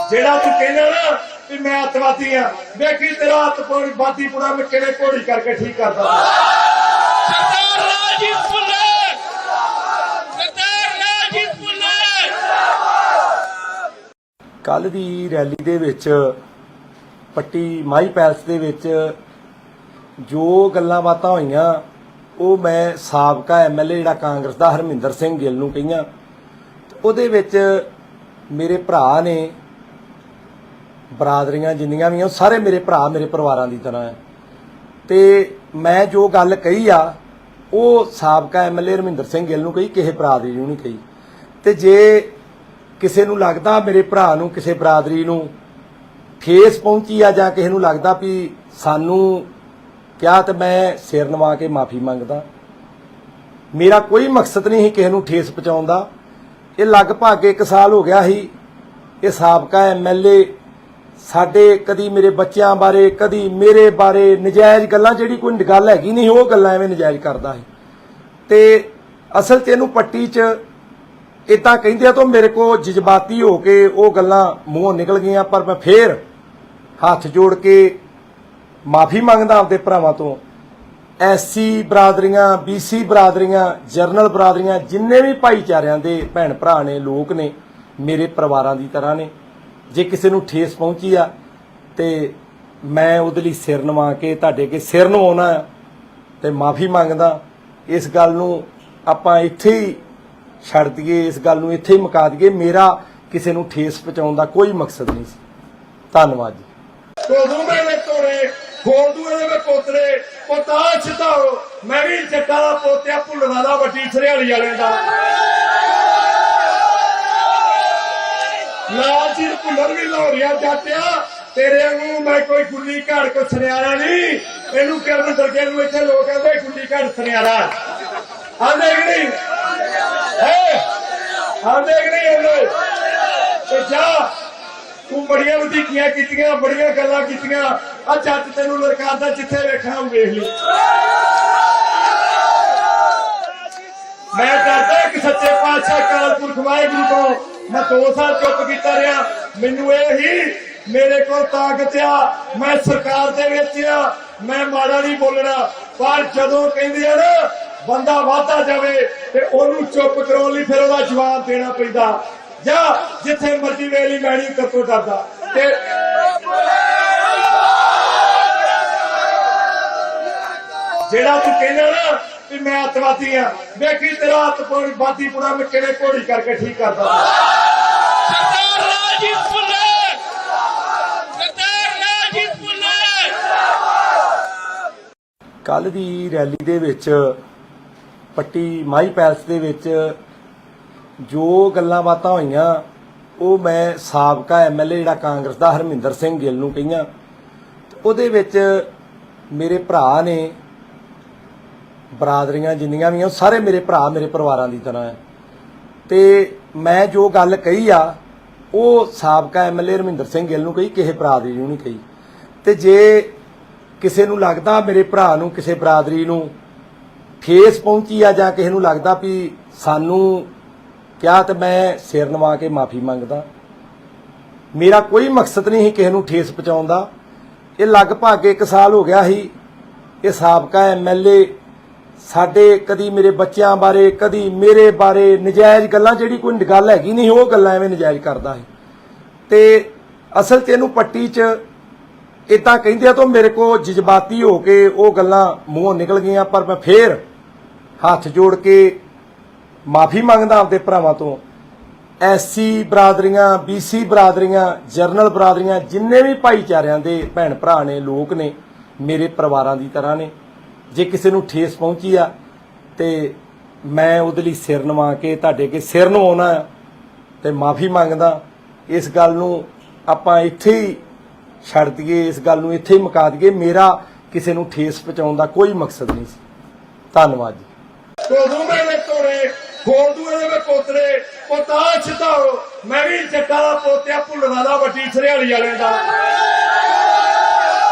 ਜਿਹੜਾ ਤੂੰ ਕਹਿਣਾ ਨਾ ਕਿ ਮੈਂ ਅਤਵਾਦੀ ਹਾਂ, ਦੇਖੀ ਤੇਰਾ ਅਤਵਾਦੀ ਪੂਰਾ ਮੈਂ ਕਿਵੇਂ ਘੋੜੀ ਕਰਕੇ ਠੀਕ ਕਰਦਾ। सरदार राजीव फुल्लर, सरदार राजीव फुल्लर। ਕੱਲ ਦੀ ਰੈਲੀ ਦੇ ਵਿੱਚ ਪੱਟੀ ਮਾਈ ਪੈਲਸ ਦੇ ਵਿੱਚ ਜੋ ਗੱਲਾਂ ਬਾਤਾਂ ਹੋਈਆਂ ਉਹ ਮੈਂ ਸਾਬਕਾ ਐਮਐਲਏ ਜਿਹੜਾ ਕਾਂਗਰਸ ਦਾ ਹਰਮਿੰਦਰ ਸਿੰਘ ਗਿੱਲ ਨੂੰ ਕਹੀਆਂ। ਉਹਦੇ ਵਿੱਚ ਮੇਰੇ ਭਰਾ ਨੇ, ਬਰਾਦਰੀਆਂ ਜਿੰਨੀਆਂ ਵੀ ਆ ਸਾਰੇ ਮੇਰੇ ਭਰਾ ਮੇਰੇ ਪਰਿਵਾਰਾਂ ਦੀ ਤਰ੍ਹਾਂ ਹੈ। ਤੇ ਮੈਂ ਜੋ ਗੱਲ ਕਹੀ ਆ ਉਹ ਸਾਬਕਾ ਐਮਐਲਏ ਹਰਮਿੰਦਰ ਸਿੰਘ ਗਿੱਲ ਨੂੰ ਕਹੀ, ਕਿਸੇ ਬਰਾਦਰੀ ਨੂੰ ਨਹੀਂ ਕਹੀ। ਤੇ ਜੇ ਕਿਸੇ ਨੂੰ ਲੱਗਦਾ ਮੇਰੇ ਭਰਾ ਨੂੰ, ਕਿਸੇ ਬਰਾਦਰੀ ਨੂੰ ਠੇਸ ਪਹੁੰਚੀ ਆ ਜਾਂ ਕਿਸੇ ਨੂੰ ਲੱਗਦਾ ਵੀ ਸਾਨੂੰ ਕਿਹਾ, ਤੇ ਮੈਂ ਸਿਰ ਨਵਾ ਕੇ ਮਾਫੀ ਮੰਗਦਾ। ਮੇਰਾ ਕੋਈ ਮਕਸਦ ਨਹੀਂ ਸੀ ਕਿਸੇ ਨੂੰ ਠੇਸ ਪਹੁੰਚਾਉਣ ਦਾ। ਇਹ ਲਗਭਗ 1 ਸਾਲ ਹੋ ਗਿਆ ਸੀ ਇਹ ਸਾਬਕਾ ਐਮਐਲਏ ਸਾਡੇ ਕਦੀ ਮੇਰੇ ਬੱਚਿਆਂ ਬਾਰੇ, ਕਦੀ ਮੇਰੇ ਬਾਰੇ ਨਜਾਇਜ਼ ਗੱਲਾਂ, ਜਿਹੜੀ ਕੋਈ ਗੱਲ ਹੈਗੀ ਨਹੀਂ ਉਹ ਗੱਲਾਂ ਐਵੇਂ ਨਜਾਇਜ਼ ਕਰਦਾ ਸੀ। ਤੇ ਅਸਲ 'ਚ ਇਹਨੂੰ ਪੱਟੀ 'ਚ ਇਦਾਂ ਕਹਿੰਦੇ ਆ ਤਾਂ ਮੇਰੇ ਕੋ ਜਜ਼ਬਾਤੀ ਹੋ ਕੇ ਉਹ ਗੱਲਾਂ ਮੂੰਹੋਂ ਨਿਕਲ ਗਈਆਂ। ਪਰ ਮੈਂ ਫੇਰ ਹੱਥ ਜੋੜ ਕੇ ਮਾਫੀ ਮੰਗਦਾ ਆਪਦੇ ਭਰਾਵਾਂ ਤੋਂ। ਐਸਸੀ ਬਰਾਦਰੀਆਂ, ਬੀਸੀ ਬਰਾਦਰੀਆਂ, ਜਰਨਲ ਬਰਾਦਰੀਆਂ, ਜਿੰਨੇ ਵੀ ਭਾਈਚਾਰਿਆਂ ਦੇ ਭੈਣ ਭਰਾ ਨੇ, ਲੋਕ ਨੇ, ਮੇਰੇ ਪਰਿਵਾਰਾਂ ਦੀ ਤਰ੍ਹਾਂ ਨੇ। ਜੇ ਕਿਸੇ ਨੂੰ ਠੇਸ ਪਹੁੰਚੀ ਆ ਤੇ ਮੈਂ ਉਹਦੇ ਲਈ ਸਿਰ ਨਵਾ ਕੇ ਤੁਹਾਡੇ ਅੱਗੇ ਸਿਰ ਨਵਾਉਣਾ ਤੇ ਮਾਫੀ ਮੰਗਦਾ। ਇਸ ਗੱਲ ਨੂੰ ਆਪਾਂ ਇੱਥੇ ਹੀ ਛੱਡ ਦਈਏ, ਇਸ ਗੱਲ ਨੂੰ ਇੱਥੇ ਹੀ ਮੁਕਾ ਦਈਏ। ਮੇਰਾ ਕਿਸੇ ਨੂੰ ਠੇਸ ਪਹੁੰਚਾਉਣ ਦਾ ਕੋਈ ਮਕਸਦ ਨਹੀਂ ਸੀ। ਧੰਨਵਾਦ ਜੀ। ਕੋਦੂ ਮੇਰੇ ਤੋੜੇ ਖੋਦੂ ਇਹਦੇ ਪੋਤਰੇ ਪੋਤਾ ਛਤਾਓ ਮੈਂ ਵੀ ਜੱਟਾਂ ਦਾ ਪੋਤਿਆ ਭੁੱਲਣਾ ਦਾ ਵੱਡੀ ਸਰਿਆਲੀ ਵਾਲੇ ਦਾ ਲਾਲ ਜੀ ਭੁੱਲਰ ਵੀ ਲਾਹੌਰੀਆ ਜੱਟਿਆ ਤੇਰੇ ਵਾਂਗੂ ਮੈਂ ਕੋਈ ਗੁੱਲੀ ਘੜ ਕੋ ਸੁਨਿਆਰਾ ਨਹੀਂ। ਇਹਨੂੰ ਕਿਰਨ ਦਰਗੇ ਨੂੰ ਇੱਥੇ ਲੋਕ ਕਹਿੰਦੇ ਗੁੱਲੀ ਘੜ ਸੁਨਿਆਰਾ ਆਂਦੇ ਕਿ ਨਹੀਂ ਆਂਦੇ ਕਿ ਨਹੀਂ ਆਂਦੇ ਤੇ ਜਾ ਤੂੰ ਬੜੀਆਂ ਵਧੀਕੀਆਂ ਕੀਤੀਆਂ, ਬੜੀਆਂ ਗੱਲਾਂ ਕੀਤੀਆਂ। ਆ ਜੱਟ ਤੈਨੂੰ ਲੜਕਾਦਾ ਜਿੱਥੇ ਵੇਖਣਾ ਉਹ ਵੇਖ ਲਈ। ਮੈਂ ਡਰਦਾ ਕਿ ਸੱਚੇ ਪਾਤਸ਼ਾਹ ਅਕਾਲ ਪੁਰਖ ਵਾਹਿਗੁਰੂ ਤੋਂ ਮੈਂ 2 ਸਾਲ ਚੁੱਪ ਕੀਤਾ ਰਿਹਾ। ਮੈਨੂੰ ਇਹ ਹੀ ਮੇਰੇ ਕੋਲ ਤਾਕਤ ਆ, ਮੈਂ ਸਰਕਾਰ ਦੇ ਵਿੱਚ ਆ, ਮੈਂ ਮਾੜਾ ਨਹੀਂ ਬੋਲਣਾ। ਪਰ ਜਦੋਂ ਕਹਿੰਦੇ ਆ ਨਾ ਬੰਦਾ ਵਾਧਾ ਜਾਵੇ ਤੇ ਉਹਨੂੰ ਚੁੱਪ ਕਰਾਉਣ ਲਈ ਫਿਰ ਉਹਦਾ ਜਵਾਬ ਦੇਣਾ ਪੈਂਦਾ। ਜਾਂ ਜਿੱਥੇ ਮਰਜ਼ੀ ਵੇਲੀ ਮੈਂ ਨਹੀਂ ਕਰਤੋਂ ਡਰਦਾ। ਤੇ ਜਿਹੜਾ ਤੂੰ ਕਹਿੰਦਾ ਨਾ ਵੀ ਮੈਂ ਅੱਤਵਾਦੀ ਆ, ਵੇਖੀ ਤੇਰਾ ਅੱਤਵਾਦੀ ਪੁਣਾ ਮੈਂ ਕਿਵੇਂ ਘੋੜੀ ਕਰਕੇ ਠੀਕ ਕਰਦਾ। ਸਰਦਾਰ ਰਾਜੀਵ ਭੁੱਲਰ, ਸਰਦਾਰ ਰਾਜੀਵ ਭੁੱਲਰ। ਕੱਲ ਦੀ ਰੈਲੀ ਦੇ ਵਿੱਚ ਪੱਟੀ ਮਾਈ ਪੈਲਸ ਦੇ ਵਿੱਚ ਜੋ ਗੱਲਾਂ ਬਾਤਾਂ ਹੋਈਆਂ ਉਹ ਮੈਂ ਸਾਬਕਾ ਐਮਐਲਏ ਜਿਹੜਾ ਕਾਂਗਰਸ ਦਾ ਹਰਮਿੰਦਰ ਸਿੰਘ ਗਿੱਲ ਨੂੰ ਕਹੀਆਂ। ਉਹਦੇ ਵਿੱਚ ਮੇਰੇ ਭਰਾ ਨੇ, ਬਰਾਦਰੀਆਂ ਜਿੰਨੀਆਂ ਵੀ ਆ ਸਾਰੇ ਮੇਰੇ ਭਰਾ ਮੇਰੇ ਪਰਿਵਾਰਾਂ ਦੀ ਤਰ੍ਹਾਂ ਹੈ। ਤੇ ਮੈਂ ਜੋ ਗੱਲ ਕਹੀ ਆ ਉਹ ਸਾਬਕਾ ਐਮਐਲਏ ਹਰਮਿੰਦਰ ਸਿੰਘ ਗਿੱਲ ਨੂੰ ਕਹੀ, ਕਿਸੇ ਬਰਾਦਰੀ ਨੂੰ ਨਹੀਂ ਕਹੀ। ਤੇ ਜੇ ਕਿਸੇ ਨੂੰ ਲੱਗਦਾ ਮੇਰੇ ਭਰਾ ਨੂੰ, ਕਿਸੇ ਬਰਾਦਰੀ ਨੂੰ ਠੇਸ ਪਹੁੰਚੀ ਆ ਜਾਂ ਕਿਸੇ ਨੂੰ ਲੱਗਦਾ ਵੀ ਸਾਨੂੰ ਕਿਹਾ, ਤੇ ਮੈਂ ਸਿਰ ਨਵਾ ਕੇ ਮਾਫੀ ਮੰਗਦਾ। ਮੇਰਾ ਕੋਈ ਮਕਸਦ ਨਹੀਂ ਸੀ ਕਿਸੇ ਨੂੰ ਠੇਸ ਪਹੁੰਚਾਉਣ ਦਾ। ਇਹ ਲਗਭਗ 1 ਸਾਲ ਹੋ ਗਿਆ ਸੀ ਇਹ ਸਾਬਕਾ ਐਮਐਲਏ ਸਾਡੇ ਕਦੀ ਮੇਰੇ ਬੱਚਿਆਂ ਬਾਰੇ, ਕਦੀ ਮੇਰੇ ਬਾਰੇ ਨਜਾਇਜ਼ ਗੱਲਾਂ, ਜਿਹੜੀ ਕੋਈ ਗੱਲ ਹੈਗੀ ਨਹੀਂ ਉਹ ਗੱਲਾਂ ਐਵੇਂ ਨਜਾਇਜ਼ ਕਰਦਾ ਹੈ। ਤੇ ਅਸਲ 'ਚ ਇਹਨੂੰ ਪੱਟੀ 'ਚ ਇਦਾਂ ਕਹਿੰਦੇ ਆ ਤਾਂ ਮੇਰੇ ਕੋਲ ਜਜ਼ਬਾਤੀ ਹੋ ਕੇ ਉਹ ਗੱਲਾਂ ਮੂੰਹੋਂ ਨਿਕਲ ਗਈਆਂ। ਪਰ ਮੈਂ ਫੇਰ ਹੱਥ ਜੋੜ ਕੇ ਮਾਫੀ ਮੰਗਦਾ ਆਪਦੇ ਭਰਾਵਾਂ ਤੋਂ। ਐਸਸੀ ਬਰਾਦਰੀਆਂ, ਬੀਸੀ ਬਰਾਦਰੀਆਂ, ਜਰਨਲ ਬਰਾਦਰੀਆਂ, ਜਿੰਨੇ ਵੀ ਭਾਈਚਾਰਿਆਂ ਦੇ ਭੈਣ ਭਰਾ ਨੇ, ਲੋਕ ਨੇ, ਮੇਰੇ ਪਰਿਵਾਰਾਂ ਦੀ ਤਰ੍ਹਾਂ ਨੇ। ਜੇ ਕਿਸੇ ਨੂੰ ਠੇਸ ਪਹੁੰਚੀ ਆ ਤੇ ਮੈਂ ਉਹਦੇ ਲਈ ਸਿਰ ਨਵਾ ਕੇ ਤੁਹਾਡੇ ਅੱਗੇ ਸਿਰ ਨਵਾਉਣਾ ਤੇ ਮਾਫੀ ਮੰਗਦਾ। ਇਸ ਗੱਲ ਨੂੰ ਆਪਾਂ ਇੱਥੇ ਹੀ ਛੱਡ ਦਈਏ, ਇਸ ਗੱਲ ਨੂੰ ਇੱਥੇ ਹੀ ਮੁਕਾ ਦਈਏ। ਮੇਰਾ ਕਿਸੇ ਨੂੰ ਠੇਸ ਪਹੁੰਚਾਉਣ ਦਾ ਕੋਈ ਮਕਸਦ ਨਹੀਂ ਸੀ। ਧੰਨਵਾਦ ਜੀ। ਕੋਦੂ ਮੇਰੇ ਤੋੜੇ ਖੋਦੂ ਇਹਦੇ ਪੋਤਰੇ ਪੋਤਾ ਛਤਾਓ ਮੈਂ ਵੀ ਜੱਟਾਂ ਦਾ ਪੋਤਿਆ ਭੁੱਲਣਾ ਦਾ ਵੱਡੀ ਸਰਿਆਲੀ ਵਾਲੇ ਦਾ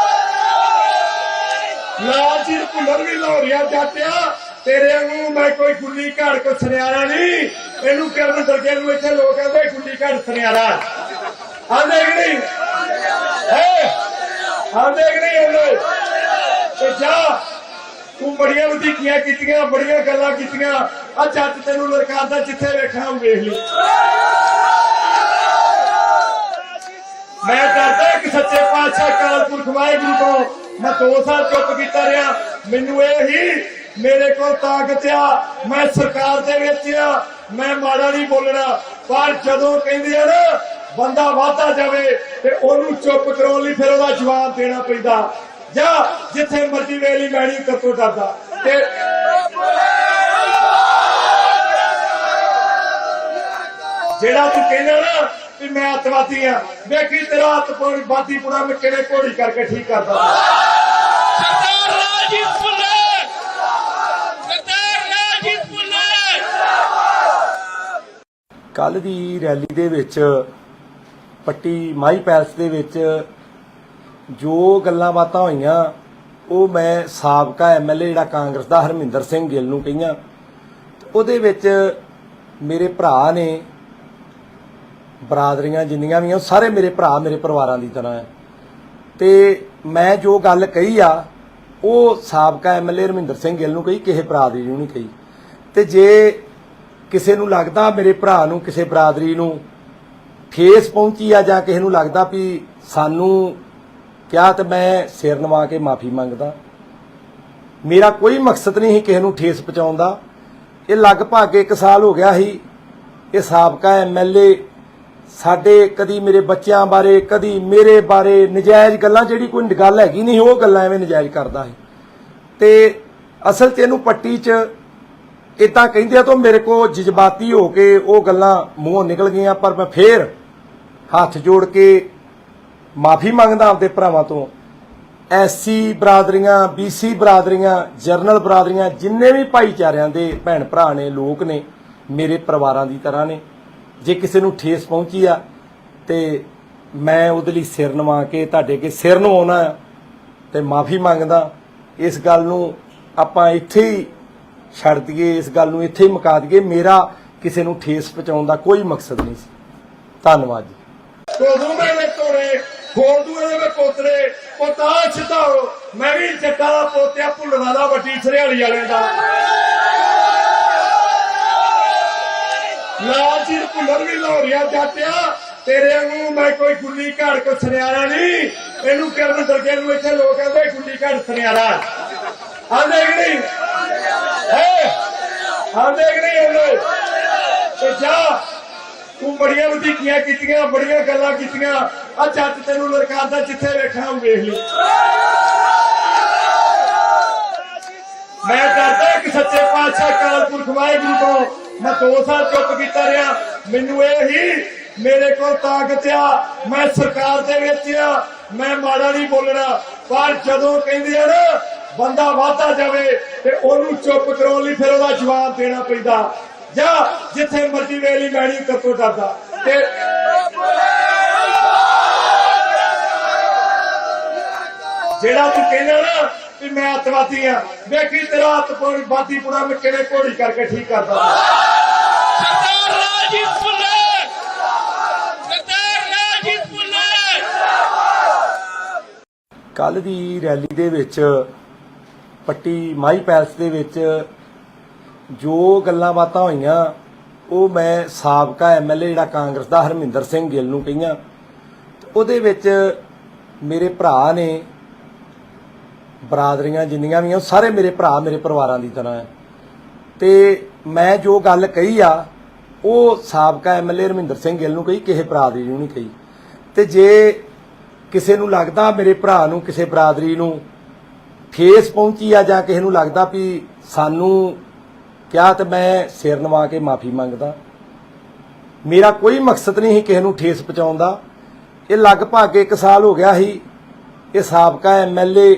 ਲਾਲ ਜੀ ਭੁੱਲਰ ਵੀ ਲਾਹੌਰੀਆ ਜੱਟਿਆ ਤੇਰੇ ਵਾਂਗੂ ਮੈਂ ਕੋਈ ਗੁੱਲੀ ਘੜ ਕੋ ਸੁਨਿਆਰਾ ਨਹੀਂ। ਇਹਨੂੰ ਕਿਰਨ ਦਰਗੇ ਨੂੰ ਇੱਥੇ ਲੋਕ ਕਹਿੰਦੇ ਗੁੱਲੀ ਘੜ ਸੁਨਿਆਰਾ ਆਂਦੇ ਕਿ ਨਹੀਂ ਆਂਦੇ ਕਿ ਨਹੀਂ ਆਂਦੇ ਤੇ ਜਾ ਤੂੰ ਬੜੀਆਂ ਵਧੀਕੀਆਂ ਕੀਤੀਆਂ, ਬੜੀਆਂ ਗੱਲਾਂ ਕੀਤੀਆਂ। ਆ ਜੱਟ ਤੈਨੂੰ ਲੜਕਾਦਾ ਜਿੱਥੇ ਵੇਖਣਾ ਉਹ ਵੇਖ ਲਈ। ਮੈਂ ਡਰਦਾ ਕਿ ਸੱਚੇ ਪਾਤਸ਼ਾਹ ਅਕਾਲ ਪੁਰਖ ਵਾਹਿਗੁਰੂ ਤੋਂ ਮੈਂ 2 ਸਾਲ ਚੁੱਪ ਕੀਤਾ ਰਿਹਾ। ਮੈਨੂੰ ਇਹ ਹੀ ਮੇਰੇ ਕੋਲ ਤਾਕਤ ਆ, ਮੈਂ ਸਰਕਾਰ ਦੇ ਵਿੱਚ ਆ, ਮੈਂ ਮਾੜਾ ਨਹੀਂ ਬੋਲਣਾ। ਪਰ ਜਦੋਂ ਕਹਿੰਦੇ ਆ ਨਾ ਬੰਦਾ ਵਾਧਾ ਜਾਵੇ ਤੇ ਉਹਨੂੰ ਚੁੱਪ ਕਰਾਉਣ ਲਈ ਫਿਰ ਉਹਦਾ ਜਵਾਬ ਦੇਣਾ ਪੈਂਦਾ। ਜਾਂ ਜਿੱਥੇ ਮਰਜ਼ੀ ਵੇਲੀ ਮੈਂ ਨਹੀਂ ਕਰਤੋਂ ਡਰਦਾ। ਤੇ ਜਿਹੜਾ ਤੂੰ ਕਹਿੰਦਾ ਨਾ ਵੀ ਮੈਂ ਅੱਤਵਾਦੀ ਆ, ਵੇਖੀ ਤੇਰਾ ਅੱਤਵਾਦੀ ਪੁਣਾ ਮੈਂ ਕਿਵੇਂ ਘੋੜੀ ਕਰਕੇ ਠੀਕ ਕਰਦਾ। ਸਰਦਾਰ ਰਾਜੀਵ ਭੁੱਲਰ, ਸਰਦਾਰ ਰਾਜੀਵ ਭੁੱਲਰ। ਕੱਲ ਦੀ ਰੈਲੀ ਦੇ ਵਿੱਚ ਪੱਟੀ ਮਾਈ ਪੈਲਸ ਦੇ ਵਿੱਚ ਜੋ ਗੱਲਾਂ ਬਾਤਾਂ ਹੋਈਆਂ ਉਹ ਮੈਂ ਸਾਬਕਾ ਐਮਐਲਏ ਜਿਹੜਾ ਕਾਂਗਰਸ ਦਾ ਹਰਮਿੰਦਰ ਸਿੰਘ ਗਿੱਲ ਨੂੰ ਕਹੀਆਂ। ਉਹਦੇ ਵਿੱਚ ਮੇਰੇ ਭਰਾ ਨੇ, ਬਰਾਦਰੀਆਂ ਜਿੰਨੀਆਂ ਵੀ ਆ ਸਾਰੇ ਮੇਰੇ ਭਰਾ ਮੇਰੇ ਪਰਿਵਾਰਾਂ ਦੀ ਤਰ੍ਹਾਂ ਹੈ। ਤੇ ਮੈਂ ਜੋ ਗੱਲ ਕਹੀ ਆ ਉਹ ਸਾਬਕਾ ਐਮਐਲਏ ਹਰਮਿੰਦਰ ਸਿੰਘ ਗਿੱਲ ਨੂੰ ਕਹੀ, ਕਿਸੇ ਬਰਾਦਰੀ ਨੂੰ ਨਹੀਂ ਕਹੀ। ਤੇ ਜੇ ਕਿਸੇ ਨੂੰ ਲੱਗਦਾ ਮੇਰੇ ਭਰਾ ਨੂੰ, ਕਿਸੇ ਬਰਾਦਰੀ ਨੂੰ ਠੇਸ ਪਹੁੰਚੀ ਆ ਜਾਂ ਕਿਸੇ ਨੂੰ ਲੱਗਦਾ ਵੀ ਸਾਨੂੰ ਕਿਹਾ, ਤੇ ਮੈਂ ਸਿਰ ਨਵਾ ਕੇ ਮਾਫੀ ਮੰਗਦਾ। ਮੇਰਾ ਕੋਈ ਮਕਸਦ ਨਹੀਂ ਸੀ ਕਿਸੇ ਨੂੰ ਠੇਸ ਪਹੁੰਚਾਉਣ ਦਾ। ਇਹ ਲਗਭਗ 1 ਸਾਲ ਹੋ ਗਿਆ ਸੀ ਇਹ ਸਾਬਕਾ ਐਮਐਲਏ ਸਾਡੇ ਕਦੀ ਮੇਰੇ ਬੱਚਿਆਂ ਬਾਰੇ ਕਦੀ ਮੇਰੇ ਬਾਰੇ ਨਜਾਇਜ਼ ਗੱਲਾਂ, ਜਿਹੜੀ ਕੋਈ ਗੱਲ ਹੈਗੀ ਨਹੀਂ ਉਹ ਗੱਲਾਂ ਐਵੇਂ ਨਜਾਇਜ਼ ਕਰਦਾ ਹੈ। ਤੇ ਅਸਲ 'ਚ ਇਹਨੂੰ ਪੱਟੀ 'ਚ ਇਦਾਂ ਕਹਿੰਦੇ ਆ ਤਾਂ ਮੇਰੇ ਕੋ ਜਜ਼ਬਾਤੀ ਹੋ ਕੇ ਉਹ ਗੱਲਾਂ ਮੂੰਹੋਂ ਨਿਕਲ ਗਈਆਂ। ਪਰ ਮੈਂ ਫੇਰ ਹੱਥ ਜੋੜ ਕੇ ਮਾਫੀ ਮੰਗਦਾ ਆਪਦੇ ਭਰਾਵਾਂ ਤੋਂ। ਐਸਸੀ ਬਰਾਦਰੀਆਂ, ਬੀਸੀ ਬਰਾਦਰੀਆਂ, ਜਰਨਲ ਬਰਾਦਰੀਆਂ, ਜਿੰਨੇ ਵੀ ਭਾਈਚਾਰਿਆਂ ਦੇ ਭੈਣ ਭਰਾ ਨੇ, ਲੋਕ ਨੇ, ਮੇਰੇ ਪਰਿਵਾਰਾਂ ਦੀ ਤਰ੍ਹਾਂ ਨੇ। ਜੇ ਕਿਸੇ ਨੂੰ ਠੇਸ ਪਹੁੰਚੀ ਆ ਤੇ ਮੈਂ ਉਹਦੇ ਲਈ ਸਿਰ ਨਵਾ ਕੇ ਤੁਹਾਡੇ ਅੱਗੇ ਸਿਰ ਨਵਾਉਣਾ ਤੇ ਮਾਫੀ ਮੰਗਦਾ। ਇਸ ਗੱਲ ਨੂੰ ਆਪਾਂ ਇੱਥੇ ਹੀ ਛੱਡ ਦਈਏ, ਇਸ ਗੱਲ ਨੂੰ ਇੱਥੇ ਹੀ ਮੁਕਾ ਦਈਏ। ਮੇਰਾ ਕਿਸੇ ਨੂੰ ਠੇਸ ਪਹੁੰਚਾਉਣ ਦਾ ਕੋਈ ਮਕਸਦ ਨਹੀਂ ਸੀ। ਧੰਨਵਾਦ ਜੀ। ਕੋਦੂ ਮੇਰੇ ਤੋੜੇ ਖੋਲਦੂ ਇਹਦੇ ਵਿੱਚ ਪੋਤਰੇ ਪੋਤਾ ਛਡਾਓ। ਮੈਂ ਵੀ ਜੱਟਾਂ ਦਾ ਪੋਤਿਆ ਭੁੱਲਣਾ ਦਾ ਵੱਡੀ ਸਰਿਆਲੀ ਵਾਲਿਆਂ ਦਾ ਲਾਲ ਜੀ ਭੁੱਲਰ ਵੀ ਲਾਹੌਰੀਆ ਜਾਟਿਆ ਤੇਰੇ ਵਾਂਗੂ ਮੈਂ ਕੋਈ ਗੁੱਲੀ ਘਾੜ ਕੋ ਸੁਨਿਆਰਾ ਨਹੀਂ। ਇਹਨੂੰ ਕਰਨ ਦਰਗੇ ਨੂੰ ਇੱਥੇ ਲੋਕ ਕਹਿੰਦੇ ਗੁੱਲੀ ਘਾੜ ਸੁਨਿਆਰਾ ਆਂਦੇ ਕਿ ਨਹੀਂ ਆਂਦੇ ਕਿ ਨਹੀਂ ਆਂਦੇ। ਤੇ ਜਾ ਤੂੰ ਬੜੀਆਂ ਵਧੀਕੀਆਂ ਕੀਤੀਆਂ, ਬੜੀਆਂ ਗੱਲਾਂ ਕੀਤੀਆਂ। ਆ ਜੱਟ ਤੈਨੂੰ ਲਲਕਾਰਦਾ, ਜਿੱਥੇ ਵੇਖਣਾ ਵੇਖ ਲਈ। ਮੈਂ ਡਰਦਾ ਕਿ ਸੱਚੇ ਪਾਤਸ਼ਾਹ ਅਕਾਲ ਪੁਰਖ ਵਾਹਿਗੁਰੂ ਤੋਂ ਮੈਂ 2 ਸਾਲ ਚੁੱਪ ਕੀਤਾ ਰਿਹਾ। ਮੈਨੂੰ ਇਹ ਹੀ ਮੇਰੇ ਕੋਲ ਤਾਕਤ ਆ, ਮੈਂ ਸਰਕਾਰ ਦੇ ਵਿੱਚ ਆ, ਮੈਂ ਮਾੜਾ ਨਹੀਂ ਬੋਲਣਾ। ਪਰ ਜਦੋਂ ਕਹਿੰਦੇ ਆ ਨਾ ਬੰਦਾ ਵਾਧਾ ਜਾਵੇ ਤੇ ਉਹਨੂੰ ਚੁੱਪ ਕਰਾਉਣ ਲਈ ਫਿਰ ਉਹਦਾ ਜਵਾਬ ਦੇਣਾ ਪੈਂਦਾ। ਜਾਂ ਜਿੱਥੇ ਮਰਜ਼ੀ ਵੇਲੀ ਮੈਂ ਨਹੀਂ ਕਰਤੋਂ ਡਰਦਾ। ਤੇ ਜਿਹੜਾ ਤੂੰ ਕਹਿੰਦਾ ਨਾ ਵੀ ਮੈਂ ਅੱਤਵਾਦੀ ਆ, ਵੇਖੀ ਤੇਰਾ ਅੱਤਵਾਦੀ ਪੁਣਾ ਮੈਂ ਕਿਵੇਂ ਘੋੜੀ ਕਰਕੇ ਠੀਕ ਕਰਦਾ। ਸਰਦਾਰ ਰਾਜੀਵ ਭੁੱਲਰ, ਸਰਦਾਰ ਰਾਜੀਵ ਭੁੱਲਰ। ਕੱਲ ਦੀ ਰੈਲੀ ਦੇ ਵਿੱਚ ਪੱਟੀ ਮਾਈ ਪੈਲਸ ਦੇ ਵਿੱਚ ਜੋ ਗੱਲਾਂ ਬਾਤਾਂ ਹੋਈਆਂ ਉਹ ਮੈਂ ਸਾਬਕਾ ਐਮਐਲਏ ਜਿਹੜਾ ਕਾਂਗਰਸ ਦਾ ਹਰਮਿੰਦਰ ਸਿੰਘ ਗਿੱਲ ਨੂੰ ਕਹੀਆਂ। ਉਹਦੇ ਵਿੱਚ ਮੇਰੇ ਭਰਾ ਨੇ, ਬਰਾਦਰੀਆਂ ਜਿੰਨੀਆਂ ਵੀ ਆ ਸਾਰੇ ਮੇਰੇ ਭਰਾ, ਮੇਰੇ ਪਰਿਵਾਰਾਂ ਦੀ ਤਰ੍ਹਾਂ ਹੈ। ਤੇ ਮੈਂ ਜੋ ਗੱਲ ਕਹੀ ਆ ਉਹ ਸਾਬਕਾ ਐਮਐਲਏ ਹਰਮਿੰਦਰ ਸਿੰਘ ਗਿੱਲ ਨੂੰ ਕਹੀ, ਕਿਸੇ ਬਰਾਦਰੀ ਨੂੰ ਨਹੀਂ ਕਹੀ। ਤੇ ਜੇ ਕਿਸੇ ਨੂੰ ਲੱਗਦਾ ਮੇਰੇ ਭਰਾ ਨੂੰ, ਕਿਸੇ ਬਰਾਦਰੀ ਨੂੰ ਠੇਸ ਪਹੁੰਚੀ ਆ ਜਾਂ ਕਿਸੇ ਨੂੰ ਲੱਗਦਾ ਵੀ ਸਾਨੂੰ ਕਿਹਾ, ਤੇ ਮੈਂ ਸਿਰ ਨਵਾ ਕੇ ਮਾਫੀ ਮੰਗਦਾ। ਮੇਰਾ ਕੋਈ ਮਕਸਦ ਨਹੀਂ ਸੀ ਕਿਸੇ ਨੂੰ ਠੇਸ ਪਹੁੰਚਾਉਣ ਦਾ। ਇਹ ਲਗਭਗ 1 ਸਾਲ ਹੋ ਗਿਆ ਸੀ ਇਹ ਸਾਬਕਾ ਐਮਐਲਏ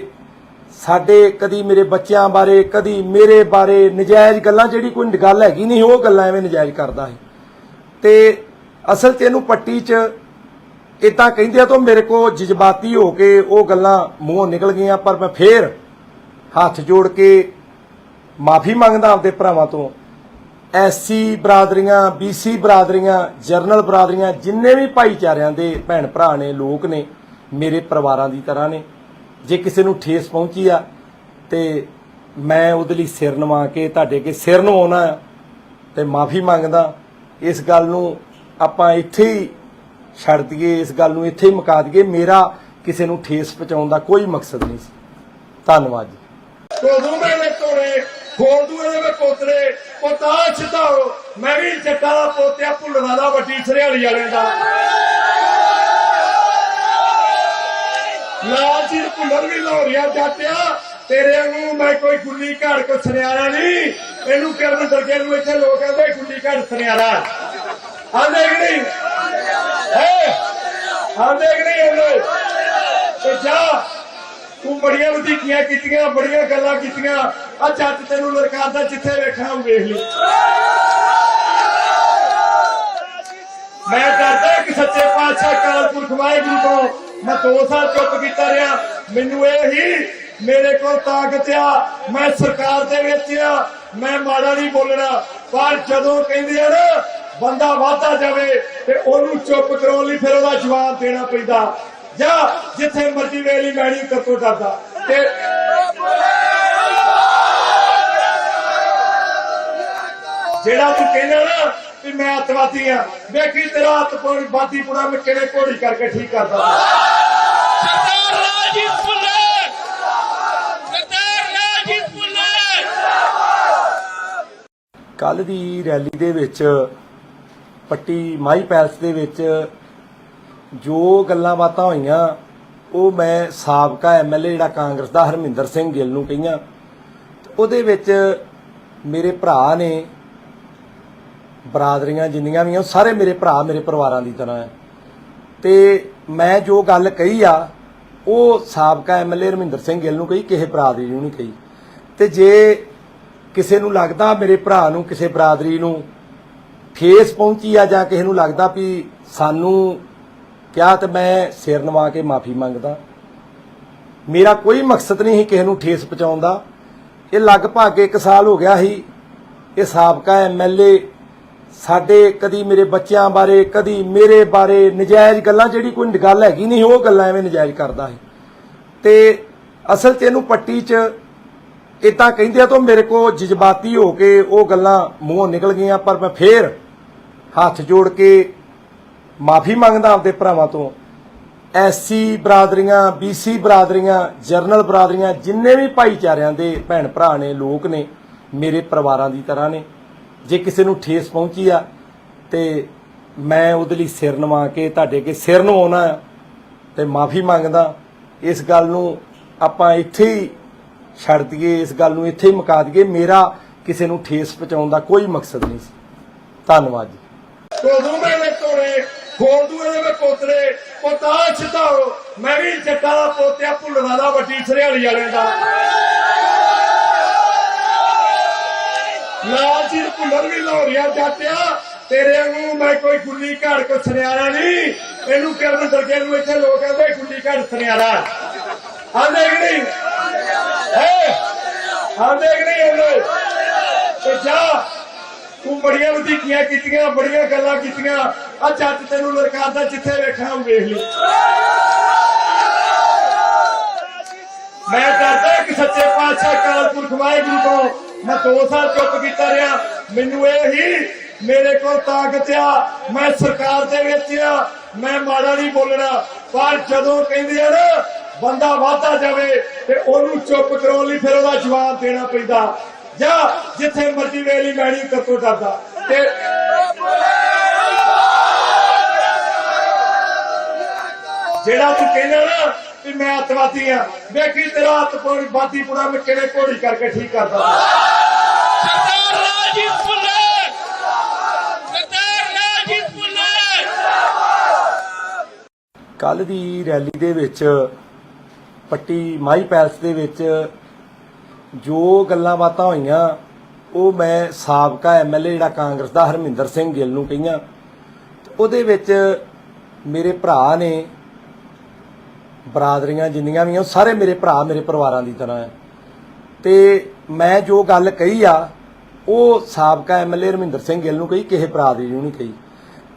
ਸਾਡੇ ਕਦੀ ਮੇਰੇ ਬੱਚਿਆਂ ਬਾਰੇ ਕਦੀ ਮੇਰੇ ਬਾਰੇ ਨਜਾਇਜ਼ ਗੱਲਾਂ, ਜਿਹੜੀ ਕੋਈ ਗੱਲ ਹੈਗੀ ਨਹੀਂ ਉਹ ਗੱਲਾਂ ਐਵੇਂ ਨਜਾਇਜ਼ ਕਰਦਾ ਹੈ। ਤੇ ਅਸਲ 'ਚ ਇਹਨੂੰ ਪੱਟੀ 'ਚ ਇਦਾਂ ਕਹਿੰਦੇ ਆ ਤਾਂ ਮੇਰੇ ਕੋ ਜਜ਼ਬਾਤੀ ਹੋ ਕੇ ਉਹ ਗੱਲਾਂ ਮੂੰਹੋਂ ਨਿਕਲ ਗਈਆਂ। ਪਰ ਮੈਂ ਫੇਰ ਹੱਥ ਜੋੜ ਕੇ ਮਾਫੀ ਮੰਗਦਾ ਆਪਦੇ ਭਰਾਵਾਂ ਤੋਂ। ਐਸਸੀ ਬਰਾਦਰੀਆਂ, ਬੀਸੀ ਬਰਾਦਰੀਆਂ, ਜਰਨਲ ਬਰਾਦਰੀਆਂ, ਜਿੰਨੇ ਵੀ ਭਾਈਚਾਰਿਆਂ ਦੇ ਭੈਣ ਭਰਾ ਨੇ, ਲੋਕ ਨੇ, ਮੇਰੇ ਪਰਿਵਾਰਾਂ ਦੀ ਤਰ੍ਹਾਂ ਨੇ। ਜੇ ਕਿਸੇ ਨੂੰ ਠੇਸ ਪਹੁੰਚੀ ਆ ਤੇ ਮੈਂ ਉਹਦੇ ਲਈ ਸਿਰ ਨਵਾ ਕੇ ਤੁਹਾਡੇ ਅੱਗੇ ਸਿਰ ਨਵਾਉਣਾ ਤੇ ਮਾਫੀ ਮੰਗਦਾ। ਇਸ ਗੱਲ ਨੂੰ ਆਪਾਂ ਇੱਥੇ ਹੀ ਛੱਡ ਦਈਏ, ਇਸ ਗੱਲ ਨੂੰ ਇੱਥੇ ਹੀ ਮੁਕਾ ਦਈਏ। ਮੇਰਾ ਕਿਸੇ ਨੂੰ ਠੇਸ ਪਹੁੰਚਾਉਣ ਦਾ ਕੋਈ ਮਕਸਦ ਨਹੀਂ ਸੀ। ਧੰਨਵਾਦ ਜੀ। ਕੋਦੂ ਮੇਰੇ ਤੋੜੇ ਖੋਲਦੂ ਇਹਦੇ ਵਿੱਚ ਪੋਤਰੇ ਪੋਤਾ ਛਡਾਓ। ਮੈਂ ਵੀ ਜੱਟਾਂ ਦਾ ਪੋਤਿਆ ਭੁੱਲਣਾ ਦਾ ਵੱਡੀ ਸਰਿਆਲੀ ਵਾਲਿਆਂ ਦਾ ਲਾਲ ਜੀ ਭੁੱਲਰ ਵੀ ਲਾਹੌਰੀਆ ਜਾਟਿਆ ਤੇਰੇ ਵਾਂਗੂ ਮੈਂ ਕੋਈ ਗੁੱਲੀ ਘਾੜ ਕੋ ਸੁਨਿਆਰਾ ਨਹੀਂ। ਇਹਨੂੰ ਕਰਨ ਦਰਗੇ ਨੂੰ ਇੱਥੇ ਲੋਕ ਕਹਿੰਦੇ ਗੁੱਲੀ ਘਾੜ ਸੁਨਿਆਰਾ ਆਂਦੇ ਕਿ ਨਹੀਂ ਆਂਦੇ ਕਿ ਨਹੀਂ ਆਂਦੇ। ਤੇ ਜਾ ਤੂੰ ਬੜੀਆਂ ਵਧੀਕੀਆਂ ਕੀਤੀਆਂ, ਬੜੀਆਂ ਗੱਲਾਂ ਕੀਤੀਆਂ। ਆ ਜੱਟ ਤੈਨੂੰ ਲਲਕਾਰਦਾ, ਜਿੱਥੇ ਵੇਖਣਾ ਵੇਖ ਲਈ। ਮੈਂ ਡਰਦਾ ਕਿ ਸੱਚੇ ਪਾਤਸ਼ਾਹ ਅਕਾਲ ਪੁਰਖ ਵਾਹਿਗੁਰੂ ਤੋਂ ਮੈਂ 2 ਸਾਲ ਚੁੱਪ ਕੀਤਾ ਰਿਹਾ। ਮੈਨੂੰ ਇਹ ਹੀ ਮੇਰੇ ਕੋਲ ਤਾਕਤ ਆ, ਮੈਂ ਸਰਕਾਰ ਦੇ ਵਿੱਚ ਆ, ਮੈਂ ਮਾੜਾ ਨਹੀਂ ਬੋਲਣਾ। ਪਰ ਜਦੋਂ ਕਹਿੰਦੇ ਆ ਨਾ ਬੰਦਾ ਵਾਧਾ ਜਾਵੇ ਤੇ ਉਹਨੂੰ ਚੁੱਪ ਕਰਾਉਣ ਲਈ ਫਿਰ ਉਹਦਾ ਜਵਾਬ ਦੇਣਾ ਪੈਂਦਾ। ਜਾਂ ਜਿੱਥੇ ਮਰਜ਼ੀ ਵੇਲੀ ਮੈਂ ਨਹੀਂ ਕਰਤੋਂ ਡਰਦਾ। ਤੇ ਜਿਹੜਾ ਤੂੰ ਕਹਿੰਦਾ ਨਾ ਵੀ ਮੈਂ ਅੱਤਵਾਦੀ ਆ, ਵੇਖੀ ਤੇਰਾ ਅੱਤਵਾਦੀ ਪੁਣਾ ਮੈਂ ਕਿਵੇਂ ਘੋੜੀ ਕਰਕੇ ਠੀਕ ਕਰਦਾ। ਸਰਦਾਰ ਰਾਜੀਵ ਭੁੱਲਰ, ਸਰਦਾਰ ਰਾਜੀਵ ਭੁੱਲਰ। ਕੱਲ ਦੀ ਰੈਲੀ ਦੇ ਵਿੱਚ ਪੱਟੀ ਮਾਈ ਪੈਲਸ ਦੇ ਵਿੱਚ ਜੋ ਗੱਲਾਂ ਬਾਤਾਂ ਹੋਈਆਂ ਉਹ ਮੈਂ ਸਾਬਕਾ ਐਮਐਲਏ ਜਿਹੜਾ ਕਾਂਗਰਸ ਦਾ ਹਰਮਿੰਦਰ ਸਿੰਘ ਗਿੱਲ ਨੂੰ ਕਹੀਆਂ। ਉਹਦੇ ਵਿੱਚ ਮੇਰੇ ਭਰਾ ਨੇ, ਬਰਾਦਰੀਆਂ ਜਿੰਨੀਆਂ ਵੀ ਆ ਸਾਰੇ ਮੇਰੇ ਭਰਾ ਮੇਰੇ ਪਰਿਵਾਰਾਂ ਦੀ ਤਰ੍ਹਾਂ ਹੈ। ਤੇ ਮੈਂ ਜੋ ਗੱਲ ਕਹੀ ਆ ਉਹ ਸਾਬਕਾ ਐਮਐਲਏ ਹਰਮਿੰਦਰ ਸਿੰਘ ਗਿੱਲ ਨੂੰ ਕਹੀ, ਕਿਸੇ ਬਰਾਦਰੀ ਨੂੰ ਨਹੀਂ ਕਹੀ। ਤੇ ਜੇ ਕਿਸੇ ਨੂੰ ਲੱਗਦਾ ਮੇਰੇ ਭਰਾ ਨੂੰ, ਕਿਸੇ ਬਰਾਦਰੀ ਨੂੰ ਠੇਸ ਪਹੁੰਚੀ ਆ ਜਾਂ ਕਿਸੇ ਨੂੰ ਲੱਗਦਾ ਵੀ ਸਾਨੂੰ ਕਿਹਾ, ਤੇ ਮੈਂ ਸਿਰ ਨਵਾ ਕੇ ਮਾਫੀ ਮੰਗਦਾ। ਮੇਰਾ ਕੋਈ ਮਕਸਦ ਨਹੀਂ ਸੀ ਕਿਸੇ ਨੂੰ ਠੇਸ ਪਹੁੰਚਾਉਣ ਦਾ। ਇਹ ਲਗਭਗ 1 ਸਾਲ ਹੋ ਗਿਆ ਸੀ ਇਹ ਸਾਬਕਾ ਐਮਐਲਏ ਸਾਡੇ ਕਦੀ ਮੇਰੇ ਬੱਚਿਆਂ ਬਾਰੇ, ਕਦੀ ਮੇਰੇ ਬਾਰੇ ਨਜਾਇਜ਼ ਗੱਲਾਂ, ਜਿਹੜੀ ਕੋਈ ਗੱਲ ਹੈਗੀ ਨਹੀਂ ਉਹ ਗੱਲਾਂ ਐਵੇਂ ਨਜਾਇਜ਼ ਕਰਦਾ ਸੀ। ਤੇ ਅਸਲ 'ਚ ਇਹਨੂੰ ਪੱਟੀ 'ਚ ਇਦਾਂ ਕਹਿੰਦੇ ਆ ਤਾਂ ਮੇਰੇ ਕੋ ਜਜ਼ਬਾਤੀ ਹੋ ਕੇ ਉਹ ਗੱਲਾਂ ਮੂੰਹੋਂ ਨਿਕਲ ਗਈਆਂ। ਪਰ ਮੈਂ ਫੇਰ ਹੱਥ ਜੋੜ ਕੇ ਮਾਫੀ ਮੰਗਦਾ ਆਪਦੇ ਭਰਾਵਾਂ ਤੋਂ। ਐਸਸੀ ਬਰਾਦਰੀਆਂ, ਬੀਸੀ ਬਰਾਦਰੀਆਂ, ਜਰਨਲ ਬਰਾਦਰੀਆਂ, ਜਿੰਨੇ ਵੀ ਭਾਈਚਾਰਿਆਂ ਦੇ ਭੈਣ ਭਰਾ ਨੇ, ਲੋਕ ਨੇ, ਮੇਰੇ ਪਰਿਵਾਰਾਂ ਦੀ ਤਰ੍ਹਾਂ ਨੇ। ਜੇ ਕਿਸੇ ਨੂੰ ਠੇਸ ਪਹੁੰਚੀ ਆ ਤੇ ਮੈਂ ਉਹਦੇ ਲਈ ਸਿਰ ਨਵਾ ਕੇ ਤੁਹਾਡੇ ਅੱਗੇ ਸਿਰ ਨਵਾਉਣਾ ਤੇ ਮਾਫੀ ਮੰਗਦਾ। ਇਸ ਗੱਲ ਨੂੰ ਆਪਾਂ ਇੱਥੇ ਹੀ ਛੱਡ ਦਈਏ, ਇਸ ਗੱਲ ਨੂੰ ਇੱਥੇ ਹੀ ਮੁਕਾ ਦਈਏ। ਮੇਰਾ ਕਿਸੇ ਨੂੰ ਠੇਸ ਪਹੁੰਚਾਉਣ ਦਾ ਕੋਈ ਮਕਸਦ ਨਹੀਂ ਸੀ। ਧੰਨਵਾਦ ਜੀ। ਕੋਦੂ ਮੇਰੇ ਤੋੜੇ ਖੋਲਦੂ ਇਹਦੇ ਵਿੱਚ ਪੋਤਰੇ ਪੋਤਾ ਛਿਤਾਓ। ਮੈਂ ਵੀ ਜੱਟਾਂ ਦਾ ਪੋਤਿਆ ਭੁੱਲਣਾ ਦਾ ਵੱਡੀ ਸਰਿਆਲੀ ਵਾਲਿਆਂ ਦਾ ਲਾਲ ਜੀ ਭੁੱਲਰ ਵੀ ਲਾਹੌਰੀਆ ਜਾਟਿਆ। ਤੇਰੇ ਵਾਂਗੂ ਮੈਂ ਕੋਈ ਗੁੱਲੀ ਘਾੜ ਕੋ ਸੁਨਿਆਰਾ ਨਹੀਂ। ਇਹਨੂੰ ਕਰਨ ਦਰਗੇ ਨੂੰ ਇੱਥੇ ਲੋਕ ਕਹਿੰਦੇ ਗੁੱਲੀ ਘਾੜ ਸੁਨਿਆਰਾ। ਆਂਦੇ ਕਿ ਨਹੀਂ ਆਂਦੇ ਕਿ ਨਹੀਂ ਆਂਦੇ? ਤੇ ਜਾ ਤੂੰ ਬੜੀਆਂ ਵਧੀਕੀਆਂ ਕੀਤੀਆਂ, ਬੜੀਆਂ ਗੱਲਾਂ ਕੀਤੀਆਂ। ਆ ਜੱਟ ਤੈਨੂੰ ਲਲਕਾਰਦਾ, ਜਿੱਥੇ ਵੇਖਣਾ ਉਹ ਵੇਖ ਲਈ। ਮੈਂ ਡਰਦਾ ਕਿ ਸੱਚੇ ਪਾਤਸ਼ਾਹ ਅਕਾਲ ਪੁਰਖ ਵਾਹਿਗੁਰੂ ਤੋਂ ਮੈਂ 2 ਸਾਲ ਚੁੱਪ ਕੀਤਾ ਰਿਹਾ। ਮੈਨੂੰ ਇਹ ਹੀ ਮੇਰੇ ਕੋਲ ਤਾਕਤ ਆ, ਮੈਂ ਸਰਕਾਰ ਦੇ ਵਿੱਚ ਆ, ਮੈਂ ਮਾੜਾ ਨਹੀਂ ਬੋਲਣਾ। ਪਰ ਜਦੋਂ ਕਹਿੰਦੇ ਆ ਨਾ ਬੰਦਾ ਵਾਧਾ ਜਾਵੇ ਤੇ ਉਹਨੂੰ ਚੁੱਪ ਕਰਾਉਣ ਲਈ ਫਿਰ ਉਹਦਾ ਜਵਾਬ ਦੇਣਾ ਪੈਂਦਾ। ਜਾਂ ਜਿੱਥੇ ਮਰਜ਼ੀ ਵੇਲੀ ਮੈਣੀ ਕਰਤੋਂ ਡਰਦਾ। ਤੇ ਜਿਹੜਾ ਤੂੰ ਕਹਿੰਦਾ ਨਾ ਕਿ ਮੈਂ ਅੱਤਵਾਦੀ ਆ, ਵੇਖੀ ਤੇਰਾ ਅੱਤਵਾਦੀ ਪੁਰਾ ਮੈਂ ਕਿਵੇਂ ਘੋੜੀ ਕਰਕੇ ਠੀਕ ਕਰਦਾ। सरदार राजीव फुल्लर, सरदार राजीव फुल्लर। ਕੱਲ ਦੀ ਰੈਲੀ ਦੇ ਵਿੱਚ ਪੱਟੀ ਮਾਈ ਪੈਲਸ ਦੇ ਵਿੱਚ ਜੋ ਗੱਲਾਂ ਬਾਤਾਂ ਹੋਈਆਂ ਉਹ ਮੈਂ ਸਾਬਕਾ ਐਮਐਲਏ ਜਿਹੜਾ ਕਾਂਗਰਸ ਦਾ ਹਰਮਿੰਦਰ ਸਿੰਘ ਗਿੱਲ ਨੂੰ ਕਹੀਆਂ। ਉਹਦੇ ਵਿੱਚ ਮੇਰੇ ਭਰਾ ਨੇ, ਬਰਾਦਰੀਆਂ ਜਿੰਨੀਆਂ ਵੀ ਆ ਸਾਰੇ ਮੇਰੇ ਭਰਾ ਮੇਰੇ ਪਰਿਵਾਰਾਂ ਦੀ ਤਰ੍ਹਾਂ ਹੈ। ਤੇ ਮੈਂ ਜੋ ਗੱਲ ਕਹੀ ਆ ਉਹ ਸਾਬਕਾ ਐਮਐਲਏ ਹਰਮਿੰਦਰ ਸਿੰਘ ਗਿੱਲ ਨੂੰ ਕਹੀ, ਕਿਸੇ ਬਰਾਦਰੀ ਨੂੰ ਨਹੀਂ ਕਹੀ।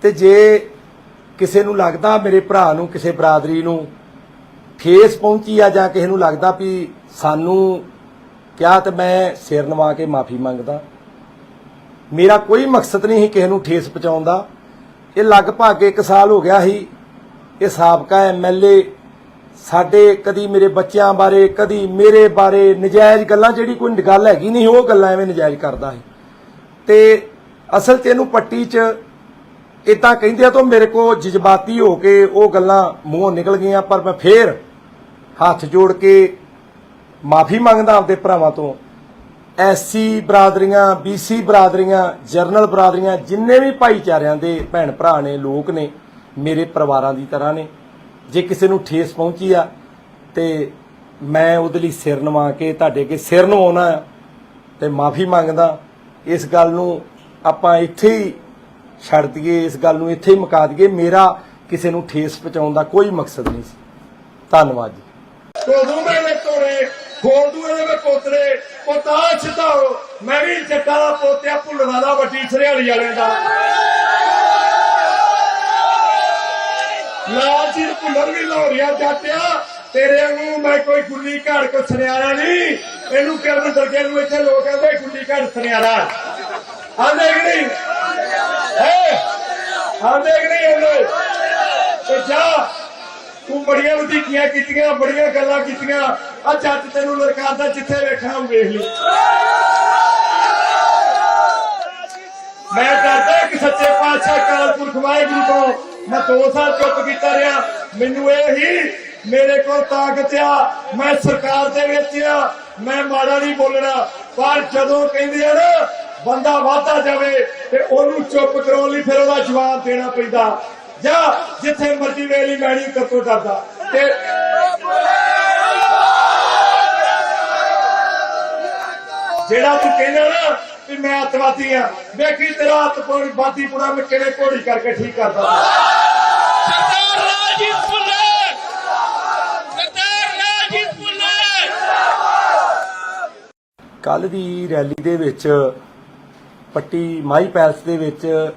ਤੇ ਜੇ ਕਿਸੇ ਨੂੰ ਲੱਗਦਾ ਮੇਰੇ ਭਰਾ ਨੂੰ, ਕਿਸੇ ਬਰਾਦਰੀ ਨੂੰ ਠੇਸ ਪਹੁੰਚੀ ਆ ਜਾਂ ਕਿਸੇ ਨੂੰ ਲੱਗਦਾ ਵੀ ਸਾਨੂੰ ਕਿਹਾ, ਤੇ ਮੈਂ ਸਿਰ ਨਵਾ ਕੇ ਮਾਫੀ ਮੰਗਦਾ। ਮੇਰਾ ਕੋਈ ਮਕਸਦ ਨਹੀਂ ਸੀ ਕਿਸੇ ਨੂੰ ਠੇਸ ਪਹੁੰਚਾਉਣ ਦਾ। ਇਹ ਲਗਭਗ 1 ਸਾਲ ਹੋ ਗਿਆ ਸੀ ਇਹ ਸਾਬਕਾ ਐਮਐਲਏ ਸਾਡੇ ਕਦੀ ਮੇਰੇ ਬੱਚਿਆਂ ਬਾਰੇ, ਕਦੀ ਮੇਰੇ ਬਾਰੇ ਨਜਾਇਜ਼ ਗੱਲਾਂ, ਜਿਹੜੀ ਕੋਈ ਗੱਲ ਹੈਗੀ ਨਹੀਂ ਉਹ ਗੱਲਾਂ ਐਵੇਂ ਨਜਾਇਜ਼ ਕਰਦਾ ਸੀ। ਤੇ ਅਸਲ 'ਚ ਇਹਨੂੰ ਪੱਟੀ 'ਚ ਇਦਾਂ ਕਹਿੰਦੇ ਆ ਤਾਂ ਮੇਰੇ ਕੋ ਜਜ਼ਬਾਤੀ ਹੋ ਕੇ ਉਹ ਗੱਲਾਂ ਮੂੰਹੋਂ ਨਿਕਲ ਗਈਆਂ। ਪਰ ਮੈਂ ਫੇਰ ਹੱਥ ਜੋੜ ਕੇ ਮਾਫੀ ਮੰਗਦਾ ਆਪਦੇ ਭਰਾਵਾਂ ਤੋਂ। ਐਸਸੀ ਬਰਾਦਰੀਆਂ, ਬੀਸੀ ਬਰਾਦਰੀਆਂ, ਜਰਨਲ ਬਰਾਦਰੀਆਂ, ਜਿੰਨੇ ਵੀ ਭਾਈਚਾਰਿਆਂ ਦੇ ਭੈਣ ਭਰਾ ਨੇ, ਲੋਕ ਨੇ, ਮੇਰੇ ਪਰਿਵਾਰਾਂ ਦੀ ਤਰ੍ਹਾਂ ਨੇ। ਜੇ ਕਿਸੇ ਨੂੰ ਠੇਸ ਪਹੁੰਚੀ ਆ ਤੇ ਮੈਂ ਉਹਦੇ ਲਈ ਸਿਰ ਨਵਾ ਕੇ ਤੁਹਾਡੇ ਅੱਗੇ ਸਿਰ ਨਵਾਉਣਾ ਤੇ ਮਾਫੀ ਮੰਗਦਾ। ਇਸ ਗੱਲ ਨੂੰ ਆਪਾਂ ਇੱਥੇ ਹੀ ਛੱਡ ਦਈਏ, ਇਸ ਗੱਲ ਨੂੰ ਇੱਥੇ ਹੀ ਮੁਕਾ ਦਈਏ। ਮੇਰਾ ਕਿਸੇ ਨੂੰ ਠੇਸ ਪਹੁੰਚਾਉਣ ਦਾ ਕੋਈ ਮਕਸਦ ਨਹੀਂ ਸੀ। ਧੰਨਵਾਦ ਜੀ। ਕੋਦੂ ਮੇਰੇ ਤੋੜੇ ਖੋਲਦੂ ਇਹਦੇ ਵਿੱਚ ਪੋਤਰੇ ਪੋਤਾ ਛਿਤਾਓ। ਮੈਂ ਵੀ ਜੱਟਾਂ ਦਾ ਪੋਤਿਆ ਭੁੱਲਣਾ ਦਾ ਵੱਡੀ ਸਰਿਆਲੀ ਵਾਲਿਆਂ ਦਾ ਲਾਲ ਜੀ ਭੁੱਲਰ ਵੀ ਲਾਹੌਰੀਆ ਜਾਟਿਆ। ਤੇਰੇ ਵਾਂਗੂ ਮੈਂ ਕੋਈ ਗੁੱਲੀ ਘਾੜ ਕੋ ਸੁਨਿਆਰਾ ਨਹੀਂ। ਇਹਨੂੰ ਕਰਨ ਦਰਗੇ ਨੂੰ ਇੱਥੇ ਲੋਕ ਕਹਿੰਦੇ ਗੁੱਲੀ ਘਾੜ ਸੁਨਿਆਰਾ। ਆਂਦੇ ਕਿ ਨਹੀਂ ਆਂਦੇ ਕਿ ਨਹੀਂ ਆਂਦੇ? ਤੇ ਜਾ ਤੂੰ ਬੜੀਆਂ ਵਧੀਕੀਆਂ ਕੀਤੀਆਂ, ਬੜੀਆਂ ਗੱਲਾਂ ਕੀਤੀਆਂ। ਆ ਜੱਟ ਤੈਨੂੰ ਲਲਕਾਰਦਾ, ਜਿੱਥੇ ਵੇਖਣਾ ਉਹ ਵੇਖ ਲਈ। ਮੈਂ ਡਰਦਾ ਕਿ ਸੱਚੇ ਪਾਤਸ਼ਾਹ ਅਕਾਲ ਪੁਰਖ ਵਾਹਿਗੁਰੂ ਤੋਂ ਮੈਂ 2 ਸਾਲ ਚੁੱਪ ਕੀਤਾ ਰਿਹਾ। ਮੈਨੂੰ ਇਹ ਹੀ ਮੇਰੇ ਕੋਲ ਤਾਕਤ ਆ, ਮੈਂ ਸਰਕਾਰ ਦੇ ਵਿੱਚ ਆ, ਮੈਂ ਮਾੜਾ ਨਹੀਂ ਬੋਲਣਾ। ਪਰ ਜਦੋਂ ਕਹਿੰਦੇ ਆ ਨਾ ਬੰਦਾ ਵਾਧਾ ਜਾਵੇ ਤੇ ਉਹਨੂੰ ਚੁੱਪ ਕਰਾਉਣ ਲਈ ਫਿਰ ਉਹਦਾ ਜਵਾਬ ਦੇਣਾ ਪੈਂਦਾ। ਜਾਂ ਜਿੱਥੇ ਮਰਜ਼ੀ ਵੇਲੀ ਮੈਣੀ ਕਰਤੋਂ ਡਰਦਾ ਤੇ ਜਿਹੜਾ ਤੂੰ ਕਹਿੰਦਾ ਨਾ ਕਿ ਮੈਂ ਅੱਤਵਾਦੀ ਆ, ਵੇਖੀ ਤੇਰਾ ਅੱਤਵਾਦੀ ਪੁਣਾ ਮੈਂ ਕਿਹੜੇ ਘੋੜੀ ਕਰਕੇ ਠੀਕ ਕਰਦਾ। ਸਰਦਾਰ ਰਾਜੀਵ ਭੁੱਲਰ, ਸਰਦਾਰ ਰਾਜੀਵ ਭੁੱਲਰ। ਕੱਲ ਦੀ ਰੈਲੀ ਦੇ ਵਿੱਚ ਪੱਟੀ ਮਾਈ ਪੈਲਸ ਦੇ ਵਿੱਚ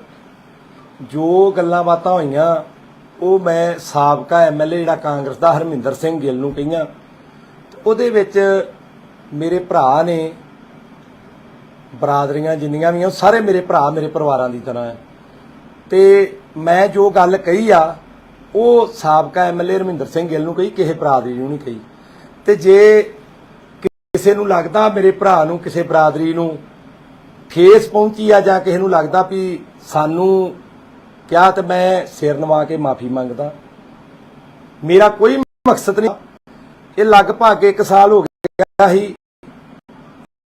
ਜੋ ਗੱਲਾਂ ਬਾਤਾਂ ਹੋਈਆਂ ਉਹ ਮੈਂ ਸਾਬਕਾ ਐਮਐਲਏ ਜਿਹੜਾ ਕਾਂਗਰਸ ਦਾ ਹਰਮਿੰਦਰ ਸਿੰਘ ਗਿੱਲ ਨੂੰ ਕਹੀਆਂ। ਉਹਦੇ ਵਿੱਚ ਮੇਰੇ ਭਰਾ ਨੇ, ਬਰਾਦਰੀਆਂ ਜਿੰਨੀਆਂ ਵੀ ਆ ਸਾਰੇ ਮੇਰੇ ਭਰਾ ਮੇਰੇ ਪਰਿਵਾਰਾਂ ਦੀ ਤਰ੍ਹਾਂ ਹੈ। ਤੇ ਮੈਂ ਜੋ ਗੱਲ ਕਹੀ ਆ ਉਹ ਸਾਬਕਾ ਐਮਐਲਏ ਹਰਮਿੰਦਰ ਸਿੰਘ ਗਿੱਲ ਨੂੰ ਕਹੀ, ਕਿਸੇ ਬਰਾਦਰੀ ਨੂੰ ਨਹੀਂ ਕਹੀ। ਤੇ ਜੇ ਕਿਸੇ ਨੂੰ ਲੱਗਦਾ ਮੇਰੇ ਭਰਾ ਨੂੰ ਕਿਸੇ ਬਰਾਦਰੀ ਨੂੰ ਠੇਸ ਪਹੁੰਚੀ ਆ ਜਾਂ ਕਿਸੇ ਨੂੰ ਲੱਗਦਾ ਵੀ ਸਾਨੂੰ ਕਿਹਾ, ਤੇ ਮੈਂ ਸਿਰ ਨਵਾ ਕੇ ਮਾਫੀ ਮੰਗਦਾ। ਮੇਰਾ ਕੋਈ ਮਕਸਦ ਨਹੀਂ। ਇਹ ਲਗਭਗ 1 ਸਾਲ ਹੋ ਗਿਆ ਸੀ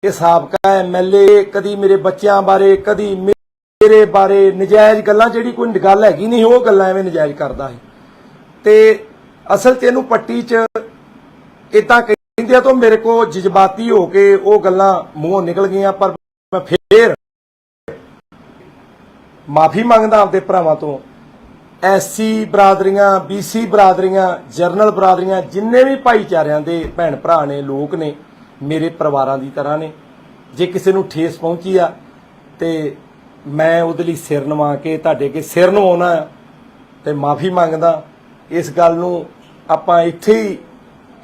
ਇਹ ਸਾਬਕਾ ਐਮਐਲਏ ਕਦੀ ਮੇਰੇ ਬੱਚਿਆਂ ਬਾਰੇ ਕਦੀ ਮੇਰੇ ਬਾਰੇ ਨਜਾਇਜ਼ ਗੱਲਾਂ, ਜਿਹੜੀ ਕੋਈ ਗੱਲ ਹੈਗੀ ਨਹੀਂ ਉਹ ਗੱਲਾਂ ਐਵੇਂ ਨਜਾਇਜ਼ ਕਰਦਾ ਸੀ। ਤੇ ਅਸਲ 'ਚ ਇਹਨੂੰ ਪੱਟੀ 'ਚ ਇਦਾਂ ਕਹਿੰਦੇ ਆ ਤਾਂ ਮੇਰੇ ਕੋਲ ਜਜ਼ਬਾਤੀ ਹੋ ਕੇ ਉਹ ਗੱਲਾਂ ਮੂੰਹੋਂ ਨਿਕਲ ਗਈਆਂ। ਪਰ ਮੈਂ ਫੇਰ ਮਾਫੀ ਮੰਗਦਾ ਆਪਦੇ ਭਰਾਵਾਂ ਤੋਂ। ਐਸਸੀ ਬਰਾਦਰੀਆਂ, ਬੀਸੀ ਬਰਾਦਰੀਆਂ, ਜਰਨਲ ਬਰਾਦਰੀਆਂ, ਜਿੰਨੇ ਵੀ ਭਾਈਚਾਰਿਆਂ ਦੇ ਭੈਣ ਭਰਾ ਨੇ, ਲੋਕ ਨੇ, ਮੇਰੇ ਪਰਿਵਾਰਾਂ ਦੀ ਤਰ੍ਹਾਂ ਨੇ। ਜੇ ਕਿਸੇ ਨੂੰ ਠੇਸ ਪਹੁੰਚੀ ਆ ਤੇ ਮੈਂ ਉਹਦੇ ਲਈ ਸਿਰ ਨਵਾ ਕੇ ਤੁਹਾਡੇ ਅੱਗੇ ਸਿਰ ਨਵਾਉਣਾ ਤੇ ਮਾਫੀ ਮੰਗਦਾ। ਇਸ ਗੱਲ ਨੂੰ ਆਪਾਂ ਇੱਥੇ ਹੀ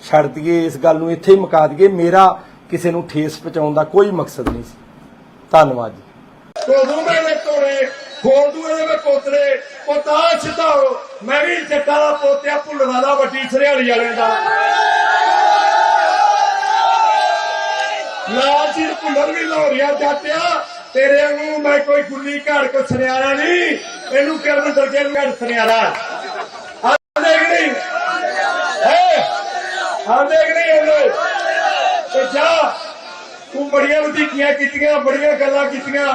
ਛੱਡ ਦਈਏ, ਇਸ ਗੱਲ ਨੂੰ ਇੱਥੇ ਹੀ ਮੁਕਾ ਦਈਏ। ਮੇਰਾ ਕਿਸੇ ਨੂੰ ਠੇਸ ਪਹੁੰਚਾਉਣ ਦਾ ਕੋਈ ਮਕਸਦ ਨਹੀਂ ਸੀ। ਧੰਨਵਾਦ ਜੀ। ਕੋਦੂ ਮੇਰੇ ਤੋੜੇ ਖੋਦੂ ਇਹਦੇ ਪੋਤਰੇ ਪੋਤਾ ਸਿੱਧਾ ਹੋ। ਮੈਂ ਵੀ ਜੱਟਾਂ ਦਾ ਪੋਤਿਆ ਭੁੱਲਣਾ ਦਾ ਵੱਡੀ ਸਰਿਆਲੀ ਵਾਲਿਆਂ ਦਾ। ਲਾਲ ਸਿੰਘ ਭੁੱਲਰ ਵੀ ਲਾਹੌਰੀਆ ਜਾਟਿਆ ਤੇਰੇ ਨੂੰ ਮੈਂ ਕੋਈ ਗੁੱਲੀ ਘਾੜ ਕੋ ਸੁਨਿਆਰਾ ਨਹੀਂ। ਇਹਨੂੰ ਕਰਨ ਦਰਜੇ ਘੜ ਸੁਨਿਆਰਾ ਆ ਦੇਖ ਨਹੀਂ ਆ ਦੇਖ ਨਹੀਂ ਇਹਨੂੰ ਤੇ ਜਾ ਤੂੰ ਬੜੀਆਂ ਵਧੀਕੀਆਂ ਕੀਤੀਆਂ, ਬੜੀਆਂ ਗੱਲਾਂ ਕੀਤੀਆਂ।